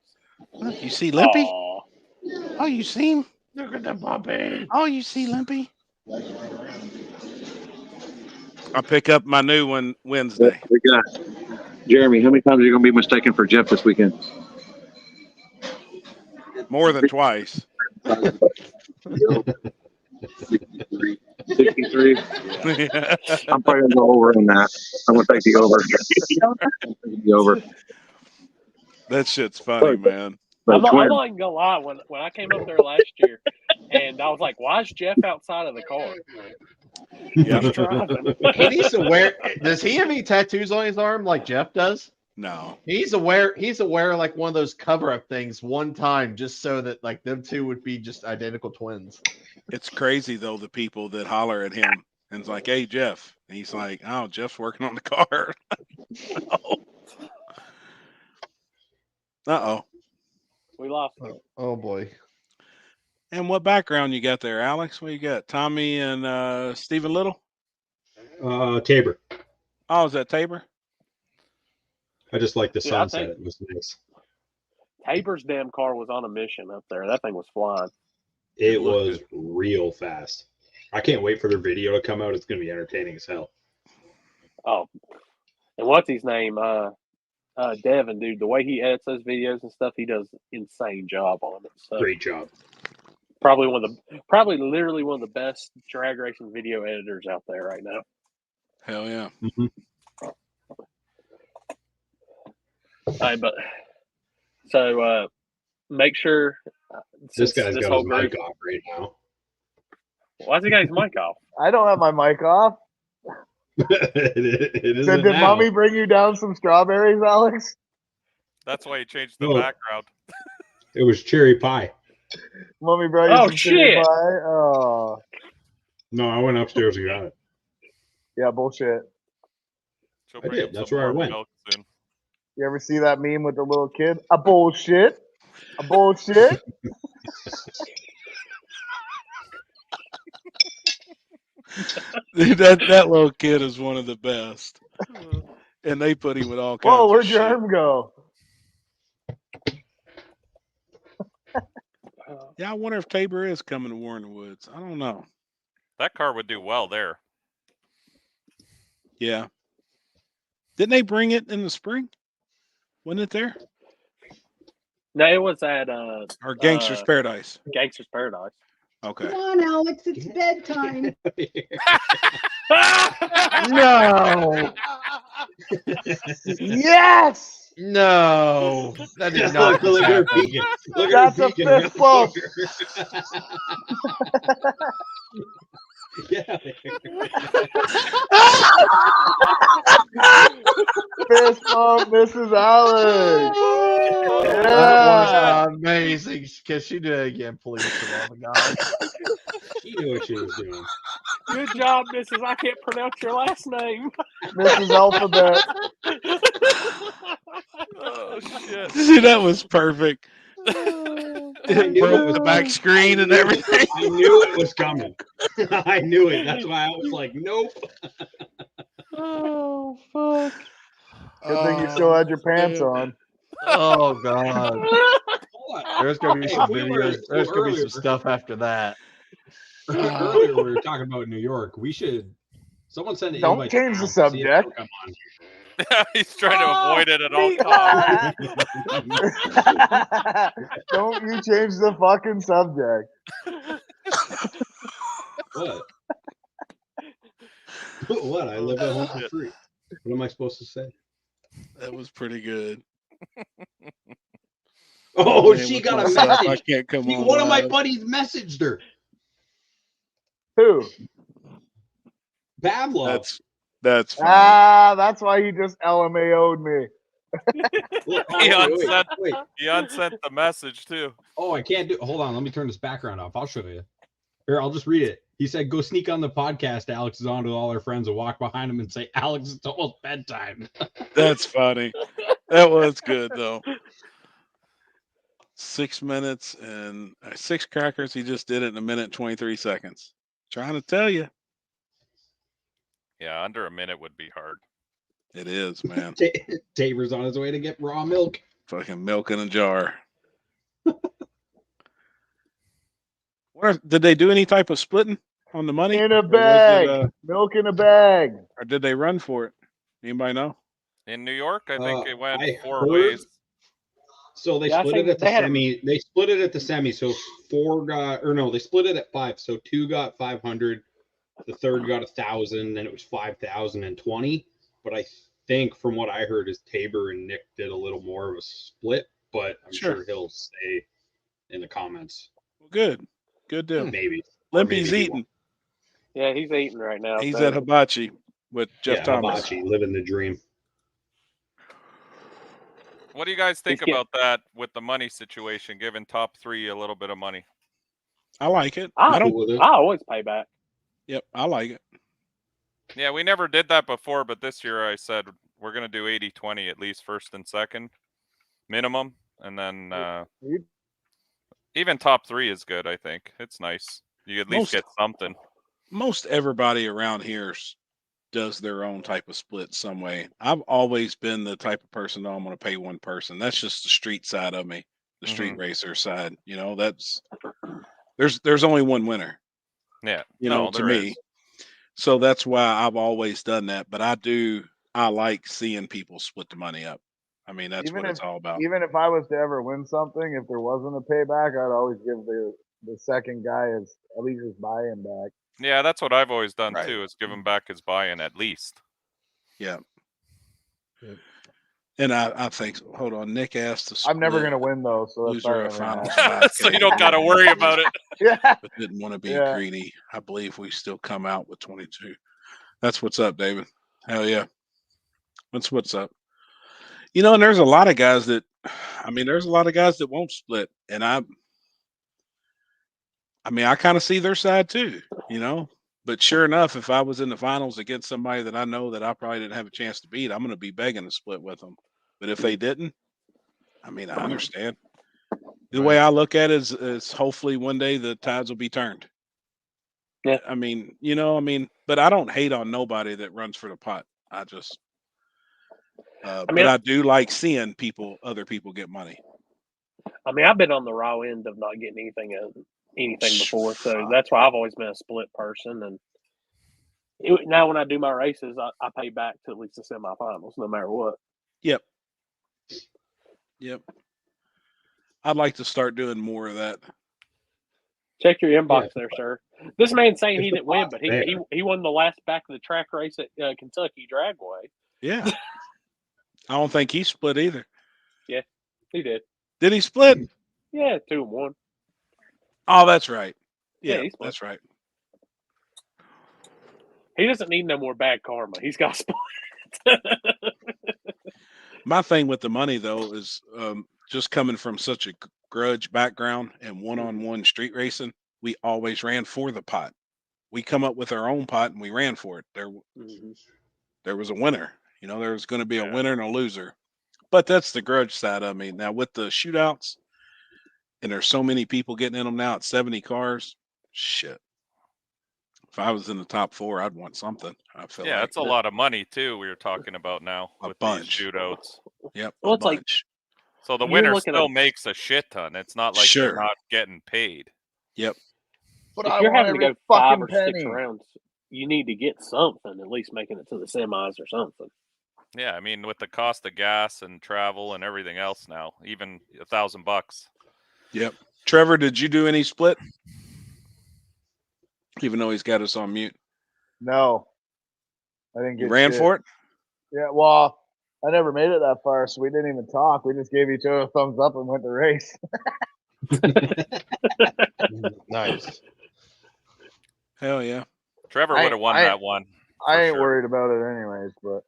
Speaker 2: Look, you see Limpy?
Speaker 1: Aw.
Speaker 2: Oh, you see him?
Speaker 4: Look at the puppy.
Speaker 2: Oh, you see Limpy? I'll pick up my new one Wednesday.
Speaker 13: We got Jeremy. How many times are you going to be mistaken for Jeff this weekend?
Speaker 2: More than twice.
Speaker 13: 63. I'm probably going to go over on that. I'm going to take the over.
Speaker 2: That shit's funny, man.
Speaker 1: I'm not even gonna lie. When I came up there last year, and I was like, "Why is Jeff outside of the car?" He's driving.
Speaker 4: He needs to wear. Does he have any tattoos on his arm like Jeff does?
Speaker 2: No.
Speaker 4: He's aware like one of those cover-up things one time just so that like them two would be just identical twins.
Speaker 2: It's crazy though, the people that holler at him and it's like, "Hey, Jeff," and he's like, "Oh, Jeff's working on the car." No. Uh-oh.
Speaker 1: We lost him.
Speaker 4: Oh boy.
Speaker 2: And what background you got there, Alex? What you got? Tommy and Stephen Little?
Speaker 7: Tabor.
Speaker 2: Oh, is that Tabor?
Speaker 7: I just like the
Speaker 1: Dude, I
Speaker 7: sunset.
Speaker 1: think-
Speaker 7: It was nice.
Speaker 1: Tabor's damn car was on a mission up there. That thing was flying.
Speaker 7: It was real fast. I can't wait for their video to come out. It's going to be entertaining as hell.
Speaker 1: Oh, and what's his name? Devin, dude. The way he edits those videos and stuff, he does an insane job on it. So
Speaker 7: Great job.
Speaker 1: probably literally one of the best drag racing video editors out there right now.
Speaker 2: Hell yeah.
Speaker 7: Mm-hmm.
Speaker 1: All right, but so make sure
Speaker 7: This guy's got
Speaker 1: whole
Speaker 7: his mic
Speaker 1: group.
Speaker 7: off right now.
Speaker 1: Why's he got his mic off?
Speaker 5: I don't have my mic off.
Speaker 7: it is
Speaker 5: Did mommy bring you down some strawberries, Alex?
Speaker 12: That's why you changed the
Speaker 7: No.
Speaker 12: background.
Speaker 7: It was cherry pie.
Speaker 5: Mommy brought you
Speaker 1: Oh,
Speaker 5: some cherry
Speaker 1: shit.
Speaker 5: pie? Oh,
Speaker 7: No, I went upstairs and got it.
Speaker 5: yeah, bullshit.
Speaker 12: She'll
Speaker 7: I
Speaker 12: bring
Speaker 7: did.
Speaker 12: up
Speaker 7: That's
Speaker 12: some
Speaker 7: where I
Speaker 12: more
Speaker 7: went.
Speaker 12: milk soon.
Speaker 5: You ever see that meme with the little kid? A bullshit. A bullshit.
Speaker 2: Dude, that little kid is one of the best. And they put him with all kinds
Speaker 5: Whoa,
Speaker 2: of
Speaker 5: where'd
Speaker 2: shit.
Speaker 5: your arm go?
Speaker 2: Yeah, I wonder if Tabor is coming to Warren Woods. I don't know.
Speaker 12: That car would do well there.
Speaker 2: Yeah. Didn't they bring it in the spring? Wasn't it there?
Speaker 1: No, it was at
Speaker 2: Or Gangster's Paradise?
Speaker 1: Gangster's Paradise.
Speaker 2: Okay.
Speaker 15: Come on, Alex, it's bedtime.
Speaker 4: No.
Speaker 5: Yes.
Speaker 4: No. That did not just
Speaker 15: Look at her
Speaker 4: happen.
Speaker 15: peeking. Look at her
Speaker 5: That's a
Speaker 15: peeking
Speaker 5: fist
Speaker 15: around the
Speaker 5: bump.
Speaker 15: corner. Yeah.
Speaker 5: Fist bump, Mrs. Alex.
Speaker 4: That was
Speaker 5: Yeah.
Speaker 4: amazing. Can she do it again, please, for the love of God?
Speaker 15: She knew what she was doing.
Speaker 1: Good job, Mrs. I can't pronounce your last name.
Speaker 5: Mrs. Alphabet.
Speaker 12: Oh shit!
Speaker 2: See, that was perfect.
Speaker 15: I knew
Speaker 2: Broke
Speaker 15: it was
Speaker 2: the back screen and everything.
Speaker 15: I knew it was coming. I knew it. That's why I was like, nope.
Speaker 5: Oh fuck! Good thing you still had your pants on.
Speaker 4: Oh God. There's gonna be some
Speaker 15: we were
Speaker 4: videos. There's gonna be some stuff after that.
Speaker 15: Earlier we were talking about New York. We should. Someone send an
Speaker 5: Don't
Speaker 15: invite to
Speaker 5: change the
Speaker 15: Alex to see if he'll
Speaker 5: subject.
Speaker 15: come on.
Speaker 12: He's trying to avoid it at all times.
Speaker 5: Don't you change the fucking subject.
Speaker 15: What? What? I live at home for free. What am I supposed to say?
Speaker 2: That was pretty good.
Speaker 15: Oh,
Speaker 2: Man,
Speaker 15: she
Speaker 2: with
Speaker 15: got a
Speaker 2: myself, I
Speaker 15: message.
Speaker 2: can't come
Speaker 15: See,
Speaker 2: on
Speaker 15: one of my
Speaker 2: live.
Speaker 15: buddies messaged her.
Speaker 5: Who?
Speaker 15: Pavlov.
Speaker 2: That's funny.
Speaker 5: Ah, that's why he just LMAO'd me.
Speaker 15: Look,
Speaker 12: He
Speaker 15: wait.
Speaker 12: unsent the message too.
Speaker 15: Oh, I can't do. Hold on, let me turn this background off. I'll show you. Here, I'll just read it. He said, "Go sneak on the podcast. Alex is on with all our friends and walk behind him and say, Alex, it's almost bedtime."
Speaker 2: That's funny. That was good though. 6 minutes and 6 crackers. He just did it in 1:23. Trying to tell you.
Speaker 12: Yeah, under a minute would be hard.
Speaker 2: It is, man.
Speaker 15: Tabor's on his way to get raw milk.
Speaker 2: Fucking milk in a jar. Did they do any type of splitting on the money?
Speaker 5: In a
Speaker 2: Or was
Speaker 5: bag.
Speaker 2: it,
Speaker 5: Milk in a bag.
Speaker 2: or did they run for it? Anybody know?
Speaker 12: In New York, I think it went
Speaker 15: I
Speaker 12: 4
Speaker 15: heard-
Speaker 12: ways.
Speaker 15: So they
Speaker 1: Yeah, I
Speaker 15: split
Speaker 1: think
Speaker 15: it at the
Speaker 1: they had
Speaker 15: semi. They split it at the semi. So 4 got, or no, they split it at 5. So 2 got 500. The third got 1,000. Then it was 5,020. But I think from what I heard is Tabor and Nick did a little more of a split. But I'm sure he'll say in the comments.
Speaker 2: Well, good. Good deal.
Speaker 15: Maybe. Or
Speaker 2: Limpy's
Speaker 15: maybe he
Speaker 2: eating.
Speaker 1: Yeah, he's eating right now.
Speaker 2: He's
Speaker 1: so.
Speaker 2: at Hibachi with Jeff
Speaker 15: Yeah,
Speaker 2: Thomas.
Speaker 15: Hibachi, living the dream.
Speaker 12: What do you guys think
Speaker 1: He's getting-
Speaker 12: about that with the money situation, giving top 3 a little bit of money?
Speaker 2: I like it.
Speaker 1: I
Speaker 2: don't.
Speaker 1: I always pay back.
Speaker 2: Yep, I like it.
Speaker 12: Yeah, we never did that before, but this year I said we're going to do 80-20 at least first and second minimum. And then even top 3 is good, I think. It's nice. You at least get something.
Speaker 2: Most everybody around here does their own type of split some way. I've always been the type of person that I'm going to pay one person. That's just the street side of me, the street racer side. You know, that's there's only one winner.
Speaker 12: Yeah,
Speaker 2: you know, to me. So that's why I've always done that. But I like seeing people split the money up. I mean, that's what it's all about.
Speaker 5: Even if I was to ever win something, if there wasn't a payback, I'd always give the second guy at least his buy-in back.
Speaker 12: Yeah, that's what I've always done too, is give him back his buy-in at least.
Speaker 2: Yeah. And I think, hold on, Nick asked to
Speaker 5: I'm never going to win, though, so that's
Speaker 2: loser
Speaker 5: fine.
Speaker 2: of finals.
Speaker 12: So you don't got to worry about it.
Speaker 5: Yeah.
Speaker 2: But didn't want to be
Speaker 5: Yeah.
Speaker 2: greedy. I believe we still come out with 22. That's what's up, David. Hell yeah. That's what's up. You know, and there's a lot of guys that won't split. And I kind of see their side too, you know. But sure enough, if I was in the finals against somebody that I know that I probably didn't have a chance to beat, I'm going to be begging to split with them. But if they didn't, I mean, I understand. The way I look at it is hopefully one day the tides will be turned.
Speaker 1: Yeah.
Speaker 2: I mean, but I don't hate on nobody that runs for the pot. I just, but I do like seeing other people get money.
Speaker 1: I mean, I've been on the raw end of not getting anything before, so that's why I've always been a split person. And now when I do my races, I pay back to at least the semifinals, no matter what.
Speaker 2: Yep. I'd like to start doing more of that.
Speaker 1: Check your inbox there, sir. This man's saying he
Speaker 15: If the
Speaker 1: didn't win,
Speaker 15: pot's
Speaker 1: but
Speaker 15: there.
Speaker 1: he won the last back of the track race at Kentucky Dragway.
Speaker 2: Yeah. I don't think he split either.
Speaker 1: Yeah, he did.
Speaker 2: Did he split?
Speaker 1: Yeah, 2-1.
Speaker 2: Oh, that's right.
Speaker 1: Yeah,
Speaker 2: Yeah,
Speaker 1: he split.
Speaker 2: that's right.
Speaker 1: He doesn't need no more bad karma. He's got split.
Speaker 2: My thing with the money though is just coming from such a grudge background and one-on-one street racing, we always ran for the pot. We come up with our own pot and we ran for it. There was a winner. You know, there was going to be a winner and a loser. But that's the grudge side of me. Now with the shootouts, and there's so many people getting in them now at 70 cars. Shit. If I was in the top 4, I'd want something. I feel
Speaker 12: Yeah,
Speaker 2: like
Speaker 12: it's a lot of money too. We were talking about now with these shootouts.
Speaker 2: Yep,
Speaker 1: Well,
Speaker 2: a
Speaker 1: it's like
Speaker 2: bunch.
Speaker 12: So the
Speaker 1: you're
Speaker 12: winner
Speaker 1: looking
Speaker 12: still
Speaker 1: at-
Speaker 12: makes a shit ton. It's not like
Speaker 2: Sure.
Speaker 12: they're not getting paid.
Speaker 2: Yep.
Speaker 5: But
Speaker 1: if
Speaker 5: I
Speaker 1: you're
Speaker 5: want
Speaker 1: having to
Speaker 5: every
Speaker 1: go 5
Speaker 5: fucking
Speaker 1: or 6
Speaker 5: penny.
Speaker 1: rounds, you need to get something, at least making it to the semis or something.
Speaker 12: Yeah, I mean, with the cost of gas and travel and everything else now, even $1,000.
Speaker 2: Yep. Trevor, did you do any split? Even though he's got us on mute.
Speaker 5: No, I didn't get
Speaker 2: You ran
Speaker 5: shit.
Speaker 2: for it?
Speaker 5: Yeah, well, I never made it that far, so we didn't even talk. We just gave each other a thumbs up and went to race.
Speaker 4: Nice.
Speaker 2: Hell yeah.
Speaker 12: Trevor would have won that one.
Speaker 5: I
Speaker 12: for
Speaker 5: ain't
Speaker 12: sure.
Speaker 5: worried about it anyways, but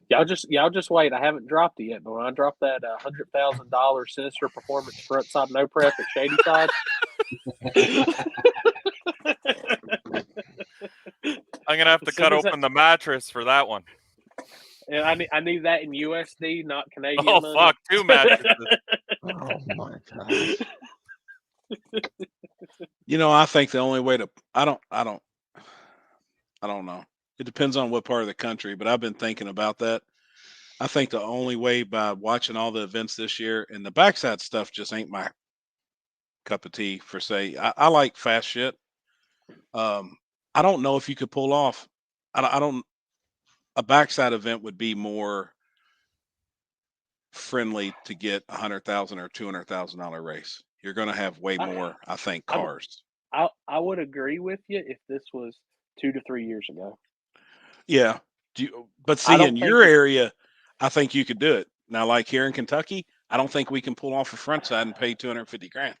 Speaker 1: Y'all just wait. I haven't dropped it yet, but when I drop that $100,000 Sinister Performance front side no prep at Shady Side,
Speaker 12: I'm gonna have to
Speaker 1: As soon
Speaker 12: cut
Speaker 1: as
Speaker 12: open the mattress for that one.
Speaker 1: and I need that in USD, not Canadian.
Speaker 12: Oh
Speaker 1: money.
Speaker 12: fuck, 2 mattresses.
Speaker 4: Oh my gosh.
Speaker 2: You know, I think the only way to I don't know. It depends on what part of the country, but I've been thinking about that. I think the only way by watching all the events this year, and the backside stuff just ain't my cup of tea for say. I like fast shit. I don't know if you could pull off. I don't. A backside event would be more friendly to get $100,000 or $200,000 race. You're going to have way more, I think, cars.
Speaker 1: I would agree with you if this was 2 to 3 years ago.
Speaker 2: Yeah. But see, in your area, I think you could do it. Now, like here in Kentucky, I don't think we can pull off a front side and pay $250,000.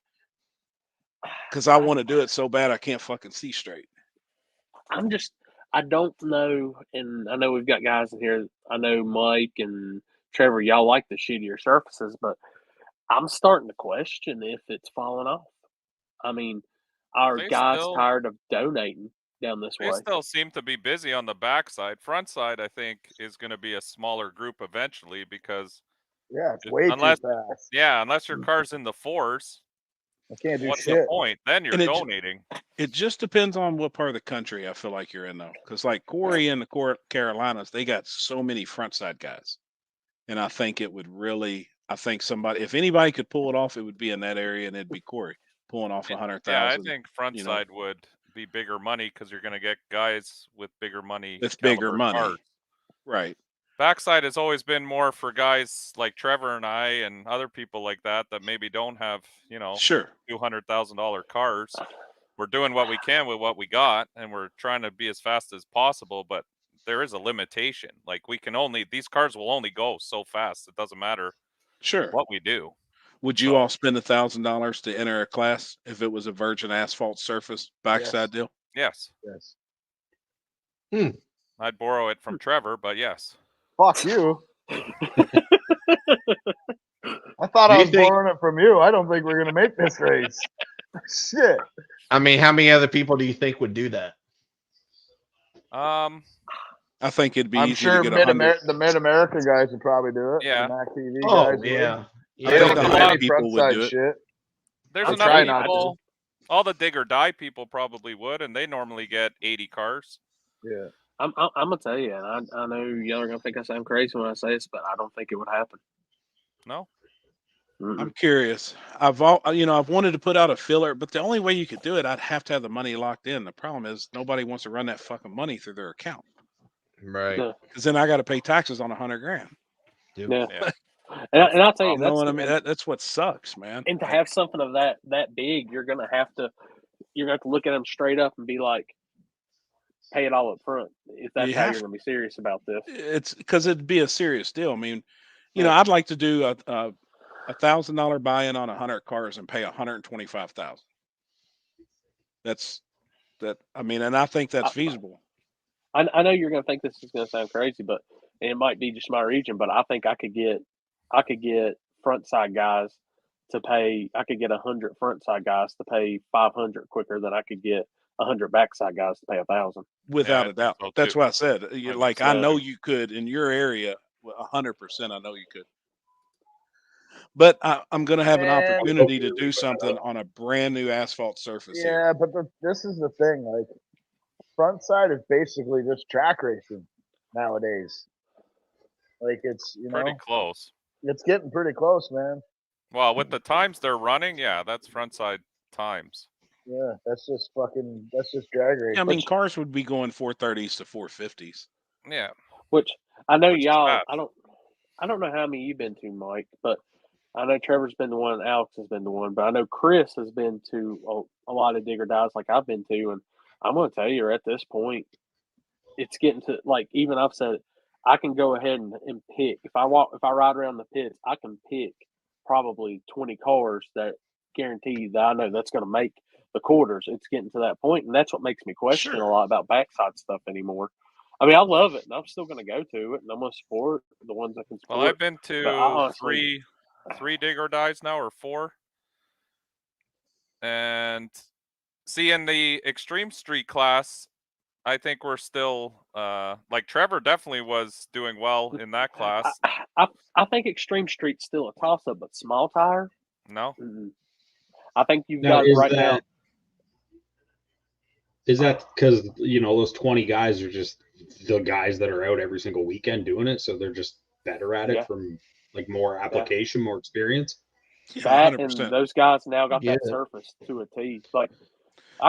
Speaker 2: Because I want to do it so bad I can't fucking see straight.
Speaker 1: I don't know, and I know we've got guys in here. I know Mike and Trevor, y'all like the shittier surfaces, but I'm starting to question if it's falling off. I mean, are guys tired of donating down this way?
Speaker 12: They still seem to be busy on the backside. Front side, I think, is going to be a smaller group eventually because
Speaker 5: it's way too fast.
Speaker 12: Yeah, unless your car's in the 4s.
Speaker 5: I can't do
Speaker 12: What's
Speaker 5: shit.
Speaker 12: the point? Then you're
Speaker 2: And
Speaker 12: donating.
Speaker 2: It just depends on what part of the country I feel like you're in, though. Because like Corey and the Carolinas, they got so many front side guys. And I think it would really, if anybody could pull it off, it would be in that area, and it'd be Corey pulling off 100,000.
Speaker 12: Yeah, I think front side would be bigger money because you're going to get guys with bigger money.
Speaker 2: That's bigger money.
Speaker 12: Cars.
Speaker 2: Right.
Speaker 12: Backside has always been more for guys like Trevor and I and other people like that maybe don't have,
Speaker 2: sure,
Speaker 12: $200,000 cars. We're doing what we can with what we got, and we're trying to be as fast as possible, but there is a limitation. Like these cars will only go so fast. It doesn't matter what we do.
Speaker 2: Would you all spend $1,000 to enter a class if it was a virgin asphalt surface backside deal?
Speaker 12: Yes.
Speaker 5: Yes.
Speaker 12: I'd borrow it from Trevor, but yes.
Speaker 5: Fuck you. I thought I was borrowing it from you. I don't think we're gonna make this race. Shit.
Speaker 4: I mean, how many other people do you think would do that?
Speaker 2: I think it'd be
Speaker 5: I'm
Speaker 2: easy
Speaker 5: sure
Speaker 2: to get
Speaker 5: the Mid-America guys would probably do it.
Speaker 12: Yeah.
Speaker 5: The Mac TV
Speaker 4: Oh,
Speaker 5: guys
Speaker 4: yeah.
Speaker 5: Would. They don't
Speaker 2: a
Speaker 5: do
Speaker 2: lot of
Speaker 5: any
Speaker 2: people
Speaker 5: front
Speaker 2: would
Speaker 5: side
Speaker 2: do it.
Speaker 5: shit.
Speaker 12: There's
Speaker 5: I'm
Speaker 12: enough
Speaker 5: trying not
Speaker 12: people. All the dig or die people probably would, and they normally get 80 cars.
Speaker 5: Yeah.
Speaker 1: I'm gonna tell you, and I know y'all are gonna think I sound crazy when I say this, but I don't think it would happen.
Speaker 12: No.
Speaker 2: I'm curious. I've wanted to put out a filler, but the only way you could do it, I'd have to have the money locked in. The problem is nobody wants to run that fucking money through their account.
Speaker 4: Right.
Speaker 2: Because then I got to pay taxes on $100,000.
Speaker 1: Yeah. And I'll tell you,
Speaker 2: No, I mean that's what sucks, man.
Speaker 1: And to have something of that big, you're gonna have to look at them straight up and be like, pay it all up front if that's how you're gonna be serious about this.
Speaker 2: It's because it'd be a serious deal. I mean, you know, I'd like to do a $1,000 buy-in on 100 cars and pay 125,000. I mean, and I think that's feasible.
Speaker 1: I know you're gonna think this is gonna sound crazy, but it might be just my region, but I think I could get front side guys to pay. I could get 100 front side guys to pay 500 quicker than I could get 100 backside guys to pay 1,000.
Speaker 2: Without a doubt. That's what I said. Like I know you could in your area, 100%. I know you could. But I'm going to have an opportunity to do something on a brand new asphalt surface.
Speaker 5: Yeah, but this is the thing. Like, front side is basically just track racing nowadays. Like, it's
Speaker 12: pretty close.
Speaker 5: It's getting pretty close, man.
Speaker 12: Well, with the times they're running, yeah, that's front side times.
Speaker 5: Yeah, that's just drag racing.
Speaker 2: I mean, cars would be going 430s to 450s.
Speaker 12: Yeah.
Speaker 1: Which I know y'all. I don't know how many you've been to, Mike, but I know Trevor's been the one, Alex has been the one, but I know Chris has been to a lot of digger dives like I've been to, and I'm going to tell you, at this point, it's getting to, like, even I've said it, I can go ahead and pick. If I ride around the pits, I can pick probably 20 cars that guarantee that I know that's going to make the quarters. It's getting to that point, and that's what makes me question a lot about backside stuff anymore. I mean, I love it, and I'm still going to go to it, and I'm going to support the ones I can support.
Speaker 12: Well, I've been to three digger dives now, or 4. And see, in the extreme street class, I think we're still like Trevor definitely was doing well in that class.
Speaker 1: I think extreme street's still a toss up, but small tire.
Speaker 12: No,
Speaker 1: I think you've got it right now.
Speaker 15: Is that because those 20 guys are just the guys that are out every single weekend doing it, so they're just better at it from like more application, more experience?
Speaker 1: That 100%. And those guys now got that surface to a T. Like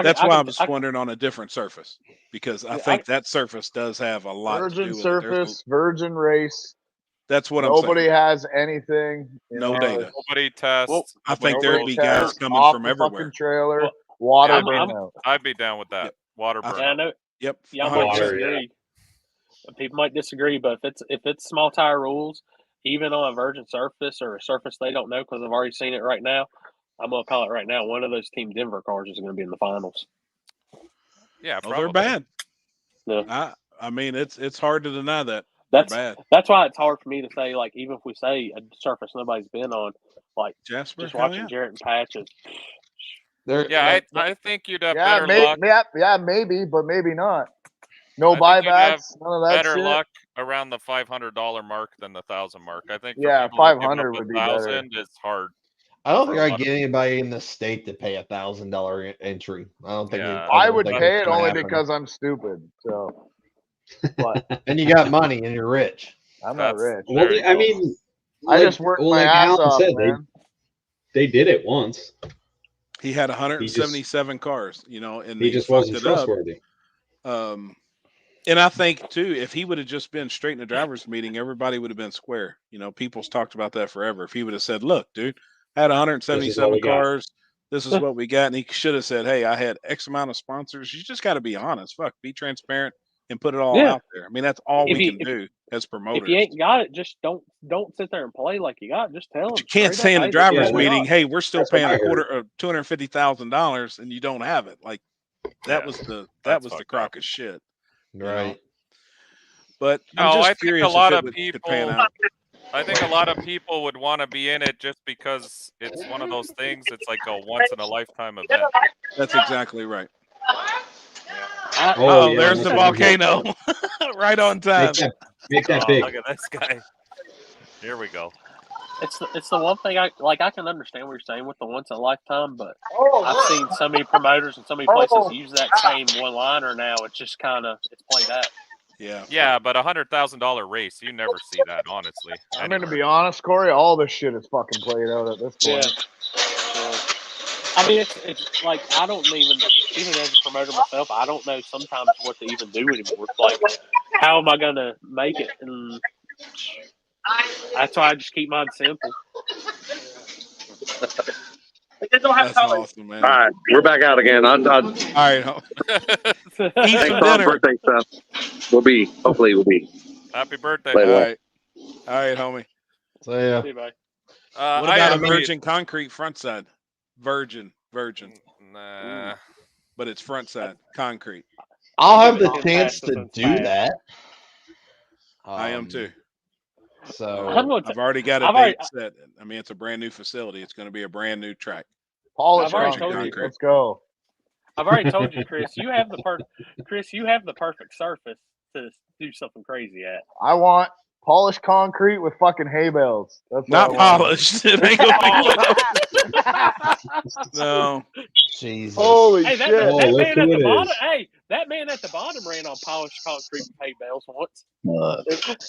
Speaker 2: that's why I was wondering on a different surface, because I think that surface does have a lot
Speaker 5: virgin
Speaker 2: to do with
Speaker 5: surface, virgin race.
Speaker 2: That's what
Speaker 5: nobody has anything.
Speaker 2: No data.
Speaker 12: Nobody tests.
Speaker 2: Well, I think there'd be guys coming from everywhere.
Speaker 5: Trailer, water burn.
Speaker 12: I'd be down with that. Water burn.
Speaker 1: I know.
Speaker 2: Yep.
Speaker 1: Y'all might disagree. People might disagree, but if it's small tire rules, even on a virgin surface or a surface they don't know, because I've already seen it right now, I'm going to call it right now. One of those Team Denver cars is going to be in the finals.
Speaker 12: Yeah,
Speaker 2: they're bad.
Speaker 1: Yeah.
Speaker 2: I mean, it's hard to deny that.
Speaker 1: That's
Speaker 2: bad.
Speaker 1: That's why it's hard for me to say, like, even if we say a surface nobody's been on, like
Speaker 2: Jasper,
Speaker 1: just watching Jarrett and Patches.
Speaker 12: I think you'd have better luck.
Speaker 5: Yeah, maybe, but maybe not. No buybacks, none of that
Speaker 12: better
Speaker 5: shit.
Speaker 12: luck around the $500 mark than the 1,000 mark. I think.
Speaker 5: 500 would be better.
Speaker 12: 1,000 is hard.
Speaker 4: I don't think I get anybody in the state to pay $1,000 entry. I don't think.
Speaker 5: I would pay it only because I'm stupid. So.
Speaker 4: But and you got money and you're rich.
Speaker 5: I'm not rich.
Speaker 15: Well, I mean,
Speaker 5: I just worked my ass off, man.
Speaker 15: They did it once.
Speaker 2: He had 177 cars, and
Speaker 15: he just wasn't trustworthy.
Speaker 2: And I think too, if he would have just been straight in the driver's meeting, everybody would have been square. People's talked about that forever. If he would have said, "Look, dude, I had 177 cars. This is what we got," and he should have said, "Hey, I had X amount of sponsors." You just got to be honest. Fuck, be transparent and put it all out there. I mean, that's all we can do as promoters.
Speaker 1: If you ain't got it, just don't sit there and play like you got it. Just tell them.
Speaker 2: You can't say in the driver's meeting, "Hey, we're still paying a quarter of $250,000," and you don't have it. Like that was the crock of shit.
Speaker 4: Right.
Speaker 2: But
Speaker 12: I think a lot of people. I think a lot of people would want to be in it just because it's one of those things. It's like a once in a lifetime event.
Speaker 2: That's exactly right.
Speaker 15: Oh,
Speaker 2: there's the volcano. Right on time.
Speaker 15: Make that big.
Speaker 12: Look at this guy. Here we go.
Speaker 1: It's the one thing I can understand what you're saying with the once in a lifetime, but I've seen so many promoters and so many places use that same one liner now. It's just it's played out.
Speaker 12: Yeah, but $100,000 race, you never see that, honestly.
Speaker 5: I'm gonna be honest, Corey. All this shit is fucking played out at this point.
Speaker 1: Yeah. I mean, it's like I don't even as a promoter myself, I don't know sometimes what to even do anymore. It's like, how am I gonna make it? And That's why I just keep mine simple.
Speaker 2: That's awesome, man.
Speaker 13: All right, we're back out again.
Speaker 2: All right. Eat
Speaker 13: Thanks
Speaker 2: some
Speaker 13: for all the
Speaker 2: dinner.
Speaker 13: birthday stuff. Hopefully we'll be.
Speaker 12: Happy birthday.
Speaker 13: Later.
Speaker 2: All right. All right, homie.
Speaker 4: So yeah.
Speaker 1: See you, bye.
Speaker 2: What about a virgin concrete front side? Virgin.
Speaker 12: Nah.
Speaker 2: But it's front side concrete.
Speaker 4: I'll have the
Speaker 1: Give it
Speaker 4: chance
Speaker 1: ten
Speaker 4: to
Speaker 1: passes
Speaker 4: do
Speaker 1: and
Speaker 4: that.
Speaker 2: I am too.
Speaker 4: So
Speaker 2: I've already got a date set. I mean, it's a brand new facility. It's going to be a brand new track.
Speaker 5: Polish
Speaker 1: I've already
Speaker 5: concrete.
Speaker 1: told you.
Speaker 5: Let's go.
Speaker 1: I've already told you, Chris. You have the perfect surface to do something crazy at.
Speaker 5: I want polished concrete with fucking hay bales. That's
Speaker 2: Not
Speaker 5: what I want.
Speaker 2: polished. It ain't gonna be polished. No.
Speaker 4: Jesus.
Speaker 5: Holy
Speaker 1: Hey,
Speaker 5: shit!
Speaker 1: that man
Speaker 15: look
Speaker 1: at
Speaker 15: who
Speaker 1: the
Speaker 15: it
Speaker 1: bottom.
Speaker 15: is.
Speaker 1: Hey, that man at the bottom ran on polished concrete with hay bales once.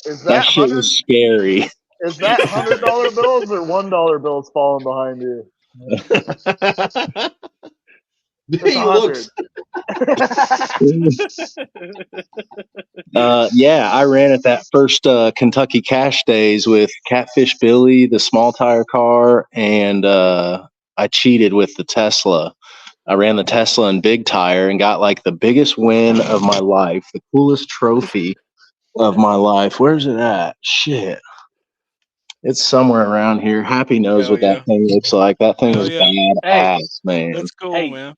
Speaker 5: Is
Speaker 6: That
Speaker 5: that
Speaker 6: shit was scary.
Speaker 5: Is that $100 bills or $1 bills falling behind you?
Speaker 15: He looks.
Speaker 6: Yeah, I ran at that first Kentucky Cash Days with Catfish Billy, the small tire car, and I cheated with the Tesla. I ran the Tesla in big tire and got like the biggest win of my life, the coolest trophy of my life. Where's it at? Shit. It's somewhere around here. Happy knows
Speaker 2: Hell
Speaker 6: what
Speaker 2: yeah.
Speaker 6: that thing looks like. That thing
Speaker 2: Hell
Speaker 6: was
Speaker 2: yeah.
Speaker 6: badass, man.
Speaker 2: That's cool,
Speaker 1: Hey.
Speaker 2: man.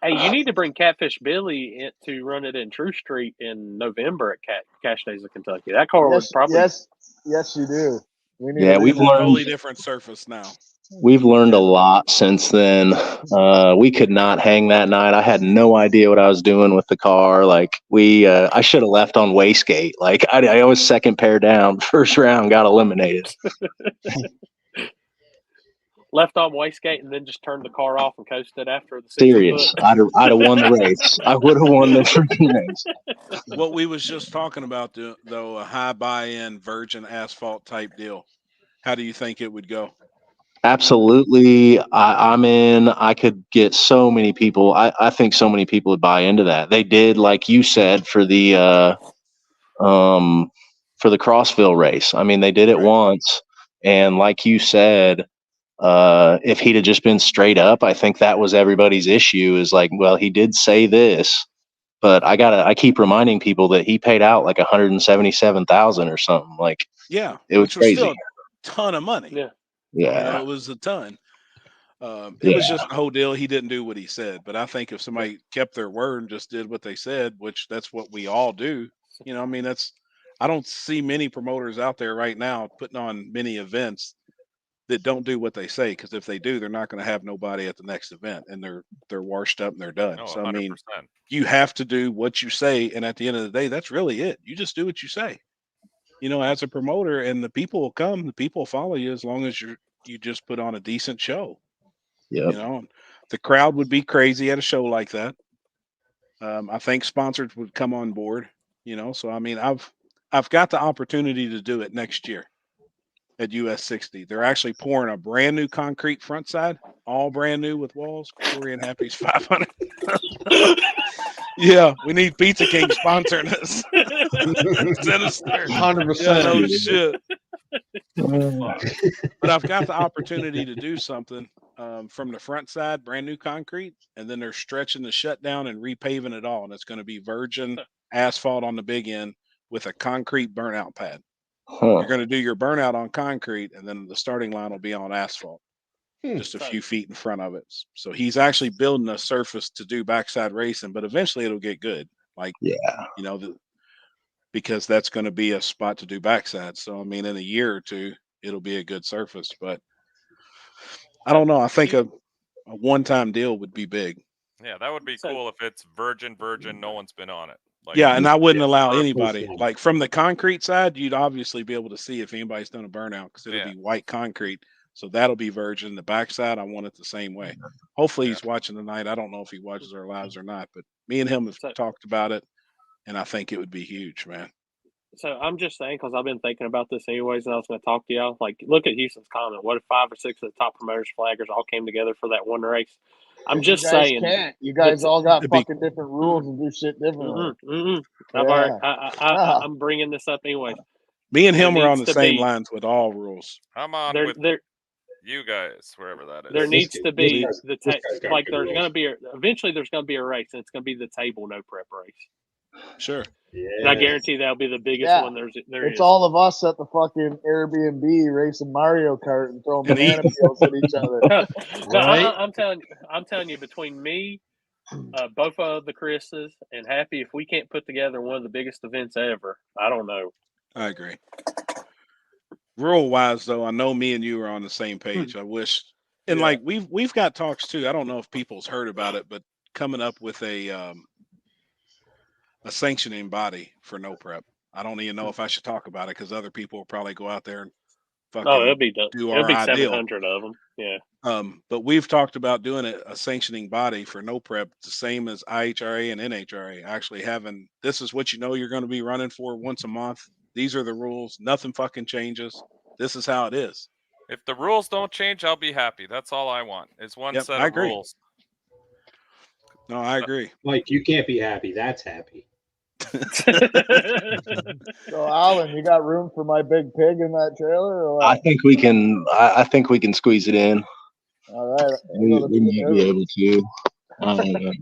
Speaker 1: Hey, you need to bring Catfish Billy to run it in True Street in November at Cash Days of Kentucky. That car would probably.
Speaker 5: Yes, you do. We need
Speaker 6: Yeah,
Speaker 5: to
Speaker 6: we've
Speaker 5: do that.
Speaker 6: learned.
Speaker 2: Totally different surface now.
Speaker 6: We've learned a lot since then. We could not hang that night. I had no idea what I was doing with the car. Like I should have left on wastegate. Like I was second pair down. First round got eliminated.
Speaker 1: Left on wastegate and then just turned the car off and coasted after the 60
Speaker 6: Serious.
Speaker 1: foot.
Speaker 6: I'd have won the race. I would have won the freaking race.
Speaker 2: What we was just talking about, though, a high buy-in virgin asphalt type deal. How do you think it would go?
Speaker 6: Absolutely. I'm in. I could get so many people. I think so many people would buy into that. They did, like you said, for the Crossville race. I mean, they did it once, and like you said, if he'd have just been straight up, I think that was everybody's issue. Is like, well, he did say this, but I keep reminding people that he paid out like $177,000 or something. Like,
Speaker 2: yeah,
Speaker 6: it was
Speaker 2: which was
Speaker 6: crazy.
Speaker 2: still a ton of money.
Speaker 1: Yeah.
Speaker 6: Yeah,
Speaker 2: it was a ton. It was just a whole deal. He didn't do what he said, but I think if somebody kept their word and just did what they said, which that's what we all do. I mean, I don't see many promoters out there right now putting on many events that don't do what they say, because if they do, they're not going to have nobody at the next event, and they're washed up and they're done.
Speaker 12: No,
Speaker 2: so I mean,
Speaker 12: 100%.
Speaker 2: you have to do what you say, and at the end of the day, that's really it. You just do what you say. As a promoter, and the people will come, the people will follow you as long as you just put on a decent show.
Speaker 6: Yeah.
Speaker 2: The crowd would be crazy at a show like that. I think sponsors would come on board. So I mean, I've got the opportunity to do it next year at US 60. They're actually pouring a brand new concrete front side, all brand new with walls. Corey and Happy's 500. Yeah, we need Pizza King sponsoring us. Sinister.
Speaker 4: 100%.
Speaker 2: Yeah, no shit. But I've got the opportunity to do something from the front side, brand new concrete, and then they're stretching the shutdown and repaving it all, and it's going to be virgin asphalt on the big end with a concrete burnout pad. You're going to do your burnout on concrete, and then the starting line will be on asphalt, just a few feet in front of it. So he's actually building a surface to do backside racing, but eventually it'll get good. Like, because that's going to be a spot to do backside. So, I mean, in a year or two, it'll be a good surface. But I don't know. I think a one-time deal would be big.
Speaker 12: Yeah, that would be cool if it's virgin, no one's been on it. Like,
Speaker 2: yeah, and I wouldn't allow anybody. Like, from the concrete side, you'd obviously be able to see if anybody's done a burnout, because it'll be white concrete. So that'll be virgin. The backside, I want it the same way. Hopefully he's watching tonight. I don't know if he watches our lives or not, but me and him have talked about it, and I think it would be huge, man.
Speaker 1: So I'm just saying, because I've been thinking about this anyways, and I was going to talk to y'all. Like, look at Houston's comment. What if 5 or 6 of the top promoters, flaggers all came together for that one race? I'm just saying.
Speaker 5: Can't. You guys all got fucking different rules and do shit differently.
Speaker 1: I'm bringing this up anyways.
Speaker 2: Me and
Speaker 1: There
Speaker 2: him were on
Speaker 1: needs
Speaker 2: the
Speaker 1: to
Speaker 2: same
Speaker 1: be
Speaker 2: lines with all rules.
Speaker 12: I'm on
Speaker 1: there
Speaker 12: with
Speaker 1: there
Speaker 12: you guys, wherever that is.
Speaker 1: there needs to be
Speaker 15: this guy's got
Speaker 1: like
Speaker 15: good
Speaker 1: there's
Speaker 15: rules.
Speaker 1: going to be eventually there's going to be a race, and it's going to be the table no prep race.
Speaker 2: Sure.
Speaker 1: And I guarantee that'll be the biggest
Speaker 5: Yeah.
Speaker 1: one there
Speaker 5: It's
Speaker 1: is.
Speaker 5: all of us at the fucking Airbnb racing Mario Kart and throwing
Speaker 2: And
Speaker 5: banana peels at each other.
Speaker 1: No,
Speaker 4: Right?
Speaker 1: I'm telling you, between me, both of the Chris's, and Happy, if we can't put together one of the biggest events ever, I don't know.
Speaker 2: I agree. Rule wise, though, I know me and you are on the same page. I wish, and
Speaker 1: Yeah.
Speaker 2: like we've got talks too. I don't know if people's heard about it, but coming up with a sanctioning body for no prep. I don't even know if I should talk about it because other people will probably go out there and
Speaker 1: Oh, it'll
Speaker 2: fucking
Speaker 1: be
Speaker 2: do
Speaker 1: it'll
Speaker 2: our
Speaker 1: be
Speaker 2: ideal.
Speaker 1: 700 of them. Yeah.
Speaker 2: But we've talked about doing a sanctioning body for no prep, the same as IHRA and NHRA. Actually having this is what you know you're going to be running for once a month. These are the rules. Nothing fucking changes. This is how it is.
Speaker 12: If the rules don't change, I'll be happy. That's all I want. Is one
Speaker 2: Yep,
Speaker 12: set
Speaker 2: I
Speaker 12: of
Speaker 2: agree.
Speaker 12: rules.
Speaker 2: No, I agree.
Speaker 15: Mike, you can't be happy. That's happy.
Speaker 5: So, Alan, you got room for my big pig in that trailer? Or what?
Speaker 6: I think we can. I think we can squeeze it in.
Speaker 5: All right.
Speaker 6: We might be able to. I don't know.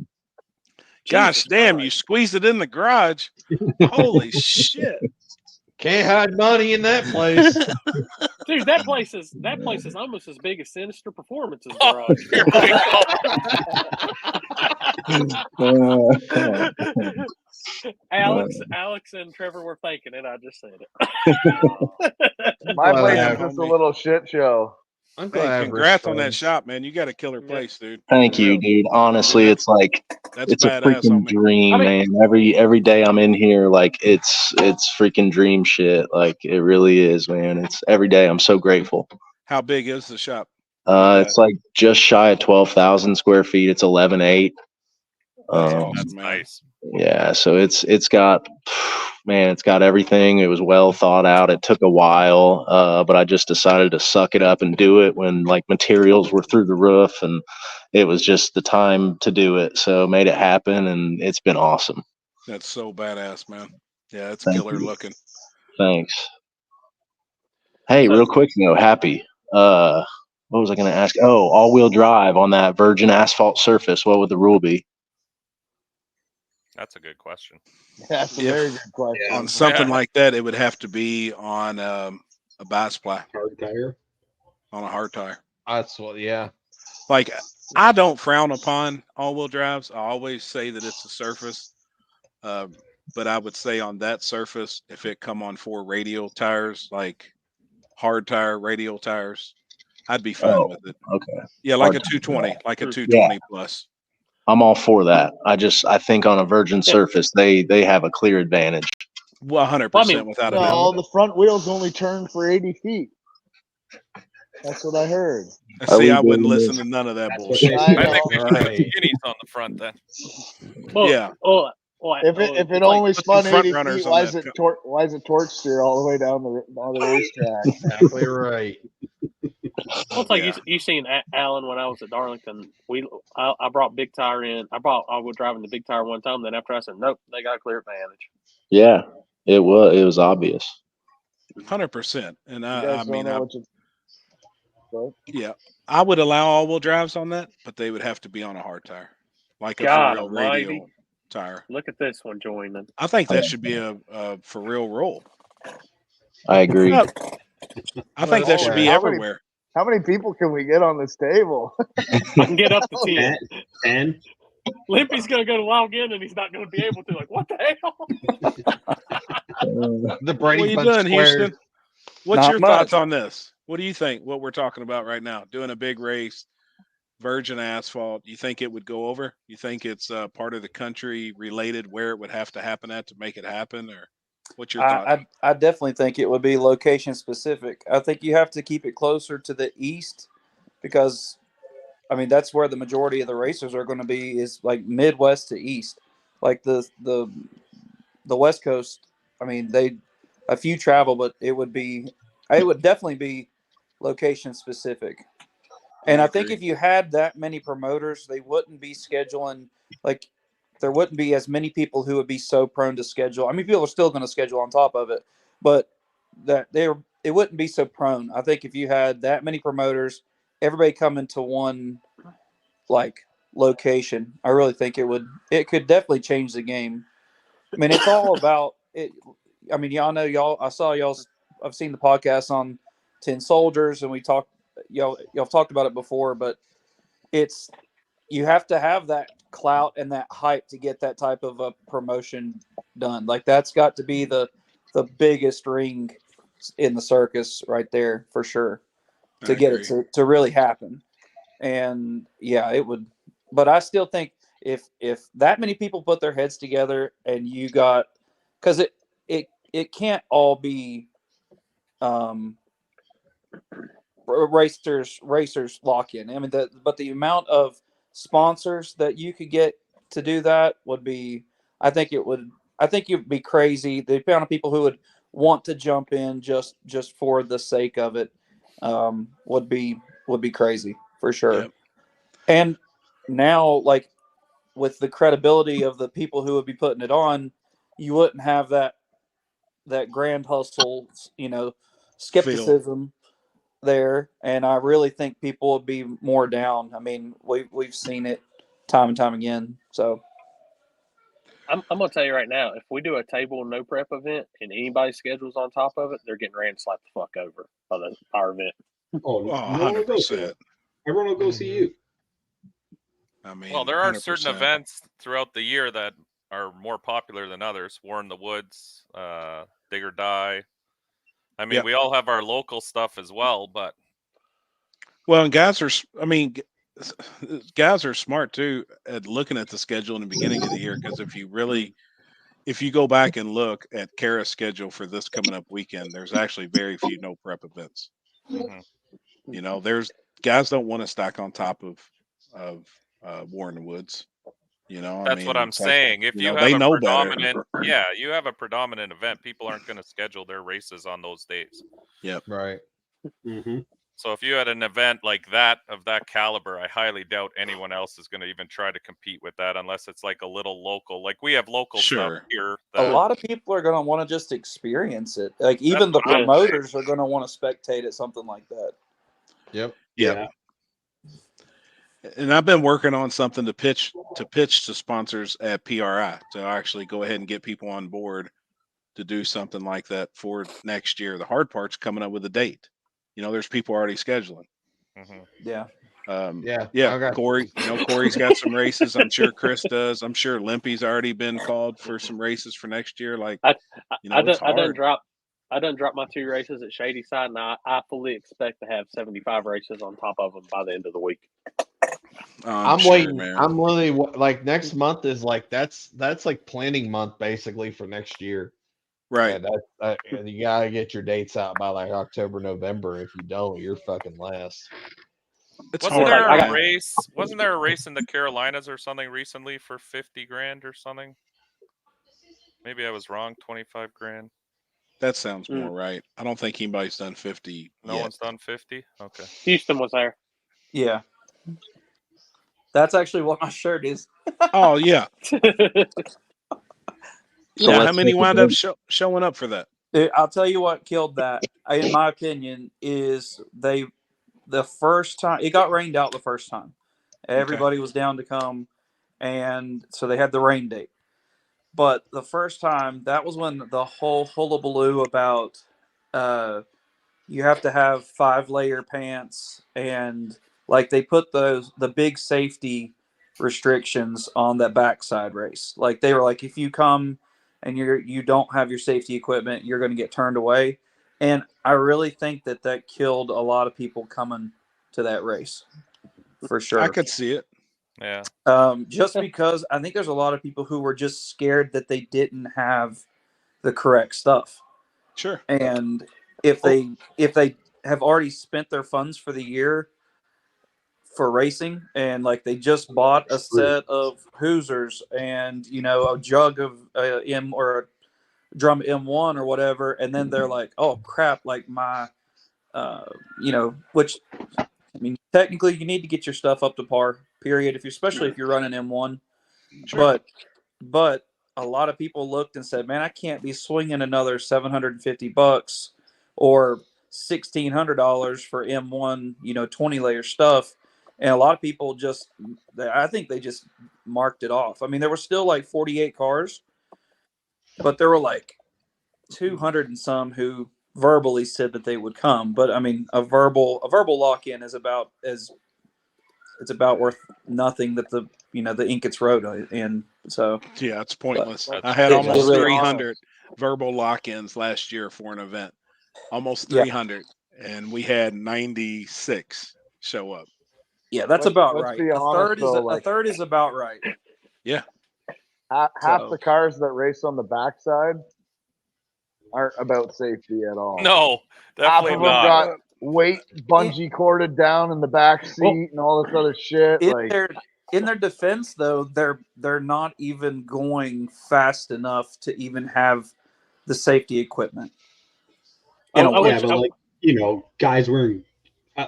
Speaker 2: Gosh damn, you squeezed it in the garage. Holy shit.
Speaker 4: Can't hide money in that place.
Speaker 1: Dude, that place is almost as big as Sinister Performance's garage. Alex and Trevor were faking it. I just said it.
Speaker 5: My place is just a little shit show.
Speaker 4: I'm
Speaker 2: Hey,
Speaker 4: glad.
Speaker 2: congrats on that shop, man. You got a killer place, dude.
Speaker 6: Thank you, dude. Honestly, it's like
Speaker 2: That's
Speaker 6: it's a
Speaker 2: badass
Speaker 6: freaking
Speaker 2: on me.
Speaker 6: dream, man. Every day I'm in here, like it's freaking dream shit. Like it really is, man. It's every day. I'm so grateful.
Speaker 2: How big is the shop?
Speaker 6: It's like just shy of 12,000 square feet. It's 11.8.
Speaker 12: That's nice.
Speaker 6: Yeah, so it's got, man, it's got everything. It was well thought out. It took a while, but I just decided to suck it up and do it when like materials were through the roof, and it was just the time to do it. So made it happen, and it's been awesome.
Speaker 2: That's so badass, man. Yeah, it's
Speaker 6: Thank
Speaker 2: killer
Speaker 6: you.
Speaker 2: looking.
Speaker 6: Thanks. Hey, real quick though, Happy. What was I going to ask? Oh, all-wheel drive on that virgin asphalt surface. What would the rule be?
Speaker 12: That's a good question.
Speaker 5: That's a very good question.
Speaker 2: On something like that, it would have to be on a bisplat.
Speaker 15: Hard tire.
Speaker 2: On a hard tire.
Speaker 4: That's what, yeah.
Speaker 2: Like, I don't frown upon all-wheel drives. I always say that it's a surface. But I would say on that surface, if it come on 4 radial tires, like hard tire radial tires, I'd be fine with it.
Speaker 6: Okay.
Speaker 2: Yeah, like
Speaker 6: Hard
Speaker 2: a 220, like a
Speaker 6: Yeah.
Speaker 2: 220 plus.
Speaker 6: I'm all for that. I think on a virgin surface, they have a clear advantage.
Speaker 2: 100% without a doubt.
Speaker 5: No, the front wheels only turn for 80 feet. That's what I heard.
Speaker 2: See, I wouldn't listen to none of that bullshit.
Speaker 12: I think we should put skinnies on the front then.
Speaker 2: Yeah.
Speaker 5: If it only spun 80 feet, why is it torque steer all the way down the racetrack?
Speaker 4: Exactly right.
Speaker 1: Well, it's like you seen Alan when I was at Darlington. I brought big tire in. I was driving the big tire one time. Then after I said nope, they got a clear advantage.
Speaker 6: Yeah, it was obvious.
Speaker 2: 100%. And
Speaker 5: I mean,
Speaker 2: yeah, I would allow all-wheel drives on that, but they would have to be on a hard tire, like a
Speaker 1: God
Speaker 2: for real
Speaker 1: almighty.
Speaker 2: radial tire.
Speaker 1: Look at this one joining.
Speaker 2: I think that should be a for real roll.
Speaker 6: I agree.
Speaker 2: I think that should be everywhere.
Speaker 5: How many people can we get on this table?
Speaker 1: I can get up to 10.
Speaker 15: 10.
Speaker 1: Limpy's gonna go to log in and he's not gonna be able to. Like, what the hell?
Speaker 4: The Brady
Speaker 2: What are you
Speaker 4: Bunch
Speaker 2: doing,
Speaker 4: squared.
Speaker 2: Houston? What's
Speaker 1: Not
Speaker 2: your
Speaker 1: much.
Speaker 2: thoughts on this? What do you think? What we're talking about right now, doing a big race, virgin asphalt. You think it would go over? You think it's part of the country related where it would have to happen at to make it happen, or what's your thought?
Speaker 16: I definitely think it would be location specific. I think you have to keep it closer to the east because, I mean, that's where the majority of the racers are going to be, is like Midwest to east. Like the West Coast, I mean, a few travel, but it would definitely be location specific. And I think if you had that many promoters, they wouldn't be scheduling, like there wouldn't be as many people who would be so prone to schedule. I mean, people are still going to schedule on top of it, but it wouldn't be so prone. I think if you had that many promoters, everybody coming to one like location, I really think it could definitely change the game. I mean, it's all about it. I mean, y'all know I saw I've seen the podcast on 10 Soldiers, and y'all talked about it before, but it's, you have to have that clout and that hype to get that type of a promotion done. Like that's got to be the biggest ring in the circus right there for sure to get it to really happen. And yeah, it would, but I still think if that many people put their heads together and you got, because it can't all be racers lock in. I mean, but the amount of sponsors that you could get to do that would be, I think it would be crazy. The amount of people who would want to jump in just for the sake of it would be crazy for sure.
Speaker 2: Yep.
Speaker 16: And now, like with the credibility of the people who would be putting it on, you wouldn't have that grand hustle, skepticism there, and I really think people would be more down. I mean, we've seen it time and time again. So
Speaker 1: I'm gonna tell you right now, if we do a table no prep event and anybody's schedule's on top of it, they're getting ran slapped the fuck over by our event.
Speaker 15: Oh, no one will go see it. Everyone will go see you.
Speaker 2: I mean,
Speaker 12: well, there are
Speaker 2: 100%.
Speaker 12: certain events throughout the year that are more popular than others. War in the Woods, Dig or Die. I mean, we all have our local stuff as well, but
Speaker 2: well, and guys are smart too at looking at the schedule in the beginning of the year, because if you go back and look at Kara's schedule for this coming up weekend, there's actually very few no prep events.
Speaker 12: Mm-hmm.
Speaker 2: There's guys don't want to stack on top of War in the Woods.
Speaker 12: That's what I'm saying. If you have
Speaker 2: they
Speaker 12: a
Speaker 2: know
Speaker 12: predominant,
Speaker 2: better.
Speaker 12: you have a predominant event, people aren't going to schedule their races on those days.
Speaker 2: Yep.
Speaker 4: Right.
Speaker 15: Mm-hmm.
Speaker 12: So if you had an event like that of that caliber, I highly doubt anyone else is going to even try to compete with that unless it's like a little local. Like we have local stuff here.
Speaker 16: A lot of people are going to want to just experience it. Like even the promoters are going to want to spectate at something like that.
Speaker 4: Yep.
Speaker 2: Yeah. And I've been working on something to pitch to sponsors at PRI to actually go ahead and get people on board to do something like that for next year. The hard part's coming up with a date. There's people already scheduling.
Speaker 12: Mm-hmm.
Speaker 16: Yeah.
Speaker 2: Yeah. Corey, Corey's got some races. I'm sure Chris does. I'm sure Limpy's already been called for some races for next year. Like,
Speaker 1: I done dropped my 2 races at Shady Side, and I fully expect to have 75 races on top of them by the end of the week.
Speaker 4: I'm waiting. Man. I'm literally like next month is like that's like planning month basically for next year.
Speaker 2: Right.
Speaker 4: And you gotta get your dates out by like October, November. If you don't, you're fucking last.
Speaker 12: Wasn't there a race in the Carolinas or something recently for 50 grand or something? Maybe I was wrong. 25 grand.
Speaker 2: That sounds more right. I don't think anybody's done 50.
Speaker 12: No one's done 50. Okay.
Speaker 1: Houston was there.
Speaker 16: Yeah. That's actually what my shirt is.
Speaker 2: Oh yeah. Yeah, how many wound up showing up for that?
Speaker 16: I'll tell you what killed that, in my opinion, is the first time it got rained out the first time. Everybody was down to come, and so they had the rain date. But the first time, that was when the whole hullabaloo about you have to have 5-layer pants, and like they put the big safety restrictions on that backside race. Like they were like, if you come and you don't have your safety equipment, you're going to get turned away. And I really think that killed a lot of people coming to that race, for sure.
Speaker 2: I could see it.
Speaker 12: Yeah.
Speaker 16: Just because I think there's a lot of people who were just scared that they didn't have the correct stuff.
Speaker 2: Sure.
Speaker 16: And if they have already spent their funds for the year for racing, and like they just bought a set of Hoosers and a jug of M or a drum M1 or whatever, and then they're like, oh crap, like my which I mean technically you need to get your stuff up to par, period, especially if you're running M1. Sure. But a lot of people looked and said, man, I can't be swinging another $750 or $1,600 for M1, 20 layer stuff. And a lot of people I think they just marked it off. I mean, there were still like 48 cars, but there were like 200 and some who verbally said that they would come. But I mean, a verbal lock-in is about worth nothing that the ink gets wrote in. So
Speaker 2: yeah, it's pointless.
Speaker 16: But
Speaker 2: I had
Speaker 16: it
Speaker 2: almost
Speaker 16: really-
Speaker 2: 300 verbal lock-ins last year for an event. Almost
Speaker 16: Yeah.
Speaker 2: 300, and we had 96 show up.
Speaker 16: Yeah, that's
Speaker 5: Let's-
Speaker 16: about
Speaker 5: let's
Speaker 16: right.
Speaker 5: be
Speaker 16: A
Speaker 5: honest, though,
Speaker 16: a third is about right.
Speaker 2: Yeah.
Speaker 5: Half
Speaker 16: So-
Speaker 5: the cars that race on the backside aren't about safety at all.
Speaker 12: No,
Speaker 5: Half
Speaker 12: definitely
Speaker 5: of them
Speaker 12: not.
Speaker 5: got weight bungee corded down in the back seat and all this other shit.
Speaker 16: In their defense, though, they're not even going fast enough to even have the safety equipment.
Speaker 15: Yeah, but like, guys wearing,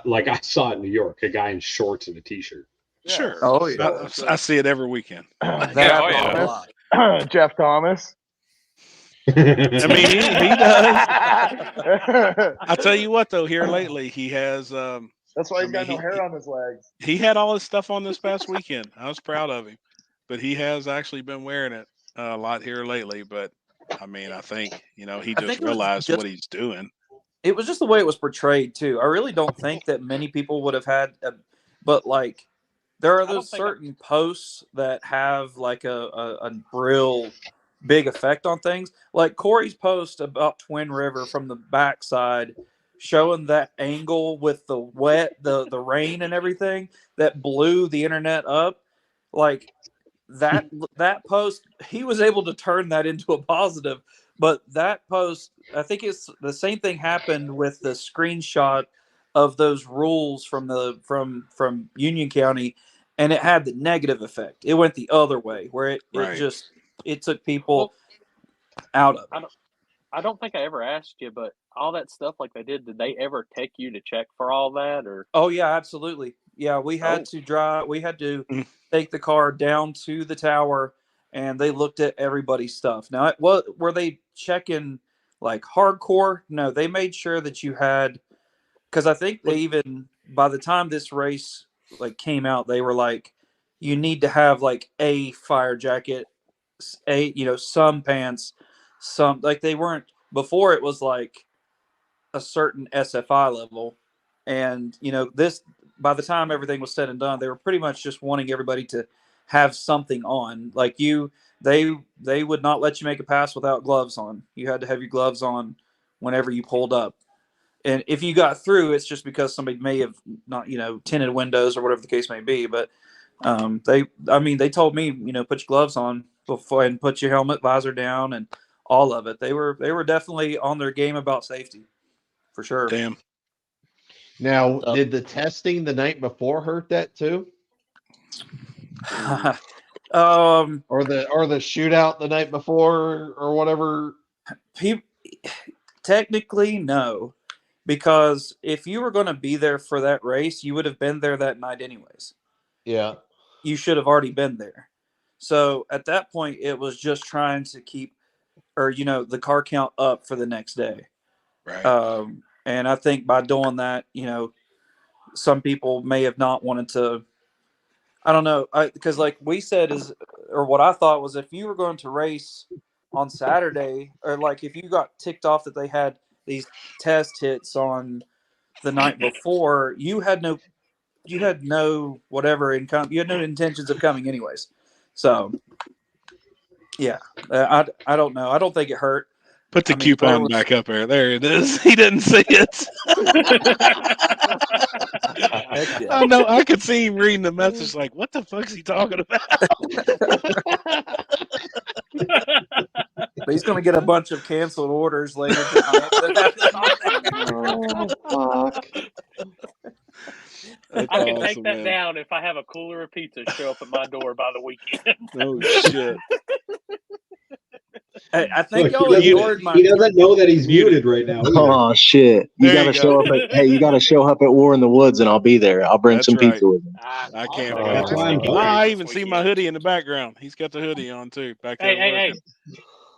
Speaker 15: like I saw it in New York, a guy in shorts and a t-shirt.
Speaker 2: Sure.
Speaker 16: Oh, yeah.
Speaker 2: I see it every weekend.
Speaker 5: Jeff Thomas.
Speaker 2: I mean, he does. I tell you what, though, here lately he has.
Speaker 5: That's why he's got no hair on his legs.
Speaker 2: He had all his stuff on this past weekend. I was proud of him, but he has actually been wearing it a lot here lately. But I mean, I think he just realized what he's doing.
Speaker 16: It was just the way it was portrayed too. I really don't think that many people would have had, but like there are those certain posts that have like a real big effect on things. Like Corey's post about Twin River from the backside, showing that angle with the the rain and everything that blew the internet up. Like that post, he was able to turn that into a positive. But that post, I think it's the same thing happened with the screenshot of those rules from Union County, and it had the negative effect. It went the other way, where it took people out of it.
Speaker 1: I don't think I ever asked you, but all that stuff like they did they ever take you to check for all that? Or
Speaker 16: Oh yeah, absolutely. Yeah, we had to drive. We had to take the car down to the tower, and they looked at everybody's stuff. Now, were they checking like hardcore? No, they made sure that you had, because I think they even, by the time this race like came out, they were like, you need to have like a fire jacket, some pants, some, like they weren't before. It was like a certain SFI level, and this, by the time everything was said and done, they were pretty much just wanting everybody to have something on. Like they would not let you make a pass without gloves on. You had to have your gloves on whenever you pulled up, and if you got through, it's just because somebody may have not tinted windows or whatever the case may be. But they told me, put your gloves on before and put your helmet visor down and all of it. They were definitely on their game about safety. For sure.
Speaker 2: Damn.
Speaker 4: Now, did the testing the night before hurt that too? Or the shootout the night before or whatever?
Speaker 16: Technically, no, because if you were going to be there for that race, you would have been there that night anyways.
Speaker 4: Yeah.
Speaker 16: You should have already been there. So at that point, it was just trying to keep, the car count up for the next day.
Speaker 2: Right.
Speaker 16: And I think by doing that, some people may have not wanted to. I don't know, because like we said or what I thought was, if you were going to race on Saturday, or like if you got ticked off that they had these test hits on the night before, you had no whatever income. You had no intentions of coming anyways. So yeah, I don't know. I don't think it hurt.
Speaker 2: Put the coupon back up there. There it is. He didn't see it. I know. I could see him reading the message like, what the fuck's he talking about?
Speaker 16: But he's going to get a bunch of canceled orders later tonight.
Speaker 1: Oh, fuck. I can take that down if I have a cooler of pizza show up at my door by the weekend.
Speaker 2: Oh, shit.
Speaker 16: Hey, I think
Speaker 15: Look, he doesn't know that he's muted right now.
Speaker 6: Oh shit! You gotta show up. You gotta show up at War in the Woods, and I'll be there. I'll bring some pizza with me.
Speaker 2: I can't wait to see. I even see my hoodie in the background. He's got the hoodie on too. Back there.
Speaker 1: Hey.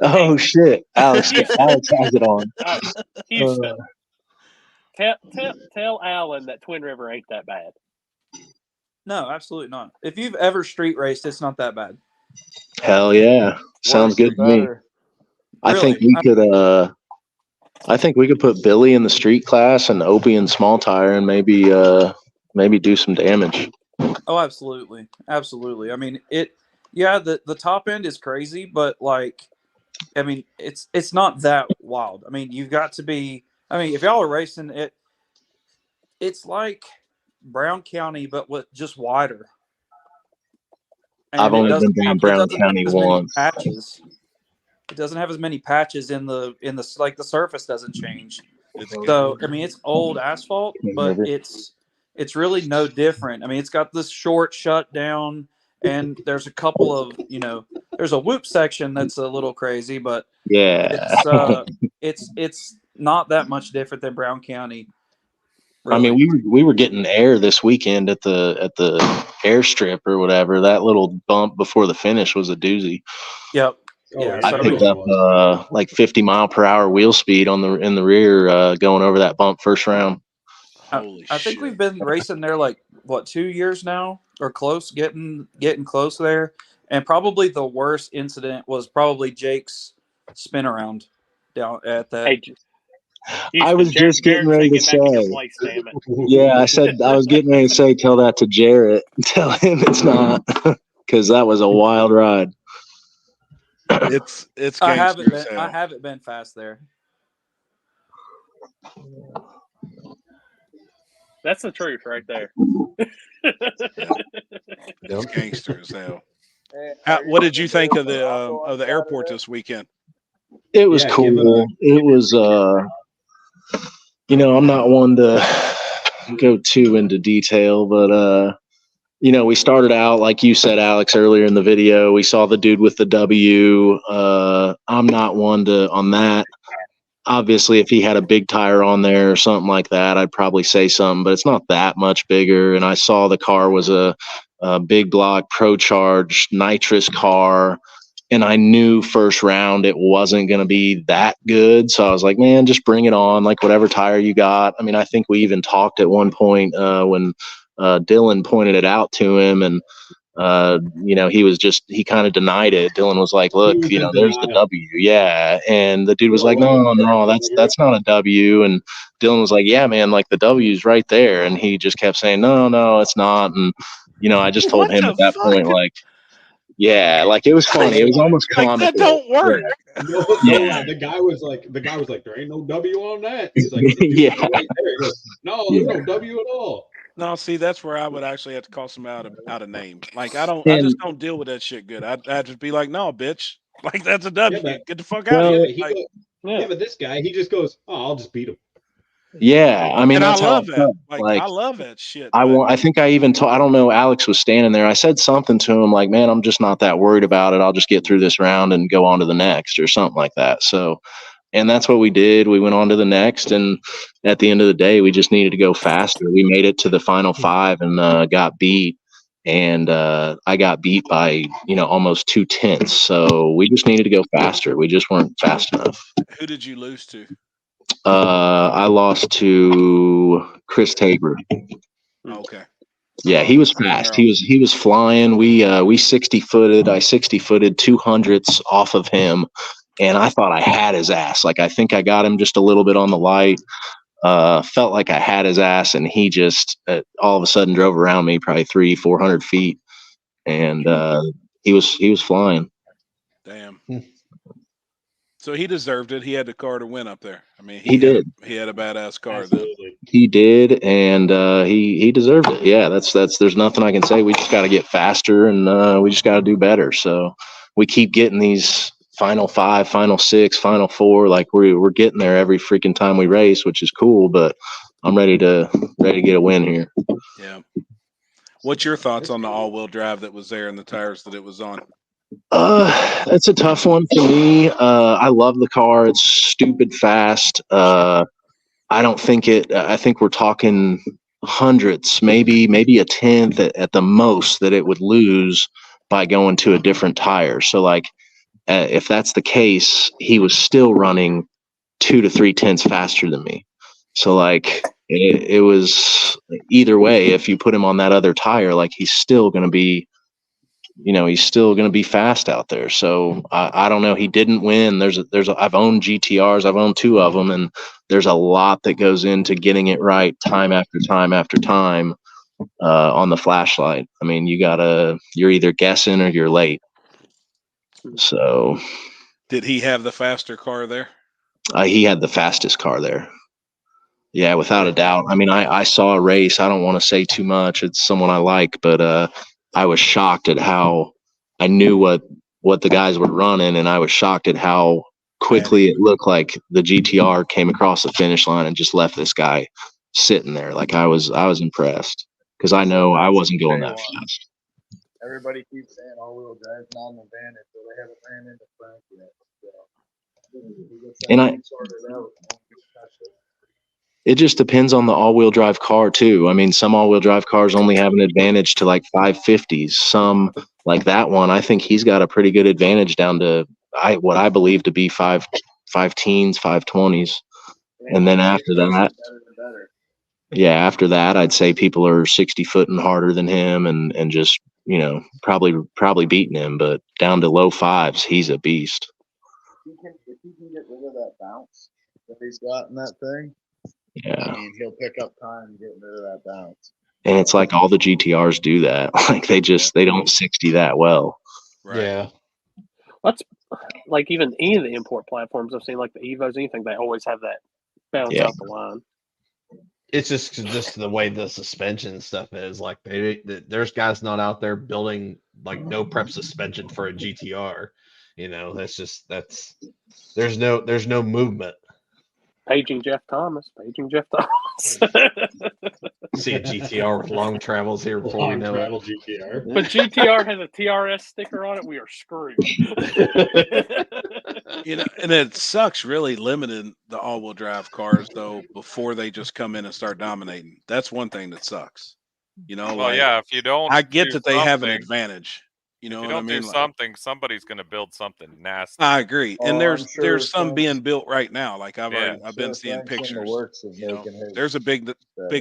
Speaker 6: Oh shit! Alex has it on.
Speaker 1: Houston. Tell Alan that Twin River ain't that bad.
Speaker 16: No, absolutely not. If you've ever street raced, it's not that bad.
Speaker 6: Hell yeah. Sounds good to me.
Speaker 5: Better.
Speaker 6: I think
Speaker 16: Really?
Speaker 6: we could put Billy in the street class and Opie in small tire and maybe do some damage.
Speaker 16: Oh, absolutely. Absolutely. I mean, the top end is crazy, but like, I mean, it's not that wild. I mean, you've got to be, I mean, if y'all are racing it, it's like Brown County, but with just wider. And
Speaker 6: I've only been down Brown County once.
Speaker 16: Patches. It doesn't have as many patches in the like the surface doesn't change. So I mean, it's old asphalt, but it's really no different. I mean, it's got this short shutdown, and there's a couple of there's a whoop section that's a little crazy, but
Speaker 6: yeah,
Speaker 16: it's not that much different than Brown County. Really.
Speaker 6: I mean, we were getting air this weekend at the airstrip or whatever. That little bump before the finish was a doozy.
Speaker 16: Yep. Yeah,
Speaker 6: I picked up like 50 mile per hour wheel speed in the rear going over that bump first round.
Speaker 16: I think we've been racing there like 2 years now or close, getting close there. And probably the worst incident was probably Jake's spin around down at that.
Speaker 1: Hey,
Speaker 6: I was just getting ready to say. Yeah, I said I was getting ready to say, tell that to Jarrett. Tell him it's not, because that was a wild ride.
Speaker 2: It's
Speaker 16: I haven't been fast there.
Speaker 1: That's the truth right there.
Speaker 2: It's gangster as hell. What did you think of the airport this weekend?
Speaker 6: It was cool. It was I'm not one to go too into detail, but we started out like you said, Alex, earlier in the video. We saw the dude with the W. I'm not one to on that. Obviously, if he had a big tire on there or something like that, I'd probably say something, but it's not that much bigger. And I saw the car was a big block Pro Charge nitrous car. And I knew first round it wasn't going to be that good. So I was like, man, just bring it on, like whatever tire you got. I mean, I think we even talked at one point when Dylan pointed it out to him, and he kind of denied it. Dylan was like, look, there's the W. Yeah. And the dude was like, no, that's not a W. And Dylan was like, yeah, man, like the W's right there. And he just kept saying, no, it's not. And, I just told him at that point, like, yeah, like it was funny. It was almost comical.
Speaker 2: That don't work.
Speaker 15: Yeah. The guy was like, there ain't no W on that. He's like,
Speaker 6: yeah.
Speaker 15: Right there. He goes, no, there's no W at all.
Speaker 2: No, see, that's where I would actually have to call some out of name. Like I just don't deal with that shit good. I'd just be like, no, bitch. Like that's a W.
Speaker 15: Yeah,
Speaker 2: get the fuck out of here.
Speaker 15: But this guy, he just goes, oh, I'll just beat him.
Speaker 6: Yeah, I mean,
Speaker 2: and
Speaker 6: that's
Speaker 2: I love
Speaker 6: how
Speaker 2: that. Like I love that shit.
Speaker 6: I think I even I don't know. Alex was standing there. I said something to him like, "Man, I'm just not that worried about it. I'll just get through this round and go on to the next," or something like that. So, and that's what we did. We went on to the next, and at the end of the day, we just needed to go faster. We made it to the final 5 and got beat. And I got beat by almost 2/10. So we just needed to go faster. We just weren't fast enough.
Speaker 2: Who did you lose to?
Speaker 6: I lost to Chris Tabor.
Speaker 2: Okay.
Speaker 6: Yeah, he was fast. He was flying. We 60-footed. I 60-footed 200s off of him, and I thought I had his ass. Like I think I got him just a little bit on the light. Felt like I had his ass, and he just all of a sudden drove around me probably 300-400 feet, and he was flying.
Speaker 2: Damn. So he deserved it. He had the car to win up there. I mean,
Speaker 6: he did.
Speaker 2: He had a badass car.
Speaker 6: He did, and he deserved it. Yeah, that's. There's nothing I can say. We just got to get faster, and we just got to do better. So we keep getting these final 5, final 6, final 4. Like we're getting there every freaking time we race, which is cool. But I'm ready to get a win here.
Speaker 2: Yeah. What's your thoughts on the all-wheel drive that was there and the tires that it was on?
Speaker 6: That's a tough one for me. I love the car. It's stupid fast. I don't think I think we're talking hundredths, maybe a 10th at the most that it would lose by going to a different tire. So like, if that's the case, he was still running 2 to 3 tenths faster than me. So like it was either way. If you put him on that other tire, like he's still going to be, he's still going to be fast out there. So I don't know. He didn't win. I've owned GTRs. I've owned 2 of them, and there's a lot that goes into getting it right time after time after time on the flashlight. I mean, you're either guessing or you're late. So
Speaker 2: Did he have the faster car there?
Speaker 6: he had the fastest car there. Yeah, without a doubt. I mean, I saw a race. I don't want to say too much. It's someone I like, but I was shocked at how I knew what the guys were running, and I was shocked at how quickly it looked like the GTR came across the finish line and just left this guy sitting there. Like I was impressed because I know I wasn't going that fast.
Speaker 5: Everybody keeps saying all-wheel drive's not an advantage, but they haven't ran into Frank yet. So,
Speaker 6: And it just depends on the all-wheel drive car too. I mean, some all-wheel drive cars only have an advantage to like 550s. Some, like that one, I think he's got a pretty good advantage down to what I believe to be 5-teens, 520s. And then after that, after that, I'd say people are 60-footing harder than him and just, probably beating him. But down to low 5s, he's a beast.
Speaker 5: If he can get rid of that bounce that he's got in that thing,
Speaker 6: yeah,
Speaker 5: I mean, he'll pick up time getting rid of that bounce.
Speaker 6: And it's like all the GTRs do that. Like they don't 60 that well.
Speaker 4: Right. Yeah.
Speaker 1: That's like even any of the import platforms I've seen, like the Evos, anything, they always have that bounce out the line.
Speaker 4: It's just the way the suspension stuff is. Like there's guys not out there building like no prep suspension for a GTR. There's no movement.
Speaker 1: Paging Jeff Thomas.
Speaker 4: See a GTR with long travels here before we know it.
Speaker 15: GTR.
Speaker 1: But GTR has a TRS sticker on it. We are screwed.
Speaker 2: And it sucks really limiting the all-wheel drive cars though before they just come in and start dominating. That's one thing that sucks.
Speaker 12: Well, yeah, if you don't,
Speaker 2: I get that they have an advantage.
Speaker 12: If you don't do something, somebody's going to build something nasty.
Speaker 2: I agree, and there's some being built right now. Like I've been seeing pictures. There's a big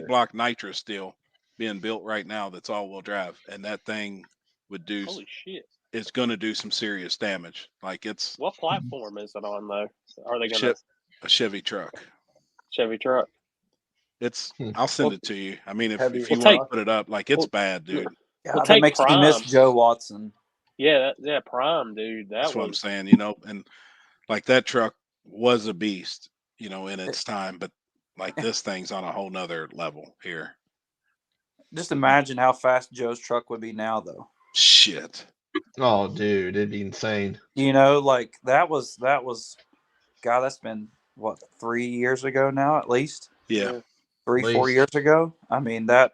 Speaker 2: block nitrous steel being built right now that's all-wheel drive, and that thing would do.
Speaker 1: Holy shit!
Speaker 2: It's going to do some serious damage. Like it's.
Speaker 1: What platform is it on though? Are they going to
Speaker 2: a Chevy truck?
Speaker 1: Chevy truck.
Speaker 2: It's. I'll send it to you. I mean, if you want to put it up, like it's bad, dude.
Speaker 16: God, that makes me miss Joe Watson.
Speaker 1: Yeah, Prime, dude.
Speaker 2: That's what I'm saying, and like that truck was a beast, in its time, but like this thing's on a whole nother level here.
Speaker 16: Just imagine how fast Joe's truck would be now, though.
Speaker 2: Shit.
Speaker 4: Oh, dude, it'd be insane.
Speaker 16: Like that was, God, that's been what 3 years ago now, at least.
Speaker 2: Yeah.
Speaker 16: 3-4 years ago. I mean that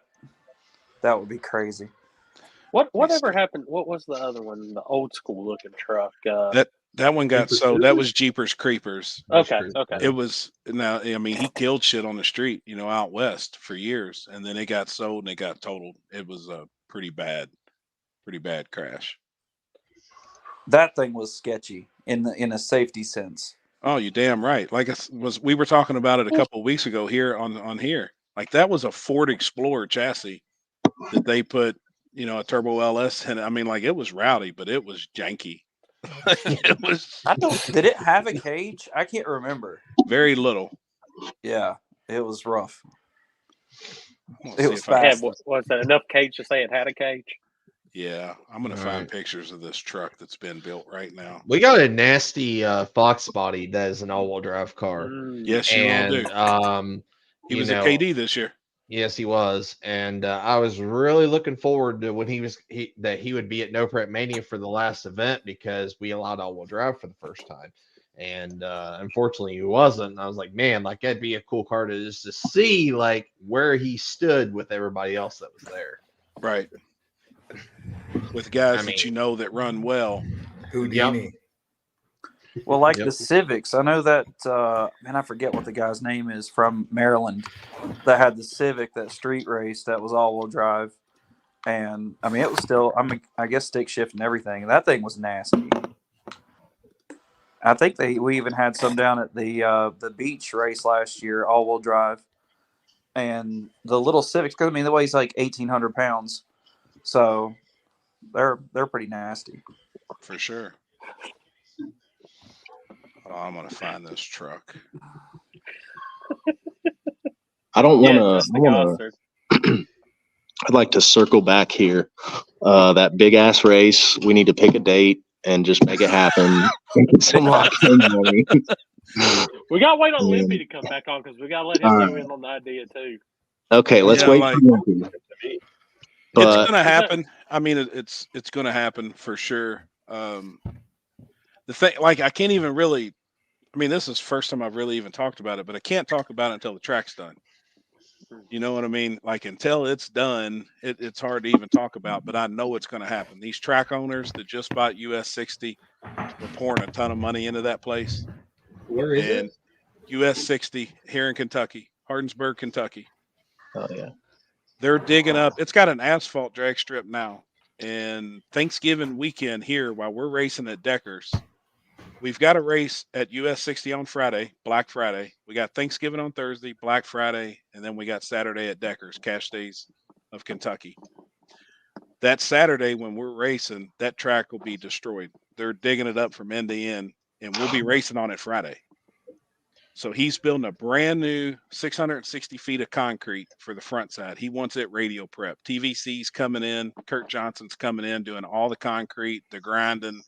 Speaker 16: would be crazy.
Speaker 1: Whatever happened? What was the other one? The old school looking truck.
Speaker 2: That one got sold. That was Jeepers Creepers.
Speaker 1: Okay.
Speaker 2: It was now. I mean, he killed shit on the street, out west for years, and then it got sold and it got totaled. It was a pretty bad crash.
Speaker 16: That thing was sketchy in a safety sense.
Speaker 2: Oh, you damn right. Like we were talking about it a couple of weeks ago here on here. Like that was a Ford Explorer chassis that they put. A turbo LS, and I mean, like it was rowdy, but it was janky. It was.
Speaker 16: Did it have a cage? I can't remember.
Speaker 2: Very little.
Speaker 16: Yeah, it was rough.
Speaker 1: It was fast. Was that enough cage to say it had a cage?
Speaker 2: Yeah, I'm gonna find pictures of this truck that's been built right now.
Speaker 4: We got a nasty Fox body that is an all-wheel drive car.
Speaker 2: Yes, you all do. He was at KD this year.
Speaker 4: Yes, he was, and I was really looking forward to when he would be at No Prep Mania for the last event because we allowed all-wheel drive for the first time, and unfortunately he wasn't. And I was like, man, like that'd be a cool car to see like where he stood with everybody else that was there.
Speaker 2: Right, with guys that run well.
Speaker 11: Houdini.
Speaker 16: Well, like the Civics, I know that, I forget what the guy's name is from Maryland that had the Civic, that street race that was all-wheel drive. And, I mean, it was still, I guess stick shift and everything. And that thing was nasty. I think we even had some down at the beach race last year, all-wheel drive. and the little Civics. Because I mean, the weigh's like 1,800 pounds, so they're pretty nasty.
Speaker 2: For sure. Oh, I'm gonna find this truck.
Speaker 6: I don't
Speaker 1: Yeah,
Speaker 6: want
Speaker 1: just the
Speaker 6: to.
Speaker 1: Gossard.
Speaker 6: I'd like to circle back here. That big ass race. We need to pick a date and just make it happen. Some lock-in money.
Speaker 1: We got to wait on
Speaker 6: Yeah.
Speaker 1: Limpy to come back on because we got to let him throw in on the idea too.
Speaker 6: Okay, let's
Speaker 2: Yeah,
Speaker 6: wait
Speaker 2: like-
Speaker 6: for Limpy. But
Speaker 2: It's gonna happen. I mean, it's gonna happen for sure. The thing, like, I can't even really. I mean, this is the first time I've really even talked about it, but I can't talk about it until the track's done. You know what I mean? Like, until it's done, it's hard to even talk about. But I know it's going to happen. These track owners that just bought US 60 were pouring a ton of money into that place.
Speaker 15: Where is
Speaker 2: And
Speaker 15: it?
Speaker 2: US 60 here in Kentucky, Hardinsburg, Kentucky.
Speaker 6: Oh yeah.
Speaker 2: They're digging up. It's got an asphalt drag strip now. And Thanksgiving weekend here, while we're racing at Deckers, we've got a race at US 60 on Friday, Black Friday. We got Thanksgiving on Thursday, Black Friday, and then we got Saturday at Deckers, Cash Days of Kentucky. That Saturday when we're racing, that track will be destroyed. They're digging it up from end to end, and we'll be racing on it Friday. So he's building a brand new 660 feet of concrete for the front side. He wants it radio prep. TVC's coming in. Kurt Johnson's coming in, doing all the concrete, the grinding.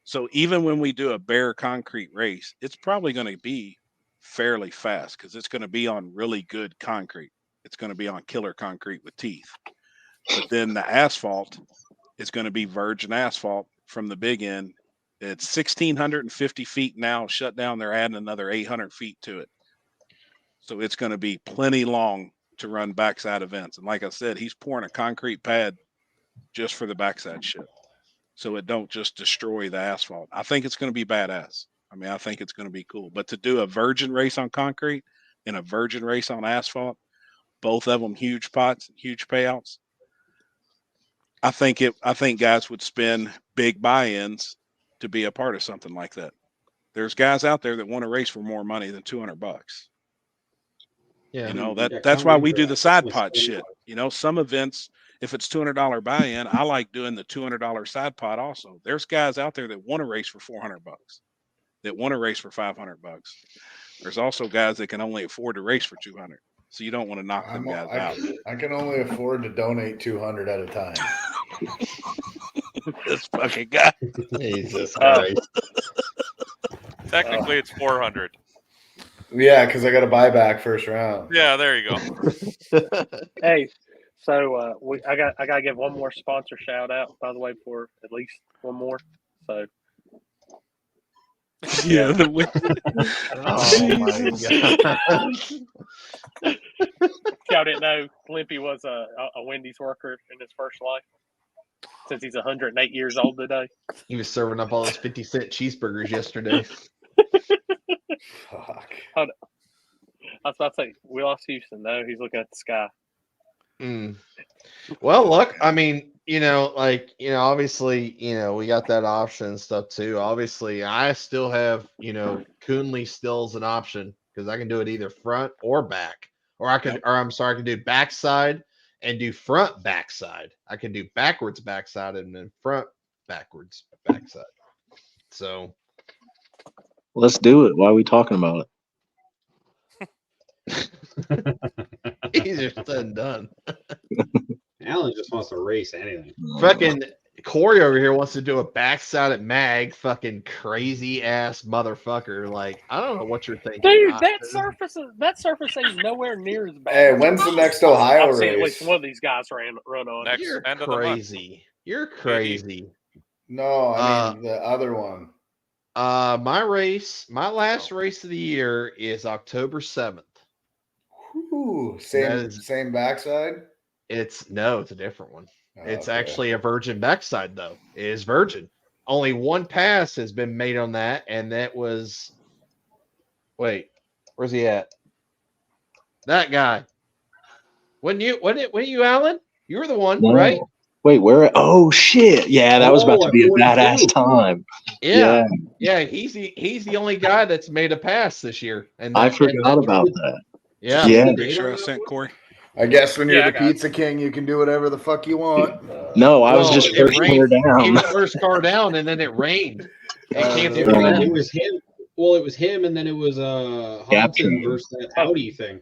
Speaker 2: So even when we do a bare concrete race, it's probably going to be fairly fast because it's going to be on really good concrete. It's going to be on killer concrete with teeth. But then the asphalt is going to be virgin asphalt from the big end. It's 1,650 feet now shut down. They're adding another 800 feet to it. So it's going to be plenty long to run backside events. And like I said, he's pouring a concrete pad just for the backside shit, so it don't just destroy the asphalt. I think it's going to be badass. I mean, I think it's going to be cool. But to do a virgin race on concrete and a virgin race on asphalt, both of them huge pots, huge payouts. I think guys would spend big buy-ins to be a part of something like that. There's guys out there that want to race for more money than $200.
Speaker 4: Yeah.
Speaker 2: You know, that's why we do the side pot shit. You know, some events, if it's $200 buy-in, I like doing the $200 side pot also. There's guys out there that want to race for $400, that want to race for $500. There's also guys that can only afford to race for $200. So you don't want to knock them guys out.
Speaker 11: I can only afford to donate 200 at a time.
Speaker 2: This fucking guy.
Speaker 4: Jesus Christ.
Speaker 12: Technically, it's 400.
Speaker 11: Yeah, because I got to buy back first round.
Speaker 12: Yeah, there you go.
Speaker 1: Hey, so I gotta give one more sponsor shout out, by the way, for at least one more. So
Speaker 2: yeah,
Speaker 1: y'all didn't know Limpy was a Wendy's worker in his first life since he's 108 years old today.
Speaker 4: He was serving up all those 50-cent cheeseburgers yesterday.
Speaker 11: Fuck.
Speaker 1: Hold on. I was about to say, we lost Houston. No, he's looking at the sky.
Speaker 4: Well, look, I mean, obviously, we got that option and stuff too. Obviously, I still have, Coonley still is an option because I can do it either front or back, or I can do backside and do front backside. I can do backwards backside and then front backwards backside. So
Speaker 6: let's do it. Why are we talking about it?
Speaker 4: Easier said than done.
Speaker 15: Alan just wants to race anything.
Speaker 4: Fucking Corey over here wants to do a backside at mag. Fucking crazy ass motherfucker. Like, I don't know what you're thinking.
Speaker 1: Dude, that surface ain't nowhere near as bad.
Speaker 11: Hey, when's the next Ohio
Speaker 1: I've seen at
Speaker 11: race?
Speaker 1: least one of these guys run on.
Speaker 12: Next
Speaker 4: You're
Speaker 12: end of the month.
Speaker 4: crazy. You're crazy.
Speaker 11: No, I mean the other one.
Speaker 4: My last race of the year is October 7th.
Speaker 11: Ooh,
Speaker 4: That
Speaker 11: same backside.
Speaker 4: It's a different one.
Speaker 11: Oh,
Speaker 4: It's
Speaker 11: okay.
Speaker 4: actually a virgin backside though. It is virgin. Only one pass has been made on that, and that was where's he at? That guy. When you Alan? You were the one,
Speaker 6: No.
Speaker 4: right?
Speaker 6: Wait, where? Oh shit! Yeah, that was about to be a badass time.
Speaker 4: Yeah. He's the only guy that's made a pass this year. And
Speaker 6: I forgot about that.
Speaker 4: Yeah.
Speaker 2: See
Speaker 6: Yeah.
Speaker 2: the picture I sent Corey?
Speaker 11: I guess when you're
Speaker 1: Yeah, I
Speaker 11: the
Speaker 1: got it.
Speaker 11: pizza king, you can do whatever the fuck you want.
Speaker 6: No, I was
Speaker 4: Well,
Speaker 6: just
Speaker 4: it
Speaker 6: first car
Speaker 4: rained. He
Speaker 6: down.
Speaker 4: was first car down, and then it rained. It can't do it
Speaker 15: It
Speaker 4: again.
Speaker 15: was him. Well, it was him, and then it was Hobson
Speaker 6: Captain.
Speaker 15: versus that Howdy thing.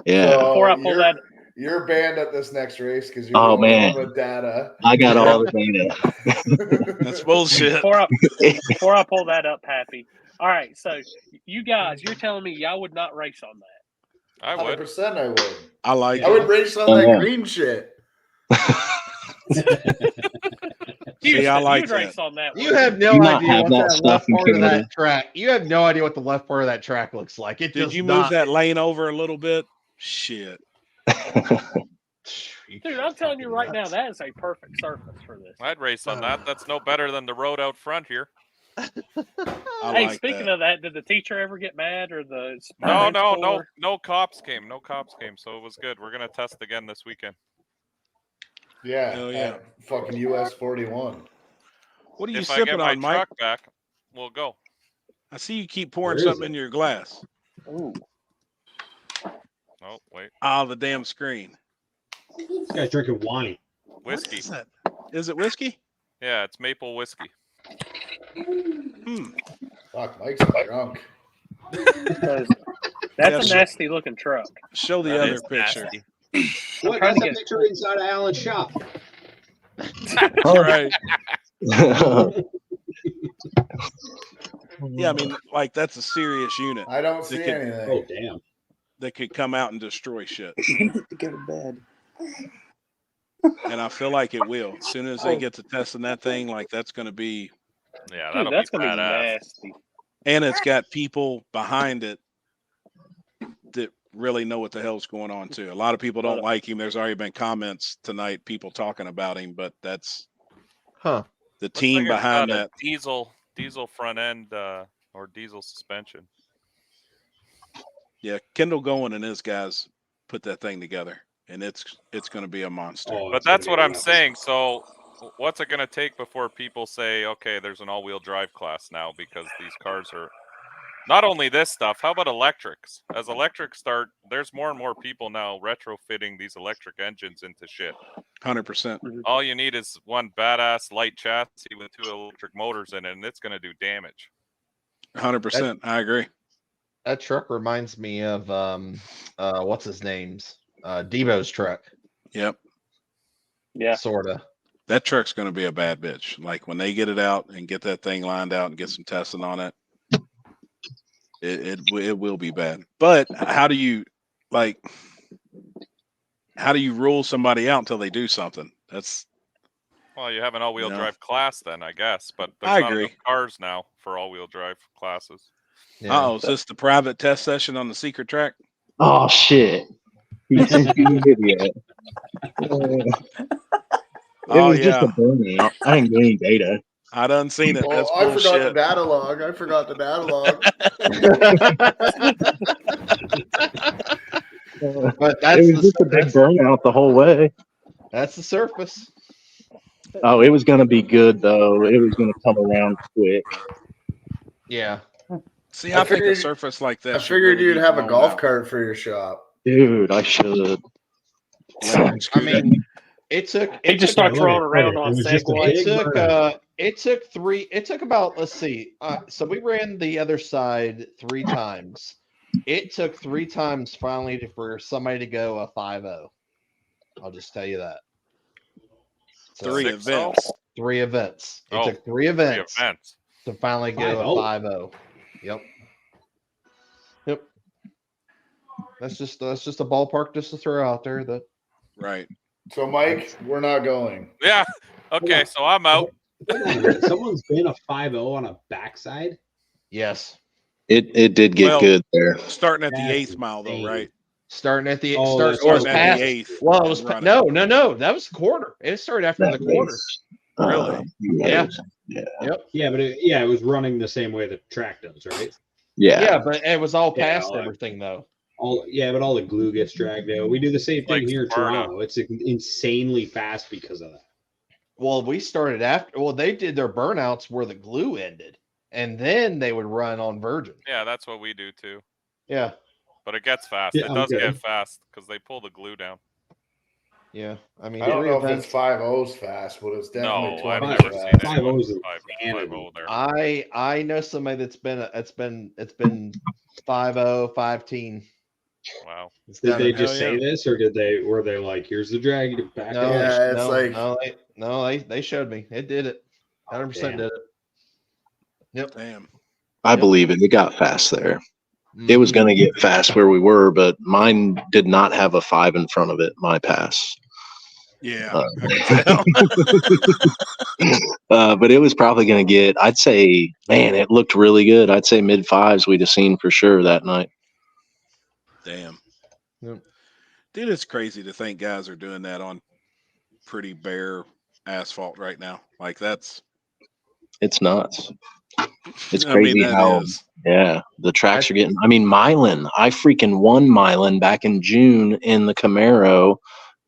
Speaker 6: Yeah.
Speaker 1: Before I
Speaker 11: So
Speaker 1: pull that,
Speaker 11: you're banned at this next race because you're
Speaker 6: Oh
Speaker 11: the only
Speaker 6: man,
Speaker 11: one with data.
Speaker 6: I got all the data.
Speaker 2: That's bullshit.
Speaker 1: before I pull that up, Happy. All right, so you guys, you're telling me y'all would not race on that?
Speaker 12: I would.
Speaker 11: 100% I would.
Speaker 2: I like
Speaker 11: I
Speaker 2: it.
Speaker 11: would race on
Speaker 6: Oh,
Speaker 11: that
Speaker 6: yeah.
Speaker 11: green shit.
Speaker 2: See, I like
Speaker 1: you'd
Speaker 2: that.
Speaker 1: race on that.
Speaker 4: You have no
Speaker 6: You not
Speaker 4: idea
Speaker 6: have
Speaker 4: what
Speaker 6: that
Speaker 4: that
Speaker 6: stuff
Speaker 4: left
Speaker 6: in
Speaker 4: part of
Speaker 6: Canada.
Speaker 4: that track. You have no idea what the left part of that track looks like. It
Speaker 2: Did
Speaker 4: does
Speaker 2: you move
Speaker 4: not.
Speaker 2: that lane over a little bit? Shit.
Speaker 1: Dude, I'm telling you right now, that is a perfect surface for this.
Speaker 12: I'd race on that. That's no better than the road out front here.
Speaker 1: Hey, speaking of that, did the teacher ever get mad or the
Speaker 12: No cops came. No cops came, so it was good. We're gonna test again this weekend.
Speaker 11: Yeah.
Speaker 2: Hell yeah.
Speaker 11: At fucking US 41.
Speaker 2: What are you
Speaker 12: If I
Speaker 2: sipping
Speaker 12: get my
Speaker 2: on, Mike?
Speaker 12: truck back, we'll go.
Speaker 2: I see you keep pouring
Speaker 15: Where is
Speaker 2: something
Speaker 15: it?
Speaker 2: in your glass.
Speaker 1: Ooh.
Speaker 12: Oh, wait.
Speaker 2: Ah, the damn screen.
Speaker 15: This guy's drinking wine.
Speaker 12: Whiskey.
Speaker 2: Is that? Is it whiskey?
Speaker 12: Yeah, it's maple whiskey.
Speaker 11: Fuck, Mike's drunk.
Speaker 1: That's a nasty looking truck.
Speaker 2: Show the
Speaker 12: That
Speaker 2: other
Speaker 12: is
Speaker 2: picture.
Speaker 12: nasty.
Speaker 15: What? That's a picture inside of Alan's shop.
Speaker 2: That's right. Yeah, I mean, like that's a serious unit.
Speaker 11: I don't see
Speaker 2: could,
Speaker 11: anything.
Speaker 15: Oh, damn.
Speaker 2: That could come out and destroy shit.
Speaker 16: You need to go to bed.
Speaker 2: And I feel like it will. As soon as they get to testing that thing, like that's going to be.
Speaker 12: Yeah,
Speaker 1: Dude, that's going to be nasty.
Speaker 2: And it's got people behind it that really know what the hell's going on too. A lot of people don't like him. There's already been comments tonight, people talking about him, but that's the team
Speaker 12: Looks like it's
Speaker 2: behind
Speaker 12: got a
Speaker 2: that.
Speaker 12: diesel front end or diesel suspension.
Speaker 2: Yeah, Kendall Goen and his guys put that thing together, and it's going to be a monster.
Speaker 12: But that's what I'm saying. So what's it going to take before people say, okay, there's an all-wheel drive class now because these cars are not only this stuff. How about electrics? As electrics start, there's more and more people now retrofitting these electric engines into shit.
Speaker 2: 100%.
Speaker 12: All you need is one badass light chassis with 2 electric motors in it, and it's going to do damage.
Speaker 2: 100%. I agree.
Speaker 4: That truck reminds me of what's his name's Devo's truck.
Speaker 2: Yep.
Speaker 1: Yeah.
Speaker 4: Sorta.
Speaker 2: That truck's going to be a bad bitch. Like when they get it out and get that thing lined out and get some testing on it, it will be bad. But how do you rule somebody out until they do something? That's
Speaker 12: Well, you have an all-wheel
Speaker 2: No.
Speaker 12: drive class then, I guess, but there's
Speaker 2: I
Speaker 12: not
Speaker 2: agree.
Speaker 12: enough cars now for all-wheel drive classes.
Speaker 2: Oh, is this the private test session on the secret track?
Speaker 6: Oh shit! He sent you a video. It was just a burnout. I didn't get any data.
Speaker 2: I done seen it.
Speaker 11: Well,
Speaker 2: That's
Speaker 11: I forgot the
Speaker 2: bullshit.
Speaker 11: data log. I forgot the data log.
Speaker 4: But that's
Speaker 6: It was just a big burnout the whole way.
Speaker 4: That's the surface.
Speaker 6: Oh, it was gonna be good though. It was gonna come around quick.
Speaker 4: Yeah.
Speaker 2: See, I think a
Speaker 11: figured-
Speaker 2: surface like that.
Speaker 11: I
Speaker 2: should
Speaker 11: figured
Speaker 2: really
Speaker 11: you'd
Speaker 2: be
Speaker 11: have a
Speaker 2: blown
Speaker 11: golf
Speaker 2: out.
Speaker 11: cart for your shop.
Speaker 6: Dude, I should.
Speaker 4: I mean, it took.
Speaker 1: He just starts rolling around on Segway.
Speaker 4: It took about, let's see. So we ran the other side 3 times. It took 3 times finally for somebody to go a 5-0. I'll just tell you that. So,
Speaker 2: 3 events.
Speaker 4: 3 events. It
Speaker 12: Oh,
Speaker 4: took 3 events,
Speaker 12: 3 events.
Speaker 4: to finally go
Speaker 15: 5-0.
Speaker 4: a 5-0. Yep. Yep. That's just a ballpark just to throw out there. That
Speaker 2: Right.
Speaker 11: So, Mike, we're not going.
Speaker 12: Yeah. Okay, so I'm out.
Speaker 15: Someone's been a 5-0 on a backside.
Speaker 4: yes.
Speaker 6: It did get
Speaker 2: Well,
Speaker 6: good there.
Speaker 2: Starting at the
Speaker 15: That's
Speaker 2: 8th mile, though,
Speaker 15: insane.
Speaker 2: right?
Speaker 4: Starting at the
Speaker 15: Oh,
Speaker 4: start.
Speaker 15: that's
Speaker 4: It was
Speaker 2: starting at
Speaker 4: past.
Speaker 2: the 8th.
Speaker 4: Well, it was
Speaker 2: and running.
Speaker 4: no. That was the quarter. It started after the quarter.
Speaker 2: Really?
Speaker 4: Yeah.
Speaker 6: Yeah.
Speaker 4: Yep.
Speaker 15: Yeah, but it was running the same way the track does, right?
Speaker 6: Yeah.
Speaker 4: Yeah, but it was all
Speaker 15: Yeah,
Speaker 4: past
Speaker 15: well,
Speaker 4: everything though.
Speaker 15: But all the glue gets dragged out. We do the same thing
Speaker 12: Like
Speaker 15: here in
Speaker 12: Sparta.
Speaker 15: Toronto. It's insanely fast because of that.
Speaker 4: Well, we started after. Well, they did their burnouts where the glue ended, and then they would run on virgin.
Speaker 12: Yeah, that's what we do too.
Speaker 4: Yeah.
Speaker 12: But it gets fast.
Speaker 15: Yeah,
Speaker 12: It
Speaker 15: I'm
Speaker 12: does
Speaker 15: good.
Speaker 12: get fast because they pull the glue down.
Speaker 4: Yeah, I mean,
Speaker 17: I don't
Speaker 4: 3
Speaker 17: know if
Speaker 4: events.
Speaker 17: it's 5.0's fast, but it's definitely
Speaker 12: No, I've
Speaker 17: 20
Speaker 12: never
Speaker 17: fast.
Speaker 12: seen
Speaker 15: 5.0
Speaker 12: anyone
Speaker 15: is
Speaker 12: 5.0
Speaker 15: insanity.
Speaker 12: there.
Speaker 4: I know somebody that's been 5.0, 5
Speaker 12: Wow.
Speaker 15: Did they
Speaker 2: Hell
Speaker 15: just say
Speaker 2: yeah.
Speaker 15: this, or were they like, "Here's the drag, back
Speaker 4: No,
Speaker 15: up"?
Speaker 17: Yeah, it's like
Speaker 4: they showed me. It did it. 100%
Speaker 15: Damn.
Speaker 4: did it. Yep.
Speaker 2: Damn.
Speaker 6: I
Speaker 4: Yep.
Speaker 6: believe it. It got fast there. It was going to get fast where we were, but mine did not have a 5 in front of it. My pass.
Speaker 2: Yeah, I can tell.
Speaker 6: But it was probably going to get. I'd say, man, it looked really good. I'd say mid 5s we'd have seen for sure that night.
Speaker 2: Damn.
Speaker 4: Yep.
Speaker 6: Dude,
Speaker 2: It's crazy to think guys are doing that on pretty bare asphalt right now. Like that's.
Speaker 6: It's nuts. It's
Speaker 2: I mean,
Speaker 6: crazy
Speaker 2: that
Speaker 6: how,
Speaker 2: is.
Speaker 6: yeah, the tracks are getting. I mean, Milan. I freaking won Milan back in June in the Camaro,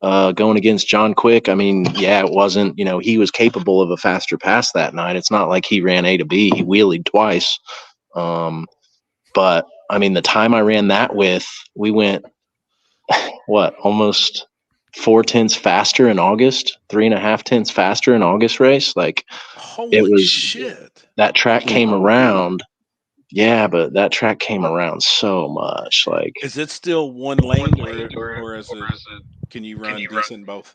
Speaker 6: going against John Quick. I mean, yeah, it wasn't. He was capable of a faster pass that night. It's not like he ran A to B. He wheelied twice. But I mean, the time I ran that with, we went what, almost 4 tenths faster in August, 3.5 tenths faster in August race. Like, it
Speaker 2: Holy
Speaker 6: was
Speaker 2: shit.
Speaker 6: that track came around. Yeah, but that track came around so much. Like,
Speaker 2: Is it still one lane or is it? Can you run decent in both?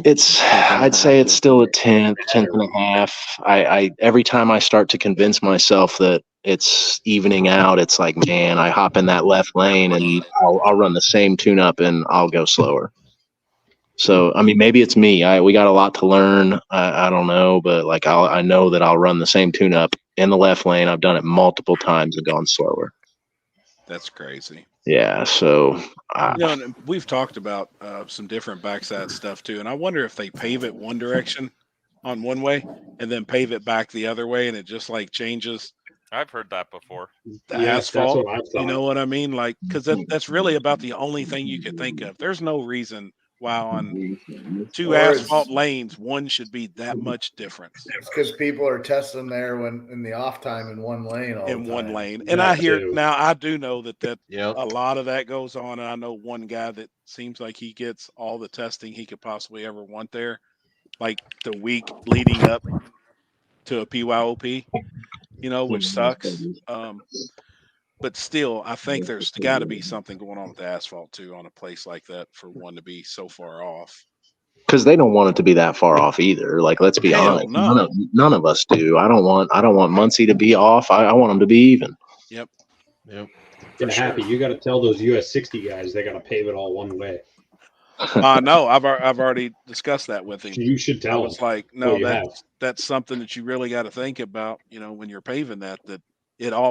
Speaker 6: I'd say it's still a tenth and a half. I every time I start to convince myself that it's evening out, it's like, man, I hop in that left lane and I'll run the same tune up and I'll go slower. So, I mean, maybe it's me. We got a lot to learn. I don't know, but like, I know that I'll run the same tune up in the left lane. I've done it multiple times and gone slower.
Speaker 2: That's crazy.
Speaker 6: Yeah. So,
Speaker 2: and we've talked about some different backside stuff too, and I wonder if they pave it one direction on one way and then pave it back the other way, and it just like changes
Speaker 12: I've heard that before.
Speaker 2: the
Speaker 15: Yeah,
Speaker 2: asphalt.
Speaker 15: that's what I've thought.
Speaker 2: You know what I mean? Like, because that's really about the only thing you could think of. There's no reason why on two
Speaker 17: Or
Speaker 2: asphalt lanes one should be that much difference
Speaker 17: it's because people are testing there when in the off time in one lane all
Speaker 2: in
Speaker 17: the
Speaker 2: one
Speaker 17: time.
Speaker 2: lane. And I hear now, I do know that a lot of that goes on. And I know one guy that seems like he gets all the testing he could possibly ever want there, like the week leading up to a PYOP, which sucks. But still, I think there's got to be something going on with the asphalt too on a place like that for one to be so far off.
Speaker 6: because they don't want it to be that far off either. Like, let's be
Speaker 2: Hell
Speaker 6: honest,
Speaker 2: no.
Speaker 6: none of us do. I don't want Muncie to be off. I want them to be even.
Speaker 2: Yep.
Speaker 15: Yeah, Happy. You got to tell those US 60 guys they got to pave it all one way.
Speaker 2: No, I've already discussed that with him.
Speaker 15: You should tell
Speaker 2: I was
Speaker 15: him.
Speaker 2: like, no,
Speaker 15: you have.
Speaker 2: that's something that you really got to think about. When you're paving that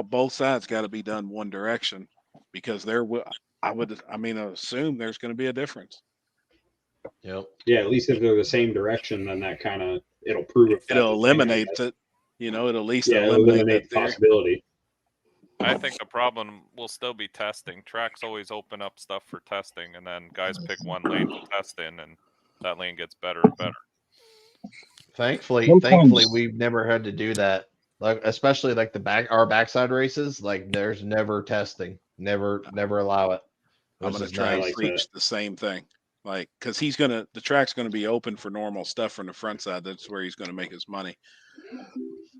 Speaker 2: both sides got to be done one direction, because I assume there's going to be a difference.
Speaker 4: Yep.
Speaker 15: Yeah, at least if they're the same direction, then that kind of it'll prove if
Speaker 2: It'll
Speaker 15: that's
Speaker 2: eliminate it. It'll at least
Speaker 15: it'll
Speaker 2: eliminate that
Speaker 15: the possibility.
Speaker 12: I think the problem will still be testing. Tracks always open up stuff for testing, and then guys pick one lane to test in, and that lane gets better and better.
Speaker 4: Thankfully, we've never had to do that. Like, especially like our backside races, like there's never testing, never allow it.
Speaker 2: I'm going to try and preach the same thing. Like, because the track's going to be open for normal stuff from the front side. That's where he's going to make his money.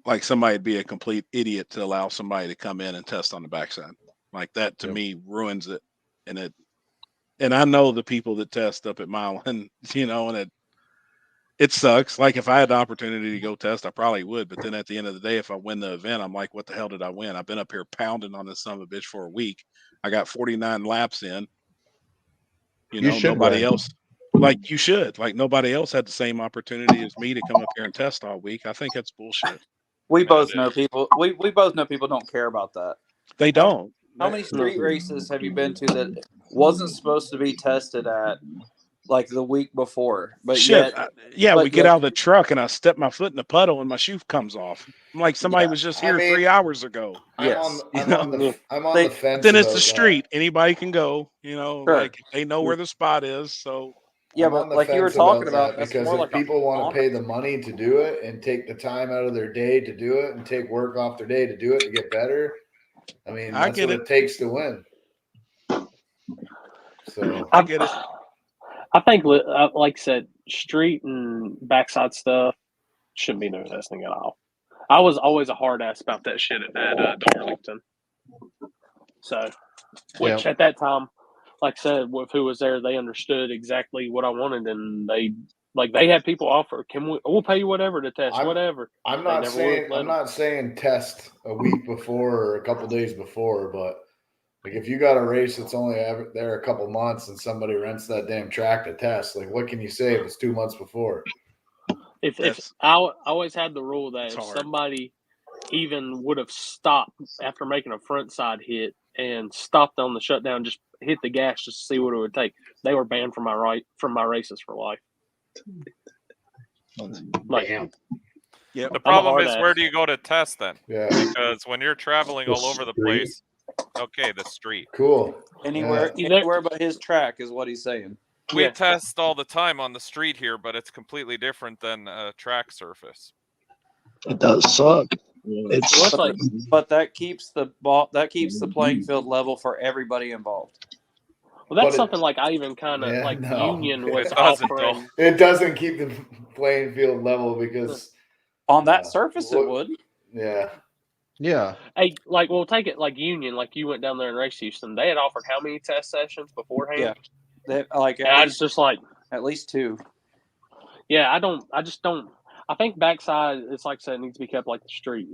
Speaker 2: Like, somebody'd be a complete idiot to allow somebody to come in and test on the backside. Like, that to me ruins it. And I know the people that test up at Milan, and it sucks. Like, if I had the opportunity to go test, I probably would. But then at the end of the day, if I win the event, I'm like, what the hell did I win? I've been up here pounding on this son of a bitch for a week. I got 49 laps in. Nobody else, like you should, like nobody else had the same opportunity as me to come up here and test all week. I think that's bullshit.
Speaker 16: We both know people. We both know people don't care about that.
Speaker 2: They don't.
Speaker 16: How many street races have you been to that wasn't supposed to be tested at like the week before? But
Speaker 2: shit, we get
Speaker 16: yet,
Speaker 2: out of the truck and I step my foot in the puddle and my shoe comes off. I'm like, somebody was just here 3 hours ago.
Speaker 16: Yes,
Speaker 17: I'm on the fence.
Speaker 2: Then it's the street. Anybody can go. Like if they know where the spot is. So
Speaker 16: yeah, but like you were talking about,
Speaker 17: that because if people want to pay the money to do it and take the time out of their day to do it and take work off their day to do it to get better, I mean, that's what it takes to win. So
Speaker 2: I get it.
Speaker 1: I think, like I said, street and backside stuff shouldn't be no testing at all. I was always a hard ass about that shit at Darlington. So, which at that time, like I said, with who was there, they understood exactly what I wanted, and they had people offer, we'll pay you whatever to test, whatever.
Speaker 17: I'm
Speaker 1: They
Speaker 17: not
Speaker 1: never would've
Speaker 17: saying
Speaker 1: let
Speaker 17: I'm
Speaker 1: 'em.
Speaker 17: not saying test a week before or a couple days before, but like if you got a race that's only there a couple months and somebody rents that damn track to test, like what can you say if it's 2 months before?
Speaker 1: If I always had the rule that if
Speaker 2: hard.
Speaker 1: somebody even would have stopped after making a front side hit and stopped on the shutdown, just hit the gas just to see what it would take, they were banned from my races for life.
Speaker 2: Damn.
Speaker 12: Yeah. The problem is, where do you go to test then?
Speaker 17: Yeah.
Speaker 12: Because when you're traveling all over the place, okay, the street.
Speaker 17: Cool.
Speaker 16: Anywhere but his track is what he's saying.
Speaker 12: We test all the time on the street here, but it's completely different than a track surface.
Speaker 6: It does suck. It's
Speaker 16: but that keeps the playing field level for everybody involved.
Speaker 1: Well, that's something like I even kind of Union was offering.
Speaker 17: It doesn't keep the playing field level because
Speaker 16: on that surface it would.
Speaker 17: Yeah.
Speaker 4: Yeah.
Speaker 1: Hey, we'll take it like Union, like you went down there and raced Houston. They had offered how many test sessions beforehand?
Speaker 16: Yeah. At least 2.
Speaker 1: Yeah, I just don't. I think backside, it's like I said, it needs to be kept like the street.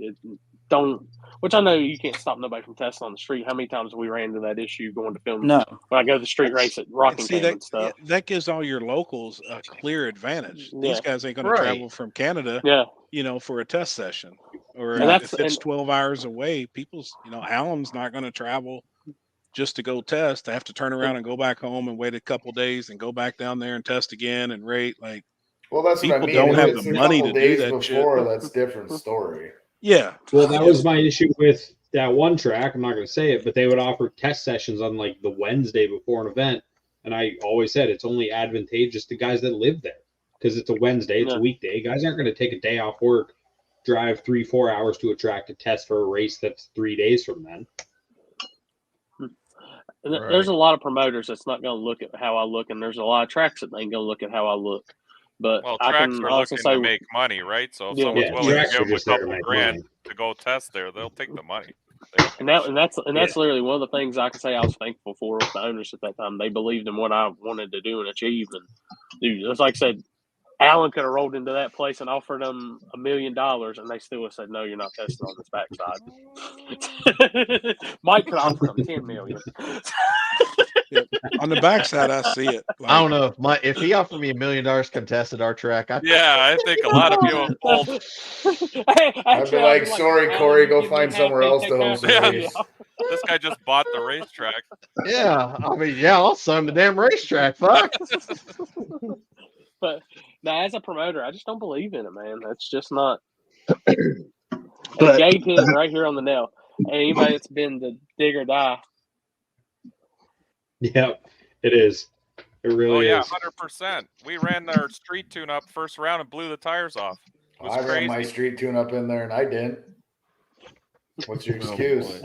Speaker 1: Which I know you can't stop nobody from testing on the street. How many times have we ran into that issue going to film?
Speaker 16: No.
Speaker 1: When I go to the street race at Rockingham and stuff.
Speaker 2: That gives all your locals a clear advantage.
Speaker 1: Yeah.
Speaker 2: These guys ain't going to travel from Canada, for a test session. Or if it's 12 hours away, Allen's not going to travel just to go test. They have to turn around and go back home and wait a couple days and go back down there and test again and rate.
Speaker 17: Well, that's
Speaker 2: people
Speaker 17: what I mean.
Speaker 2: don't
Speaker 17: If
Speaker 2: have
Speaker 17: it's
Speaker 2: the
Speaker 17: a
Speaker 2: money
Speaker 17: couple
Speaker 2: to do
Speaker 17: days
Speaker 2: that
Speaker 17: before,
Speaker 2: shit.
Speaker 17: that's a different story.
Speaker 2: Yeah.
Speaker 15: Well, that was my issue with that one track. I'm not going to say it, but they would offer test sessions on the Wednesday before an event. And I always said it's only advantageous to guys that live there because it's a Wednesday, it's a weekday. Guys aren't going to take a day off work, drive 3-4 hours to a track to test for a race that's 3 days from then.
Speaker 1: There's a lot of promoters that's not going to look at how I look, and there's a lot of tracks that ain't going to look at how I look. But I
Speaker 12: tracks
Speaker 1: can
Speaker 12: are
Speaker 1: also
Speaker 12: looking
Speaker 1: say
Speaker 12: to make money, right? So if
Speaker 1: Yeah.
Speaker 12: someone's willing to give them a couple grand to go test there, they'll take the money.
Speaker 1: And that's literally one of the things I can say I was thankful for with the owners at that time. They believed in what I wanted to do and achieve. And dude, just like I said, Allen could have rolled into that place and offered them $1 million, and they still would have said, "No, you're not testing on this backside." Mike could offer them $10 million.
Speaker 2: On the backside, I see it.
Speaker 4: I don't know if he offered me $1 million to contest at our track.
Speaker 12: I think a lot of people have pulled.
Speaker 17: I'd be like, "Sorry, Corey, go find somewhere else to host a race."
Speaker 12: This guy just bought the racetrack.
Speaker 4: Yeah, I mean, I'll sign the damn racetrack. Fuck.
Speaker 1: But now, as a promoter, I just don't believe in it, man. That's just not.
Speaker 6: But-
Speaker 1: Gabe hit it right here on the nail. Anybody that's been the dig or die.
Speaker 15: Yeah, it is. It really is.
Speaker 12: 100%. We ran our street tune-up first round and blew the tires off. It was
Speaker 17: I
Speaker 12: crazy.
Speaker 17: ran my street tune up in there and I didn't. What's your excuse?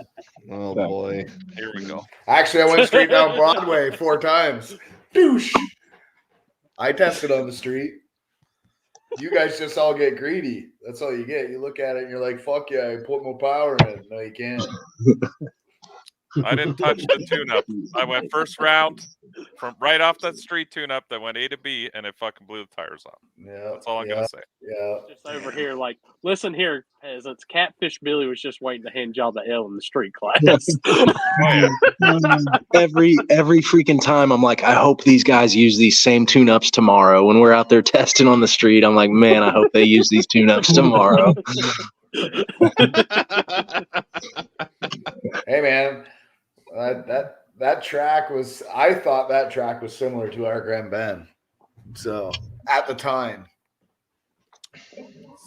Speaker 4: Oh boy.
Speaker 12: Here we go.
Speaker 17: Actually, I went straight down Broadway 4 times. Douche. I tested on the street. You guys just all get greedy. That's all you get. You look at it and you're like, "Fuck yeah, I put more power in it." No, you can't.
Speaker 12: I didn't touch the tune-up. I went first round from right off that street tune-up that went A to B, and it fucking blew the tires off.
Speaker 17: Yeah,
Speaker 12: that's all I'm gonna say.
Speaker 17: Yeah,
Speaker 1: just over here, listen here, peasants. Catfish Billy was just waiting to hand y'all the L in the street class.
Speaker 6: Every freaking time, I'm like, I hope these guys use these same tune-ups tomorrow. When we're out there testing on the street, I'm like, man, I hope they use these tune-ups tomorrow.
Speaker 17: Hey man, that track was. I thought that track was similar to our Grand Bend. So at the time,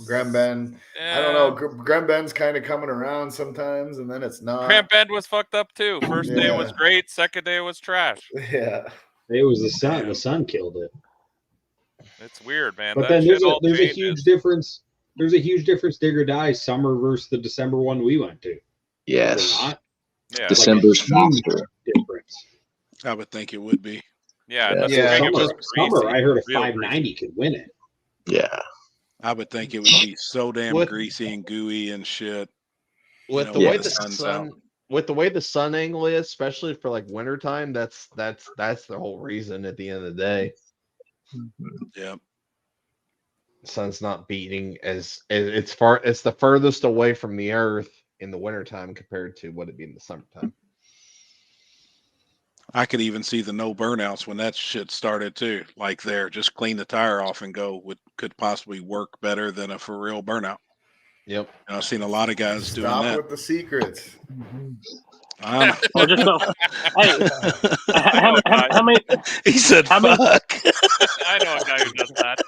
Speaker 17: Grand Bend. I don't know. Grand Bend's kind of coming around sometimes, and then it's not.
Speaker 12: Grand Bend was fucked up too. First day was great. Second day was trash.
Speaker 17: Yeah,
Speaker 15: it was the sun. The sun killed it.
Speaker 12: It's weird, man.
Speaker 15: But
Speaker 12: that
Speaker 15: then there's a
Speaker 12: changes.
Speaker 15: huge difference. There's a huge difference. Dig or die summer versus the December one we went to.
Speaker 6: Yes.
Speaker 12: Yeah.
Speaker 6: December's faster.
Speaker 15: Difference.
Speaker 2: I would think it would be.
Speaker 12: Yeah, in the
Speaker 15: Yeah,
Speaker 12: spring it was
Speaker 15: summer, I heard a
Speaker 12: real
Speaker 15: 590 could win it.
Speaker 6: Yeah.
Speaker 2: I would think it would be so damn
Speaker 4: With-
Speaker 2: greasy and gooey and shit.
Speaker 4: With the way the sun, with the way the sun angle is, especially for like wintertime, that's the whole reason at the end of the day.
Speaker 2: Yep.
Speaker 4: Sun's not beating as it's the furthest away from the earth in the wintertime compared to what it'd be in the summertime.
Speaker 2: I could even see the no burnouts when that shit started too. Like there, just clean the tire off and go could possibly work better than a for real burnout.
Speaker 4: Yep.
Speaker 2: And I've seen a lot of guys doing
Speaker 17: Stop
Speaker 2: that.
Speaker 17: with the secrets.
Speaker 1: Or just go, hey, how many?
Speaker 2: He said,
Speaker 1: how many,
Speaker 2: "Fuck."
Speaker 12: I know a guy who does that.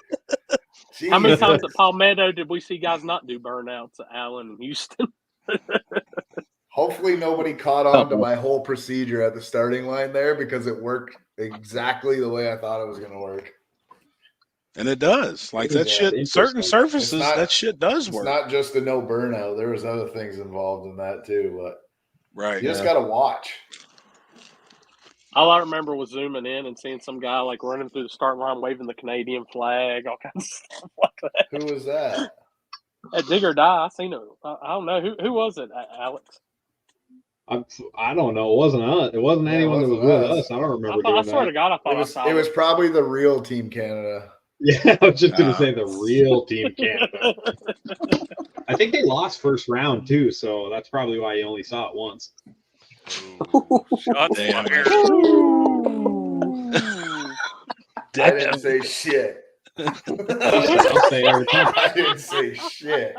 Speaker 1: How many times at Palmetto did we see guys not do burnouts at Allen and Houston?
Speaker 17: Hopefully nobody caught on to my whole procedure at the starting line there because it worked exactly the way I thought it was going to work.
Speaker 2: And it does. Like that shit, certain surfaces, that shit does work.
Speaker 17: It's not just a no burnout. There was other things involved in that too, but
Speaker 2: right.
Speaker 17: You just got to watch.
Speaker 1: All I remember was zooming in and seeing some guy like running through the start line, waving the Canadian flag, all kinds of stuff like that.
Speaker 17: Who was that?
Speaker 1: At Dig or Die, I seen it. I don't know who was it, Alex.
Speaker 15: I don't know. It wasn't us. It wasn't anyone that was with us. I don't remember.
Speaker 1: I swear to God, I thought
Speaker 17: it was,
Speaker 1: I saw
Speaker 17: it was probably the real Team Canada.
Speaker 15: Yeah, I was just gonna say the real Team Canada. I think they lost first round too, so that's probably why you only saw it once.
Speaker 12: Shots fired.
Speaker 17: I didn't say shit.
Speaker 15: I'll say every time.
Speaker 17: I didn't say shit.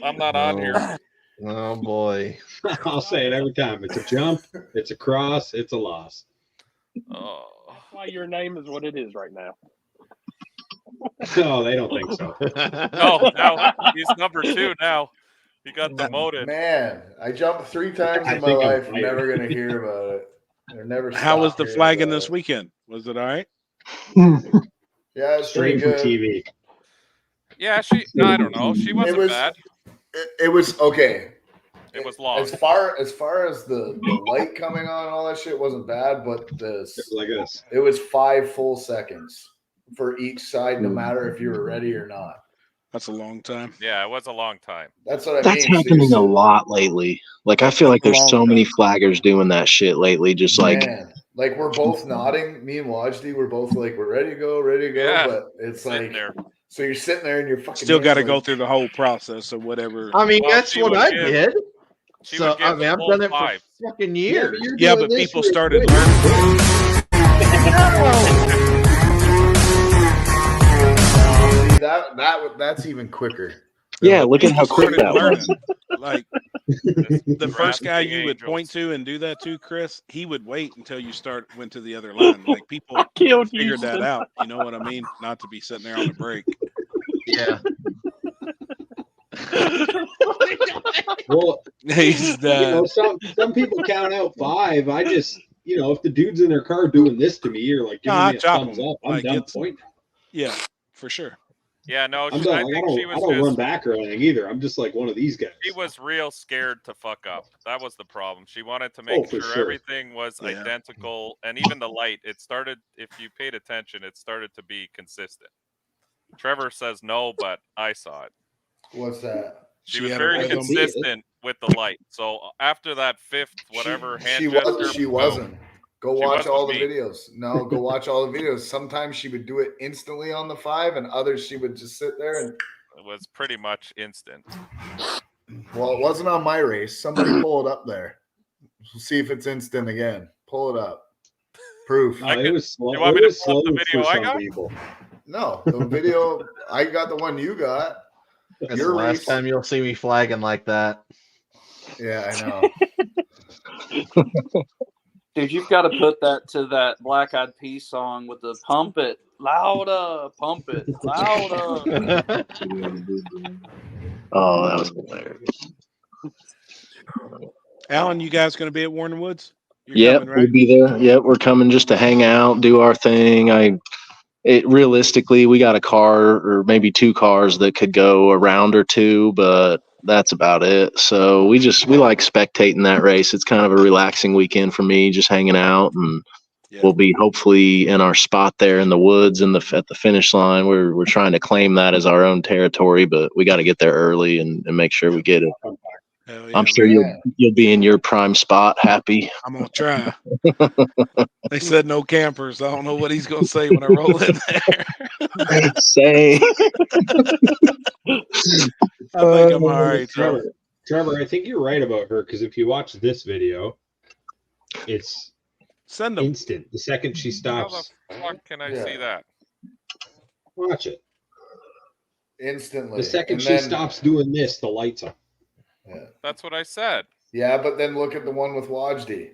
Speaker 12: I'm not on here.
Speaker 4: Oh boy.
Speaker 15: I'll say it every time. It's a jump, it's a cross, it's a loss.
Speaker 12: Oh.
Speaker 1: That's why your name is what it is right now.
Speaker 15: No, they don't think so.
Speaker 12: No, now he's number 2 now. He got demoted.
Speaker 17: Man, I jumped 3 times in my life. I'm never going to hear about it. They're never.
Speaker 2: How was the
Speaker 17: hearing
Speaker 2: flagging
Speaker 17: about
Speaker 2: this
Speaker 17: it.
Speaker 2: weekend? Was it all right?
Speaker 17: Yeah, it's pretty
Speaker 15: Straight from
Speaker 17: good.
Speaker 15: TV.
Speaker 12: Yeah, I don't know. She wasn't bad.
Speaker 17: It was okay.
Speaker 12: It was long.
Speaker 17: As far as the light coming on and all that shit wasn't bad, but
Speaker 15: like this.
Speaker 17: It was 5 full seconds for each side, no matter if you were ready or not.
Speaker 2: That's a long time.
Speaker 12: Yeah, it was a long time.
Speaker 17: That's what I
Speaker 6: That's
Speaker 17: mean.
Speaker 6: happening a lot lately. Like I feel like there's so many flaggers doing that shit lately. Just like
Speaker 17: Man, like we're both nodding. Me and Wajdi, we're both like, we're ready to go.
Speaker 12: Yeah.
Speaker 17: But it's like, so you're sitting there and you're fucking
Speaker 2: Still got to
Speaker 17: hands
Speaker 2: go
Speaker 17: like-
Speaker 2: through the whole process of whatever.
Speaker 4: I mean,
Speaker 12: Well,
Speaker 4: that's
Speaker 12: she
Speaker 4: what
Speaker 12: would
Speaker 4: I
Speaker 12: give-
Speaker 4: did.
Speaker 12: She
Speaker 4: So
Speaker 12: would give
Speaker 4: I mean,
Speaker 12: the
Speaker 4: I've
Speaker 12: full
Speaker 4: done it
Speaker 12: 5.
Speaker 4: for fucking years.
Speaker 2: Yeah, but people started learning.
Speaker 17: See, that's even quicker.
Speaker 6: yeah, look at how quick that was.
Speaker 2: Like the first guy you would point to and do that to, Chris, he would wait until you went to the other line. Like people
Speaker 1: killed
Speaker 2: figured that
Speaker 1: Houston.
Speaker 2: out. You know what I mean? Not to be sitting there on the break.
Speaker 4: Yeah.
Speaker 15: Well,
Speaker 2: He's
Speaker 15: some people count out 5. I just, if the dude's in their car doing this to me, or like giving
Speaker 2: I
Speaker 15: me a
Speaker 2: chop
Speaker 15: thumbs
Speaker 2: him.
Speaker 15: up, I'm
Speaker 2: Like,
Speaker 15: done
Speaker 2: it's-
Speaker 15: pointing.
Speaker 2: Yeah, for sure.
Speaker 12: Yeah, no,
Speaker 15: I'm
Speaker 12: I
Speaker 15: done.
Speaker 12: think she
Speaker 15: I
Speaker 12: was
Speaker 15: don't run
Speaker 12: just
Speaker 15: back or anything either. I'm just like one of these guys.
Speaker 12: she was real scared to fuck up. That was the problem. She wanted to make
Speaker 15: for
Speaker 12: sure
Speaker 15: sure.
Speaker 12: everything was identical, and even the light. It started. If you paid attention, it started to be consistent. Trevor says no, but I saw it.
Speaker 17: What's that?
Speaker 12: She
Speaker 2: She
Speaker 12: was
Speaker 2: had
Speaker 12: very
Speaker 2: a-
Speaker 12: consistent with the light. So after that 5th, whatever hand
Speaker 17: She
Speaker 12: gesture,
Speaker 17: wasn't. Go
Speaker 12: She
Speaker 17: watch
Speaker 12: wasn't
Speaker 17: all the
Speaker 12: me.
Speaker 17: videos. No, go watch all the videos. Sometimes she would do it instantly on the 5, and others she would just sit there and.
Speaker 12: it was pretty much instant.
Speaker 17: Well, it wasn't on my race. Somebody pull it up there. We'll see if it's instant again. Pull it up. Proof.
Speaker 15: No, it was slow.
Speaker 12: you want
Speaker 15: It
Speaker 12: me to
Speaker 15: was
Speaker 12: pull
Speaker 15: slow
Speaker 12: up the video
Speaker 15: for
Speaker 12: I
Speaker 15: some
Speaker 12: got?
Speaker 15: people.
Speaker 17: No, the video. I got the one you got.
Speaker 4: That's the
Speaker 17: Your
Speaker 4: last
Speaker 17: race.
Speaker 4: time you'll see me flagging like that.
Speaker 17: Yeah, I know.
Speaker 16: Dude, you've got to put that to that Black Eyed Peas song with the pump it louder, pump it louder.
Speaker 6: Oh, that was hilarious.
Speaker 2: Alan, you guys going to be at Warner Woods? You're
Speaker 6: Yep,
Speaker 2: coming, right?
Speaker 6: we'll be there. Yep, we're coming just to hang out, do our thing. Realistically, we got a car or maybe 2 cars that could go a round or 2, but that's about it. So we like spectating that race. It's kind of a relaxing weekend for me, just hanging out and we'll be hopefully in our spot there in the woods and at the finish line. We're trying to claim that as our own territory, but we got to get there early and make sure we get it. I'm sure you'll be in your prime spot, happy.
Speaker 2: I'm gonna try. They said no campers. I don't know what he's gonna say when I roll in there.
Speaker 6: Say.
Speaker 2: I think I'm all right, Trevor.
Speaker 15: Trevor, I think you're right about her because if you watch this video, it's instant. The second she stops.
Speaker 12: How the fuck can I see that?
Speaker 15: Watch it.
Speaker 17: Instantly.
Speaker 15: The second she stops doing this, the lights on.
Speaker 17: Yeah.
Speaker 12: That's what I said.
Speaker 17: Yeah, but then look at the one with Wajdi.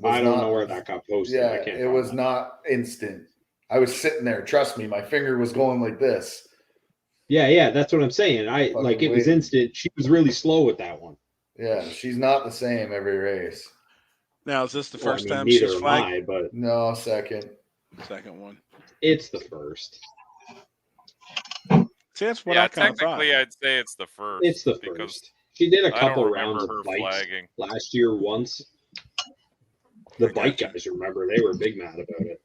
Speaker 15: I don't know where that got posted.
Speaker 17: Yeah,
Speaker 15: I can't
Speaker 17: it was not instant. I was sitting there. Trust me, my finger was going like this.
Speaker 15: Yeah, that's what I'm saying. It was instant. She was really slow with that one.
Speaker 17: Yeah, she's not the same every race.
Speaker 2: Now, is this the first time
Speaker 15: neither
Speaker 2: she's
Speaker 15: am
Speaker 2: flagged?
Speaker 15: I, but
Speaker 17: no, second
Speaker 2: one.
Speaker 15: It's the first.
Speaker 2: See, that's what
Speaker 12: Yeah,
Speaker 2: I kind of thought.
Speaker 12: technically, I'd say it's the first.
Speaker 15: It's the
Speaker 12: because
Speaker 15: first. She did a
Speaker 12: I don't
Speaker 15: couple
Speaker 12: remember
Speaker 15: rounds of
Speaker 12: her
Speaker 15: bikes
Speaker 12: flagging.
Speaker 15: last year once. The bike guys remember they were big mad about it.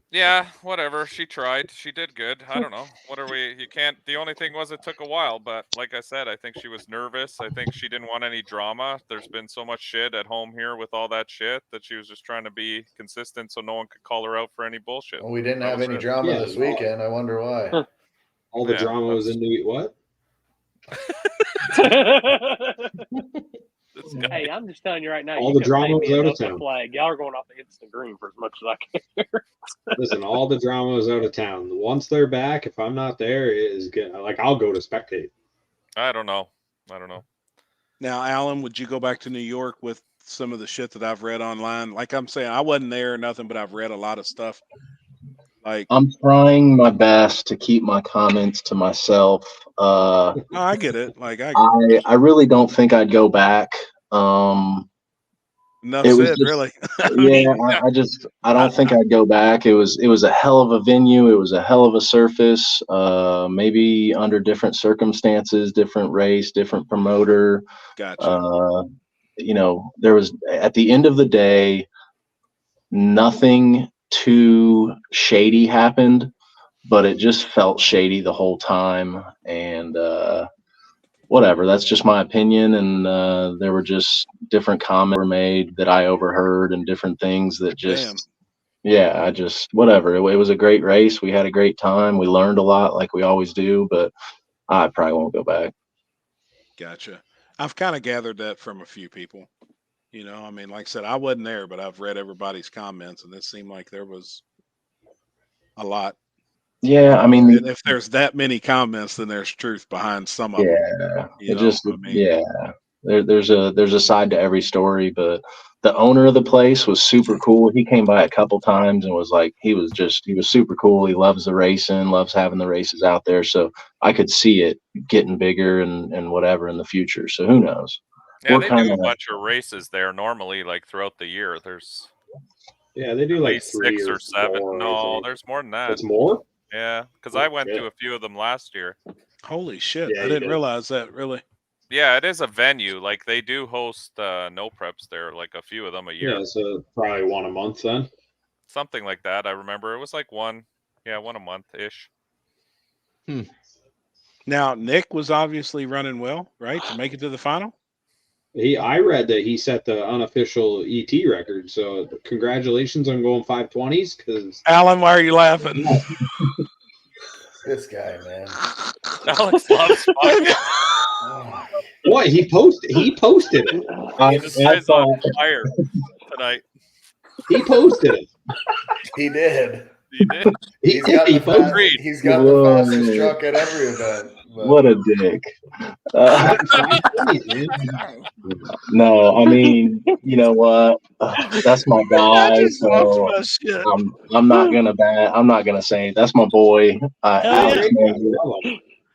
Speaker 12: Yeah, whatever. She tried. She did good. I don't know. What are we? You can't. The only thing was it took a while, but like I said, I think she was nervous. I think she didn't want any drama. There's been so much shit at home here with all that shit that she was just trying to be consistent so no one could call her out for any bullshit.
Speaker 17: Well, we didn't have any drama this weekend. I wonder why.
Speaker 15: All the drama was in what?
Speaker 1: Hey, I'm just telling you right now.
Speaker 15: All
Speaker 1: you
Speaker 15: the
Speaker 1: couldn't pay
Speaker 15: drama
Speaker 1: me
Speaker 15: was out of
Speaker 1: enough to
Speaker 15: town.
Speaker 1: flag. Y'all are going off the instant green for as much as I care.
Speaker 15: Listen, all the drama was out of town. Once they're back, if I'm not there, it is good. Like I'll go to spectate.
Speaker 12: I don't know.
Speaker 2: Now, Alan, would you go back to New York with some of the shit that I've read online? Like I'm saying, I wasn't there or nothing, but I've read a lot of stuff. Like
Speaker 6: I'm trying my best to keep my comments to myself.
Speaker 2: no, I get it. Like
Speaker 6: I really don't think I'd go back.
Speaker 2: Enough
Speaker 6: It was
Speaker 2: said,
Speaker 6: just,
Speaker 2: really.
Speaker 6: I don't think I'd go back. It was a hell of a venue. It was a hell of a surface. Maybe under different circumstances, different race, different promoter.
Speaker 2: Gotcha.
Speaker 6: There was at the end of the day, nothing too shady happened, but it just felt shady the whole time. And whatever, that's just my opinion. And there were just different comments were made that I overheard and different things that just, whatever. It was a great race. We had a great time. We learned a lot like we always do, but I probably won't go back.
Speaker 2: Gotcha. I've kind of gathered that from a few people. I mean, like I said, I wasn't there, but I've read everybody's comments, and it seemed like there was a lot.
Speaker 6: Yeah, I mean,
Speaker 2: and if there's that many comments, then there's truth behind some of them.
Speaker 6: There's a side to every story. But the owner of the place was super cool. He came by a couple times and was like, he was super cool. He loves the racing, loves having the races out there. So I could see it getting bigger and whatever in the future. So who knows?
Speaker 12: Yeah, they do a bunch of races there normally, like throughout the year.
Speaker 15: They do like
Speaker 12: 6 or 7. No, there's more than that.
Speaker 15: It's more?
Speaker 12: Yeah, because I went to a few of them last year.
Speaker 2: Holy shit! I didn't realize that. Really?
Speaker 12: Yeah, it is a venue. Like they do host no preps there, like a few of them a year.
Speaker 15: Yeah, so probably one a month then.
Speaker 12: Something like that. I remember it was like one a month ish.
Speaker 2: Now Nick was obviously running well, right, to make it to the final.
Speaker 15: I read that he set the unofficial ET record. So congratulations on going 520s. Because
Speaker 2: Alan, why are you laughing?
Speaker 17: This guy, man.
Speaker 12: Alex loves fucking.
Speaker 15: What he posted it.
Speaker 12: This guy's on fire tonight.
Speaker 15: He posted it.
Speaker 17: He did.
Speaker 12: He did.
Speaker 17: He's got the fastest truck at every event.
Speaker 6: What a dick. No, I mean, you know what? That's my guy. So I'm not gonna say that's my boy. Alex Major.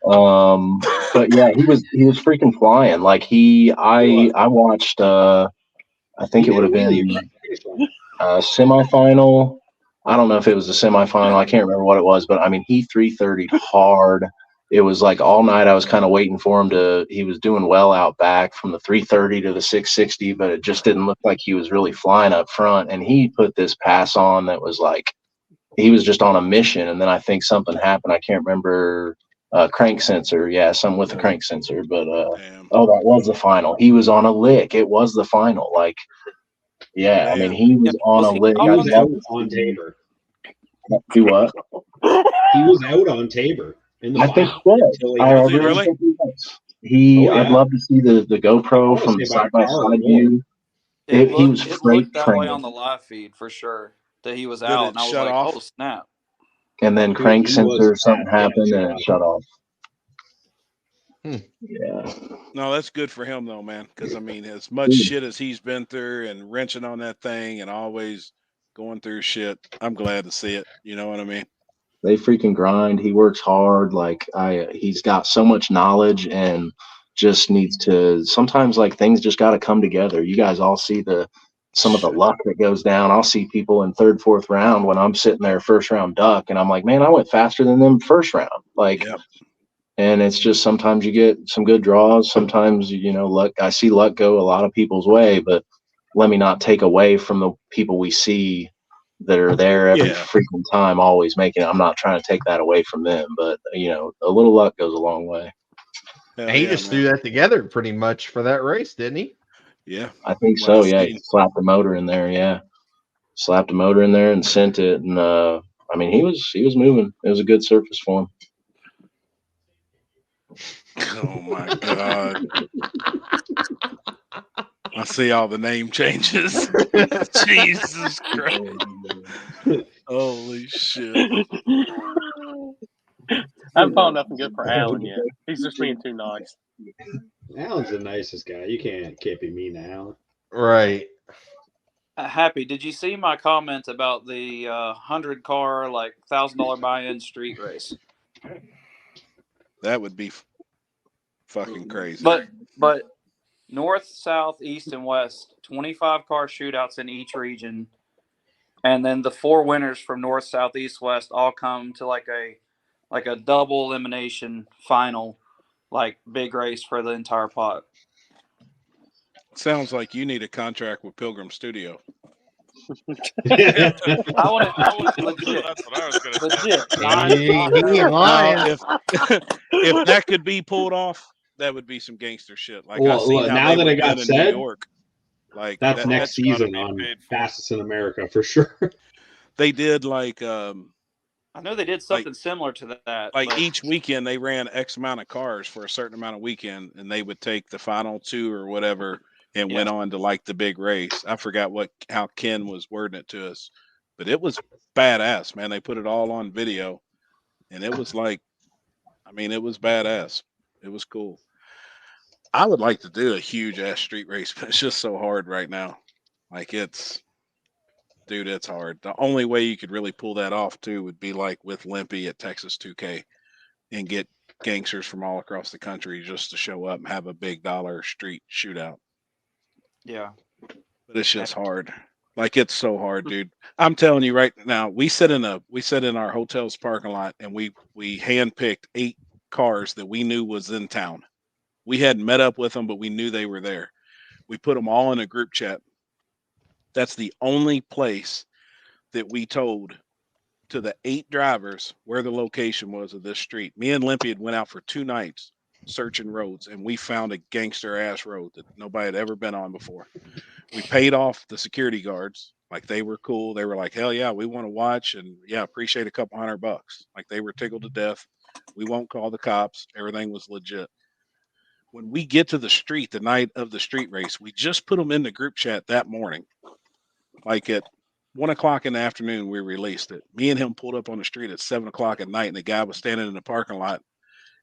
Speaker 6: But yeah, he was freaking flying. Like I watched. I think it would have been a semifinal. I don't know if it was a semifinal. I can't remember what it was, but I mean, he 330'd hard. it was like all night I was kind of waiting for him to. He was doing well out back from the 330 to the 660, but it just didn't look like he was really flying up front. And he put this pass on that was like he was just on a mission. And then I think something happened. I can't remember. Crank sensor, yeah, something with the crank sensor. But oh, that was the final. He was on a lick. It was the final. Like, yeah, I mean, he was on a lick.
Speaker 15: He
Speaker 6: I'd
Speaker 15: was
Speaker 6: love
Speaker 15: out
Speaker 6: to
Speaker 15: on
Speaker 6: see.
Speaker 15: Tabor.
Speaker 6: Do what?
Speaker 15: He was out on Tabor in the
Speaker 6: I think
Speaker 15: final.
Speaker 6: so.
Speaker 15: Until he
Speaker 6: I
Speaker 15: had
Speaker 6: really
Speaker 15: to-
Speaker 6: think he was. He,
Speaker 15: Oh,
Speaker 6: I'd
Speaker 15: yeah.
Speaker 6: love to see the
Speaker 15: I
Speaker 6: GoPro
Speaker 15: wanna
Speaker 6: from
Speaker 15: say
Speaker 6: the
Speaker 15: by
Speaker 6: side by
Speaker 15: car or
Speaker 6: side
Speaker 15: what?
Speaker 6: view. He was
Speaker 16: It
Speaker 6: freight
Speaker 16: looked that way
Speaker 6: trained.
Speaker 16: on the live feed for sure that he was
Speaker 2: Did
Speaker 16: out,
Speaker 2: it
Speaker 16: and I was
Speaker 2: shut
Speaker 16: like,
Speaker 2: off?
Speaker 16: "Oh snap!"
Speaker 6: And then
Speaker 15: Dude,
Speaker 6: crank
Speaker 15: he was
Speaker 6: sensor, something
Speaker 15: yeah,
Speaker 6: happened and it shut off.
Speaker 4: Hmm.
Speaker 6: Yeah.
Speaker 2: No, that's good for him though, man. Because I mean, as much
Speaker 6: Dude.
Speaker 2: shit as he's been through and wrenching on that thing and always going through shit, I'm glad to see it. You know what I mean?
Speaker 6: They freaking grind. He works hard. Like he's got so much knowledge and just needs to. Sometimes like things just got to come together. You guys all see some of the luck that goes down. I'll see people in third, fourth round when I'm sitting there first round duck, and I'm like, man, I went faster than them first round. Like,
Speaker 2: Yep.
Speaker 6: and it's just sometimes you get some good draws. Sometimes luck. I see luck go a lot of people's way, but let me not take away from the people we see that are there every
Speaker 2: Yeah.
Speaker 6: freaking time, always making it. I'm not trying to take that away from them, but a little luck goes a long way.
Speaker 2: Hell
Speaker 4: And he
Speaker 2: yeah,
Speaker 4: just
Speaker 2: man.
Speaker 4: threw that together pretty much for that race, didn't he?
Speaker 2: Yeah.
Speaker 6: I think
Speaker 2: What I
Speaker 6: so. Yeah,
Speaker 2: seen.
Speaker 6: he slapped the motor in there. Yeah, slapped the motor in there and sent it. And I mean, he was moving. It was a good surface for him.
Speaker 2: Oh my god. I see all the name changes. Jesus Christ. Holy shit.
Speaker 1: I haven't found nothing good for Alan yet. He's just being too nice.
Speaker 15: Alan's the nicest guy. You can't be mean to Alan.
Speaker 4: Right.
Speaker 16: Happy, did you see my comment about the 100-car like $1,000 buy-in street race?
Speaker 2: That would be fucking crazy.
Speaker 16: But north, south, east, and west, 25-car shootouts in each region, and then the 4 winners from north, south, east, west all come to like a double elimination final, like big race for the entire pot.
Speaker 2: Sounds like you need a contract with Pilgrim Studio.
Speaker 16: I want it legit.
Speaker 12: That's what I was gonna
Speaker 16: Legit.
Speaker 4: He ain't lying.
Speaker 2: If that could be pulled off, that would be some gangster shit. Like I
Speaker 15: Well,
Speaker 2: seen how
Speaker 15: now
Speaker 2: they
Speaker 15: that
Speaker 2: were
Speaker 15: it got
Speaker 2: done in New
Speaker 15: said,
Speaker 2: York. Like
Speaker 15: that's next season on Fastest in America for sure.
Speaker 2: They did like
Speaker 16: I know they did something similar to that.
Speaker 2: like
Speaker 16: but
Speaker 2: each weekend they ran X amount of cars for a certain amount of weekend, and they would take the final 2 or whatever and went on to like the big race. I forgot how Ken was wording it to us, but it was badass, man. They put it all on video, and it was like, I mean, it was badass. It was cool. I would like to do a huge ass street race, but it's just so hard right now. Like dude, it's hard. The only way you could really pull that off too would be like with Limpy at Texas 2K and get gangsters from all across the country just to show up and have a big dollar street shootout.
Speaker 16: yeah.
Speaker 2: But it's just hard. Like it's so hard, dude. I'm telling you right now, we sit in our hotel's parking lot and we handpicked 8 cars that we knew was in town. We hadn't met up with them, but we knew they were there. We put them all in a group chat. That's the only place that we told to the 8 drivers where the location was of this street. Me and Limpy had went out for 2 nights searching roads, and we found a gangster ass road that nobody had ever been on before. We paid off the security guards. Like they were cool. They were like, hell yeah, we want to watch, and yeah, appreciate a couple $100. Like they were tickled to death. We won't call the cops. Everything was legit. When we get to the street, the night of the street race, we just put them in the group chat that morning. Like at 1 o'clock in the afternoon, we released it. Me and him pulled up on the street at 7 o'clock at night, and the guy was standing in the parking lot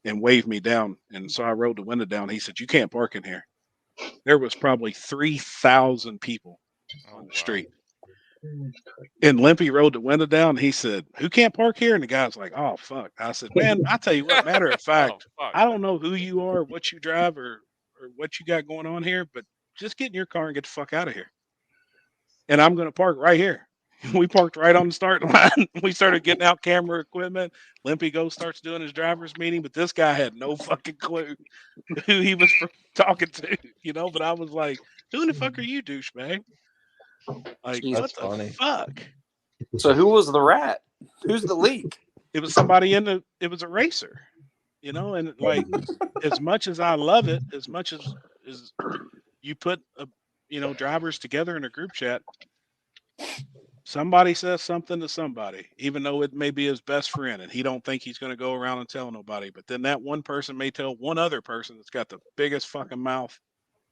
Speaker 2: and waved me down. And so I rolled the window down. He said, "You can't park in here." There was probably 3,000 people on the street. And Limpy rolled the window down. And he said, "Who can't park here?" And the guy's like, "Oh, fuck." I said, "Man, I tell you what, matter of fact, I don't know who you are, what you drive, or what you got going on here, but just get in your car and get the fuck out of here. And I'm going to park right here." We parked right on the start line. We started getting out camera equipment. Limpy starts doing his driver's meeting, but this guy had no fucking clue who he was talking to, But I was like, "Who in the fuck are you, douchebag? Like, what the fuck?"
Speaker 16: So who was the rat? Who's the leak?
Speaker 2: It was somebody it was a racer, and like, as much as I love it, as much as you put drivers together in a group chat, somebody says something to somebody, even though it may be his best friend, and he don't think he's going to go around and tell nobody. But then that one person may tell one other person that's got the biggest fucking mouth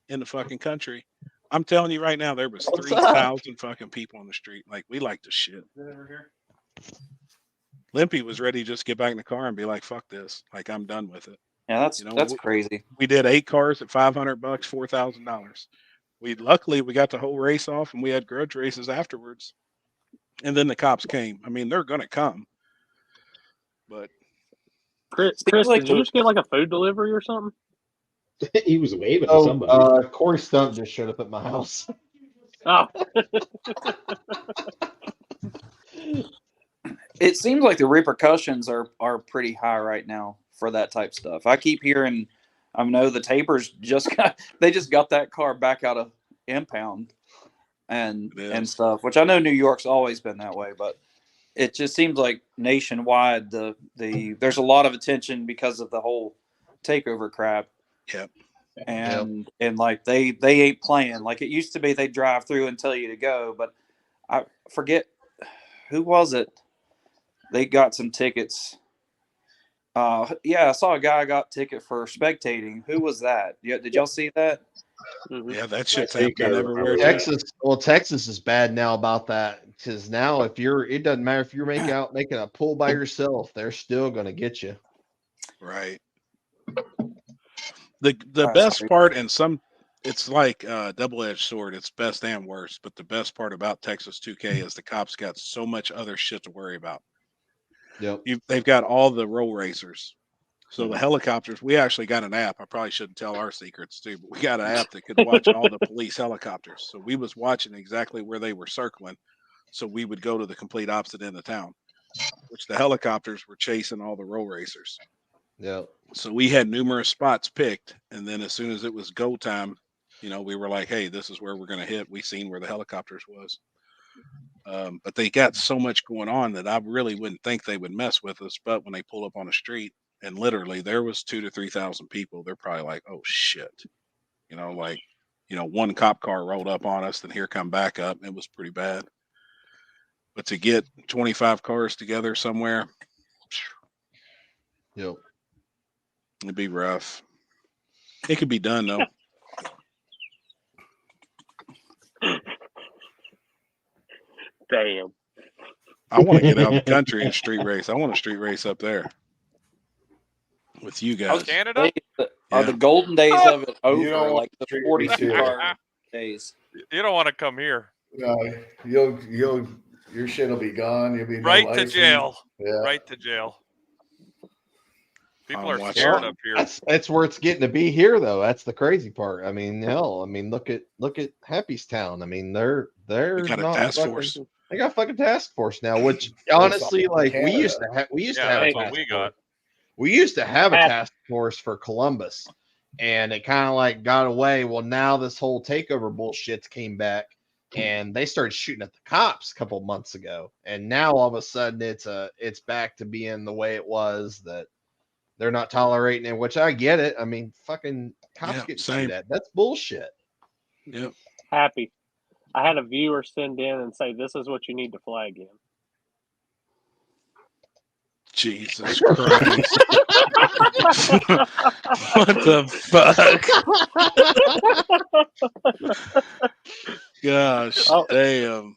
Speaker 2: in the fucking country. I'm telling you right now, there was 3,000 fucking people on the street. Like, we like to shit. Limpy was ready to just get back in the car and be like, "Fuck this! Like, I'm done with it."
Speaker 16: Yeah, that's crazy.
Speaker 2: We did 8 cars at $500, $4,000. Luckily we got the whole race off, and we had grudge races afterwards. And then the cops came. I mean, they're gonna come. But
Speaker 1: Chris, did you just get like a food delivery or something?
Speaker 15: He was waving to somebody.
Speaker 4: Corey Stunt just showed up at my house.
Speaker 1: Oh.
Speaker 16: It seems like the repercussions are pretty high right now for that type stuff. I keep hearing, I know the Tapers just got that car back out of impound and stuff, which I know New York's always been that way, but it just seems like nationwide there's a lot of attention because of the whole takeover crap.
Speaker 2: Yep.
Speaker 16: And like they ain't playing like it used to be. They drive through and tell you to go, but I forget who was it. They got some tickets. I saw a guy got a ticket for spectating. Who was that? Yeah, did y'all see that?
Speaker 2: Yeah, that shit's happening everywhere.
Speaker 4: Texas is bad now about that, because now it doesn't matter if you're making a pull by yourself, they're still gonna get you.
Speaker 2: Right. The best part, and it's like a double-edged sword. It's best and worst. But the best part about Texas 2K is the cops got so much other shit to worry about.
Speaker 4: Yep.
Speaker 2: They've got all the roll racers. So the helicopters, we actually got an app. I probably shouldn't tell our secrets too, but we got an app that could watch all the police helicopters. So we was watching exactly where they were circling. So we would go to the complete opposite end of town, which the helicopters were chasing all the roll racers.
Speaker 4: Yeah.
Speaker 2: So we had numerous spots picked. And then as soon as it was go time, we were like, "Hey, this is where we're going to hit." We seen where the helicopters was. But they got so much going on that I really wouldn't think they would mess with us. But when they pull up on the street and literally there was 2,000 to 3,000 people, they're probably like, "Oh shit." One cop car rolled up on us, then here come back up. It was pretty bad. But to get 25 cars together somewhere,
Speaker 4: yep,
Speaker 2: it'd be rough. It could be done though.
Speaker 1: Damn.
Speaker 2: I want to get out of the country and street race. I want a street race up there with you guys.
Speaker 12: Oh, Canada?
Speaker 16: Are the golden days of it over?
Speaker 17: You don't
Speaker 16: Like the 42 car days.
Speaker 12: You don't want to come here.
Speaker 17: No, your shit will be gone. You'll be
Speaker 12: right to jail.
Speaker 17: Yeah.
Speaker 12: Right to jail. People are scared up here.
Speaker 4: That's where it's getting to be here, though. That's the crazy part. I mean, hell, look at Happystown. I mean, they're
Speaker 2: got
Speaker 4: not
Speaker 2: a task
Speaker 4: fucking,
Speaker 2: force.
Speaker 4: They got fucking task force now, which honestly, like we used to have a task force. We used to have a task force for Columbus, and it kind of like got away. Well, now this whole takeover bullshit came back, and they started shooting at the cops a couple months ago, and now all of a sudden it's back to being the way it was, that they're not tolerating it, which I get it. I mean, fucking cops get shot at. That's bullshit.
Speaker 2: Yep.
Speaker 1: Happy. I had a viewer send in and say, "This is what you need to flag in."
Speaker 2: Jesus Christ. What the fuck? Gosh, damn.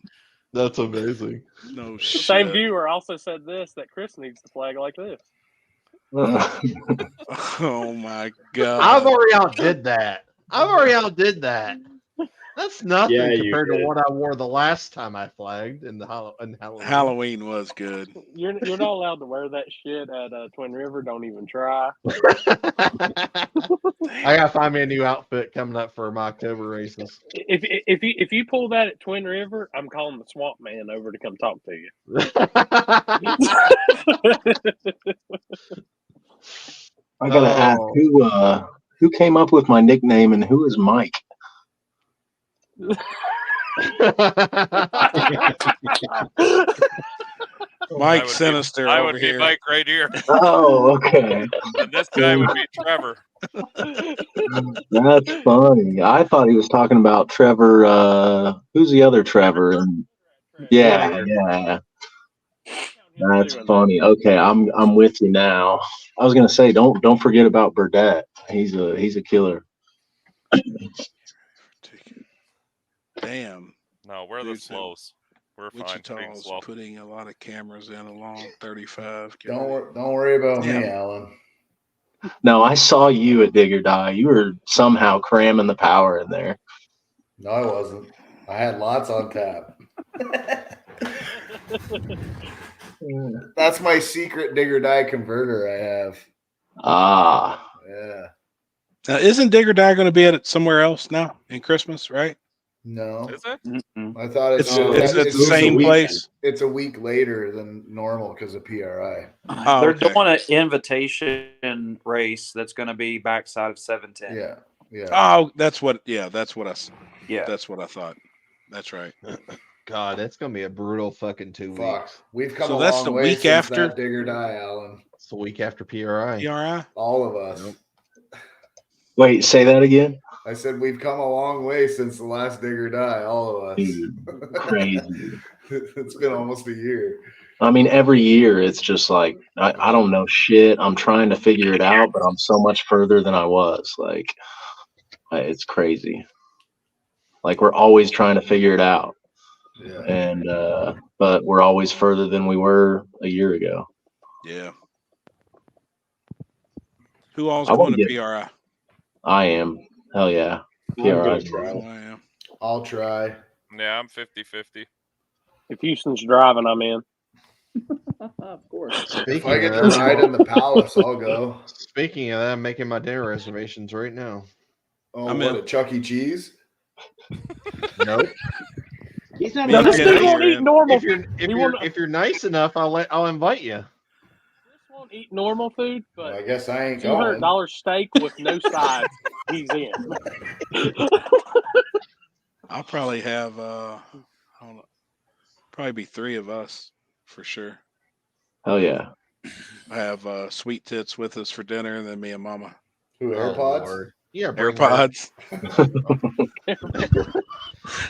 Speaker 4: That's amazing.
Speaker 2: No
Speaker 1: The
Speaker 2: shit.
Speaker 1: same viewer also said this, that Chris needs to flag like this.
Speaker 2: Oh my God.
Speaker 4: I've already outdid that. That's nothing
Speaker 15: Yeah, you
Speaker 4: compared to
Speaker 15: did.
Speaker 4: what I wore the last time I flagged in the Halloween.
Speaker 2: Halloween was good.
Speaker 1: You're not allowed to wear that shit at Twin River. Don't even try.
Speaker 4: I gotta find me a new outfit coming up for my October races.
Speaker 1: If you pull that at Twin River, I'm calling the swamp man over to come talk to you.
Speaker 6: I gotta ask who came up with my nickname and who is Mike?
Speaker 2: Mike Sinister
Speaker 12: I
Speaker 2: over
Speaker 12: would be
Speaker 2: here.
Speaker 12: Mike right here.
Speaker 6: Oh, okay.
Speaker 12: And this guy would be Trevor.
Speaker 6: That's funny. I thought he was talking about Trevor. Who's the other Trevor? Yeah. That's funny. Okay, I'm with you now. I was gonna say don't forget about Burdette. He's a killer.
Speaker 2: Damn.
Speaker 12: No, we're the slows. We're fine. Being
Speaker 2: Wichita's
Speaker 12: slow.
Speaker 2: putting a lot of cameras in along 35.
Speaker 17: Don't worry about me,
Speaker 6: Yeah.
Speaker 17: Alan.
Speaker 6: No, I saw you at Dig or Die. You were somehow cramming the power in there.
Speaker 17: No, I wasn't. I had lots on tap. That's my secret Dig or Die converter I have.
Speaker 6: Ah.
Speaker 17: Yeah.
Speaker 2: Now, isn't Dig or Die going to be at somewhere else now in Christmas, right?
Speaker 17: No.
Speaker 12: Is it?
Speaker 17: I thought
Speaker 2: It's at the same place.
Speaker 17: It's a week later than normal because of PRI.
Speaker 2: Oh,
Speaker 16: They're
Speaker 2: okay.
Speaker 16: doing an invitation race that's going to be backside of 710.
Speaker 17: Yeah.
Speaker 2: Oh, that's what. Yeah, that's what I.
Speaker 16: Yeah,
Speaker 2: that's what I thought. That's right.
Speaker 4: God, that's gonna be a brutal fucking 2 weeks.
Speaker 17: We've come
Speaker 2: So
Speaker 17: a
Speaker 2: that's
Speaker 17: long
Speaker 2: the
Speaker 17: way
Speaker 2: week
Speaker 17: since
Speaker 2: after?
Speaker 17: that Dig or Die, Alan.
Speaker 4: It's the week after PRI.
Speaker 2: PRI?
Speaker 17: All of us.
Speaker 6: Wait, say that again.
Speaker 17: I said we've come a long way since the last Dig or Die. All of us.
Speaker 6: Dude, crazy.
Speaker 17: It's been almost a year.
Speaker 6: I mean, every year it's just like I don't know shit. I'm trying to figure it out, but I'm so much further than I was. Like, it's crazy. Like we're always trying to figure it out, and but we're always further than we were a year ago.
Speaker 2: Yeah. Who all's
Speaker 6: I
Speaker 2: going
Speaker 6: wanna
Speaker 2: to
Speaker 6: get-
Speaker 2: PRI?
Speaker 6: I am. Hell yeah. PRI.
Speaker 17: I'll try.
Speaker 12: Yeah, I'm 50-50.
Speaker 1: If Houston's driving, I'm in.
Speaker 14: Of course.
Speaker 17: If I get to ride in the Palace, I'll go.
Speaker 4: Speaking of that, I'm making my dinner reservations right now.
Speaker 17: Oh,
Speaker 2: I'm
Speaker 17: what,
Speaker 2: in.
Speaker 17: at Chuck E. Cheese?
Speaker 4: Nope.
Speaker 15: He's not
Speaker 1: No,
Speaker 15: even
Speaker 1: this dude won't eat normal.
Speaker 4: If you're nice enough, I'll invite you.
Speaker 1: Won't eat normal food, but
Speaker 17: I guess I ain't going.
Speaker 1: $200 steak with no sides. He's in.
Speaker 2: I'll probably have hold on. Probably be 3 of us for sure.
Speaker 6: Hell yeah.
Speaker 2: I have Sweet Tits with us for dinner, and then me and Mama.
Speaker 17: Who, AirPods?
Speaker 4: Yeah,
Speaker 2: AirPods.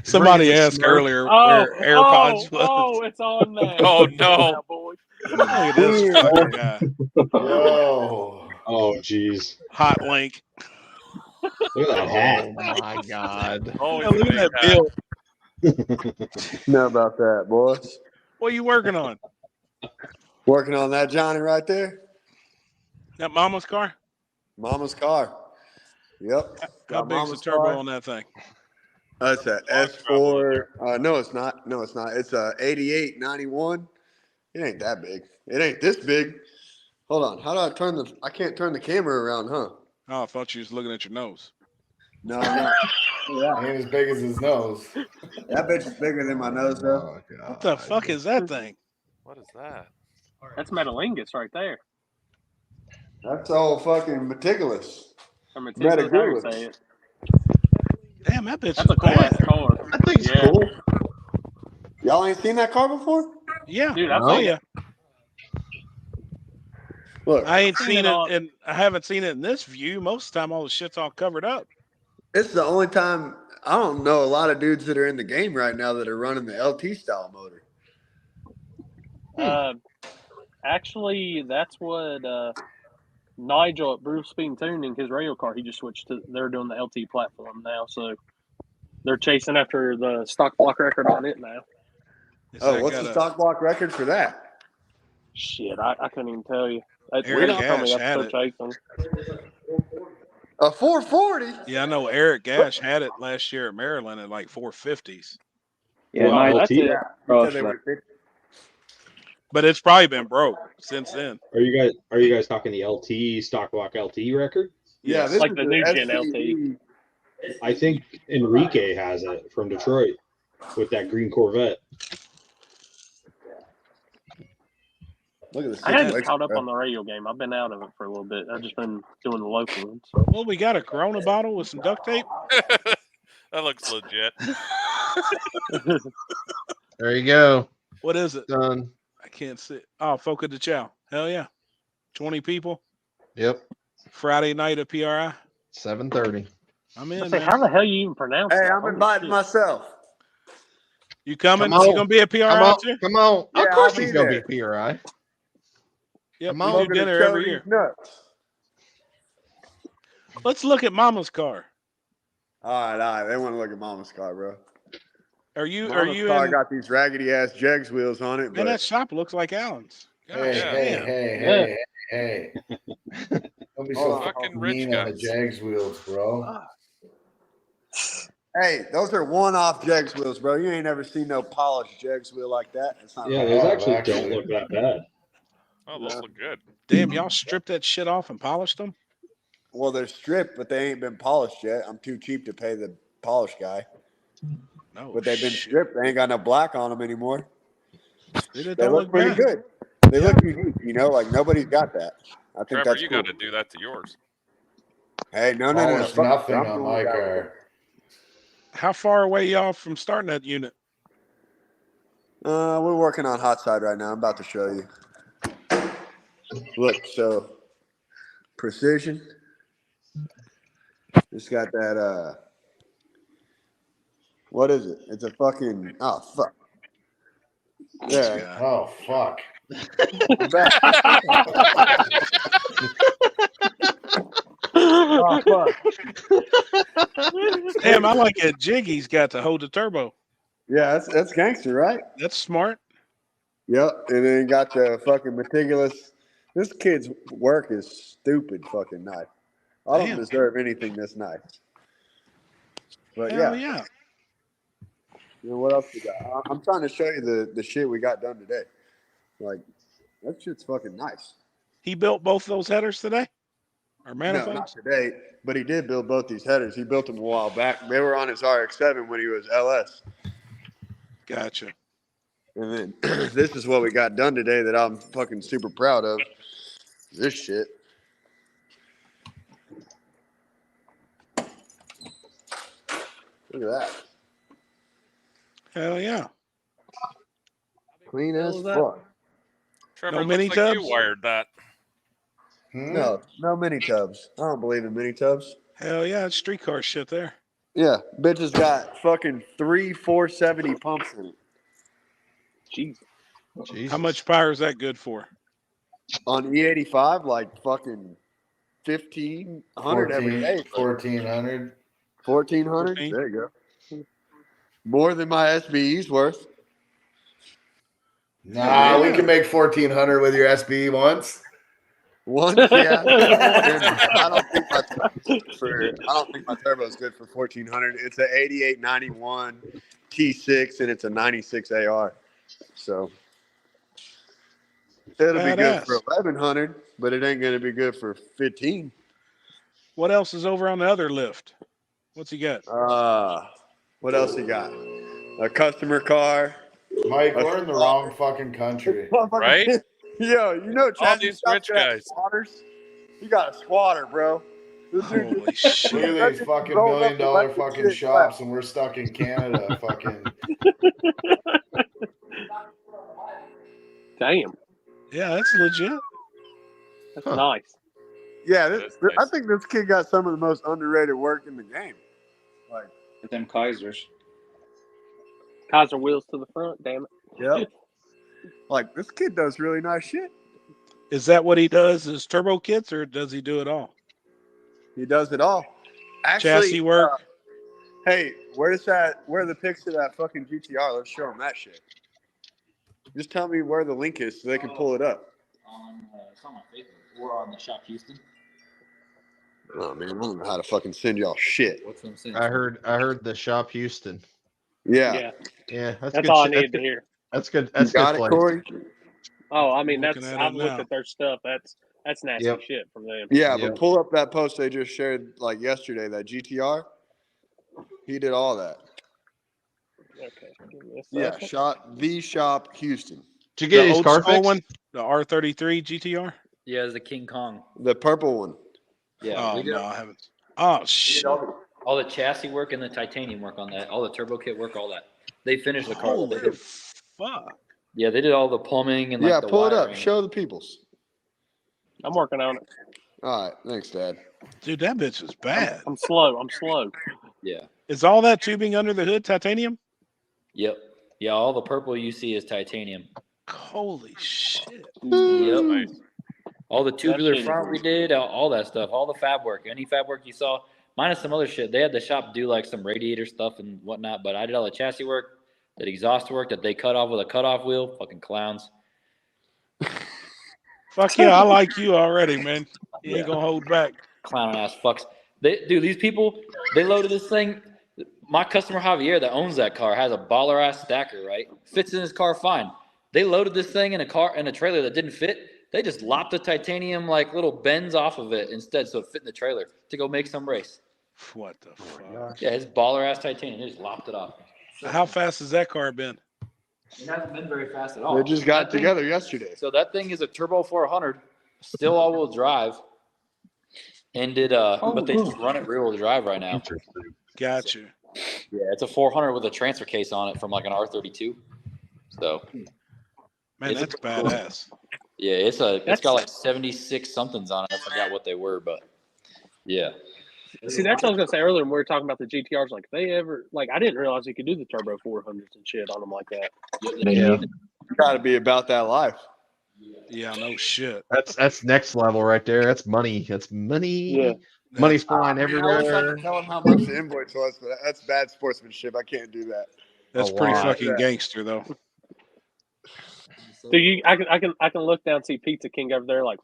Speaker 2: Somebody asked earlier where AirPods was.
Speaker 1: Oh, it's on there.
Speaker 12: Oh, no.
Speaker 2: Look at this fucking guy.
Speaker 17: Whoa.
Speaker 15: Oh, jeez.
Speaker 2: Hot link.
Speaker 15: Look at that hat.
Speaker 4: Oh my God.
Speaker 12: Always
Speaker 2: Look at that bill.
Speaker 18: Know about that, boys.
Speaker 2: What are you working on?
Speaker 18: Working on that Johnny right there.
Speaker 2: That Mama's car?
Speaker 18: Mama's car. Yep.
Speaker 2: How
Speaker 18: Got
Speaker 2: big's the
Speaker 18: Mama's
Speaker 2: turbo
Speaker 18: car.
Speaker 2: on that thing?
Speaker 18: That's a S4. No, it's not. No, it's not. It's a 8891. It ain't that big. It ain't this big. Hold on. How do I turn the? I can't turn the camera around, huh?
Speaker 2: Oh, I thought you was looking at your nose.
Speaker 18: No, no. Yeah.
Speaker 17: Ain't as big as his nose.
Speaker 18: That bitch is bigger than my nose, though.
Speaker 2: What the fuck is that thing?
Speaker 12: What is that?
Speaker 1: That's Metalingus right there.
Speaker 18: That's all fucking meticulous.
Speaker 1: Or meticulous, how you say it.
Speaker 2: Damn, that bitch
Speaker 1: That's
Speaker 2: is
Speaker 1: a cool ass
Speaker 2: bad.
Speaker 1: car.
Speaker 4: That thing's
Speaker 1: Yeah.
Speaker 4: cool.
Speaker 18: Y'all ain't seen that car before?
Speaker 2: Yeah.
Speaker 1: Dude, I've
Speaker 2: oh
Speaker 1: seen
Speaker 2: yeah.
Speaker 18: Look,
Speaker 2: I ain't
Speaker 1: I've
Speaker 2: seen
Speaker 1: seen
Speaker 2: it,
Speaker 1: it all-
Speaker 2: and I haven't seen it in this view. Most of the time, all the shit's all covered up.
Speaker 18: it's the only time I don't know a lot of dudes that are in the game right now that are running the LT style motor.
Speaker 1: Actually, that's what Nigel at Bruce Speed Tuning, his rail car, he just switched to. They're doing the LT platform now, so they're chasing after the stock block record on it now.
Speaker 18: Oh, what's the stock block record for that?
Speaker 1: Shit, I couldn't even tell you.
Speaker 2: Eric
Speaker 1: They told me
Speaker 2: Cash
Speaker 1: that's
Speaker 2: had
Speaker 1: what they're chasing.
Speaker 18: A 440?
Speaker 2: Yeah, I know Eric Gash had it last year at Maryland at like 450s.
Speaker 14: Yeah,
Speaker 7: Well,
Speaker 14: my
Speaker 7: LT.
Speaker 14: yeah,
Speaker 18: You
Speaker 14: oh,
Speaker 18: said they were 50.
Speaker 2: But it's probably been broke since then.
Speaker 15: Are you guys talking the LT stock block LT record?
Speaker 18: Yeah,
Speaker 2: Yes.
Speaker 18: this
Speaker 1: like
Speaker 18: is
Speaker 1: the new
Speaker 18: the
Speaker 1: gen LT.
Speaker 18: SCE.
Speaker 15: I think Enrique has it from Detroit with that green Corvette.
Speaker 18: Look at the
Speaker 1: I haven't
Speaker 18: situation.
Speaker 1: caught up
Speaker 18: bro.
Speaker 1: on the radio game. I've been out of it for a little bit. I've just been doing the local ones.
Speaker 2: Well, we got a Corona bottle with some duct tape.
Speaker 12: That looks legit.
Speaker 4: There you go.
Speaker 2: What is it?
Speaker 4: Done.
Speaker 2: I can't see. Oh, Foca de Chow. Hell yeah. 20 people.
Speaker 4: Yep.
Speaker 2: Friday night at PRI.
Speaker 4: 7:30.
Speaker 2: I'm
Speaker 1: I
Speaker 2: in,
Speaker 1: say,
Speaker 2: man.
Speaker 1: how the hell you even pronounce
Speaker 18: Hey,
Speaker 1: that?
Speaker 18: I'm
Speaker 1: Holy
Speaker 18: inviting
Speaker 1: shit.
Speaker 18: myself.
Speaker 2: You coming?
Speaker 4: Come on.
Speaker 2: You gonna be at PRI
Speaker 4: Come on.
Speaker 2: too?
Speaker 4: Come on.
Speaker 18: Yeah,
Speaker 4: Of course
Speaker 18: I'll
Speaker 4: he's
Speaker 18: be
Speaker 4: gonna
Speaker 18: there.
Speaker 4: be PRI.
Speaker 2: Yep,
Speaker 4: Come
Speaker 2: we
Speaker 4: on.
Speaker 2: do
Speaker 18: Smoking
Speaker 2: dinner
Speaker 18: to
Speaker 2: every
Speaker 18: these
Speaker 2: year.
Speaker 18: nuts.
Speaker 2: Let's look at Mama's car.
Speaker 18: All right. They want to look at Mama's car, bro.
Speaker 2: Are you
Speaker 18: Mama's
Speaker 2: in?
Speaker 18: car got these raggedy ass Jegs wheels on it,
Speaker 2: Man, that
Speaker 18: but
Speaker 2: shop looks like Allen's. Gosh,
Speaker 11: Hey,
Speaker 2: damn.
Speaker 11: hey. Don't be
Speaker 18: Hold
Speaker 11: so
Speaker 18: on.
Speaker 12: Fucking
Speaker 11: fucking
Speaker 12: rich
Speaker 11: mean on the
Speaker 12: guys.
Speaker 11: Jags wheels, bro.
Speaker 18: hey, those are one-off Jegs wheels, bro. You ain't never seen no polished Jegs wheel like that. It's not
Speaker 15: Yeah,
Speaker 18: right.
Speaker 15: those
Speaker 11: have,
Speaker 15: actually don't
Speaker 11: actually.
Speaker 15: look that bad.
Speaker 12: Oh, those look good.
Speaker 2: Damn, y'all stripped that shit off and polished them?
Speaker 18: Well, they're stripped, but they ain't been polished yet. I'm too cheap to pay the polish guy.
Speaker 2: No,
Speaker 18: But they've been
Speaker 2: shit.
Speaker 18: stripped. They ain't got no black on them anymore.
Speaker 2: Dude, it
Speaker 18: They
Speaker 2: don't
Speaker 18: look
Speaker 2: look
Speaker 18: pretty
Speaker 2: bad.
Speaker 18: good. They look unique, you know, like nobody's got that. I think
Speaker 12: Trevor,
Speaker 18: that's
Speaker 12: you
Speaker 18: cool.
Speaker 12: got to do that to yours.
Speaker 18: Hey, no.
Speaker 11: Polish
Speaker 18: Fuck,
Speaker 11: nothing
Speaker 18: I'm
Speaker 11: on
Speaker 18: doing
Speaker 11: my
Speaker 18: that.
Speaker 11: car.
Speaker 2: How far away y'all from starting that unit?
Speaker 18: We're working on hot side right now. I'm about to show you. Look, so precision. It's got that. What is it? It's a fucking. Oh fuck. Yeah.
Speaker 11: Oh, fuck.
Speaker 18: I'm back. Oh fuck.
Speaker 2: Damn, I like that Jiggy's got to hold the turbo.
Speaker 18: Yeah, that's gangster, right?
Speaker 2: That's smart.
Speaker 18: Yep. And then got the fucking meticulous. This kid's work is stupid fucking nice. I don't
Speaker 2: Damn.
Speaker 18: deserve anything this nice. But
Speaker 2: Hell
Speaker 18: yeah.
Speaker 2: yeah.
Speaker 18: You know what else we got? I'm trying to show you the shit we got done today. Like that shit's fucking nice.
Speaker 2: He built both those headers today? Or
Speaker 18: No, not
Speaker 2: manifolds?
Speaker 18: today, but he did build both these headers. He built them a while back. They were on his RX-7 when he was LS.
Speaker 2: Gotcha.
Speaker 18: And then this is what we got done today that I'm fucking super proud of. This shit. Look at that.
Speaker 2: Hell yeah.
Speaker 18: Clean as
Speaker 1: is that?
Speaker 18: fuck.
Speaker 12: Trevor,
Speaker 2: No
Speaker 12: it
Speaker 2: mini
Speaker 12: looks like you
Speaker 2: tubs?
Speaker 12: wired that.
Speaker 18: No mini tubs. I don't believe in mini tubs.
Speaker 2: Hell yeah, it's streetcar shit there.
Speaker 18: Yeah, bitch has got fucking 3 470 pumps in it.
Speaker 1: Jesus.
Speaker 2: How much power is that good for?
Speaker 18: On E85, like fucking 1,500 every day.
Speaker 11: 1,400.
Speaker 18: 1,400?
Speaker 2: 14?
Speaker 18: There you go. More than my SBE's worth.
Speaker 11: Nah, we can make 1,400 with your SB once.
Speaker 18: Once, yeah. I don't think my turbo is good for 1,400. It's an 8891 T6 and it's a 96 AR. So it'll be good for
Speaker 2: Badass.
Speaker 18: 1,100, but it ain't gonna be good for 15.
Speaker 2: What else is over on the other lift? What's he got?
Speaker 18: What else he got? A customer car.
Speaker 11: Mike, we're in the wrong fucking country.
Speaker 12: Right?
Speaker 18: Yo, you know
Speaker 12: All
Speaker 18: chassis
Speaker 12: these
Speaker 18: shops
Speaker 12: rich
Speaker 18: that have
Speaker 12: guys.
Speaker 18: squatters? You got a squatter, bro. This dude
Speaker 2: Holy
Speaker 11: Look
Speaker 2: shit.
Speaker 11: at these fucking $1 million fucking shops, and we're stuck in Canada. Fucking.
Speaker 1: Damn.
Speaker 2: Yeah, that's legit.
Speaker 1: That's nice.
Speaker 18: Yeah,
Speaker 12: That's
Speaker 18: I
Speaker 12: nice.
Speaker 18: think this kid got some of the most underrated work in the game. Like,
Speaker 14: With them Kaisers.
Speaker 1: Kaiser wheels to the front, damn it.
Speaker 18: yep. Like, this kid does really nice shit.
Speaker 2: Is that what he does? Is turbo kits, or does he do it all?
Speaker 18: He does it all. Actually,
Speaker 2: Chassis work.
Speaker 18: Hey, where are the pics of that fucking GTR? Let's show them that shit. Just tell me where the link is so they can pull it up.
Speaker 14: It's on my Facebook or on the Shop Houston.
Speaker 18: Oh man, I don't know how to fucking send y'all shit.
Speaker 14: What's them saying?
Speaker 4: I heard the shop Houston.
Speaker 18: Yeah.
Speaker 4: Yeah, that's
Speaker 1: That's
Speaker 4: good.
Speaker 1: all I
Speaker 4: shit.
Speaker 1: needed to hear.
Speaker 4: That's good.
Speaker 18: You
Speaker 4: That's
Speaker 18: got
Speaker 4: good
Speaker 18: it,
Speaker 4: place.
Speaker 18: Corey?
Speaker 1: Oh, I mean,
Speaker 2: Looking at it
Speaker 1: I've looked
Speaker 2: now.
Speaker 1: at their stuff. That's nasty
Speaker 4: Yep.
Speaker 1: shit from them.
Speaker 18: Yeah,
Speaker 4: Yep.
Speaker 18: but pull up that post they just shared like yesterday, that GTR. He did all that.
Speaker 1: Okay. Give me a
Speaker 18: Yeah,
Speaker 1: second.
Speaker 18: the shop Houston.
Speaker 4: Did you get
Speaker 2: The
Speaker 4: his
Speaker 2: old
Speaker 4: car
Speaker 2: school
Speaker 4: fixed?
Speaker 2: one, the R33 GTR.
Speaker 14: Yeah, it's the King Kong.
Speaker 18: The purple one.
Speaker 14: Yeah,
Speaker 2: Oh
Speaker 14: we did,
Speaker 2: no, I haven't. Oh
Speaker 14: we
Speaker 2: shit!
Speaker 14: did all the chassis work and the titanium work on that, all the turbo kit work, all that. They finished the car.
Speaker 2: Holy
Speaker 14: They did,
Speaker 2: fuck!
Speaker 14: yeah, they did all the plumbing and
Speaker 18: Yeah,
Speaker 14: like the
Speaker 18: pull it
Speaker 14: wiring.
Speaker 18: up. Show the peoples.
Speaker 1: I'm working on it.
Speaker 18: All right, thanks, Dad.
Speaker 2: Dude, that bitch is bad.
Speaker 1: I'm slow. I'm slow.
Speaker 14: Yeah.
Speaker 2: Is all that tubing under the hood titanium?
Speaker 14: Yep. Yeah, all the purple you see is titanium.
Speaker 2: Holy shit!
Speaker 14: Yep.
Speaker 12: Nice.
Speaker 14: All the tubular
Speaker 1: shit is-
Speaker 14: front we did, all that stuff, all the fab work, any fab work you saw, minus some other shit. They had the shop do like some radiator stuff and whatnot, but I did all the chassis work, that exhaust work that they cut off with a cutoff wheel. Fucking clowns.
Speaker 2: Fuck yeah, I like you already, man. You ain't
Speaker 14: Yeah.
Speaker 2: gonna hold back.
Speaker 14: Clown ass fucks. Dude, these people, they loaded this thing. My customer Javier that owns that car has a baller ass stacker, right? Fits in his car fine. They loaded this thing in a trailer that didn't fit. They just lopped the titanium like little bends off of it instead, so it fit in the trailer to go make some race.
Speaker 2: What the fuck?
Speaker 14: Yeah, his baller ass titanium. They just lopped it off.
Speaker 2: How fast has that car been?
Speaker 14: It hasn't been very fast at all.
Speaker 18: They just got
Speaker 14: That thing-
Speaker 18: together yesterday.
Speaker 14: So that thing is a turbo 400, still all-wheel drive, and but they just run it rear-wheel drive right now.
Speaker 2: Gotcha.
Speaker 14: Yeah, it's a 400 with a transfer case on it from like an R32. So,
Speaker 2: Man,
Speaker 14: it's
Speaker 2: that's badass.
Speaker 14: Yeah, it's got like 76 somethings on it. I forgot what they were, but yeah.
Speaker 1: See, that's what I was gonna say earlier when we were talking about the GTRs. Like, I didn't realize you could do the turbo 400s and shit on them like that.
Speaker 4: Yeah.
Speaker 18: Got to be about that life.
Speaker 2: Yeah, no shit.
Speaker 4: That's next level right there. That's money. That's money.
Speaker 1: Yeah.
Speaker 4: Money's flying
Speaker 18: I wish I
Speaker 4: everywhere.
Speaker 18: could tell them how much the invoice was, but that's bad sportsmanship. I can't do that.
Speaker 2: That's
Speaker 4: A
Speaker 2: pretty
Speaker 4: lot.
Speaker 2: fucking gangster, though.
Speaker 1: Dude, I can look down and see Pizza King over there like,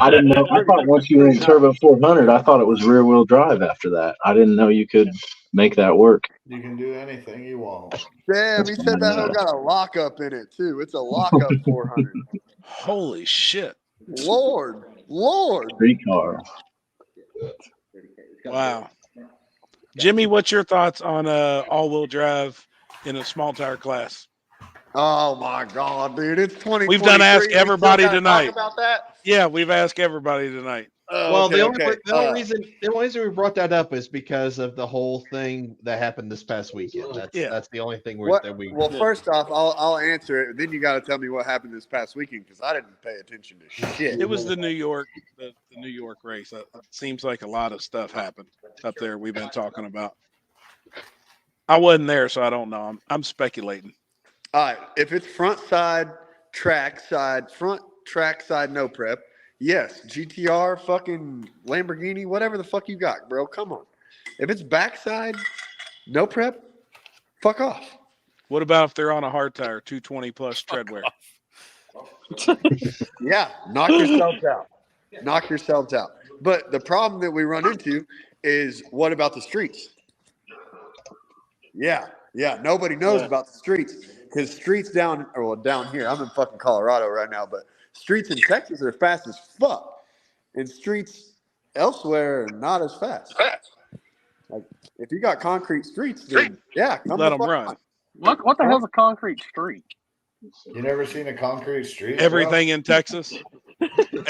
Speaker 6: I didn't know. I thought once you were in Turbo 400, I thought it was rear wheel drive after that. I didn't know you could make that work.
Speaker 17: You can do anything you want.
Speaker 18: Damn, he said that hoe got a lockup in it too. It's a lockup 400.
Speaker 2: Holy shit.
Speaker 18: Lord.
Speaker 6: Street car.
Speaker 2: Wow. Jimmy, what's your thoughts on all-wheel drive in a small tire class?
Speaker 18: Oh my God, dude! It's 2023.
Speaker 2: We've done ask everybody tonight.
Speaker 18: Talk about that?
Speaker 2: Yeah, we've asked everybody tonight.
Speaker 4: Well,
Speaker 18: Okay,
Speaker 4: the only
Speaker 18: okay.
Speaker 4: the only reason we brought that up is because of the whole thing that happened this past weekend. That's the only thing that we.
Speaker 18: Well, first off, I'll answer it. Then you got to tell me what happened this past weekend because I didn't pay attention to shit.
Speaker 2: It was the New York race. It seems like a lot of stuff happened up there. We've been talking about. I wasn't there, so I don't know. I'm speculating.
Speaker 18: All right, if it's front track side, no prep. Yes, GTR, fucking Lamborghini, whatever the fuck you got, bro. Come on. If it's backside, no prep, fuck off.
Speaker 2: What about if they're on a hard tire, 220 plus tread wear?
Speaker 18: Yeah, knock yourselves out. Knock yourselves out. But the problem that we run into is what about the streets? Yeah, nobody knows about the streets because streets down here. I'm in fucking Colorado right now, but streets in Texas are fast as fuck, and streets elsewhere are not as fast. Like if you got concrete streets, then yeah, come
Speaker 2: let
Speaker 18: the
Speaker 2: them
Speaker 18: fuck
Speaker 2: run.
Speaker 18: on.
Speaker 1: What the hell's a concrete street?
Speaker 17: You never seen a concrete street?
Speaker 2: Everything in Texas.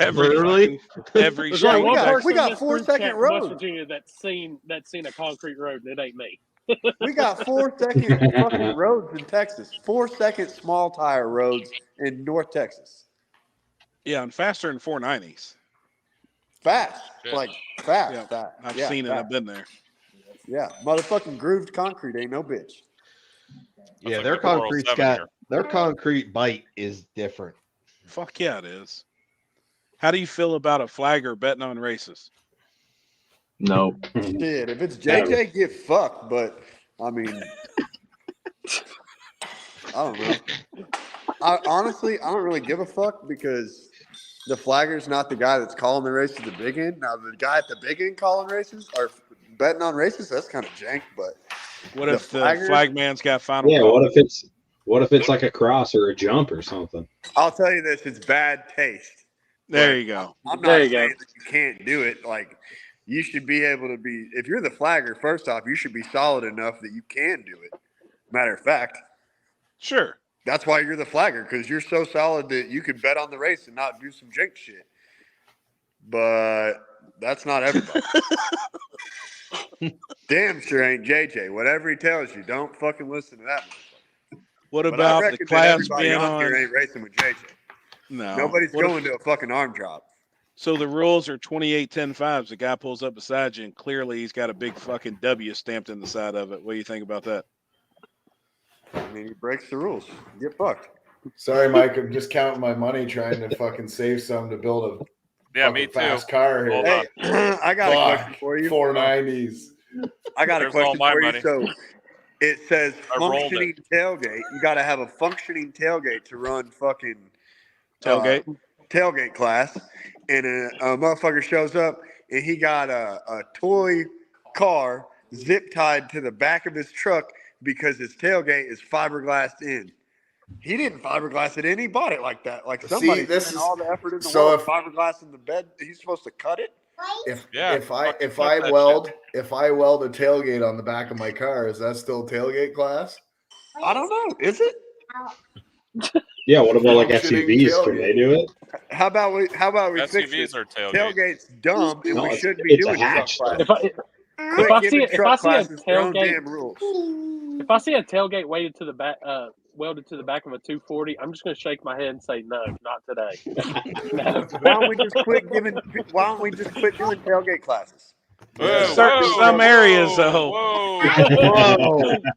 Speaker 4: Literally?
Speaker 2: Every
Speaker 1: There's
Speaker 2: street.
Speaker 1: only one
Speaker 18: we
Speaker 1: person
Speaker 18: got
Speaker 1: in this
Speaker 18: 4
Speaker 1: group
Speaker 18: second
Speaker 1: chat from West
Speaker 18: roads.
Speaker 1: Virginia that's seen a concrete road, and it ain't me.
Speaker 18: We got 4 second fucking roads in Texas. 4 second small tire roads in North Texas.
Speaker 2: Yeah, and faster than 490s.
Speaker 18: Fast,
Speaker 12: Shit.
Speaker 18: like fast.
Speaker 2: Yeah,
Speaker 18: fast.
Speaker 2: I've
Speaker 18: Yeah,
Speaker 2: seen it.
Speaker 18: fast.
Speaker 2: I've been there.
Speaker 18: Yeah, motherfucking grooved concrete ain't no bitch.
Speaker 4: Yeah,
Speaker 12: like
Speaker 4: their
Speaker 12: the 407
Speaker 4: concrete's got
Speaker 12: here.
Speaker 4: their concrete bite is different.
Speaker 2: Fuck yeah, it is. How do you feel about a flagger betting on races?
Speaker 6: No.
Speaker 18: Shit, if it's JJ, get fucked. But I mean, I don't know. I honestly don't really give a fuck because the flagger's not the guy that's calling the race at the big end. Now, the guy at the big end calling races or betting on races, that's kind of jank. But
Speaker 2: what if the flagman's got final
Speaker 15: Yeah,
Speaker 2: call?
Speaker 15: what if it's like a cross or a jump or something?
Speaker 18: I'll tell you this: it's bad taste.
Speaker 2: There you go.
Speaker 18: I'm not saying that you can't do it. Like, you should be able to be. If you're the flagger, first off, you should be solid enough that you can do it. Matter of fact,
Speaker 2: sure.
Speaker 18: That's why you're the flagger, because you're so solid that you could bet on the race and not do some jinx shit. But that's not everybody. Damn sure ain't JJ. Whatever he tells you, don't fucking listen to that.
Speaker 2: What
Speaker 18: But
Speaker 2: about
Speaker 18: I
Speaker 2: the
Speaker 18: reckon
Speaker 2: class
Speaker 18: that everybody
Speaker 2: being
Speaker 18: on here
Speaker 2: on?
Speaker 18: ain't racing with JJ.
Speaker 2: No.
Speaker 18: Nobody's
Speaker 2: What if-
Speaker 18: going to a fucking arm drop.
Speaker 2: So the rules are 28-10-5s. The guy pulls up beside you, and clearly he's got a big fucking W stamped in the side of it. What do you think about that?
Speaker 18: I mean, he breaks the rules. Get fucked.
Speaker 17: Sorry, Mike. I'm just counting my money, trying to fucking save some to build a
Speaker 12: me too.
Speaker 17: fast car here.
Speaker 18: Hey, I got a question for you.
Speaker 17: 490s.
Speaker 18: I got a
Speaker 12: There's all
Speaker 18: question
Speaker 12: my
Speaker 18: for
Speaker 12: money.
Speaker 18: you. So it says
Speaker 12: I rolled
Speaker 18: functioning tailgate. You got to have a functioning tailgate to run fucking tailgate class. And a motherfucker shows up and he got a toy car zip tied to the back of his truck because his tailgate is fiberglassed in. He didn't fiberglass it in. He bought it like that. Like somebody spent all the effort in the world fiberglass in the bed. He's supposed to cut it.
Speaker 17: If I weld a tailgate on the back of my car, is that still tailgate class?
Speaker 18: I don't know. Is it?
Speaker 15: Yeah. What about like
Speaker 17: Functioning
Speaker 15: SUVs? Can they do it?
Speaker 18: How about we fix
Speaker 12: SUVs
Speaker 18: it?
Speaker 12: are tailgates.
Speaker 18: Tailgate's dumb, and
Speaker 15: No,
Speaker 18: we
Speaker 15: it's-
Speaker 18: shouldn't be
Speaker 15: it's a
Speaker 18: doing truck
Speaker 15: hatch, though.
Speaker 18: classes.
Speaker 1: If I see a
Speaker 18: their own
Speaker 1: tailgate,
Speaker 18: damn rules.
Speaker 1: if I see a tailgate weighted to the back, welded to the back of a 240, I'm just going to shake my head and say no, not today. No.
Speaker 18: Why don't we just quit doing tailgate classes?
Speaker 2: Some areas, though.
Speaker 4: Whoa.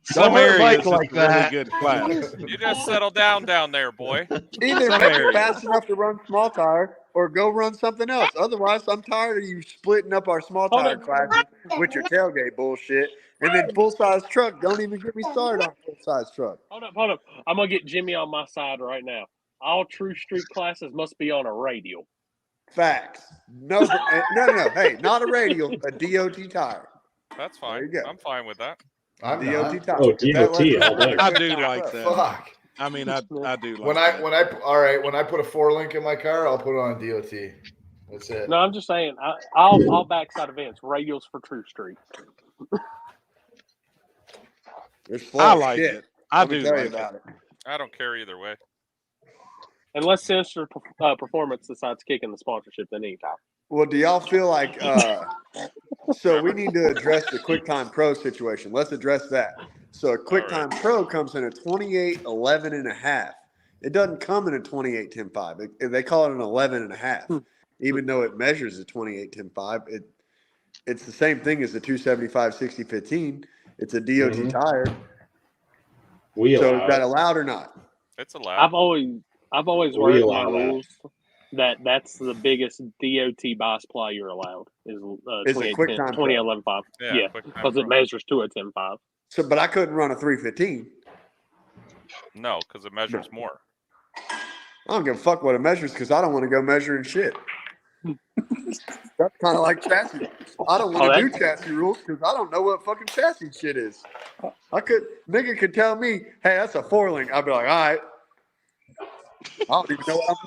Speaker 2: Some
Speaker 4: Don't hurt
Speaker 2: areas,
Speaker 4: Mike
Speaker 2: it's
Speaker 4: like
Speaker 2: a really
Speaker 4: that.
Speaker 2: good class.
Speaker 12: You just settle down there, boy.
Speaker 18: Either
Speaker 2: Some
Speaker 18: make it
Speaker 2: areas.
Speaker 18: fast enough to run small tire or go run something else. Otherwise, I'm tired of you splitting up our small tire classes with your tailgate bullshit. And then full-size truck. Don't even get me started on full-size truck.
Speaker 1: Hold up. I'm going to get Jimmy on my side right now. All true street classes must be on a radial.
Speaker 18: Facts. No. Hey, not a radial, a DOT tire.
Speaker 12: That's fine. I'm fine with that.
Speaker 17: I'm
Speaker 18: DOT
Speaker 17: not.
Speaker 18: tire.
Speaker 15: Oh, DOT all day.
Speaker 2: I do like that.
Speaker 17: Fuck.
Speaker 2: I mean, I do like
Speaker 17: When
Speaker 2: that.
Speaker 17: I put a 4-link in my car, I'll put it on a DOT. That's it.
Speaker 1: No, I'm just saying, I'll backside events, radials for true street.
Speaker 2: I like
Speaker 18: shit.
Speaker 2: it. I
Speaker 18: Let me
Speaker 2: do
Speaker 18: tell you
Speaker 2: like
Speaker 18: about
Speaker 2: it.
Speaker 12: I don't care either way.
Speaker 1: Unless Sinister Performance decides kicking the sponsorship, then anytime.
Speaker 18: Well, do y'all feel like so we need to address the QuickTime Pro situation. Let's address that. So a QuickTime Pro comes in a 28.11.5. It doesn't come in a 28.10.5. They call it an 11.5, even though it measures a 28.10.5. It's the same thing as the 275/60/15. It's a DOT tire. So is that allowed or not?
Speaker 12: It's allowed.
Speaker 1: I've always worked my rules that's the biggest DOT bias-ply you're allowed is
Speaker 18: Is a QuickTime Pro.
Speaker 1: 2011.5. Yeah, because it measures to a 10.5.
Speaker 18: So, but I couldn't run a 315.
Speaker 12: No, because it measures more.
Speaker 18: I don't give a fuck what it measures because I don't want to go measuring shit. That's kind of like chassis. I don't want to do chassis rules because I don't know what fucking chassis shit is. Nigga could tell me, hey, that's a 4-link. I'd be like, all right. I don't even know what I'm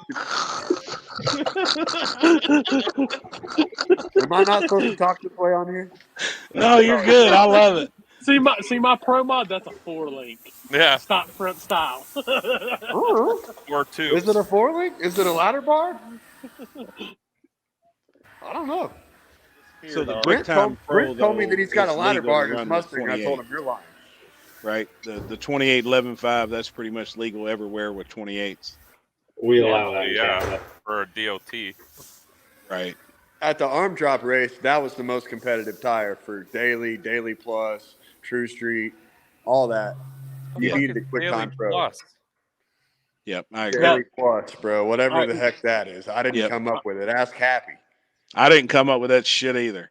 Speaker 18: Am I not supposed to talk this way on here?
Speaker 2: No, you're good. I love it.
Speaker 1: See my pro mod, that's a 4-link.
Speaker 12: Yeah.
Speaker 1: Stock front style.
Speaker 12: Or 2.
Speaker 18: Is it a 4-link? Is it a ladder bar? I don't know.
Speaker 2: So the
Speaker 18: Brent
Speaker 2: QuickTime Pro
Speaker 18: told me that he's got a
Speaker 2: it's
Speaker 18: ladder
Speaker 2: legal
Speaker 18: bar
Speaker 2: to
Speaker 18: in his
Speaker 2: run
Speaker 18: Mustang.
Speaker 2: with
Speaker 18: I told
Speaker 2: 28.
Speaker 18: him you're lying.
Speaker 2: Right. The 28.11.5, that's pretty much legal everywhere with 28s.
Speaker 15: We allow that.
Speaker 12: Yeah, for a DOT.
Speaker 2: Right.
Speaker 18: At the arm drop race, that was the most competitive tire for Daily Plus, True Street, all that. You need the QuickTime Pro.
Speaker 12: Plus.
Speaker 2: Yep, I agree.
Speaker 18: Daily Plus, bro. Whatever the heck that is. I didn't come up with it. Ask Happy.
Speaker 2: I didn't come up with that shit either.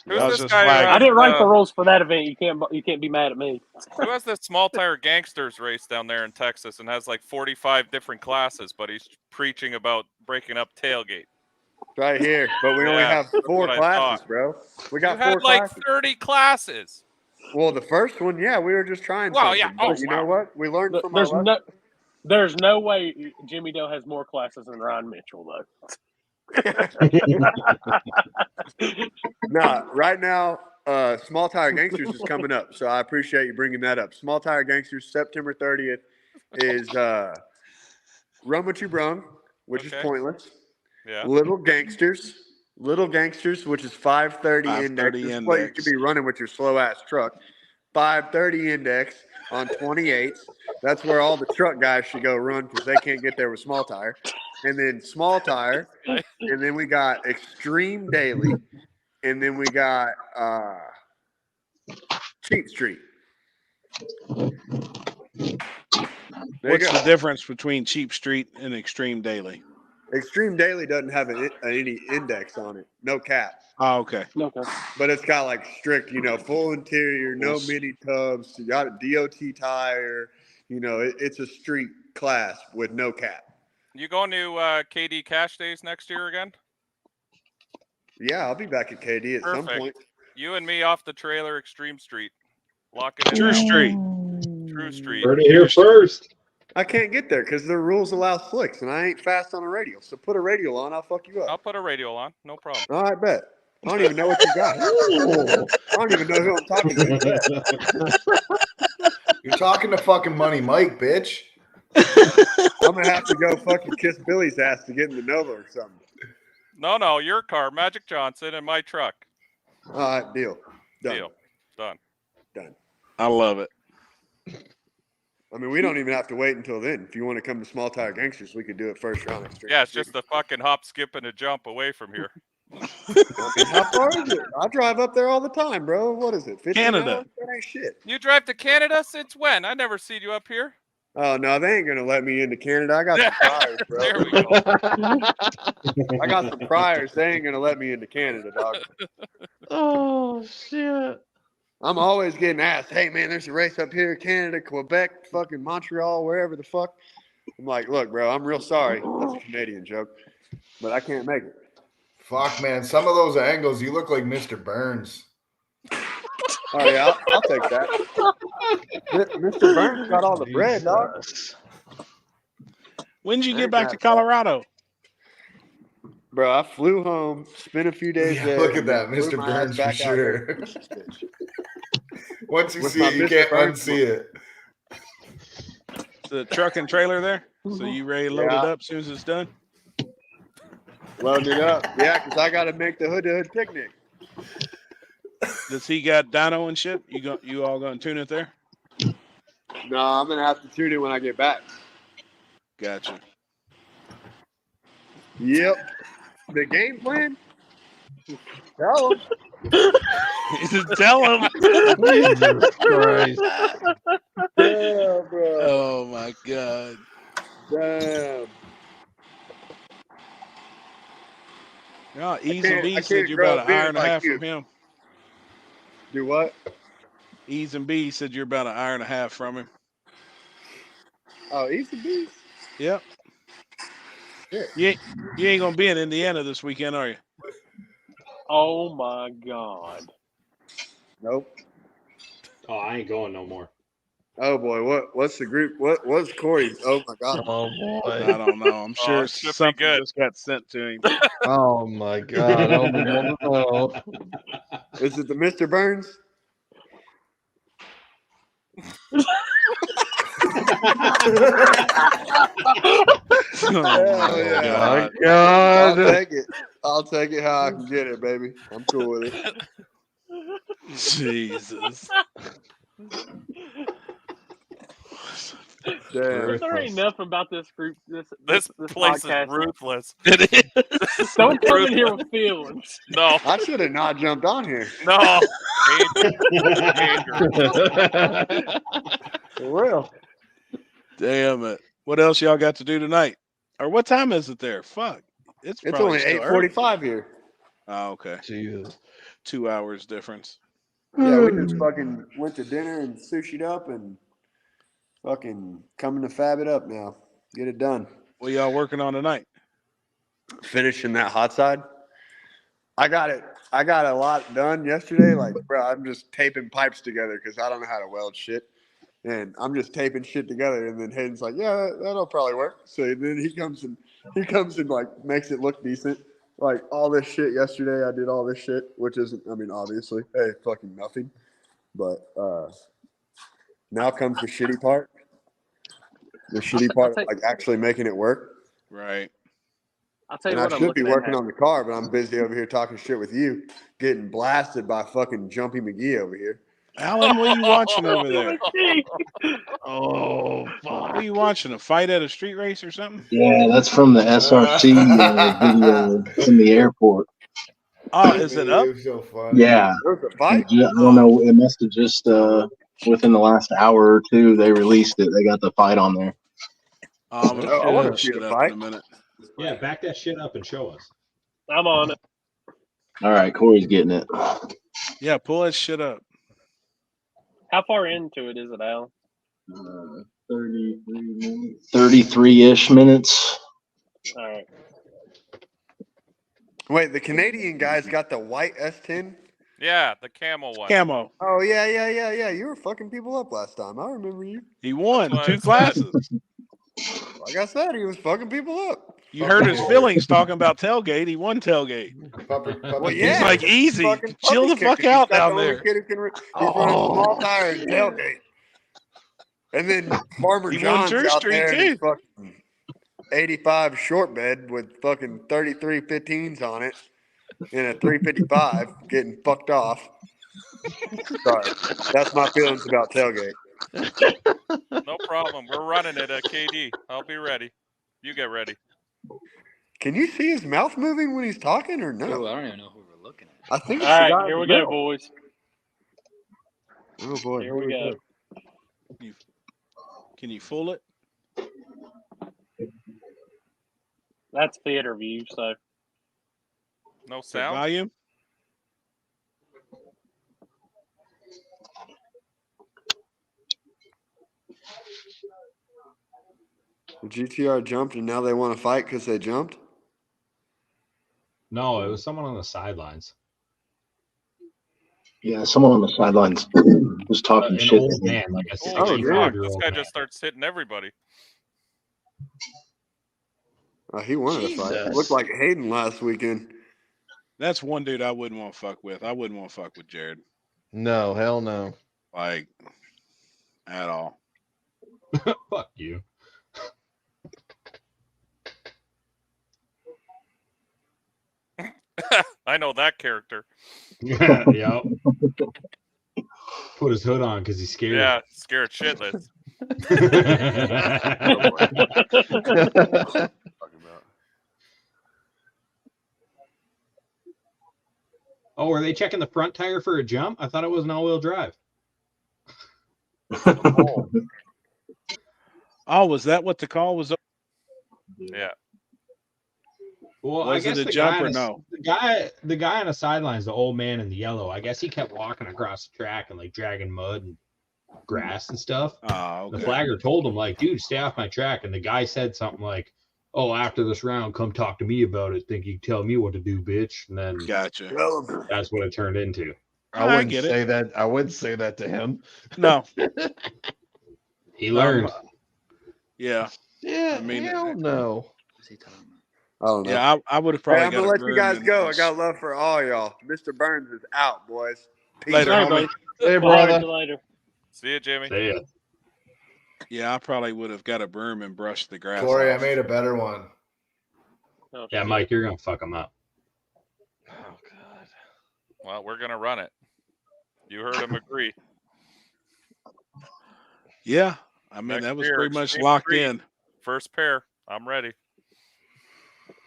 Speaker 12: Who's this guy?
Speaker 1: I didn't write the rules for that event. You can't be mad at me.
Speaker 12: Who has this small tire gangsters race down there in Texas and has like 45 different classes, but he's preaching about breaking up tailgate.
Speaker 18: Right here, but we only
Speaker 12: Yeah,
Speaker 18: have
Speaker 12: that's
Speaker 18: 4
Speaker 12: what I
Speaker 18: classes,
Speaker 12: thought.
Speaker 18: bro. We
Speaker 12: You
Speaker 18: got
Speaker 12: had
Speaker 18: 4
Speaker 12: like
Speaker 18: classes.
Speaker 12: 30 classes.
Speaker 18: Well, the first one, yeah, we were just trying
Speaker 12: Well,
Speaker 18: something.
Speaker 12: yeah.
Speaker 18: But
Speaker 12: Oh,
Speaker 18: you know
Speaker 12: wow.
Speaker 18: what? We learned from our
Speaker 1: There's no way Jimmy Dale has more classes than Ryan Mitchell, though.
Speaker 18: Nah, right now, Small Tire Gangsters is coming up, so I appreciate you bringing that up. Small Tire Gangsters, September 30th is Run What You Brung, which is pointless.
Speaker 12: Yeah.
Speaker 18: Little Gangsters, which is 530 index. This is what you could be running with your slow ass truck. 530 index on 28s. That's where all the truck guys should go run because they can't get there with small tire. And then small tire, and then we got Extreme Daily, and then we got Cheap Street.
Speaker 2: What's the difference between Cheap Street and Extreme Daily?
Speaker 18: Extreme Daily doesn't have any index on it. No cap.
Speaker 2: Oh, okay.
Speaker 18: But it's got like strict, full interior, no mini tubs. You got a DOT tire. It's a street class with no cap.
Speaker 12: You going to KD Cash Days next year again?
Speaker 18: Yeah, I'll be back at KD at some point.
Speaker 12: You and me off the trailer, Extreme Street. Locking it
Speaker 2: True
Speaker 12: down.
Speaker 2: Street.
Speaker 12: True Street.
Speaker 15: Heard it here first.
Speaker 18: I can't get there because their rules allow slicks, and I ain't fast on a radio. So put a radio on, I'll fuck you up.
Speaker 12: I'll put a radio on. No problem.
Speaker 18: All right, bet. I don't even know what you got. I don't even know who I'm talking to.
Speaker 17: You're talking to fucking Money Mike, bitch.
Speaker 18: I'm going to have to go fucking kiss Billy's ass to get in the Nova or something.
Speaker 12: No, your car, Magic Johnson, and my truck.
Speaker 18: All right, deal. Done.
Speaker 12: Deal. Done.
Speaker 18: Done.
Speaker 2: I love it.
Speaker 18: I mean, we don't even have to wait until then. If you want to come to Small Tire Gangsters, we could do it first round.
Speaker 12: Yeah, it's just a fucking hop, skip, and a jump away from here.
Speaker 18: I mean, how far is it? I drive up there all the time, bro. What is it? 15
Speaker 2: Canada.
Speaker 18: hours? That ain't shit.
Speaker 12: You drive to Canada since when? I never seen you up here.
Speaker 18: Oh, no, they ain't going to let me into Canada. I got some priors, bro.
Speaker 12: There we go.
Speaker 18: I got some priors. They ain't going to let me into Canada, dog.
Speaker 4: Oh, shit.
Speaker 18: I'm always getting asked, hey, man, there's a race up here, Canada, Quebec, fucking Montreal, wherever the fuck. I'm like, look, bro, I'm real sorry. That's a Canadian joke, but I can't make it.
Speaker 17: Fuck, man. Some of those angles, you look like Mr. Burns.
Speaker 18: Oh, yeah, I'll take that. Mr. Burns got all the bread, dog.
Speaker 2: When did you get back to Colorado?
Speaker 18: Bro, I flew home, spent a few days there.
Speaker 17: Look at that, Mr. Burns for sure. Once you see it, you can't unsee it.
Speaker 2: The truck and trailer there? So you ready to load it up as soon as it's done?
Speaker 18: Load it up. Yeah, because I got to make the hood-to-hood picnic.
Speaker 2: Does he got dyno and shit? You all going to tune it there?
Speaker 18: No, I'm going to have to tune it when I get back.
Speaker 2: Gotcha.
Speaker 18: Yep. The game plan? Tell him.
Speaker 2: Tell him.
Speaker 4: Jesus Christ.
Speaker 18: Damn, bro.
Speaker 2: Oh, my God.
Speaker 18: Damn.
Speaker 2: Yeah, Ease and B said you're about an hour and a half from him.
Speaker 18: Do what?
Speaker 2: Ease and B said you're about an hour and a half from him.
Speaker 18: Oh, Ease and B?
Speaker 2: Yep. You ain't gonna be in Indiana this weekend, are you?
Speaker 1: Oh my God.
Speaker 18: Nope.
Speaker 15: Oh, I ain't going no more.
Speaker 18: Oh boy, what's the group? What's Corey's? Oh my God.
Speaker 4: Oh boy.
Speaker 2: I don't know. I'm sure something just got sent to him.
Speaker 4: Oh my God. Oh,
Speaker 18: Is it the Mr. Burns?
Speaker 2: Oh
Speaker 18: yeah.
Speaker 4: my God.
Speaker 18: I'll take it how I can get it, baby. I'm cool with it.
Speaker 2: Jesus.
Speaker 18: Damn.
Speaker 1: There ain't nothing about this group. This
Speaker 12: place
Speaker 1: podcast.
Speaker 12: is ruthless.
Speaker 2: It is.
Speaker 1: Don't come in here with feelings.
Speaker 12: No.
Speaker 18: I should have not jumped on here.
Speaker 12: No.
Speaker 18: For real.
Speaker 2: Damn it. What else y'all got to do tonight? Or what time is it there? Fuck. It's
Speaker 18: only 8:45 here.
Speaker 2: Oh, okay.
Speaker 4: Jesus.
Speaker 2: 2 hours difference.
Speaker 18: Yeah, we just fucking went to dinner and sushi'd up and fucking coming to fab it up now. Get it done.
Speaker 2: What y'all working on tonight?
Speaker 18: finishing that hot side. I got a lot done yesterday. Like, bro, I'm just taping pipes together because I don't know how to weld shit. And I'm just taping shit together. And then Hayden's like, yeah, that'll probably work. So then he comes and like makes it look decent. Like all this shit yesterday, I did all this shit, which isn't, I mean, obviously, hey, fucking nothing. But now comes the shitty part. The shitty part of like actually making it work.
Speaker 2: Right.
Speaker 1: I'll tell you
Speaker 18: And I
Speaker 1: what I'm
Speaker 18: should be
Speaker 1: looking at.
Speaker 18: working on the car, but I'm busy over here talking shit with you, getting blasted by fucking Jumpy McGee over here.
Speaker 2: Alan, what are you watching over there?
Speaker 4: Oh, fuck.
Speaker 2: What are you watching? A fight at a street race or something?
Speaker 6: Yeah, that's from the SRC video in the airport.
Speaker 2: Oh, is it up?
Speaker 17: It was so funny.
Speaker 6: Yeah.
Speaker 18: There's a fight?
Speaker 6: I don't know. It must have just within the last hour or two they released it. They got the fight on there.
Speaker 2: I'm gonna
Speaker 18: I
Speaker 2: pull
Speaker 18: want
Speaker 2: that
Speaker 18: to see
Speaker 2: shit
Speaker 18: the
Speaker 2: up
Speaker 18: fight.
Speaker 2: in a minute.
Speaker 15: Yeah, back that shit up and show us.
Speaker 1: I'm on it.
Speaker 6: All right, Corey's getting it.
Speaker 2: Yeah, pull that shit up.
Speaker 1: How far into it is it, Al?
Speaker 6: 33-ish minutes.
Speaker 1: All right.
Speaker 18: Wait, the Canadian guy's got the white S10?
Speaker 12: Yeah, the camel one.
Speaker 2: Camo.
Speaker 18: Oh, yeah. You were fucking people up last time. I remember you.
Speaker 2: He won
Speaker 12: That's what
Speaker 2: 2
Speaker 12: I said.
Speaker 2: classes.
Speaker 18: Like I said, he was fucking people up.
Speaker 2: You heard his feelings talking about tailgate. He won tailgate.
Speaker 18: Well, yeah.
Speaker 2: He's like, easy.
Speaker 18: Fucking
Speaker 2: Chill the
Speaker 18: puppy
Speaker 2: fuck
Speaker 18: kicker. He's
Speaker 2: out
Speaker 18: got
Speaker 2: down
Speaker 18: the only
Speaker 2: there.
Speaker 18: kid who can he's running small tire and tailgate. And then Farmer
Speaker 2: He won
Speaker 18: John's
Speaker 2: Church
Speaker 18: out
Speaker 2: Street,
Speaker 18: there in his
Speaker 2: too.
Speaker 18: fucking 85 short bed with fucking 33 15s on it in a 355 getting fucked off. Sorry. That's my feelings about tailgate.
Speaker 12: No problem. We're running it at KD. I'll be ready. You get ready.
Speaker 18: Can you see his mouth moving when he's talking or no?
Speaker 14: Ooh, I don't even know who we're looking at.
Speaker 18: I think
Speaker 1: All
Speaker 18: it's the
Speaker 1: right,
Speaker 18: guy
Speaker 1: here
Speaker 18: in
Speaker 1: we
Speaker 18: the
Speaker 1: go,
Speaker 18: middle.
Speaker 1: boys.
Speaker 18: Oh boy.
Speaker 1: Here we go.
Speaker 2: Can you fool it?
Speaker 1: That's theater view, so
Speaker 12: No
Speaker 2: The
Speaker 12: sound?
Speaker 2: volume?
Speaker 18: The GTR jumped and now they want to fight because they jumped?
Speaker 15: No, it was someone on the sidelines.
Speaker 6: Yeah, someone on the sidelines was talking
Speaker 15: An
Speaker 6: shit.
Speaker 15: old man, like a
Speaker 12: Holy fuck, this
Speaker 15: 65-year-old
Speaker 12: guy
Speaker 15: man.
Speaker 12: just starts hitting everybody.
Speaker 18: He wanted to fight.
Speaker 4: Jesus.
Speaker 18: Looked like Hayden last weekend.
Speaker 2: That's one dude I wouldn't want to fuck with. I wouldn't want to fuck with Jared.
Speaker 4: No, hell no.
Speaker 2: Like, at all.
Speaker 15: Fuck you.
Speaker 12: I know that character.
Speaker 15: Yep. Put his hood on because he's scared.
Speaker 12: Yeah, scared shitless.
Speaker 15: Oh, were they checking the front tire for a jump? I thought it was an all-wheel drive.
Speaker 2: Oh, was that what the call was?
Speaker 12: Yeah.
Speaker 15: Well,
Speaker 2: Was
Speaker 15: I guess
Speaker 2: it a
Speaker 15: the
Speaker 2: jump
Speaker 15: guy
Speaker 2: or
Speaker 15: on
Speaker 2: no?
Speaker 15: the guy on the sidelines, the old man in the yellow. I guess he kept walking across the track and like dragging mud and grass and stuff.
Speaker 2: Oh, okay.
Speaker 15: The flagger told him like, "Dude, stay off my track." And the guy said something like, "Oh, after this round, come talk to me about it. Think you can tell me what to do, bitch." And then
Speaker 2: Gotcha.
Speaker 15: that's what it turned into.
Speaker 4: I wouldn't
Speaker 2: get it.
Speaker 4: say that. I wouldn't say that to him.
Speaker 2: No.
Speaker 15: He learned.
Speaker 2: Yeah.
Speaker 4: Yeah,
Speaker 2: I mean,
Speaker 4: hell no.
Speaker 18: I don't know.
Speaker 2: Yeah, I would have
Speaker 18: Hey,
Speaker 2: probably
Speaker 18: I'm
Speaker 2: got
Speaker 18: gonna
Speaker 2: a
Speaker 18: let you
Speaker 2: broom
Speaker 18: guys
Speaker 2: and
Speaker 18: go. I
Speaker 2: brush.
Speaker 18: got love for all y'all. Mr. Burns is out, boys. Peace.
Speaker 2: Later,
Speaker 1: All right,
Speaker 2: homie.
Speaker 1: buddy.
Speaker 4: Hey,
Speaker 1: I'll
Speaker 4: brother.
Speaker 1: talk to you later.
Speaker 12: See you, Jamie.
Speaker 15: See ya.
Speaker 2: Yeah, I probably would have got a broom and brushed the grass.
Speaker 17: Corey, I
Speaker 2: off.
Speaker 17: made a better one.
Speaker 1: Oh,
Speaker 15: Yeah,
Speaker 1: shit.
Speaker 15: Mike, you're gonna fuck him up.
Speaker 4: Oh god.
Speaker 12: Well, we're gonna run it. You heard him agree.
Speaker 2: Yeah, I mean
Speaker 12: Next
Speaker 2: that was
Speaker 12: year,
Speaker 2: pretty much
Speaker 12: Extreme
Speaker 2: locked
Speaker 12: Street.
Speaker 2: in.
Speaker 12: First pair. I'm ready.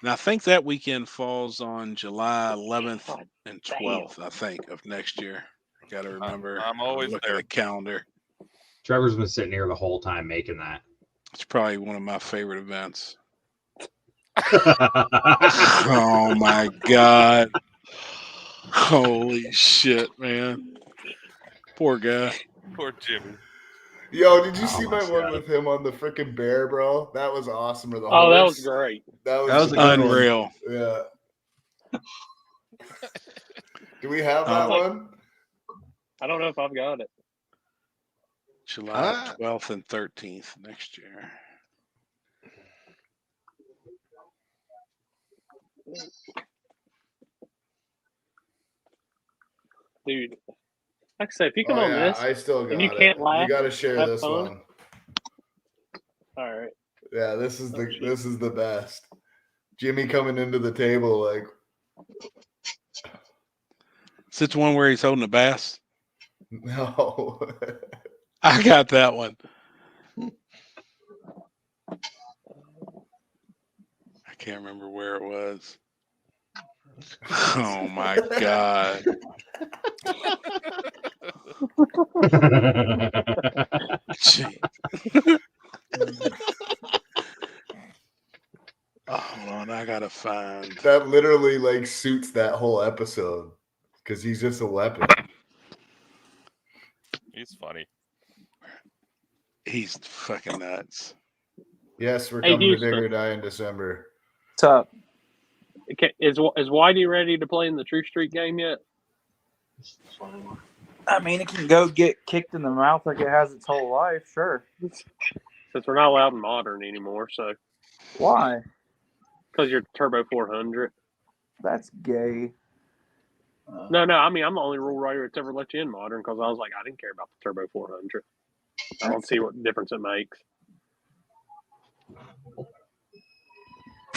Speaker 2: And I think that weekend falls on July 11th
Speaker 1: God
Speaker 2: and
Speaker 1: damn.
Speaker 2: 12th. I think of next year. Got to remember.
Speaker 12: I'm always
Speaker 2: look
Speaker 12: there.
Speaker 2: at the calendar.
Speaker 15: Trevor's been sitting here the whole time making that.
Speaker 2: It's probably one of my favorite events. Oh my god! Holy shit, man! Poor guy.
Speaker 12: Poor Jimmy.
Speaker 17: Yo, did you see
Speaker 2: Oh
Speaker 17: my
Speaker 2: my
Speaker 17: one
Speaker 2: God.
Speaker 17: with him on the freaking bear, bro? That was awesome. Or the
Speaker 1: Oh, that was
Speaker 17: horse.
Speaker 1: great.
Speaker 17: That
Speaker 4: That was
Speaker 17: was
Speaker 4: a good one.
Speaker 2: Unreal.
Speaker 17: Yeah. Do we have that one?
Speaker 1: I don't know if I've got it.
Speaker 2: July 12th and 13th next year.
Speaker 1: Dude, like I say, if you come
Speaker 17: Oh,
Speaker 1: on
Speaker 17: yeah,
Speaker 1: this
Speaker 17: I still got
Speaker 1: and you
Speaker 17: it.
Speaker 1: can't laugh,
Speaker 17: You got to share
Speaker 1: have
Speaker 17: this
Speaker 1: fun.
Speaker 17: one.
Speaker 1: All right.
Speaker 17: Yeah, this is the best. Jimmy coming into the table like.
Speaker 2: Is it the one where he's holding a bass?
Speaker 17: No.
Speaker 2: I got that one. I can't remember where it was. Oh my God. Gee. Oh, hold on, I gotta find.
Speaker 17: That literally like suits that whole episode because he's just a weapon.
Speaker 12: He's funny.
Speaker 2: He's fucking nuts.
Speaker 17: Yes, we're
Speaker 1: Hey,
Speaker 17: coming
Speaker 1: Houston.
Speaker 17: to Digger Die in December.
Speaker 16: Top.
Speaker 1: Okay, is Whitey ready to play in the True Street game yet?
Speaker 16: I mean, it can go get kicked in the mouth like it has its whole life, sure.
Speaker 1: Since we're not allowed in modern anymore, so
Speaker 16: Why?
Speaker 1: because you're Turbo 400.
Speaker 16: That's gay.
Speaker 1: No, I mean I'm the only rule writer that's ever let you in modern because I was like I didn't care about the Turbo 400. I don't see what difference it makes.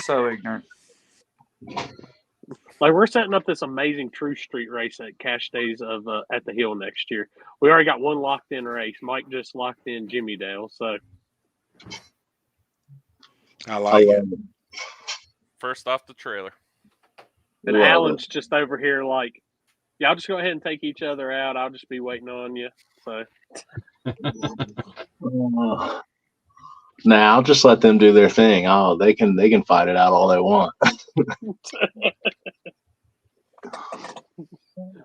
Speaker 16: So ignorant.
Speaker 1: Like we're setting up this amazing True Street race at Cash Days of at the Hill next year. We already got one locked in race. Mike just locked in Jimmy Dale, so
Speaker 2: I like it.
Speaker 12: First off the trailer.
Speaker 1: and Alan's just over here like, y'all just go ahead and take each other out. I'll just be waiting on you. So
Speaker 6: Nah, I'll just let them do their thing. Oh, they can fight it out all they want.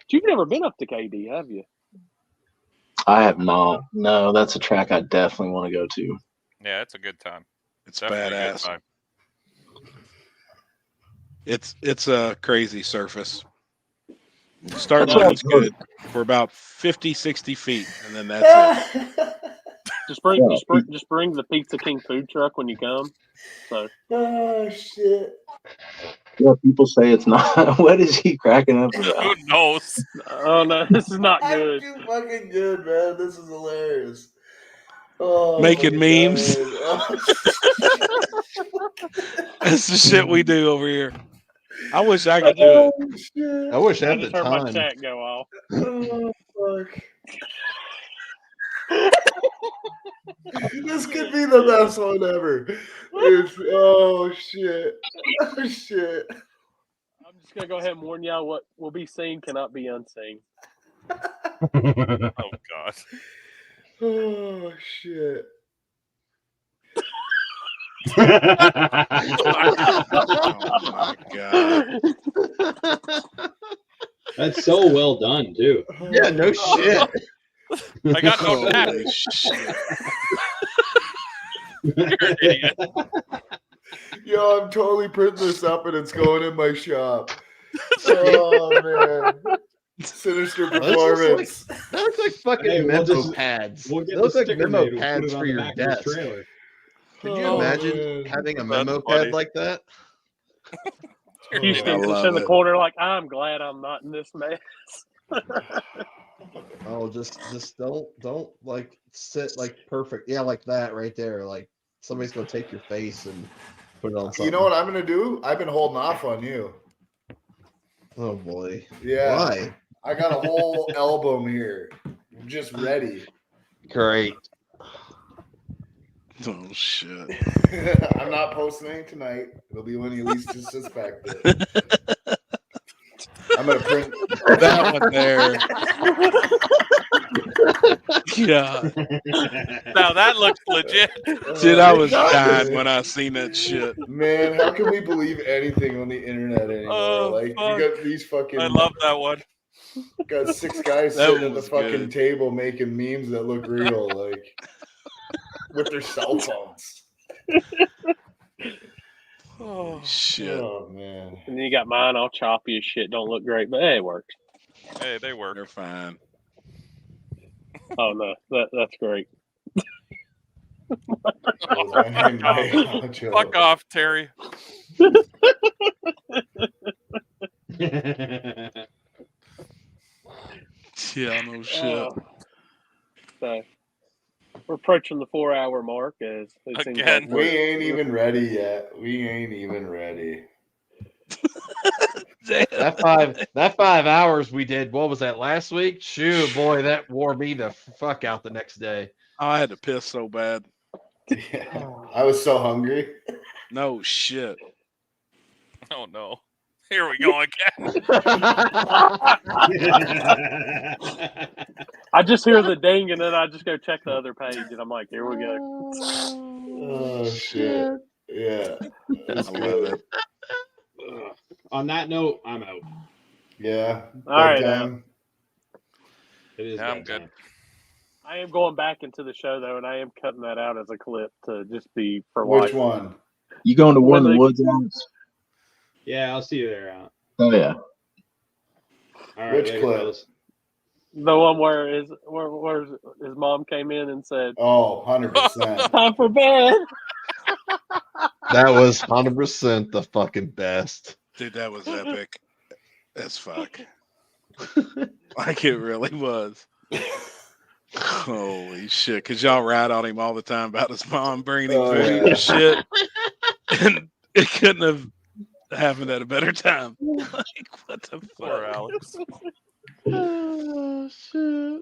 Speaker 1: you've never been up to KD, have you?
Speaker 6: I have not. No, that's a track I definitely want to go to.
Speaker 12: Yeah, it's a good time.
Speaker 2: It's
Speaker 12: Definitely a good
Speaker 2: badass.
Speaker 12: time.
Speaker 2: It's a crazy surface. Start
Speaker 6: That's what
Speaker 2: line's
Speaker 6: I've heard.
Speaker 2: good for about 50, 60 feet, and then that's it.
Speaker 1: Just bring the Pizza King food truck when you come. So
Speaker 17: Oh shit!
Speaker 6: Yeah, people say it's not. What is he cracking up
Speaker 12: Who
Speaker 6: about?
Speaker 12: knows?
Speaker 1: Oh no, this is not good.
Speaker 17: I'm too fucking good, man. This is hilarious. Oh,
Speaker 2: Making
Speaker 17: my
Speaker 2: memes.
Speaker 17: God. Oh,
Speaker 2: That's the shit we do over here. I wish I could do it.
Speaker 17: shit.
Speaker 4: I wish I
Speaker 1: I
Speaker 4: had the
Speaker 1: just heard my
Speaker 4: time.
Speaker 1: chat go off.
Speaker 17: Oh, fuck. This could be the best one ever. Oh shit. Oh shit.
Speaker 1: I'm just gonna go ahead and warn y'all: what will be seen cannot be unseen.
Speaker 12: Oh God.
Speaker 17: Oh shit.
Speaker 2: Oh my God.
Speaker 15: That's so well done, too.
Speaker 4: Yeah, no shit.
Speaker 12: I got no neck.
Speaker 2: Holy shit.
Speaker 12: You're an idiot.
Speaker 17: Yo, I'm totally printing this up and it's going in my shop. Oh man. Sinister performance.
Speaker 4: That looks like fucking
Speaker 15: Hey,
Speaker 4: memo pads.
Speaker 15: We'll get
Speaker 4: Those
Speaker 15: the
Speaker 4: look like
Speaker 15: sticker
Speaker 4: memo
Speaker 15: made. We'll put
Speaker 4: pads
Speaker 15: it on
Speaker 4: for
Speaker 15: the
Speaker 4: your
Speaker 15: back of this
Speaker 4: desk.
Speaker 15: trailer.
Speaker 4: Could you
Speaker 17: Oh,
Speaker 4: imagine
Speaker 17: man.
Speaker 4: having a
Speaker 12: That's
Speaker 4: memo
Speaker 12: funny.
Speaker 4: pad like that?
Speaker 1: Houston's
Speaker 2: I
Speaker 1: just
Speaker 2: love
Speaker 1: in the
Speaker 2: it.
Speaker 1: corner, like I'm glad I'm not in this mess.
Speaker 4: Oh, just don't like sit like perfect. Yeah, like that right there. Like somebody's gonna take your face and put it on something.
Speaker 17: You know what I'm gonna do? I've been holding off on you.
Speaker 4: Oh boy.
Speaker 17: Yeah.
Speaker 4: Why?
Speaker 17: I got a whole album here. Just ready.
Speaker 4: Great.
Speaker 2: Oh shit.
Speaker 17: I'm not posting any tonight. It'll be when you least suspect it. I'm gonna print
Speaker 2: That one there. Yeah.
Speaker 12: Now that looks legit.
Speaker 2: Dude, I was
Speaker 17: Exactly.
Speaker 2: dying when I seen that shit.
Speaker 17: Man, how can we believe anything on the internet anymore?
Speaker 12: Oh,
Speaker 17: Like
Speaker 12: fuck.
Speaker 17: you got these fucking
Speaker 12: I love that one.
Speaker 17: got 6 guys
Speaker 2: That
Speaker 17: sitting
Speaker 2: one
Speaker 17: at the
Speaker 2: was
Speaker 17: fucking
Speaker 2: good.
Speaker 17: table making memes that look real. Like with their cell phones.
Speaker 2: Oh shit!
Speaker 17: Oh man!
Speaker 1: And then you got mine all choppy as shit. Don't look great, but hey, it works.
Speaker 12: Hey, they work.
Speaker 2: They're fine.
Speaker 1: Oh no, that's great.
Speaker 12: Fuck off, Terry.
Speaker 2: Yeah, no shit.
Speaker 1: So we're approaching the 4-hour mark. As it seems like
Speaker 17: We ain't even ready yet. We ain't even ready.
Speaker 4: that 5 hours we did. What was that last week? Shoot, boy, that wore me the fuck out the next day.
Speaker 2: I had to piss so bad.
Speaker 17: Yeah, I was so hungry.
Speaker 2: No shit.
Speaker 12: Oh no. Here we go again.
Speaker 1: I just hear the ding, and then I just go check the other page, and I'm like, here we go.
Speaker 17: Oh shit! Yeah, that's
Speaker 2: I love
Speaker 17: good.
Speaker 2: it.
Speaker 15: On that note, I'm out.
Speaker 17: Yeah.
Speaker 1: All right,
Speaker 17: bedtime.
Speaker 15: It is.
Speaker 12: Yeah, I'm good.
Speaker 15: bedtime.
Speaker 1: I am going back into the show though, and I am cutting that out as a clip to just be for
Speaker 17: Which
Speaker 1: life.
Speaker 17: one?
Speaker 6: You going to War in the
Speaker 1: When they-
Speaker 6: Woods, Alex?
Speaker 15: Yeah, I'll see you there.
Speaker 6: Oh yeah.
Speaker 15: All right,
Speaker 17: Which
Speaker 15: later,
Speaker 17: clip?
Speaker 15: fellas.
Speaker 1: The one where his mom came in and said,
Speaker 17: Oh, 100%.
Speaker 1: "Time for bed."
Speaker 4: That was 100% the fucking best.
Speaker 2: Dude, that was epic as fuck. Like it really was. Holy shit. Because y'all rat on him all the time about his mom bringing him food
Speaker 17: yeah.
Speaker 2: and shit. And it couldn't have happened at a better time. Like, what the
Speaker 12: Poor
Speaker 2: fuck?
Speaker 12: Alex.
Speaker 4: Oh shit.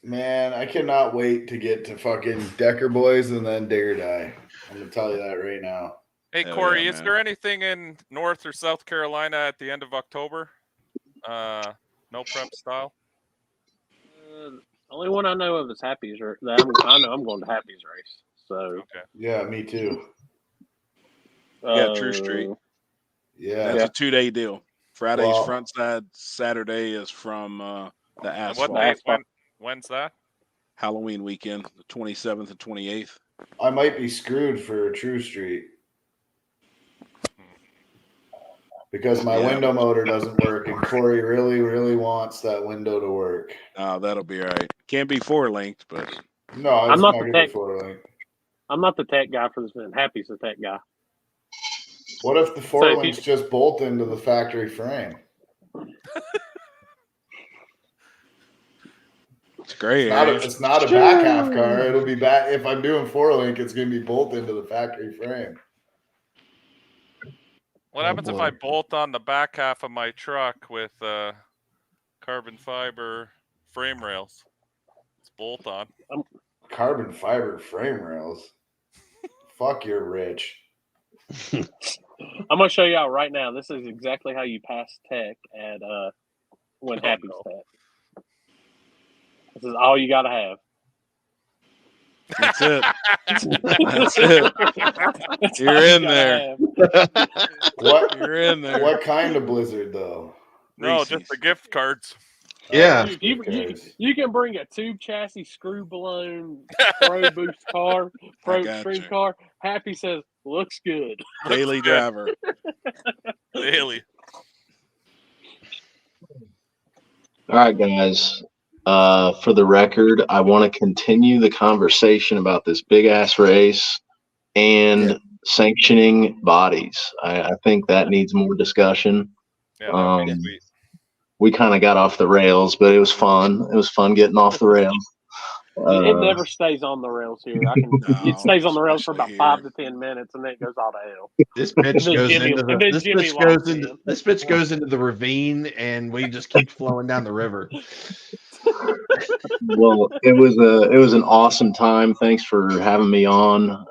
Speaker 17: Man, I cannot wait to get to fucking Decker Boys and then Dare Die. I'm gonna tell you that right now.
Speaker 12: Hey
Speaker 2: Hell
Speaker 12: Corey,
Speaker 2: yeah,
Speaker 12: is
Speaker 2: man.
Speaker 12: there anything in North or South Carolina at the end of October? No prep style.
Speaker 1: Only one I know of is Happy's. I know I'm going to Happy's race. So
Speaker 12: Okay.
Speaker 17: Yeah, me too.
Speaker 2: Yeah, True Street.
Speaker 17: Yeah.
Speaker 2: That's a 2-day deal. Friday's
Speaker 17: Well-
Speaker 2: front side. Saturday is from the
Speaker 12: And
Speaker 2: asphalt.
Speaker 12: what day? When's that?
Speaker 2: Halloween weekend, the 27th and 28th.
Speaker 17: I might be screwed for True Street because my
Speaker 2: Yeah.
Speaker 17: window motor doesn't work, and Corey really, really wants that window to work.
Speaker 2: That'll be all right. Can't be 4-linked, but
Speaker 17: No, it's
Speaker 1: I'm not
Speaker 17: not
Speaker 1: the
Speaker 17: gonna be
Speaker 1: tech.
Speaker 17: 4-link.
Speaker 1: I'm not the tech guy for this event. Happy's the tech guy.
Speaker 17: What if the
Speaker 1: So
Speaker 17: 4-links just bolt into the factory frame?
Speaker 2: it's great.
Speaker 17: It's not a back half car. It'll be back. If I'm doing 4-link, it's gonna be bolted into the factory frame.
Speaker 12: What happens if I bolt on the back half of my truck with carbon fiber frame rails? It's bolt on.
Speaker 17: Carbon fiber frame rails. Fuck, you're rich.
Speaker 1: I'm gonna show y'all right now. This is exactly how you pass tech at when Happy's tech. This is all you gotta have.
Speaker 2: That's it. That's it.
Speaker 1: That's
Speaker 2: You're
Speaker 1: all you
Speaker 2: in
Speaker 1: gotta
Speaker 2: there.
Speaker 1: have.
Speaker 17: What?
Speaker 2: You're in there.
Speaker 17: What kind of blizzard though?
Speaker 12: No, just the gift cards.
Speaker 4: Yeah.
Speaker 1: Dude, you can bring a tube chassis, screw blown, pro boost car, pro
Speaker 2: got
Speaker 1: extreme
Speaker 2: you.
Speaker 1: car. Happy says looks good.
Speaker 2: Daily driver.
Speaker 12: Daily.
Speaker 6: All right, guys. For the record, I want to continue the conversation about this big ass race and sanctioning bodies. I think that needs more discussion.
Speaker 12: Yeah, that would be sweet.
Speaker 6: We kind of got off the rails, but it was fun. It was fun getting off the rails.
Speaker 1: It never stays on the rails here. It stays on the rails for about
Speaker 2: especially
Speaker 1: 5 to 10 minutes, and then it goes all to hell.
Speaker 4: This bitch
Speaker 1: And then
Speaker 4: goes
Speaker 1: Jimmy-
Speaker 4: into
Speaker 1: and then
Speaker 4: the this
Speaker 1: Jimmy
Speaker 4: bitch
Speaker 1: locks
Speaker 4: goes into
Speaker 1: in.
Speaker 4: this bitch goes into the ravine, and we just keep flowing down the river.
Speaker 6: Well, it was an awesome time. Thanks for having me on.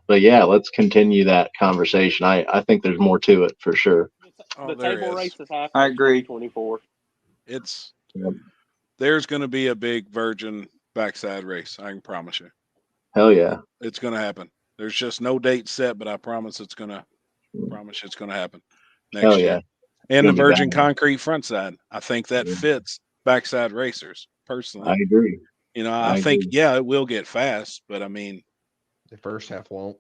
Speaker 6: But yeah, let's continue that conversation. I think there's more to it for sure.
Speaker 2: Oh,
Speaker 1: The
Speaker 2: there
Speaker 1: table
Speaker 2: is.
Speaker 1: race is happening.
Speaker 16: I agree.
Speaker 1: 2024.
Speaker 2: It's there's going to be a big virgin backside race. I can promise you.
Speaker 6: Hell yeah.
Speaker 2: It's going to happen. There's just no date set, but I promise it's going to happen next
Speaker 6: Hell
Speaker 2: year.
Speaker 6: yeah.
Speaker 2: And the
Speaker 6: Gonna be
Speaker 2: virgin
Speaker 6: bad.
Speaker 2: concrete front side. I think that fits backside racers personally.
Speaker 6: I agree.
Speaker 2: You know, I think
Speaker 6: agree.
Speaker 2: yeah, it will get fast, but I mean,
Speaker 4: The first half won't.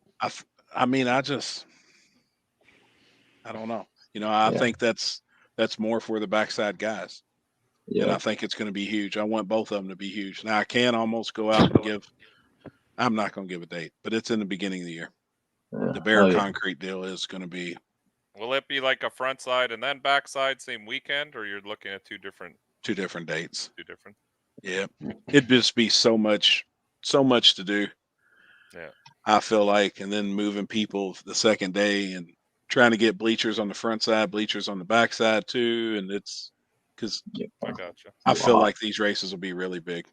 Speaker 2: I mean, I don't know. You know, I
Speaker 6: Yeah.
Speaker 2: think that's more for the backside guys, and I think it's going to be huge. I want both of them to be huge. Now I can almost go out and give. I'm not going to give a date, but it's in the beginning of the year. The Bear Concrete deal is going to be.
Speaker 12: Will it be like a front side and then backside same weekend, or you're looking at two different
Speaker 2: dates?
Speaker 12: Two different.
Speaker 2: Yeah, it'd just be so much to do.
Speaker 12: Yeah,
Speaker 2: I feel like, and then moving people the second day and trying to get bleachers on the front side, bleachers on the back side too, and it's because
Speaker 12: I gotcha.
Speaker 2: I feel like these races will be really big.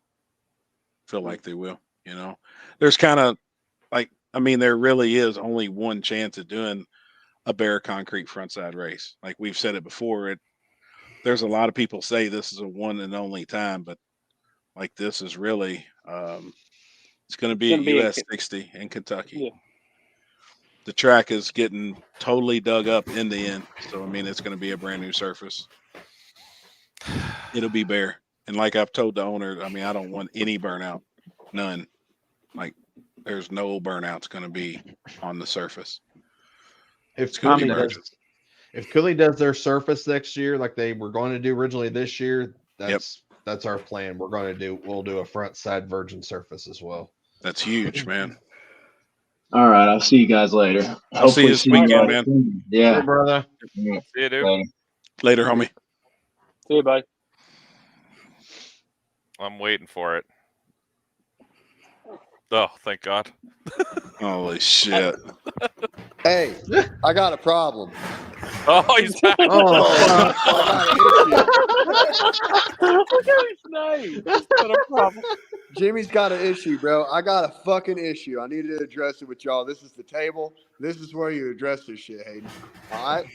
Speaker 2: Feel like they will. You know, there's kind of like, I mean, there really is only one chance of doing a Bear Concrete frontside race. Like we've said it before, there's a lot of people say this is a one and only time, but like this is really it's going to be at US 60 in Kentucky.
Speaker 1: Yeah.
Speaker 2: The track is getting totally dug up in the end, so I mean it's going to be a brand new surface. It'll be bare, and like I've told the owner, I mean I don't want any burnout, none. Like there's no burnouts going to be on the surface.
Speaker 4: If Cooley does their surface next year, like they were going to do originally this year, that's our plan. We'll do a front side virgin surface as well.
Speaker 2: That's huge, man.
Speaker 6: All right, I'll see you guys later.
Speaker 2: I'll see you this weekend, man.
Speaker 6: Yeah,
Speaker 4: hey, brother.
Speaker 6: Yeah.
Speaker 12: See you, dude.
Speaker 2: Later, homie.
Speaker 1: See you, bye.
Speaker 12: I'm waiting for it. Oh, thank God.
Speaker 2: Holy shit.
Speaker 18: Hey, I got a problem.
Speaker 12: Oh, he's back.
Speaker 1: Look at his name. That's not a problem.
Speaker 18: Jimmy's got an issue, bro. I got a fucking issue. I need to address it with y'all. This is the table. This is where you address this shit, Hayden. All right?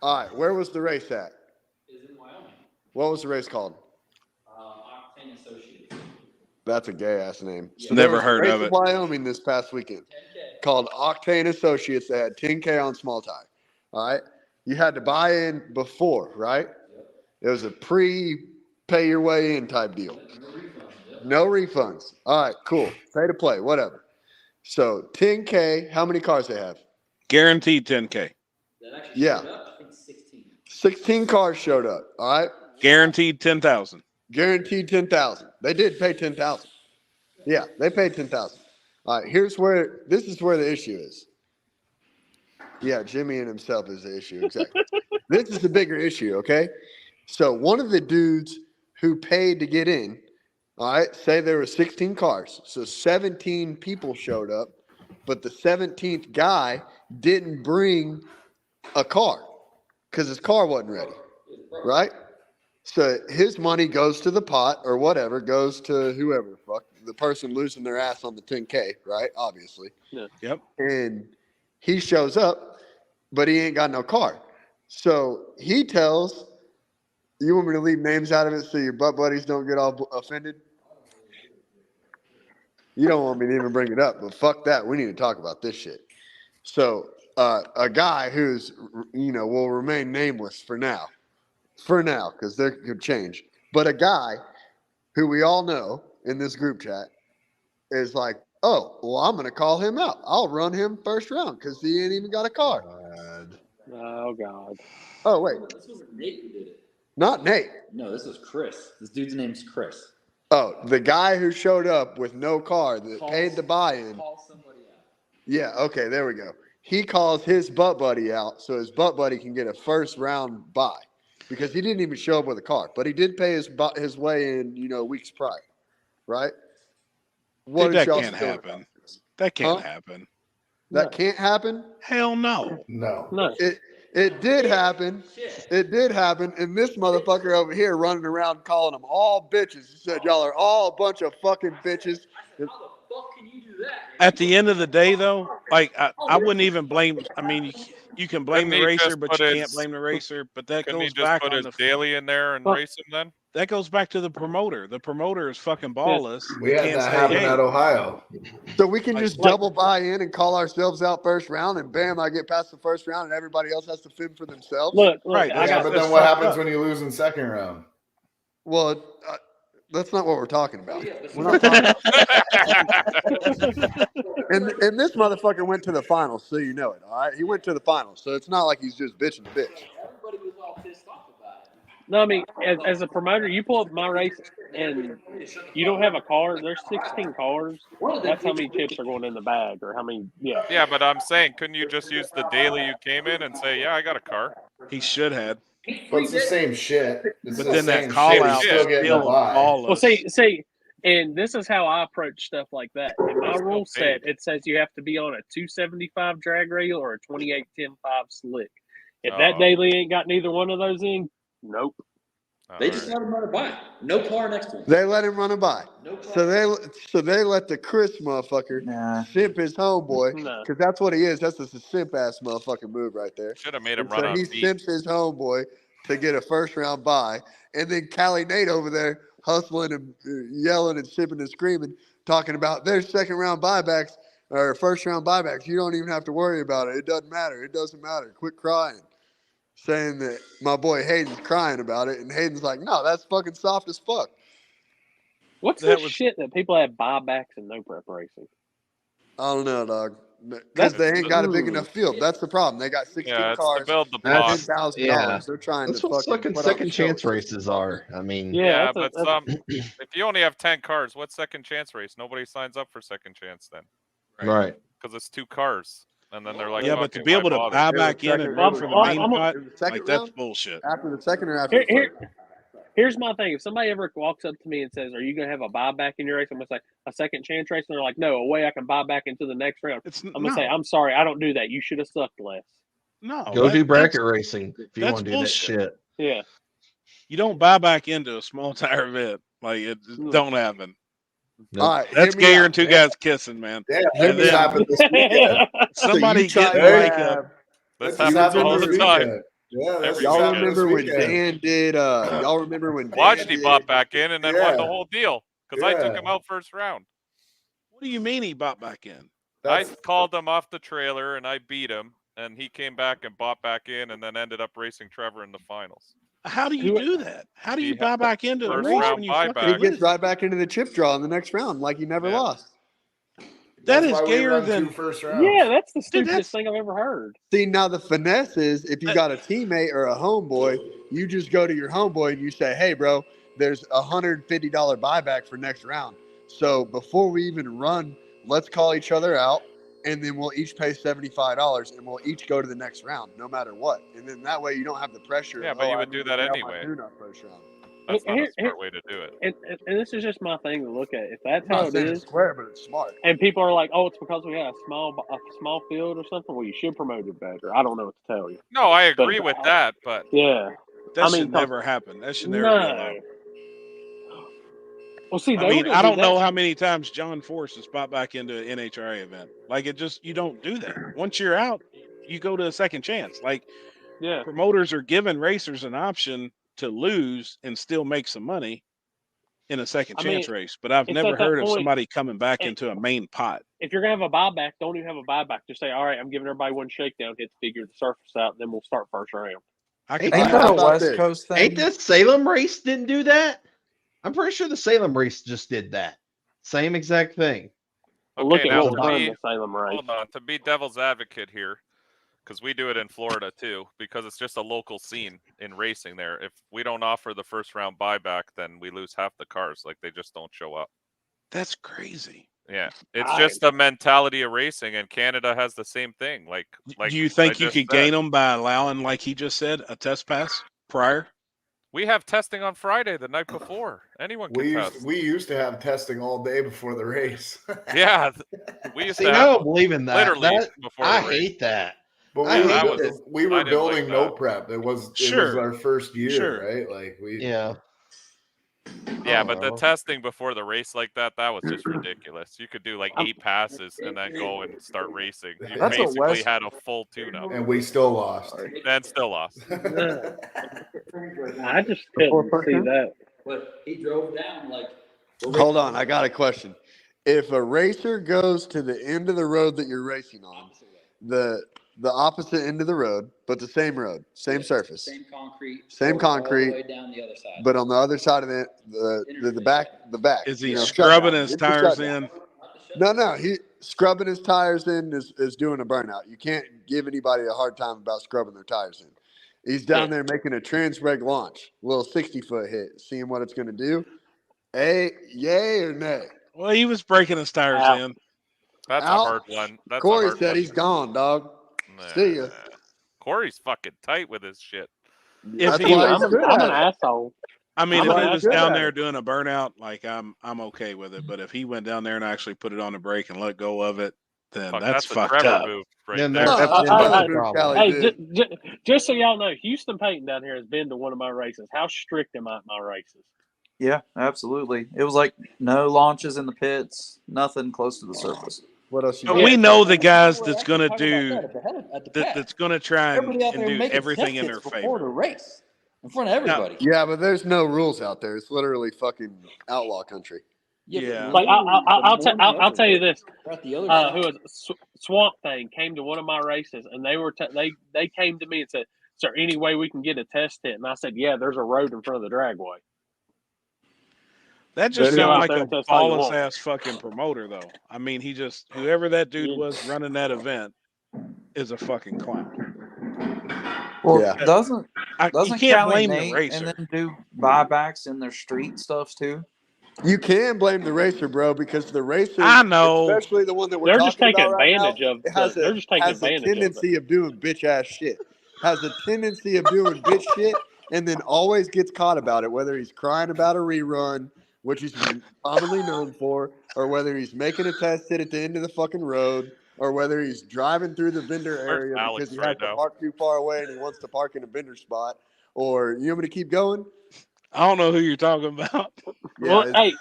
Speaker 18: All right. Where was the race at?
Speaker 14: It's in Wyoming.
Speaker 18: What was the race called?
Speaker 14: Octane Associates.
Speaker 18: That's a gay-ass name.
Speaker 2: So never heard of it.
Speaker 18: Wyoming this past weekend.
Speaker 14: 10K.
Speaker 18: Called Octane Associates. They had 10K on small tire. All right? You had to buy in before, right?
Speaker 14: Yep.
Speaker 18: It was a pre-pay your way in type deal. No refunds. All right, cool. Pay to play, whatever. So 10K, how many cars they have?
Speaker 2: Guaranteed 10K.
Speaker 14: That actually showed up, I think 16.
Speaker 18: 16 cars showed up. All right.
Speaker 2: Guaranteed 10,000.
Speaker 18: Guaranteed 10,000. They did pay 10,000. Yeah, they paid 10,000. All right, this is where the issue is. Yeah, Jimmy and himself is the issue. Exactly. This is the bigger issue, okay? So one of the dudes who paid to get in, all right, say there were 16 cars. So 17 people showed up, but the 17th guy didn't bring a car because his car wasn't ready, right? So his money goes to the pot or whatever, goes to whoever, fuck, the person losing their ass on the 10K, right? Obviously.
Speaker 1: Yeah.
Speaker 2: Yep.
Speaker 18: And he shows up, but he ain't got no car. So he tells, you want me to leave names out of it so your butt buddies don't get all offended? You don't want me to even bring it up, but fuck that. We need to talk about this shit. So a guy who's, will remain nameless for now, because there could change. But a guy who we all know in this group chat is like, oh, well, I'm going to call him out. I'll run him first round because he ain't even got a car.
Speaker 1: Oh, God.
Speaker 18: Oh, wait.
Speaker 14: This was Nate who did it.
Speaker 18: Not Nate.
Speaker 14: No, this was Chris. This dude's name's Chris.
Speaker 18: Oh, the guy who showed up with no car that paid the buy-in.
Speaker 14: Call somebody out.
Speaker 18: Yeah, okay, there we go. He calls his butt buddy out so his butt buddy can get a first round buy because he didn't even show up with a car, but he did pay his way in, weeks prior, right?
Speaker 2: Dude, that can't happen. That can't happen.
Speaker 18: That can't happen?
Speaker 2: Hell no.
Speaker 11: No.
Speaker 18: It did happen. It did happen. And this motherfucker over here running around calling them all bitches. He said, y'all are all a bunch of fucking bitches.
Speaker 14: How the fuck can you do that?
Speaker 2: At the end of the day, though, like I wouldn't even blame. I mean, you can blame the racer, but you can't blame the racer. But that goes back on the
Speaker 12: daily in there and race him. Then
Speaker 2: that goes back to the promoter. The promoter is fucking ballless.
Speaker 11: We had that happen at Ohio.
Speaker 18: So we can just double buy in and call ourselves out first round, and bam, I get past the first round, and everybody else has to fend for themselves.
Speaker 1: Look,
Speaker 11: Right. But then what happens when you lose in second round?
Speaker 18: Well, That's not what we're talking about.
Speaker 14: We're not talking
Speaker 18: And this motherfucker went to the finals, so you know it. All right, he went to the finals, so it's not like he's just bitching the bitch.
Speaker 14: Everybody was all pissed off about it.
Speaker 1: No, I mean, as a promoter, you pull up my race and you don't have a car. There's 16 cars. That's how many chips are going in the bag, or how many. Yeah.
Speaker 12: Yeah, but I'm saying, couldn't you just use the daily you came in and say, "Yeah, I got a car"?
Speaker 2: He should have.
Speaker 17: But it's the same shit. It's
Speaker 2: But
Speaker 17: the
Speaker 2: then that
Speaker 17: same
Speaker 2: call
Speaker 17: shit.
Speaker 2: out
Speaker 17: He's still getting a
Speaker 2: still
Speaker 17: buy.
Speaker 2: all
Speaker 1: Well, see, and this is how I approach stuff like that. In my rule set, it says you have to be on a 275 drag rail or a 28-10-5 slick. If that daily ain't got neither one of those in, nope.
Speaker 14: They just let him run it by. No car next to him.
Speaker 18: They let him run it by.
Speaker 14: No car.
Speaker 18: So they let the Chris motherfucker simp his homeboy, because that's what he is. That's just a simp ass motherfucking move right there.
Speaker 12: Should have made him
Speaker 18: And
Speaker 12: run
Speaker 18: so
Speaker 12: on
Speaker 18: he
Speaker 12: beat.
Speaker 18: simps his homeboy to get a first round bye, and then Callie Nate over there hustling and yelling and sipping and screaming, talking about their second round buybacks or first round buybacks. You don't even have to worry about it. It doesn't matter. It doesn't matter. Quit crying. Saying that my boy Hayden's crying about it, and Hayden's like, no, that's fucking soft as fuck.
Speaker 1: What's this shit that people have buybacks and no prep racing?
Speaker 18: I don't know, dog. Because they ain't got a big enough field. That's the problem. They got 16
Speaker 12: Yeah, it's
Speaker 18: cars,
Speaker 12: to build the block.
Speaker 18: $10,000. They're trying
Speaker 4: That's
Speaker 18: to
Speaker 4: what
Speaker 18: fucking put
Speaker 4: second
Speaker 18: on a show.
Speaker 4: chance races are. I mean,
Speaker 12: Yeah, but if you only have 10 cars, what's second chance race? Nobody signs up for second chance then.
Speaker 4: Right.
Speaker 12: Because it's 2 cars. And then they're like,
Speaker 2: yeah, but to
Speaker 12: "Fucking
Speaker 2: be
Speaker 12: why
Speaker 2: able to
Speaker 12: bother?"
Speaker 2: buy back in and run for the main pot,
Speaker 18: second
Speaker 2: like that's
Speaker 18: round?
Speaker 2: bullshit.
Speaker 18: After the second or after the first?
Speaker 1: Here's my thing. If somebody ever walks up to me and says, "Are you going to have a buyback in your race?" I'm going to say, "A second chance race?" And they're like, "No, a way I can buy back into the next round." I'm going to say, "I'm sorry, I don't do that. You should have sucked less."
Speaker 2: No,
Speaker 4: Go do bracket racing if you
Speaker 2: that's
Speaker 4: want to do that
Speaker 2: bullshit.
Speaker 4: shit.
Speaker 1: Yeah.
Speaker 2: You don't buy back into a small tire event. Like it don't happen.
Speaker 18: All right,
Speaker 2: That's
Speaker 18: hear me
Speaker 2: gayer
Speaker 18: out.
Speaker 2: than two guys kissing, man.
Speaker 17: Yeah,
Speaker 2: And
Speaker 17: this
Speaker 2: then
Speaker 17: happened this weekend.
Speaker 2: somebody
Speaker 18: So you
Speaker 2: getting
Speaker 18: tried
Speaker 2: like
Speaker 18: to
Speaker 2: a
Speaker 12: This
Speaker 17: This
Speaker 12: happens
Speaker 17: happened
Speaker 12: all
Speaker 17: this
Speaker 12: the time.
Speaker 17: weekend. Yeah, that's
Speaker 12: Every
Speaker 18: y'all
Speaker 12: weekend.
Speaker 18: remember when
Speaker 17: weekend.
Speaker 18: Dan did y'all remember when Dan
Speaker 12: Wajdi bought back in and then won the
Speaker 17: Yeah.
Speaker 12: whole deal. Because I took
Speaker 17: Yeah.
Speaker 12: him out first round.
Speaker 2: What do you mean he bought back in?
Speaker 12: I called him off the trailer and I beat him. And he came back and bought back in and then ended up racing Trevor in the finals.
Speaker 2: How do you do that? How do you buy back into a
Speaker 12: first
Speaker 2: race
Speaker 12: round
Speaker 2: when you
Speaker 12: buyback.
Speaker 2: fucking
Speaker 18: He gets
Speaker 2: lose?
Speaker 18: right back into the chip draw in the next round like he never lost.
Speaker 2: That
Speaker 17: That's
Speaker 2: is
Speaker 17: why we
Speaker 2: gayer
Speaker 17: run
Speaker 2: than
Speaker 17: 2 first rounds.
Speaker 1: Yeah, that's the
Speaker 2: Dude,
Speaker 1: stupidest thing I've ever heard.
Speaker 18: See, now the finesse is if you got a teammate or a homeboy, you just go to your homeboy and you say, hey, bro, there's a $150 buyback for next round. So before we even run, let's call each other out, and then we'll each pay $75, and we'll each go to the next round, no matter what. And then that way you don't have the pressure.
Speaker 12: Yeah,
Speaker 18: of,
Speaker 12: but you
Speaker 18: I
Speaker 12: would do
Speaker 18: need to
Speaker 12: that
Speaker 18: nail my
Speaker 12: anyway.
Speaker 18: tune-up first round.
Speaker 12: That's not a smart way to do it.
Speaker 1: And this is just my thing to look at. If that's
Speaker 18: I'm
Speaker 1: how
Speaker 18: not
Speaker 1: it
Speaker 18: saying
Speaker 1: is,
Speaker 18: it's square, but it's smart.
Speaker 1: and people are like, "Oh, it's because we got a small field or something." Well, you should promote it better. I don't know what to tell you.
Speaker 12: No, I
Speaker 1: But-
Speaker 12: agree with that, but
Speaker 1: Yeah,
Speaker 2: That
Speaker 1: I mean,
Speaker 2: should never happen. That should never be allowed.
Speaker 1: Well, see,
Speaker 2: I mean, I don't know how many times John Force has bought back into an NHRA event. Like it just, you don't do that. Once you're out, you go to a second chance. Like
Speaker 1: Yeah.
Speaker 2: promoters are giving racers an option to lose and still make some money in a second chance race. But I've
Speaker 1: it's
Speaker 2: never
Speaker 1: at that
Speaker 2: heard of
Speaker 1: point-
Speaker 2: somebody coming back into a main pot.
Speaker 1: If you're gonna have a buyback, don't even have a buyback. Just say, "All right, I'm giving everybody one shakedown, hit to figure the surface out, and then we'll start first round."
Speaker 4: Ain't that Salem race didn't do that? I'm pretty sure the Salem race just did that. Same exact thing.
Speaker 1: Look at
Speaker 12: now
Speaker 1: what
Speaker 12: to
Speaker 1: won
Speaker 12: be-
Speaker 1: the Salem race.
Speaker 12: Hold on, to be devil's advocate here, because we do it in Florida too, because it's just a local scene in racing there. If we don't offer the first round buyback, then we lose half the cars. Like they just don't show up.
Speaker 2: That's crazy.
Speaker 12: Yeah, it's just the mentality of racing, and Canada has the same thing. Like
Speaker 2: Do you think
Speaker 12: I
Speaker 2: you
Speaker 12: just
Speaker 2: could
Speaker 12: said,
Speaker 2: gain them by allowing, like he just said, a test pass prior?
Speaker 12: We have testing on Friday the night before. Anyone can test.
Speaker 17: We used to have testing all day before the race.
Speaker 12: Yeah, we used
Speaker 4: See,
Speaker 12: to
Speaker 4: I
Speaker 12: have
Speaker 4: don't believe in that.
Speaker 12: literally
Speaker 4: That-
Speaker 12: before
Speaker 4: I
Speaker 12: the race.
Speaker 4: hate that.
Speaker 17: But
Speaker 4: I
Speaker 17: we
Speaker 4: hate
Speaker 17: were,
Speaker 4: this.
Speaker 17: we
Speaker 12: I
Speaker 17: were
Speaker 12: didn't
Speaker 17: building
Speaker 12: like
Speaker 17: no
Speaker 12: that.
Speaker 17: prep. It was
Speaker 2: Sure.
Speaker 17: our first year,
Speaker 2: Sure.
Speaker 17: right? Like we
Speaker 4: Yeah.
Speaker 12: Yeah,
Speaker 4: Oh,
Speaker 12: but the
Speaker 4: well.
Speaker 12: testing before the race like that was just ridiculous. You could do like 8 passes and then go and start racing. You
Speaker 17: That's what
Speaker 12: basically
Speaker 17: Wes-
Speaker 12: had a full tune-up.
Speaker 17: and we still lost.
Speaker 12: And still lost.
Speaker 1: I just couldn't see that.
Speaker 14: But he drove down like.
Speaker 18: Hold on, I got a question. If a racer goes to the end of the road that you're racing on, the opposite end of the road, but the same road, same surface,
Speaker 14: Same concrete.
Speaker 18: same
Speaker 14: all
Speaker 18: concrete,
Speaker 14: the way down the other side.
Speaker 18: but on the other side of the back.
Speaker 2: Is he
Speaker 18: you know,
Speaker 2: scrubbing
Speaker 18: shutdown.
Speaker 2: his
Speaker 18: It's a
Speaker 2: tires
Speaker 18: shutdown.
Speaker 2: in?
Speaker 18: No, he scrubbing his tires in is doing a burnout. You can't give anybody a hard time about scrubbing their tires in. He's down there making a trans-reg launch, a little 60-foot hit, seeing what it's going to do. Yay or nay?
Speaker 2: Well, he was breaking his tires in.
Speaker 12: That's
Speaker 18: Out.
Speaker 12: a hard one. That's
Speaker 18: Corey
Speaker 12: a hard
Speaker 18: said
Speaker 12: one.
Speaker 18: he's gone, dog.
Speaker 12: Nah.
Speaker 18: See ya.
Speaker 12: Corey's fucking tight with his shit.
Speaker 2: If
Speaker 18: That's
Speaker 2: he
Speaker 18: why
Speaker 2: was,
Speaker 18: he's good
Speaker 1: I'm
Speaker 18: at
Speaker 1: an
Speaker 18: it.
Speaker 1: asshole.
Speaker 2: I mean,
Speaker 1: I'm
Speaker 2: if
Speaker 1: an
Speaker 2: he was
Speaker 1: asshole.
Speaker 2: down there doing a burnout, like I'm okay with it. But if he went down there and actually put it on the brake and let go of it, then
Speaker 12: Fuck,
Speaker 2: that's
Speaker 12: that's a
Speaker 2: fucked
Speaker 12: Trevor
Speaker 2: up.
Speaker 12: move right
Speaker 4: Then
Speaker 12: there.
Speaker 4: that's,
Speaker 18: That's
Speaker 4: then
Speaker 18: another
Speaker 4: that's the
Speaker 18: move
Speaker 4: problem.
Speaker 18: Callie
Speaker 1: Hey,
Speaker 18: did.
Speaker 1: just so y'all know, Houston Payton down here has been to one of my races. How strict am I at my races?
Speaker 16: Yeah, absolutely. It was like no launches in the pits, nothing close to the surface.
Speaker 18: What else you
Speaker 2: But
Speaker 18: got?
Speaker 2: we know the guys
Speaker 14: People are
Speaker 2: that's
Speaker 14: actually
Speaker 2: gonna
Speaker 14: talking about
Speaker 2: do
Speaker 14: that at the
Speaker 2: that.
Speaker 14: pad.
Speaker 2: That's gonna try
Speaker 14: Everybody out
Speaker 2: and
Speaker 14: there
Speaker 2: do
Speaker 14: making
Speaker 2: everything
Speaker 14: test
Speaker 2: in
Speaker 14: hits
Speaker 2: their
Speaker 14: before
Speaker 2: favor.
Speaker 14: the race in front of
Speaker 2: Now,
Speaker 14: everybody.
Speaker 18: Yeah, but there's no rules out there. It's literally fucking outlaw country.
Speaker 2: Yeah.
Speaker 1: Like I'll tell you this.
Speaker 14: At the other
Speaker 1: Who
Speaker 14: side.
Speaker 1: was Swamp Thing came to one of my races, and they were they came to me and said, "Is there any way we can get a test hit?" And I said, "Yeah, there's a road in front of the dragway."
Speaker 2: That just
Speaker 1: You go
Speaker 2: sounds
Speaker 1: out
Speaker 2: like
Speaker 1: there
Speaker 2: a
Speaker 1: and test all you
Speaker 2: ballless
Speaker 1: want.
Speaker 2: ass fucking promoter, though. I mean, whoever that dude
Speaker 1: Yeah.
Speaker 2: was running that event is a fucking clown.
Speaker 16: Well,
Speaker 18: Yeah.
Speaker 16: doesn't
Speaker 2: You can't
Speaker 16: Callie
Speaker 2: blame the
Speaker 16: Nate
Speaker 2: racer.
Speaker 16: and then do buybacks in their street stuffs too?
Speaker 18: You can blame the racer, bro, because the racer,
Speaker 2: I know.
Speaker 18: especially the one that we're
Speaker 1: They're just
Speaker 18: talking
Speaker 1: taking
Speaker 18: about right now,
Speaker 1: advantage of.
Speaker 18: it has
Speaker 1: They're just taking
Speaker 18: a
Speaker 1: advantage of it.
Speaker 18: tendency of doing bitch ass shit. Has a tendency of doing bitch shit, and then always gets caught about it. Whether he's crying about a rerun, which he's commonly known for, or whether he's making a test hit at the end of the fucking road, or whether he's driving through the vendor area
Speaker 12: Alex
Speaker 18: because he
Speaker 12: right
Speaker 18: has to
Speaker 12: now?
Speaker 18: park too far away and he wants to park in a vendor spot. Or you want me to keep going?
Speaker 2: I don't know who you're talking about.
Speaker 18: Yeah,
Speaker 1: Well,
Speaker 18: it's
Speaker 1: hey,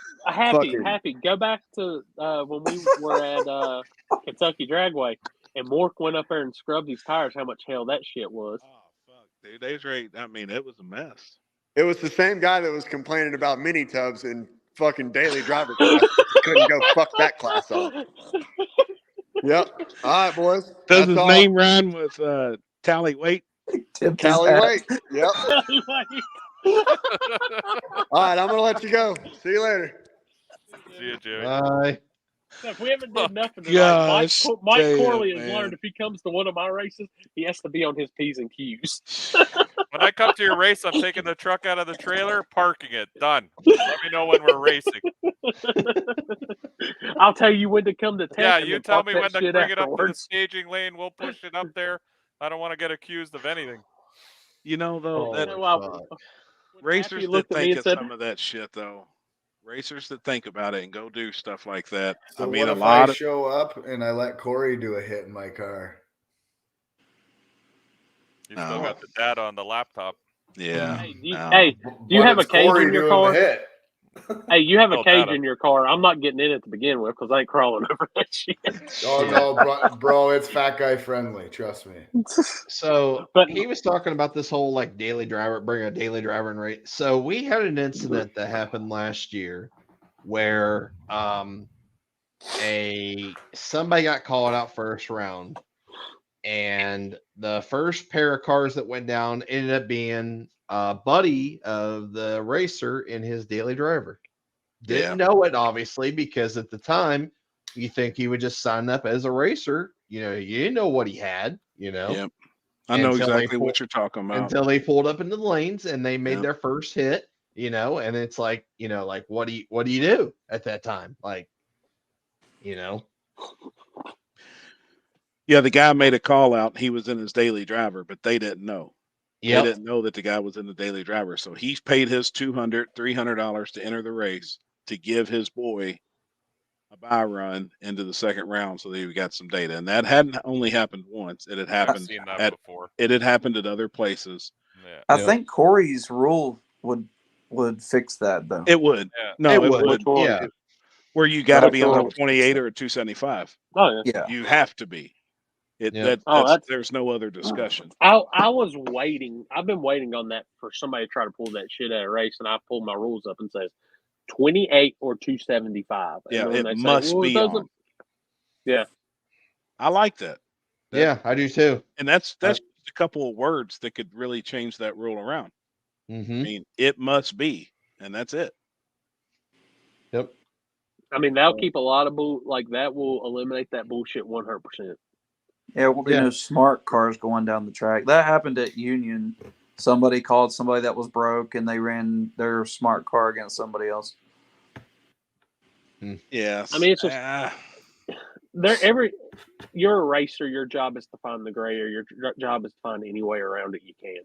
Speaker 18: fucking-
Speaker 1: happy. Go back to when we were at Kentucky Dragway, and Mork went up there and scrubbed these tires. How much hell that shit was!
Speaker 2: Dude, they was right. I mean, it was a mess.
Speaker 18: It was the same guy that was complaining about mini tubs and fucking daily driver class. He couldn't go fuck that class up. Yep. All right, boys.
Speaker 2: Does
Speaker 18: That's
Speaker 2: his
Speaker 18: all.
Speaker 2: name rhyme with Tally Weight?
Speaker 18: Callie Wait. Yep. All right, I'm gonna let you go. See you later.
Speaker 12: See you, Jimmy.
Speaker 4: Bye.
Speaker 1: If we haven't did nothing tonight,
Speaker 2: Gosh,
Speaker 1: Mike
Speaker 2: damn,
Speaker 1: Corley has
Speaker 2: man.
Speaker 1: learned if he comes to one of my races, he has to be on his P's and Q's.
Speaker 12: When I come to your race, I'm taking the truck out of the trailer, parking it. Done. Let me know when we're racing.
Speaker 1: I'll tell you when to come to town.
Speaker 12: Yeah,
Speaker 1: and
Speaker 12: you
Speaker 1: then
Speaker 12: tell
Speaker 1: park
Speaker 12: me
Speaker 1: that
Speaker 12: when to
Speaker 1: shit
Speaker 12: bring it up to the
Speaker 1: afterwards.
Speaker 12: staging lane. We'll push it up there. I don't want to get accused of anything.
Speaker 2: You know, though, that racers that
Speaker 1: looked at me
Speaker 2: think
Speaker 1: and
Speaker 2: of
Speaker 1: said-
Speaker 2: some of that shit, though. Racers that think about it and go do stuff like that.
Speaker 17: So
Speaker 2: I mean,
Speaker 17: what
Speaker 2: a
Speaker 17: if
Speaker 2: lot
Speaker 17: I
Speaker 2: of
Speaker 17: show up and I let Corey do a hit in my car?
Speaker 12: You still got the data on the laptop.
Speaker 2: Yeah.
Speaker 1: Hey, do you
Speaker 17: But
Speaker 1: have a
Speaker 17: it's
Speaker 1: cage
Speaker 17: Corey
Speaker 1: in your
Speaker 17: doing the
Speaker 1: car?
Speaker 17: hit.
Speaker 1: Hey, you have a
Speaker 12: Oh,
Speaker 1: cage
Speaker 12: data.
Speaker 1: in your car. I'm not getting in it to begin with because I ain't crawling over that shit.
Speaker 17: Oh no, bro, it's fat guy friendly. Trust me.
Speaker 4: So
Speaker 1: But-
Speaker 4: he was talking about this whole like daily driver, bring a daily driver and rate. So we had an incident that happened last year where somebody got called out first round, and the first pair of cars that went down ended up being a buddy of the racer in his daily driver. Didn't know it obviously because at the time you think he would just sign up as a racer. You know, you didn't know what he had. You know.
Speaker 2: Yep. I know
Speaker 4: Until they
Speaker 2: exactly what you're talking about.
Speaker 4: Until they pulled up into the lanes and they made
Speaker 2: Yep.
Speaker 4: their first hit, you know, and it's like, you know, like what do you do at that time? Like, you know.
Speaker 2: Yeah, the guy made a call out. He was in his daily driver, but they didn't know.
Speaker 4: Yep.
Speaker 2: They didn't know that the guy was in the daily driver. So he's paid his $200, $300 to enter the race to give his boy a buy run into the second round so that he got some data. And that hadn't only happened once. It had happened
Speaker 12: seen that before.
Speaker 2: It had happened at other places.
Speaker 12: Yeah.
Speaker 16: I think Corey's rule would fix that though.
Speaker 2: It would.
Speaker 12: Yeah.
Speaker 2: No, it
Speaker 4: would.
Speaker 2: would.
Speaker 4: Yeah.
Speaker 2: Where you got to
Speaker 16: That
Speaker 2: be on a
Speaker 16: rule.
Speaker 2: 28 or a 275.
Speaker 1: Oh,
Speaker 16: Yeah.
Speaker 2: You have to be.
Speaker 4: Yeah.
Speaker 2: There's no other discussion.
Speaker 1: I was waiting. I've been waiting on that for somebody to try to pull that shit at a race, and I pulled my rules up and says 28 or 275.
Speaker 2: Yeah,
Speaker 1: And then
Speaker 2: it
Speaker 1: they say,
Speaker 2: must
Speaker 1: well,
Speaker 2: be
Speaker 1: doesn't-
Speaker 2: on.
Speaker 1: Yeah.
Speaker 2: I like that.
Speaker 4: Yeah, I do too.
Speaker 2: And that's just a couple of words that could really change that rule around.
Speaker 4: Mm-hmm.
Speaker 2: I mean, it must be, and that's it.
Speaker 4: Yep.
Speaker 1: I mean, that'll keep a lot of that will eliminate that bullshit 100%.
Speaker 16: Yeah, it won't be no smart cars going down the track. That happened at Union. Somebody called somebody that was broke, and they ran their smart car against somebody else.
Speaker 2: Yes.
Speaker 1: I mean, it's just you're a racer. Your job is to find the gray, or your job is to find any way around it you can.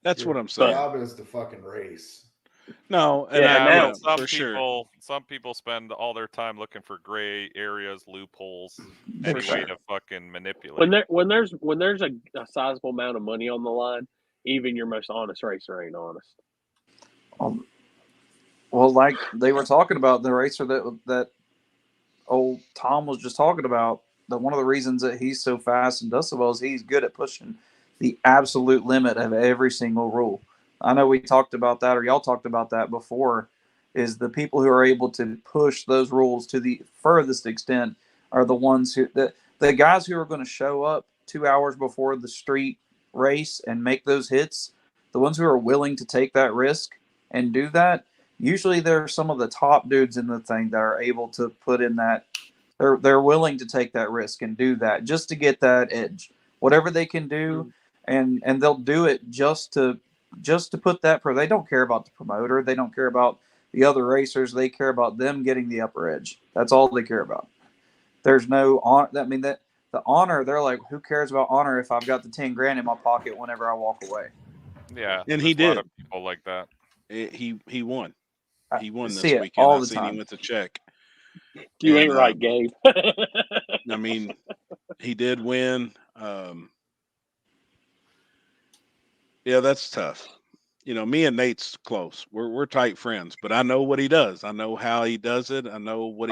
Speaker 2: That's what I'm saying.
Speaker 17: Your job is to fucking race.
Speaker 2: No, and
Speaker 12: Yeah,
Speaker 2: for
Speaker 12: some
Speaker 2: sure.
Speaker 12: people, some people spend all their time looking for gray areas, loopholes,
Speaker 1: For
Speaker 12: any
Speaker 1: sure.
Speaker 12: way to fucking manipulate.
Speaker 1: When there's a sizable amount of money on the line, even your most honest racer ain't honest.
Speaker 16: Well, like they were talking about the racer that old Tom was just talking about, that one of the reasons that he's so fast and does so well is he's good at pushing the absolute limit of every single rule. I know we talked about that, or y'all talked about that before, is the people who are able to push those rules to the furthest extent are the ones who, the guys who are going to show up 2 hours before the street race and make those hits, the ones who are willing to take that risk and do that. Usually, they're some of the top dudes in the thing that are able to put in that. They're willing to take that risk and do that just to get that edge. Whatever they can do, and they'll do it just to put that. They don't care about the promoter. They don't care about the other racers. They care about them getting the upper edge. That's all they care about. There's no honor. I mean, that the honor. They're like, who cares about honor if I've got the 10 grand in my pocket whenever I walk away?
Speaker 12: Yeah,
Speaker 2: And
Speaker 12: there's
Speaker 2: he
Speaker 12: a lot
Speaker 2: did.
Speaker 12: of people like that.
Speaker 2: He won. He won
Speaker 16: see
Speaker 2: this
Speaker 16: it
Speaker 2: weekend.
Speaker 16: all
Speaker 2: I
Speaker 16: the
Speaker 2: seen him
Speaker 16: time.
Speaker 2: with the check.
Speaker 1: You ain't right, Gabe.
Speaker 2: I mean, he did win. Yeah, that's tough. You know, me and Nate's close. We're tight friends, but I know what he does. I know how he does it. I know what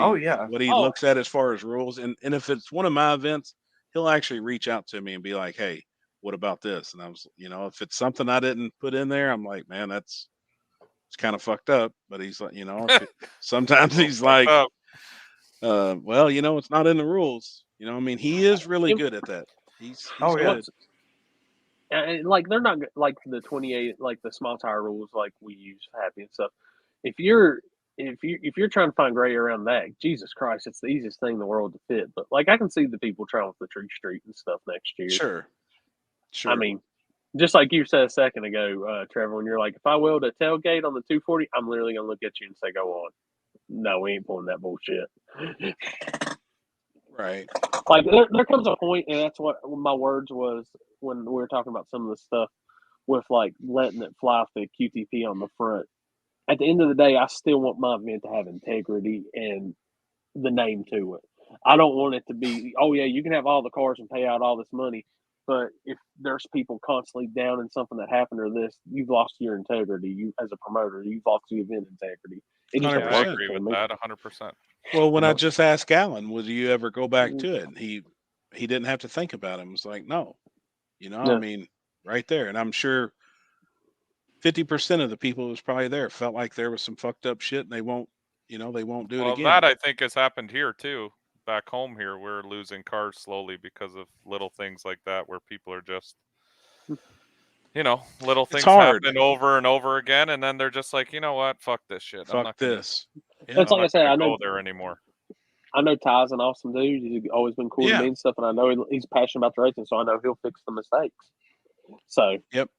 Speaker 2: he looks at as far as rules. And if it's one of my events, he'll actually reach out to me and be like, "Hey, what about this?" And I was, if it's something I didn't put in there, I'm like, "Man, it's kind of fucked up." But he's like, sometimes he's like, well, it's not in the rules. I mean, he is really good at that. He's good.
Speaker 1: And like they're not like the 28, like the small tire rules, like we use happy and stuff. If you're trying to find gray around that, Jesus Christ, it's the easiest thing in the world to fit. But like I can see the people trying with the tree street and stuff next year.
Speaker 2: Sure.
Speaker 1: I mean, just like you said a second ago, Trevor, when you're like, if I weld a tailgate on the 240, I'm literally gonna look at you and say, "Go on." No, we ain't pulling that bullshit.
Speaker 2: Right.
Speaker 1: Like there comes a point, and that's what my words was when we were talking about some of the stuff with like letting it fly off the QTP on the front. At the end of the day, I still want my event to have integrity and the name to it. I don't want it to be, oh yeah, you can have all the cars and pay out all this money, but if there's people constantly down in something that happened or this, you've lost your integrity. You as a promoter, you've lost your event integrity. It just don't
Speaker 12: I
Speaker 1: work
Speaker 12: agree
Speaker 1: for
Speaker 12: with
Speaker 1: me.
Speaker 12: that 100%.
Speaker 2: Well, when I just asked Alan, would you ever go back to it? And he didn't have to think about it. It was like, no, I mean, right there. And I'm sure 50% of the people who was probably there felt like there was some fucked up shit and they won't do it again.
Speaker 12: That I think has happened here too. Back home here, we're losing cars slowly because of little things like that where people are just, little things happen over and over again. And then they're just like, you know what? Fuck this shit.
Speaker 2: Fuck
Speaker 12: I'm not gonna,
Speaker 2: this.
Speaker 1: It's like I said, I know
Speaker 12: go there anymore.
Speaker 1: I know Ty's an awesome dude. He's always been cool to me and stuff, and I know he's passionate about the racing, so I know he'll fix the mistakes. So,
Speaker 2: yep,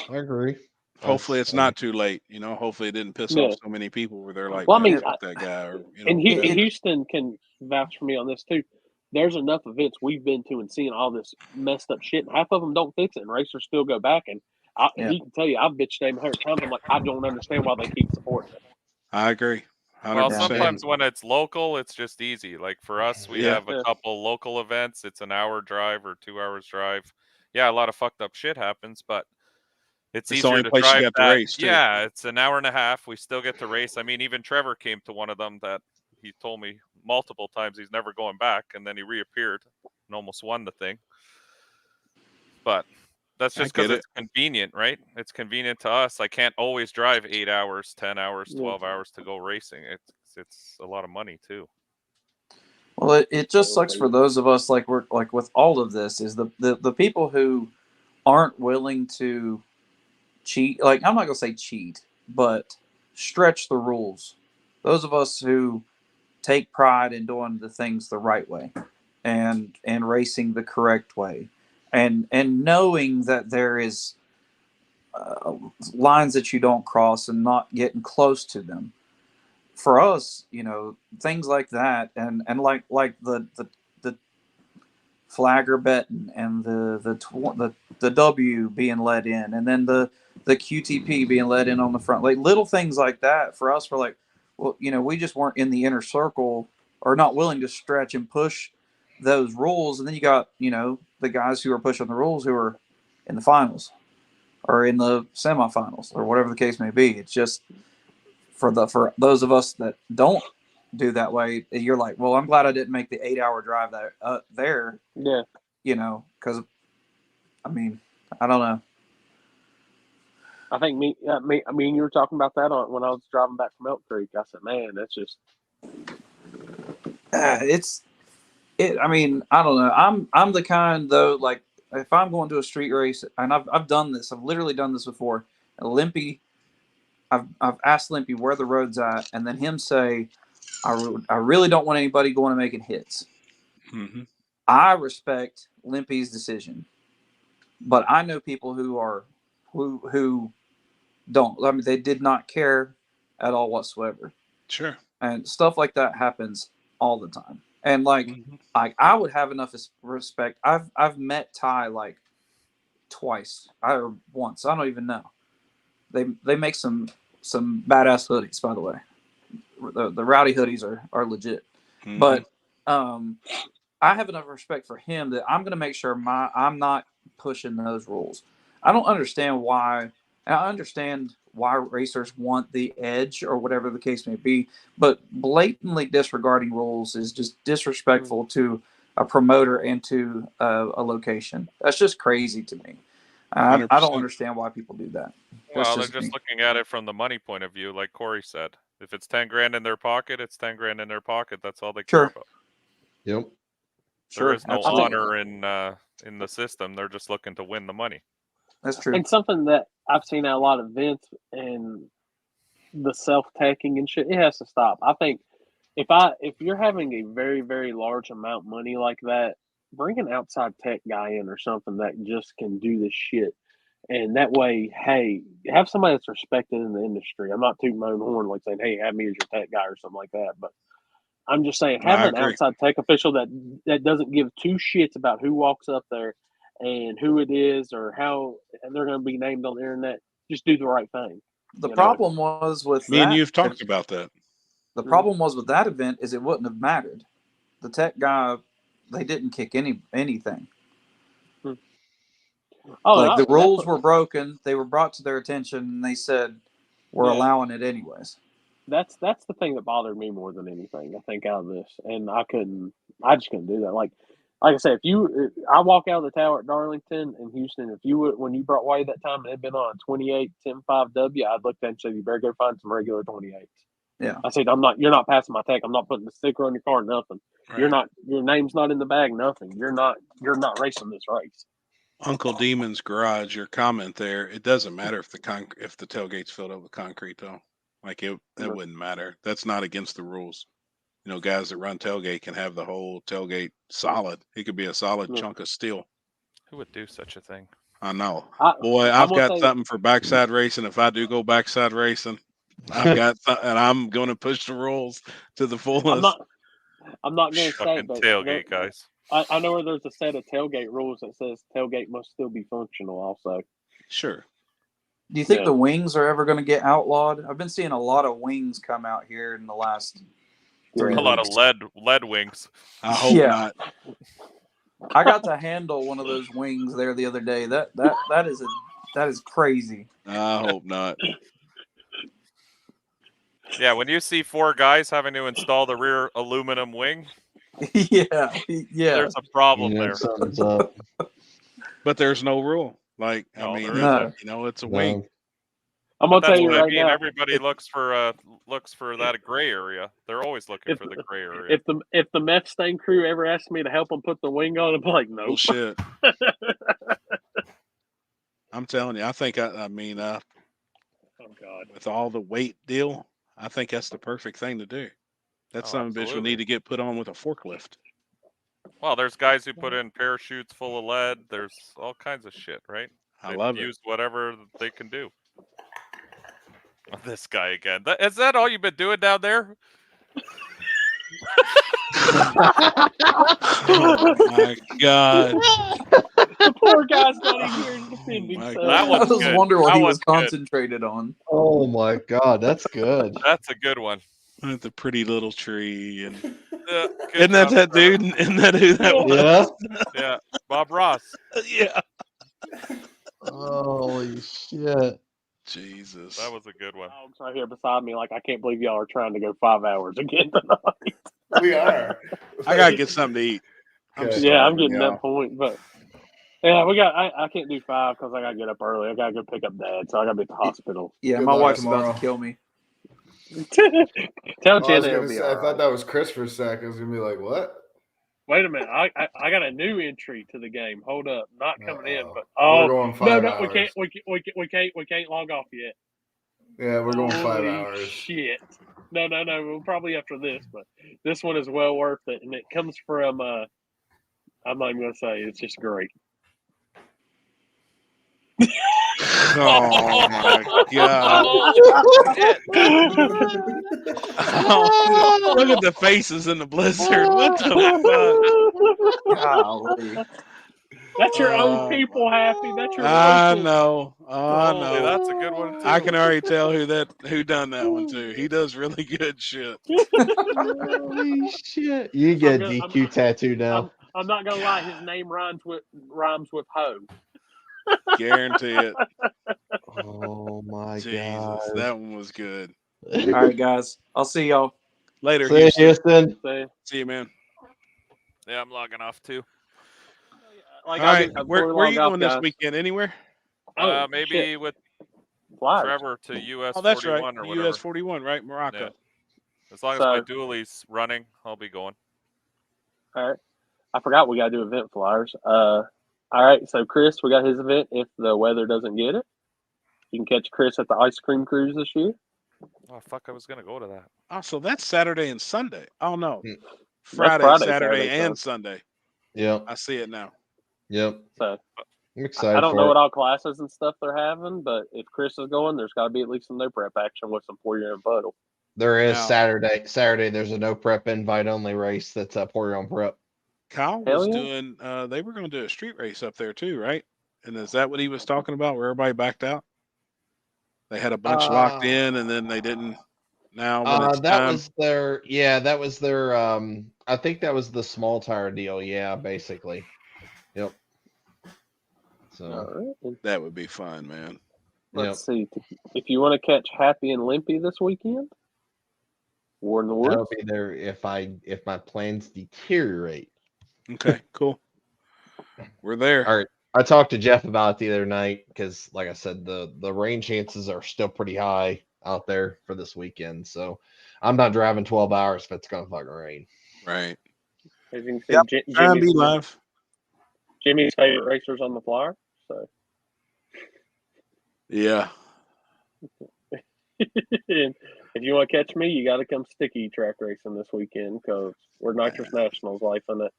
Speaker 4: I agree.
Speaker 2: Hopefully, it's not too late. Hopefully, it didn't piss off so many people where they're like,
Speaker 1: well, I mean,
Speaker 2: fuck that guy. Or,
Speaker 1: and Houston can vouch for me on this too. There's enough events we've been to and seeing all this messed up shit, and half of them don't fix it, and racers still go back. And he can tell you, I've bitched him 100 times. I'm like, I don't understand why they keep supporting it.
Speaker 2: I agree. 100%.
Speaker 12: Well, sometimes when it's local, it's just easy. Like for us, we have a couple local events. It's an hour drive or 2 hours drive. Yeah, a lot of fucked up shit happens, but it's easier
Speaker 2: the only
Speaker 12: to
Speaker 2: place
Speaker 12: drive
Speaker 2: you got to race, too.
Speaker 12: Yeah, it's an hour and a half. We still get to race. I mean, even Trevor came to one of them that he told me multiple times he's never going back, and then he reappeared and almost won the thing. But that's just because it's convenient, right? It's convenient to us. I can't always drive 8 hours, 10 hours, 12 hours to go racing. It's a lot of money too.
Speaker 16: Well, it just sucks for those of us like we're like with all of this is the people who aren't willing to cheat. Like I'm not gonna say cheat, but stretch the rules. Those of us who take pride in doing the things the right way and racing the correct way and knowing that there is lines that you don't cross and not getting close to them. For us, things like that and like the flagger betting and the W being let in and then the QTP being let in on the front, like little things like that. For us, we're like, well, we just weren't in the inner circle or not willing to stretch and push those rules. And then you got the guys who are pushing the rules who are in the finals or in the semifinals or whatever the case may be. It's just for those of us that don't do that way, you're like, well, I'm glad I didn't make the 8-hour drive there.
Speaker 1: Yeah.
Speaker 16: Because I mean, I don't know.
Speaker 1: I think you were talking about that when I was driving back from Elk Creek. I said, man, that's just.
Speaker 16: I mean, I don't know. I'm the kind though, like if I'm going to a street race, and I've done this, I've literally done this before. Limpy, I've asked Limpy where the road's at, and then him say, I really don't want anybody going and making hits.
Speaker 2: Mm-hmm.
Speaker 16: I respect Limpy's decision, but I know people who don't. I mean, they did not care at all whatsoever.
Speaker 2: Sure.
Speaker 16: And stuff like that happens all the time. And like I would have enough respect. I've met Ty like twice or once. I don't even know. They make some badass hoodies, by the way. The rowdy hoodies are legit.
Speaker 2: Mm-hmm.
Speaker 16: But I have enough respect for him that I'm going to make sure I'm not pushing those rules. I don't understand why. I understand why racers want the edge or whatever the case may be, but blatantly disregarding rules is just disrespectful to a promoter and to a location. That's just crazy to me. I don't understand why people do that.
Speaker 12: Well, they're just looking at it from the money point of view, like Corey said. If it's 10 grand in their pocket, it's 10 grand in their pocket. That's all they care about.
Speaker 4: Yep.
Speaker 12: There is no honor in the system. They're just looking to win the money.
Speaker 16: That's true.
Speaker 1: And something that I've seen at a lot of events and the self-teching and shit, it has to stop. I think if you're having a very, very large amount of money like that, bring an outside tech guy in or something that just can do this shit. And that way, hey, have somebody that's respected in the industry. I'm not tooting my own horn like saying, hey, have me as your tech guy or something like that. But I'm just saying, have an outside tech official that doesn't give two shits about who walks up there and who it is or how they're going to be named on the internet. Just do the right thing.
Speaker 16: The problem was with
Speaker 2: me and you've talked about that.
Speaker 16: The problem was with that event is it wouldn't have mattered. The tech guy, they didn't kick anything.
Speaker 1: Oh,
Speaker 16: like the rules were broken. They were brought to their attention, and they said we're allowing it anyways.
Speaker 1: That's the thing that bothered me more than anything. I think out of this, and I just couldn't do that. Like I said, I walk out of the tower at Darlington in Houston. When you brought White that time and it had been on 28 10-5W, I'd look at and say, you better go find some regular 28s.
Speaker 16: Yeah.
Speaker 1: I said, you're not passing my tech. I'm not putting the sticker on your car, nothing. Right. Your name's not in the bag, nothing. You're not racing this race.
Speaker 2: Uncle Demon's Garage, your comment there, it doesn't matter if the tailgate's filled up with concrete though. Like that wouldn't matter. That's not against the rules. Guys that run tailgate can have the whole tailgate solid. It could be a solid chunk of steel.
Speaker 12: Who would do such a thing?
Speaker 2: I know. I've got something for backside racing. If I do go backside racing, I've got and I'm going to push the rules to the fullest.
Speaker 1: I'm not going to say it, but
Speaker 12: tailgate guys.
Speaker 1: I know where there's a set of tailgate rules that says tailgate must still be functional also.
Speaker 2: Sure.
Speaker 16: Do you think the wings are ever going to get outlawed? I've been seeing a lot of wings come out here in the last 3 weeks.
Speaker 12: A lot of lead wings.
Speaker 2: I hope not.
Speaker 16: I got to handle one of those wings there the other day. That is crazy.
Speaker 2: I hope not.
Speaker 12: Yeah, when you see 4 guys having to install the rear aluminum wing,
Speaker 16: yeah,
Speaker 12: there's a problem there.
Speaker 15: Something's up.
Speaker 2: But there's no rule. Like, it's a wing.
Speaker 1: I'm
Speaker 12: But
Speaker 1: gonna tell
Speaker 12: that's
Speaker 1: you
Speaker 12: what I
Speaker 1: right
Speaker 12: mean.
Speaker 1: now.
Speaker 12: Everybody looks for that gray area. They're always looking for the gray area.
Speaker 1: If the meth stain crew ever asked me to help them put the wing on, I'm like, nope.
Speaker 2: Bullshit. I'm telling you, I think I mean,
Speaker 1: oh God,
Speaker 2: with all the weight deal, I think that's the perfect thing to do. That's something bitch would need to get put on with a forklift.
Speaker 12: Well, there's guys who put in parachutes full of lead. There's all kinds of shit, right?
Speaker 2: I love it.
Speaker 12: Use whatever they can do. This guy again. Is that all you've been doing down there?
Speaker 2: Oh my God.
Speaker 1: The poor guy's not even here to defend himself.
Speaker 12: That
Speaker 16: I
Speaker 12: one's
Speaker 16: was
Speaker 12: good.
Speaker 16: wondering what
Speaker 12: That
Speaker 16: he was
Speaker 12: one's good.
Speaker 16: concentrated on.
Speaker 4: Oh my God, that's good.
Speaker 12: That's a good one.
Speaker 2: With the pretty little tree and
Speaker 12: Good
Speaker 2: isn't that
Speaker 12: job,
Speaker 2: that
Speaker 12: Trevor.
Speaker 2: dude? Isn't that who that was?
Speaker 4: Yeah.
Speaker 12: Yeah, Bob Ross.
Speaker 2: Yeah.
Speaker 4: Holy shit.
Speaker 2: Jesus.
Speaker 12: That was a good one.
Speaker 1: Dog's right here beside me. Like, I can't believe y'all are trying to go 5 hours again tonight.
Speaker 17: We are.
Speaker 2: I gotta get something to eat. I'm
Speaker 17: Okay.
Speaker 1: Yeah, I'm
Speaker 2: starving,
Speaker 1: getting
Speaker 2: y'all.
Speaker 1: that point, but yeah, I can't do 5 because I gotta get up early. I gotta go pick up Dad, so I gotta be at the hospital.
Speaker 16: Yeah,
Speaker 17: Good
Speaker 16: my
Speaker 17: luck
Speaker 16: wife's
Speaker 17: tomorrow.
Speaker 16: about to kill me.
Speaker 1: Tell
Speaker 17: I was
Speaker 1: Jenna it'll
Speaker 17: gonna
Speaker 1: be
Speaker 17: say,
Speaker 1: all
Speaker 17: I
Speaker 1: right.
Speaker 17: thought that was Chris for a sec. I was gonna be like, what?
Speaker 1: Wait a minute, I got a new entry to the game. Hold up, not coming in, but
Speaker 17: We're going 5
Speaker 1: no,
Speaker 17: hours.
Speaker 1: we can't log off yet.
Speaker 17: Yeah, we're going 5
Speaker 1: Holy
Speaker 17: hours.
Speaker 1: shit! No, we'll probably after this, but this one is well worth it, and it comes from I'm not even gonna say it's just great.
Speaker 2: Oh my God. Oh, look at the faces in the blizzard. What the fuck?
Speaker 16: Golly.
Speaker 1: That's your own people happy. That's your
Speaker 2: I
Speaker 1: local.
Speaker 2: know. I
Speaker 12: Hey,
Speaker 2: know.
Speaker 12: that's a good one too.
Speaker 2: I can already tell who done that one too. He does really good shit.
Speaker 4: Holy shit. You get a DQ tattoo now.
Speaker 1: I'm not gonna lie. His name rhymes with hoe.
Speaker 2: Guarantee it.
Speaker 4: Oh my
Speaker 2: Jesus,
Speaker 4: God.
Speaker 2: that one was good.
Speaker 16: All right, guys. I'll see y'all.
Speaker 2: Later,
Speaker 4: See you, Houston.
Speaker 2: See you, man.
Speaker 12: Yeah, I'm logging off too.
Speaker 1: Like,
Speaker 2: All right,
Speaker 1: before
Speaker 2: where
Speaker 1: we
Speaker 2: are
Speaker 1: log
Speaker 2: you
Speaker 1: off,
Speaker 2: going this
Speaker 1: guys.
Speaker 2: weekend? Anywhere?
Speaker 12: Maybe
Speaker 1: shit.
Speaker 12: with
Speaker 1: Flyers.
Speaker 12: Trevor to US
Speaker 2: Oh, that's
Speaker 12: 41
Speaker 2: right.
Speaker 12: or whatever.
Speaker 2: US 41, right? Morocco.
Speaker 12: Yeah. As long as my dually's running, I'll be going.
Speaker 1: All right. I forgot we got to do event flyers. All right. So, Chris, we got his event. If the weather doesn't get it, you can catch Chris at the ice cream cruise this year.
Speaker 12: Oh, fuck. I was going to go to that.
Speaker 2: Oh, so that's Saturday and Sunday. Oh, no.
Speaker 1: Friday,
Speaker 2: Saturday, and Sunday.
Speaker 4: Yep.
Speaker 2: I see it now.
Speaker 4: Yep.
Speaker 1: So,
Speaker 4: I'm excited.
Speaker 1: I don't know
Speaker 4: for
Speaker 1: what
Speaker 4: it.
Speaker 1: all classes and stuff they're having, but if Chris is going, there's got to be at least some no prep action with some pour your own puddle.
Speaker 4: There is
Speaker 2: Now-
Speaker 4: Saturday. There's a no prep invite only race that's pour your own prep.
Speaker 2: Kyle
Speaker 1: Hell
Speaker 2: was
Speaker 1: yeah.
Speaker 2: doing, they were going to do a street race up there too, right? And is that what he was talking about where everybody backed out? They had a bunch locked in and then they didn't. Now when it's
Speaker 4: That
Speaker 2: time.
Speaker 4: was their I think that was the small tire deal, yeah, basically. Yep. So
Speaker 1: All right.
Speaker 2: That would be fun, man.
Speaker 1: Let's see. If you want to catch Happy and Limpy this weekend, War in the Woods.
Speaker 4: I'll be there if my plans deteriorate.
Speaker 2: Okay, cool. We're there.
Speaker 4: All right. I talked to Jeff about it the other night because, like I said, the rain chances are still pretty high out there for this weekend. So I'm not driving 12 hours if it's gonna fucking rain.
Speaker 2: Right.
Speaker 1: As you can see,
Speaker 2: Try and be live.
Speaker 1: Jimmy's favorite racers on the flyer. So,
Speaker 2: Yeah.
Speaker 1: and if you want to catch me, you got to come sticky track racing this weekend because we're Nitrous Nationals life in it.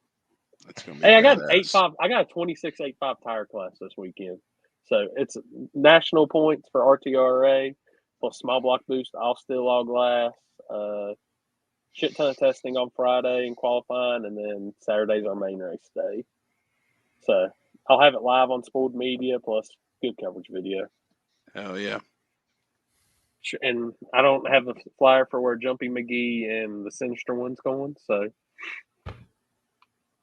Speaker 2: That's gonna be
Speaker 1: Hey, I got
Speaker 2: badass.
Speaker 1: 8.5. I got a 26.85 tire class this weekend, so it's national points for RTRA plus small block boost, all steel all glass, shit ton of testing on Friday and qualifying, and then Saturday's our main race day. So I'll have it live on Spooled Media plus good coverage video.
Speaker 2: Oh yeah.
Speaker 1: And I don't have the flyer for where Jumpy McGee and the Sinister one's going, so.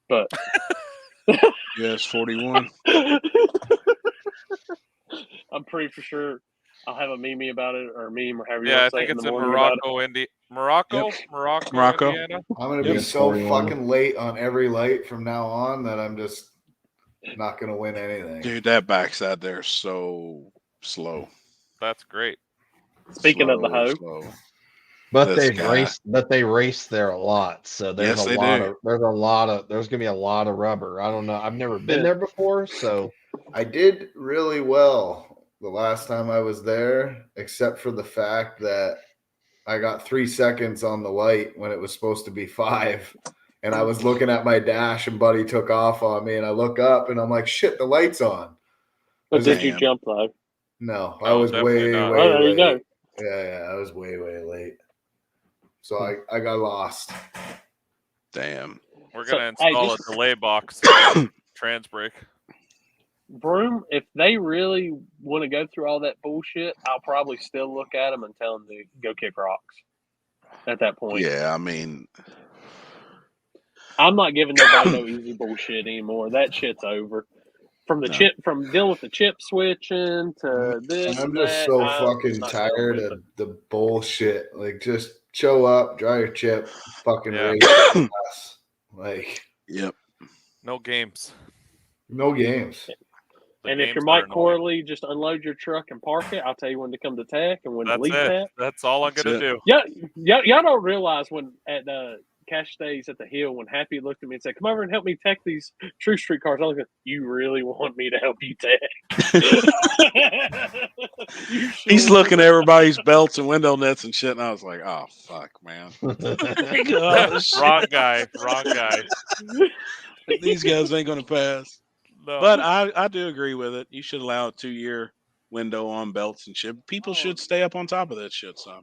Speaker 1: But
Speaker 2: US 41.
Speaker 1: I'm pretty for sure I'll have a meme about it or a meme or however you
Speaker 12: Yeah, I
Speaker 1: want to say
Speaker 12: think
Speaker 1: it in
Speaker 12: it's
Speaker 1: the
Speaker 12: in
Speaker 1: morning about it.
Speaker 12: Morocco,
Speaker 2: Morocco.
Speaker 12: Indiana.
Speaker 17: I'm gonna be
Speaker 4: Yes,
Speaker 17: so
Speaker 4: 41.
Speaker 17: fucking late on every light from now on that I'm just not gonna win anything.
Speaker 2: Dude, that backside there is so slow.
Speaker 12: That's great.
Speaker 1: Speaking of the hoe,
Speaker 2: slow.
Speaker 4: But
Speaker 2: This
Speaker 4: they've
Speaker 2: guy.
Speaker 4: raced. But they race there a lot. So there's
Speaker 2: Yes,
Speaker 4: a
Speaker 2: they
Speaker 4: lot
Speaker 2: do.
Speaker 4: of. There's a lot of. There's gonna be a lot of rubber. I don't know. I've never been there before. So
Speaker 17: I did really well the last time I was there, except for the fact that I got 3 seconds on the light when it was supposed to be 5. And I was looking at my dash and Buddy took off on me. And I look up and I'm like, shit, the light's on.
Speaker 1: but did you jump though?
Speaker 17: No, I
Speaker 12: No,
Speaker 17: was
Speaker 12: definitely
Speaker 17: way,
Speaker 12: not.
Speaker 17: way
Speaker 1: Oh, there you
Speaker 17: late.
Speaker 1: go.
Speaker 17: Yeah, I was way, way late. So I got lost.
Speaker 2: Damn.
Speaker 12: We're
Speaker 1: So,
Speaker 12: gonna
Speaker 1: hey,
Speaker 12: install
Speaker 1: just-
Speaker 12: a delay box trans brake.
Speaker 1: Broom, if they really want to go through all that bullshit, I'll probably still look at them and tell them to go kick rocks. At that point,
Speaker 2: Yeah, I mean,
Speaker 1: I'm not giving nobody no easy bullshit anymore. That shit's over. From the chip, from dealing with the chip switching to this
Speaker 17: I'm
Speaker 1: and
Speaker 17: just
Speaker 1: that,
Speaker 17: so
Speaker 1: I'm
Speaker 17: fucking
Speaker 1: not dealing
Speaker 17: tired
Speaker 1: with
Speaker 17: of the bullshit. Like, just show up, draw your chip, fucking
Speaker 12: Yeah.
Speaker 17: race with us. Like,
Speaker 2: yep.
Speaker 12: No games.
Speaker 17: no games.
Speaker 12: The
Speaker 1: And if
Speaker 12: games
Speaker 1: you're
Speaker 12: are
Speaker 1: Mike
Speaker 12: annoying.
Speaker 1: Corley, just unload your truck and park it. I'll tell you when to come to tech and when to
Speaker 12: That's
Speaker 1: leave
Speaker 12: it.
Speaker 1: tech.
Speaker 12: That's all I'm gonna do.
Speaker 1: Yeah, y'all don't realize when at cash days at the Hill, when Happy looked at me and said, "Come over and help me tech these True Street cars," I was like, "You really want me to help you tech?" You
Speaker 2: He's
Speaker 1: sure?
Speaker 2: looking at everybody's belts and window nets and shit, and I was like, "Oh fuck, man."
Speaker 12: Wrong guy. Wrong guy.
Speaker 2: These guys ain't gonna pass.
Speaker 12: No.
Speaker 2: But I do agree with it. You should allow a 2-year window on belts and shit. People should stay up on top of that shit. So,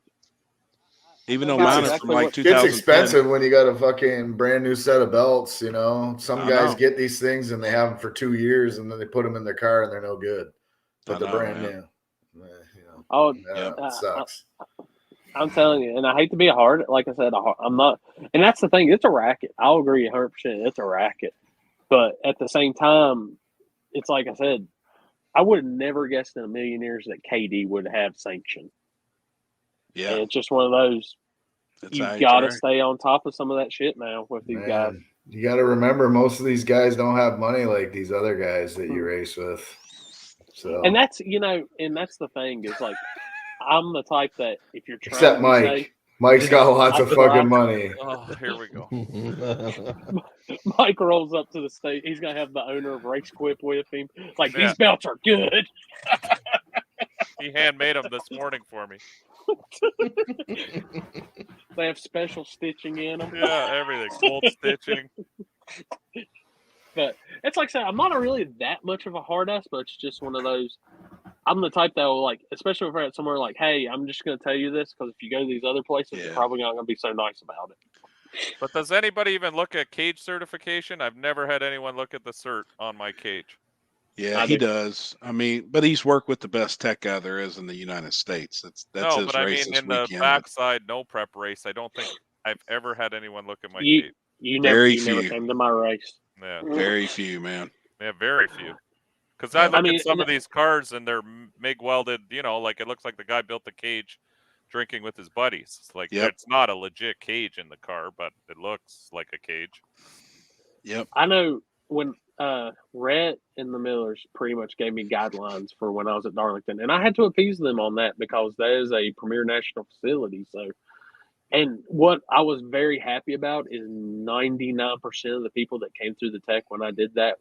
Speaker 2: even though mine are from like
Speaker 17: It's
Speaker 2: 2010.
Speaker 17: expensive when you got a fucking brand new set of belts. You know, some
Speaker 2: I
Speaker 17: guys
Speaker 2: know.
Speaker 17: get these things and they have them for 2 years and then they put them in their car and they're no good, but
Speaker 2: I
Speaker 17: they're
Speaker 2: know,
Speaker 17: brand
Speaker 2: man.
Speaker 17: new. You know,
Speaker 1: Oh,
Speaker 17: it sucks.
Speaker 1: I'm telling you, and I hate to be hard. Like I said, I'm not, and that's the thing. It's a racket. I'll agree 100%. It's a racket, but at the same time, it's like I said, I would have never guessed in a million years that KD would have sanctioned.
Speaker 2: Yeah,
Speaker 1: and it's just one of those.
Speaker 2: That's
Speaker 1: You
Speaker 2: how you
Speaker 1: got to
Speaker 2: try.
Speaker 1: stay on top of some of that shit now with these guys.
Speaker 17: Man, you got to remember, most of these guys don't have money like these other guys that you race with. So,
Speaker 1: And that's and that's the thing is like, I'm the type that if you're trying
Speaker 17: except
Speaker 1: to be
Speaker 17: Mike.
Speaker 1: safe,
Speaker 17: Mike's got lots of
Speaker 1: Mike's
Speaker 17: fucking
Speaker 1: right.
Speaker 17: money.
Speaker 12: Oh, here we go.
Speaker 1: Mike rolls up to the state. He's gonna have the owner of Race Quip with him. Like,
Speaker 12: Yeah.
Speaker 1: these belts are good.
Speaker 12: He handmade them this morning for me.
Speaker 1: They have special stitching in them.
Speaker 12: Yeah, everything. Gold stitching.
Speaker 1: But it's like I said, I'm not really that much of a hard ass, but it's just one of those. I'm the type that will, like, especially if we're at somewhere like, hey, I'm just going to tell you this because if you go to these other places, you're probably not going to be so nice about it.
Speaker 12: But does anybody even look at cage certification? I've never had anyone look at the cert on my cage.
Speaker 2: Yeah, he does. I mean, but he's worked with the best tech guy there is in the United States. That's
Speaker 12: No,
Speaker 2: his
Speaker 12: but I
Speaker 2: race
Speaker 12: mean,
Speaker 2: this
Speaker 12: in the
Speaker 2: weekend.
Speaker 12: backside no prep race, I don't think I've ever had anyone look at my
Speaker 1: You
Speaker 12: cage.
Speaker 1: never came to my race.
Speaker 12: Yeah.
Speaker 2: Very few, man.
Speaker 12: Yeah, very few. Because I look
Speaker 1: mean,
Speaker 12: at some of these cars and they're MIG welded, like it looks like the guy built the cage drinking with his buddies. It's like, it's not a legit cage in the car, but it looks like a cage.
Speaker 2: Yep.
Speaker 1: I know when Rhett and the Millers pretty much gave me guidelines for when I was at Darlington, and I had to appease them on that because that is a premier national facility. So, and what I was very happy about is 99% of the people that came through the tech when I did that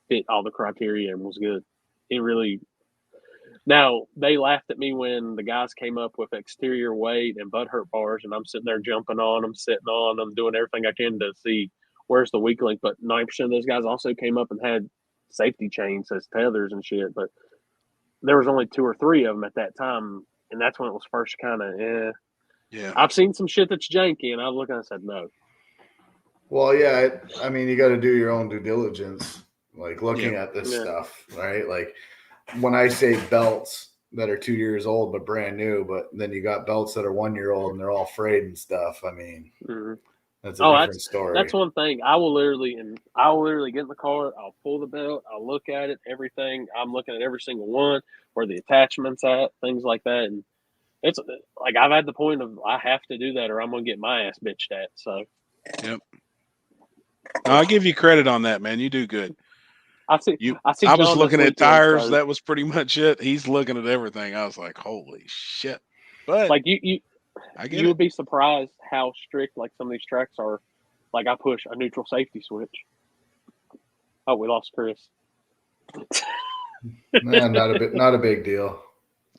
Speaker 1: fit all the criteria and was good. It really. Now, they laughed at me when the guys came up with exterior weight and butt hurt bars, and I'm sitting there jumping on them, sitting on them, doing everything I can to see where's the weak link. But 90% of those guys also came up and had safety chains as tethers and shit. But there was only 2 or 3 of them at that time, and that's when it was first kind of,
Speaker 2: Yeah.
Speaker 1: I've seen some shit that's janky, and I looked and I said no.
Speaker 17: Well, yeah, I mean, you got to do your own due diligence, like looking at this stuff, right? Like when I say belts that are 2 years old but brand new, but then you got belts that are 1 year old and they're all frayed and stuff. I mean, that's a different story.
Speaker 1: That's one thing. I will literally get in the car. I'll pull the belt. I'll look at it. Everything. I'm looking at every single one, where the attachment's at, things like that. And it's like I've had the point of I have to do that or I'm gonna get my ass bitched at. So.
Speaker 2: Yep. I'll give you credit on that, man. You do good.
Speaker 1: I see.
Speaker 2: I was
Speaker 1: John
Speaker 2: looking
Speaker 1: this
Speaker 2: at tires.
Speaker 1: weekend, so-
Speaker 2: That was pretty much it. He's looking at everything. I was like, holy shit. But
Speaker 1: like you
Speaker 2: I get
Speaker 1: you
Speaker 2: it.
Speaker 1: would be surprised how strict like some of these tracks are. Like I push a neutral safety switch. Oh, we lost Chris.
Speaker 17: Man, not a big deal.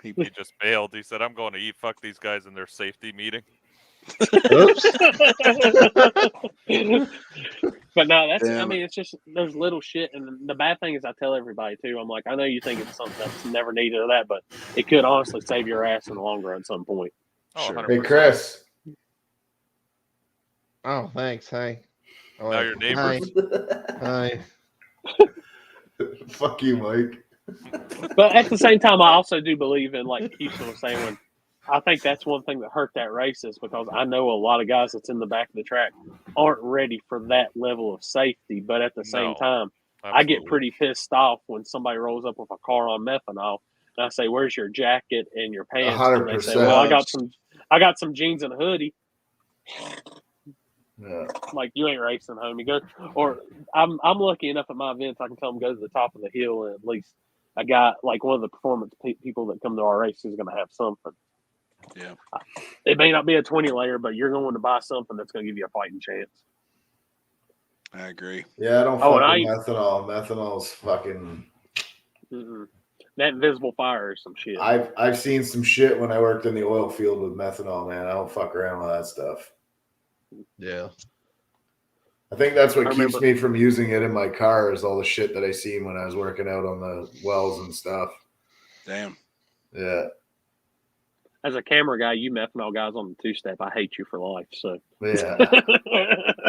Speaker 12: He just bailed. He said, "I'm going to eat fuck these guys in their safety meeting."
Speaker 16: Oops.
Speaker 1: But no, that's. I
Speaker 2: Damn
Speaker 1: mean, it's just there's little shit, and the bad thing is I tell everybody too. I'm like, I know you think it's something that's never needed or that, but it could honestly save your ass in the long run at some point.
Speaker 12: Oh,
Speaker 2: Sure.
Speaker 12: 100%.
Speaker 17: Hey, Chris.
Speaker 4: Oh, thanks. Hey. Oh,
Speaker 12: Now your neighbors.
Speaker 4: Hi.
Speaker 17: Fuck you, Mike.
Speaker 1: But at the same time, I also do believe in like Houston was saying when I think that's one thing that hurt that race is because I know a lot of guys that's in the back of the track aren't ready for that level of safety. But at the same
Speaker 12: No,
Speaker 1: time, I get
Speaker 12: absolutely.
Speaker 1: pretty pissed off when somebody rolls up with a car on methanol and I say, "Where's your jacket and your pants?" And they say, "Well, I
Speaker 17: 100%.
Speaker 1: got some jeans and a hoodie."
Speaker 17: Yeah.
Speaker 1: Like you ain't racing, homie. Go or I'm lucky enough at my events I can tell them go to the top of the hill and at least I got like one of the performance people that come to our race is going to have something.
Speaker 2: Yeah.
Speaker 1: It may not be a 20 layer, but you're going to buy something that's going to give you a fighting chance.
Speaker 2: I agree.
Speaker 17: Yeah, I don't
Speaker 1: Oh,
Speaker 17: fuck
Speaker 1: and
Speaker 17: with methanol. Methanol's fucking.
Speaker 1: That invisible fire is some shit.
Speaker 17: I've seen some shit when I worked in the oil field with methanol, man. I don't fuck around with that stuff.
Speaker 4: Yeah.
Speaker 17: I think that's what
Speaker 1: I
Speaker 17: keeps
Speaker 1: remember-
Speaker 17: me from using it in my car is all the shit that I seen when I was working out on the wells and stuff.
Speaker 2: Damn.
Speaker 17: Yeah.
Speaker 1: As a camera guy, you methanol guys on the two-step, I hate you for life. So
Speaker 17: Yeah.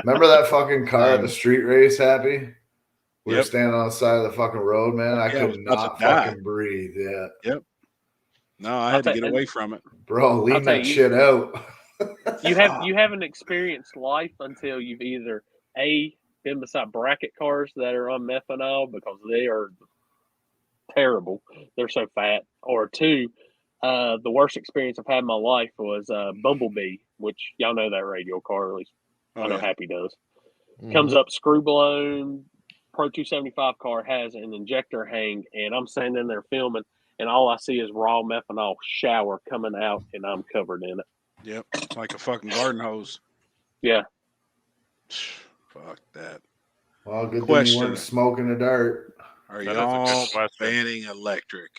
Speaker 17: Remember that fucking car at the street race, Happy? We were
Speaker 2: Yep.
Speaker 17: standing on the side of the fucking road, man. I
Speaker 2: Yeah, I was
Speaker 17: could
Speaker 2: about
Speaker 17: not
Speaker 2: to die.
Speaker 17: fucking breathe. Yeah.
Speaker 2: Yep. No, I had to get away from it.
Speaker 17: Bro, lean
Speaker 1: tell
Speaker 17: that
Speaker 1: you-
Speaker 17: shit out.
Speaker 1: you haven't experienced life until you've either been beside bracket cars that are on methanol because they are terrible. They're so fat. Or two, the worst experience I've had in my life was Bumblebee, which y'all know that radial car, at least I know
Speaker 2: yeah.
Speaker 1: Happy does. Comes up screw blown, Pro 275 car has an injector hang, and I'm standing there filming, and all I see is raw methanol shower coming out, and I'm covered in it.
Speaker 2: Yep. Like a fucking garden hose.
Speaker 1: Yeah.
Speaker 2: Fuck that.
Speaker 17: Well, good thing you
Speaker 2: Question.
Speaker 17: weren't smoking a dart.
Speaker 2: Are
Speaker 12: That is a good
Speaker 2: y'all
Speaker 12: question.
Speaker 2: banning electric?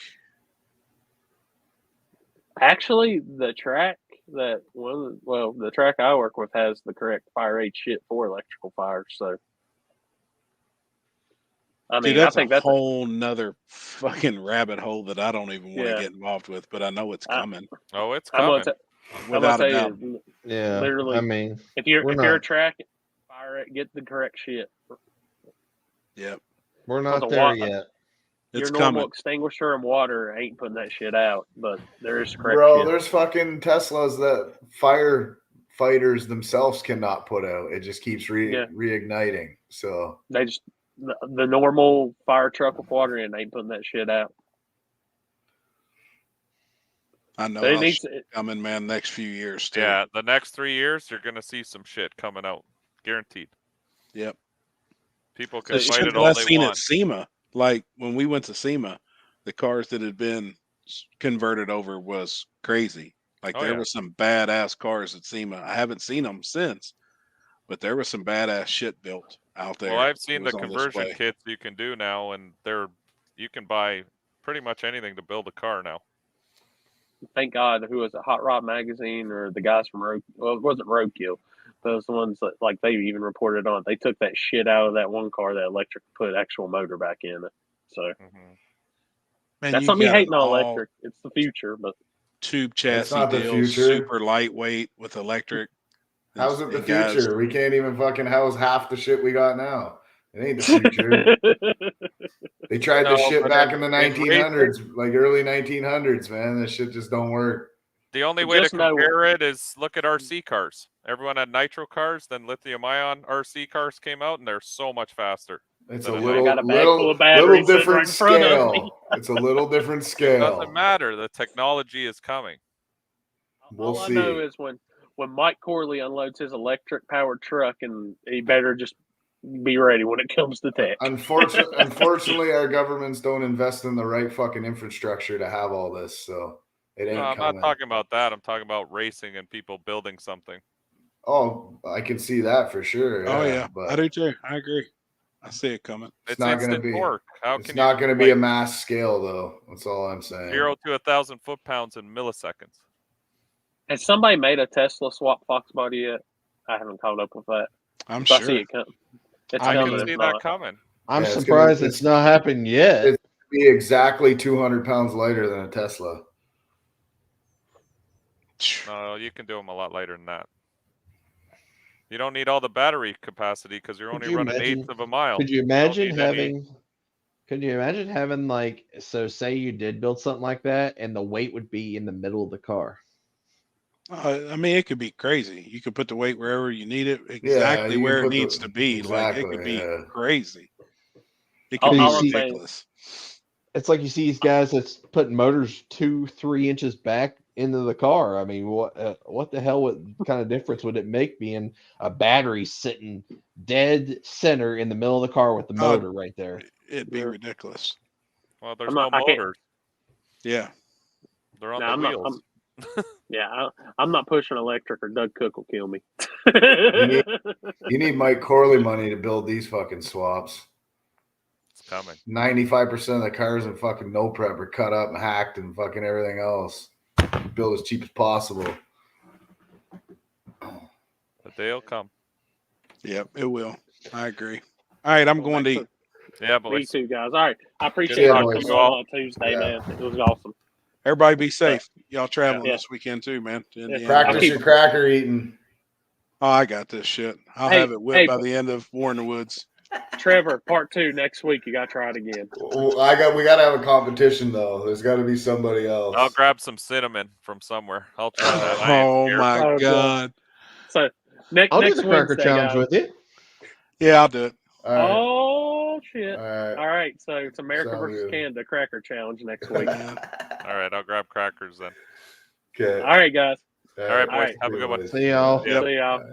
Speaker 1: Actually, the track the track I work with has the correct fire rate shit for electrical fires. So, I mean,
Speaker 2: Dude, that's
Speaker 1: I think
Speaker 2: a
Speaker 1: that's
Speaker 2: whole nother fucking rabbit hole that I don't even want to
Speaker 1: Yeah.
Speaker 2: get involved with, but I know it's coming.
Speaker 12: Oh, it's
Speaker 1: I'm
Speaker 12: coming.
Speaker 1: gonna
Speaker 2: Without
Speaker 1: tell
Speaker 2: a doubt.
Speaker 1: you,
Speaker 4: Yeah.
Speaker 1: literally.
Speaker 4: I mean,
Speaker 1: if you're
Speaker 4: we're
Speaker 1: a
Speaker 4: not-
Speaker 1: track, fire it, get the correct shit.
Speaker 2: Yep.
Speaker 4: we're
Speaker 1: With
Speaker 4: not
Speaker 1: the
Speaker 4: there
Speaker 1: wa-
Speaker 4: yet.
Speaker 1: Your
Speaker 2: It's
Speaker 1: normal
Speaker 2: coming.
Speaker 1: extinguisher and water ain't putting that shit out, but there is correct
Speaker 17: Bro,
Speaker 1: shit.
Speaker 17: there's fucking Teslas that firefighters themselves cannot put out. It just keeps
Speaker 1: Yeah.
Speaker 17: reigniting. So
Speaker 1: They just the normal fire truck with water in ain't putting that shit out.
Speaker 2: I know
Speaker 1: But it
Speaker 2: I'll
Speaker 1: needs
Speaker 2: see it coming, man, next few years too.
Speaker 12: Yeah, the next 3 years, you're going to see some shit coming out. Guaranteed.
Speaker 2: Yep.
Speaker 12: People can
Speaker 2: The
Speaker 12: fight
Speaker 2: shit
Speaker 12: it
Speaker 2: that
Speaker 12: all
Speaker 2: I've
Speaker 12: they
Speaker 2: seen at
Speaker 12: want.
Speaker 2: SEMA, like when we went to SEMA, the cars that had been converted over was crazy. Like
Speaker 12: Oh,
Speaker 2: there
Speaker 12: yeah.
Speaker 2: were some badass cars at SEMA. I haven't seen them since, but there was some badass shit built out there.
Speaker 12: Well, I've
Speaker 2: that
Speaker 12: seen
Speaker 2: was
Speaker 12: the
Speaker 2: on
Speaker 12: conversion
Speaker 2: display.
Speaker 12: kits you can do now, and you can buy pretty much anything to build a car now.
Speaker 1: Thank God, who was it, Hot Rod Magazine or the guys from Road? Well, it wasn't Roadkill. Those ones that like they even reported on. They took that shit out of that one car, that electric, put actual motor back in it. So
Speaker 2: Man,
Speaker 1: that's
Speaker 2: you
Speaker 1: something you
Speaker 2: got
Speaker 1: hate
Speaker 2: an
Speaker 1: on
Speaker 2: all
Speaker 1: electric. It's the future, but
Speaker 2: tube
Speaker 17: It's
Speaker 2: chassis
Speaker 17: not the
Speaker 2: deal,
Speaker 17: future.
Speaker 2: super lightweight with electric.
Speaker 17: how's it the
Speaker 2: And guys-
Speaker 17: future? We can't even fucking house half the shit we got now. It ain't the future. They tried this
Speaker 12: No,
Speaker 17: shit
Speaker 12: but
Speaker 17: back in the
Speaker 12: in
Speaker 17: 1900s, like early 1900s, man. This shit just don't work.
Speaker 12: The only
Speaker 1: But
Speaker 12: way to
Speaker 1: just know-
Speaker 12: compare it is look at RC cars. Everyone had nitro cars, then lithium-ion RC cars came out, and they're so much faster.
Speaker 17: It's
Speaker 12: than
Speaker 17: a
Speaker 12: a
Speaker 17: little,
Speaker 1: got a bag full of batteries sitting
Speaker 17: different
Speaker 1: right in front of me.
Speaker 17: scale. It's a little different
Speaker 12: It
Speaker 17: scale.
Speaker 12: doesn't matter. The technology is coming.
Speaker 17: We'll
Speaker 1: All
Speaker 17: see.
Speaker 1: I know is when Mike Corley unloads his electric powered truck, and he better just be ready when it comes to tech.
Speaker 17: Unfortunately, our governments don't invest in the right fucking infrastructure to have all this. So It ain't
Speaker 12: No, I'm
Speaker 17: coming.
Speaker 12: not talking about that. I'm talking about racing and people building something.
Speaker 17: Oh, I can see that for sure.
Speaker 2: Oh yeah,
Speaker 17: but
Speaker 2: I do too. I agree. I see it coming.
Speaker 17: it's
Speaker 12: It's
Speaker 17: not going to
Speaker 12: instant
Speaker 17: be.
Speaker 12: torque. How
Speaker 17: It's
Speaker 12: can
Speaker 17: not
Speaker 12: you
Speaker 17: going to be a mass scale though. That's all I'm saying.
Speaker 12: 0 to 1,000 foot-pounds in milliseconds?
Speaker 1: Has somebody made a Tesla swap Fox body yet? I haven't caught up with that.
Speaker 2: I'm
Speaker 1: So I
Speaker 2: sure.
Speaker 1: see it coming. It's
Speaker 12: I
Speaker 1: coming.
Speaker 12: can
Speaker 1: If
Speaker 12: see
Speaker 1: not,
Speaker 12: that coming.
Speaker 4: I'm
Speaker 17: Yeah, it's
Speaker 4: surprised
Speaker 17: gonna-
Speaker 4: it's not happened yet.
Speaker 17: It's be exactly 200 pounds lighter than a Tesla.
Speaker 12: No, you can do them a lot lighter than that. You don't need all the battery capacity because you're only running eighth of a mile.
Speaker 4: Could you
Speaker 12: don't
Speaker 4: imagine
Speaker 12: need any-
Speaker 4: having? Could you imagine having like so? Say you did build something like that, and the weight would be in the middle of the car.
Speaker 2: I mean, it could be crazy. You could put the weight wherever you need it,
Speaker 17: Yeah,
Speaker 2: exactly
Speaker 17: you can
Speaker 2: where it
Speaker 17: put
Speaker 2: needs to be. Like it could be crazy. It could
Speaker 1: all
Speaker 2: be
Speaker 1: I'm saying,
Speaker 2: ridiculous.
Speaker 4: It's like you see these guys that's putting motors 2-3 inches back into the car. I mean, what the hell? What kind of difference would it make being a battery sitting dead center in the middle of the car with the motor right there?
Speaker 2: It'd be ridiculous.
Speaker 12: Well, there's
Speaker 1: I'm
Speaker 12: no
Speaker 1: not- I can't-
Speaker 12: motors.
Speaker 2: Yeah.
Speaker 12: They're on
Speaker 1: No,
Speaker 12: the
Speaker 1: I'm not-
Speaker 12: wheels.
Speaker 1: I'm not pushing electric, or Doug Cook will kill me.
Speaker 17: You need Mike Corley money to build these fucking swaps.
Speaker 12: It's coming.
Speaker 17: 95% of the cars in fucking no prep are cut up and hacked and fucking everything else. Build as cheap as possible.
Speaker 12: The day will come.
Speaker 2: Yep, it will. I agree. All right, I'm going to eat.
Speaker 12: Yeah,
Speaker 1: Me
Speaker 12: boys.
Speaker 1: too, guys. All right, I appreciate
Speaker 12: Good
Speaker 1: y'all
Speaker 12: talking
Speaker 1: coming
Speaker 12: to you all.
Speaker 1: on Tuesday, man. It was awesome.
Speaker 2: Everybody be safe. Y'all traveling
Speaker 1: Yeah.
Speaker 2: this weekend too, man. to Indiana.
Speaker 17: Practice your cracker eating.
Speaker 2: Oh, I got this shit. I'll
Speaker 1: Hey,
Speaker 2: have it whipped
Speaker 1: hey,
Speaker 2: by the end of War in the Woods.
Speaker 1: Trevor, part 2 next week. You got to try it again.
Speaker 17: We got to have a competition though. There's got to be somebody else.
Speaker 12: I'll grab some cinnamon from somewhere. I'll try that. I ain't
Speaker 2: Oh
Speaker 12: scared.
Speaker 2: my
Speaker 1: Oh,
Speaker 2: God.
Speaker 1: So next
Speaker 4: I'll do
Speaker 1: next
Speaker 4: the cracker
Speaker 1: Wednesday,
Speaker 4: challenge
Speaker 1: guys.
Speaker 4: with you.
Speaker 2: Yeah, I'll do it.
Speaker 17: All right.
Speaker 1: Oh shit!
Speaker 17: All right.
Speaker 1: All right, so it's America
Speaker 17: Sounds
Speaker 1: versus
Speaker 17: good.
Speaker 1: Canada cracker challenge next week.
Speaker 12: All right, I'll grab crackers then.
Speaker 17: Okay.
Speaker 1: All right, guys.
Speaker 12: All right, boys.
Speaker 1: All right.
Speaker 12: Have a good one.
Speaker 4: See y'all.
Speaker 1: See y'all.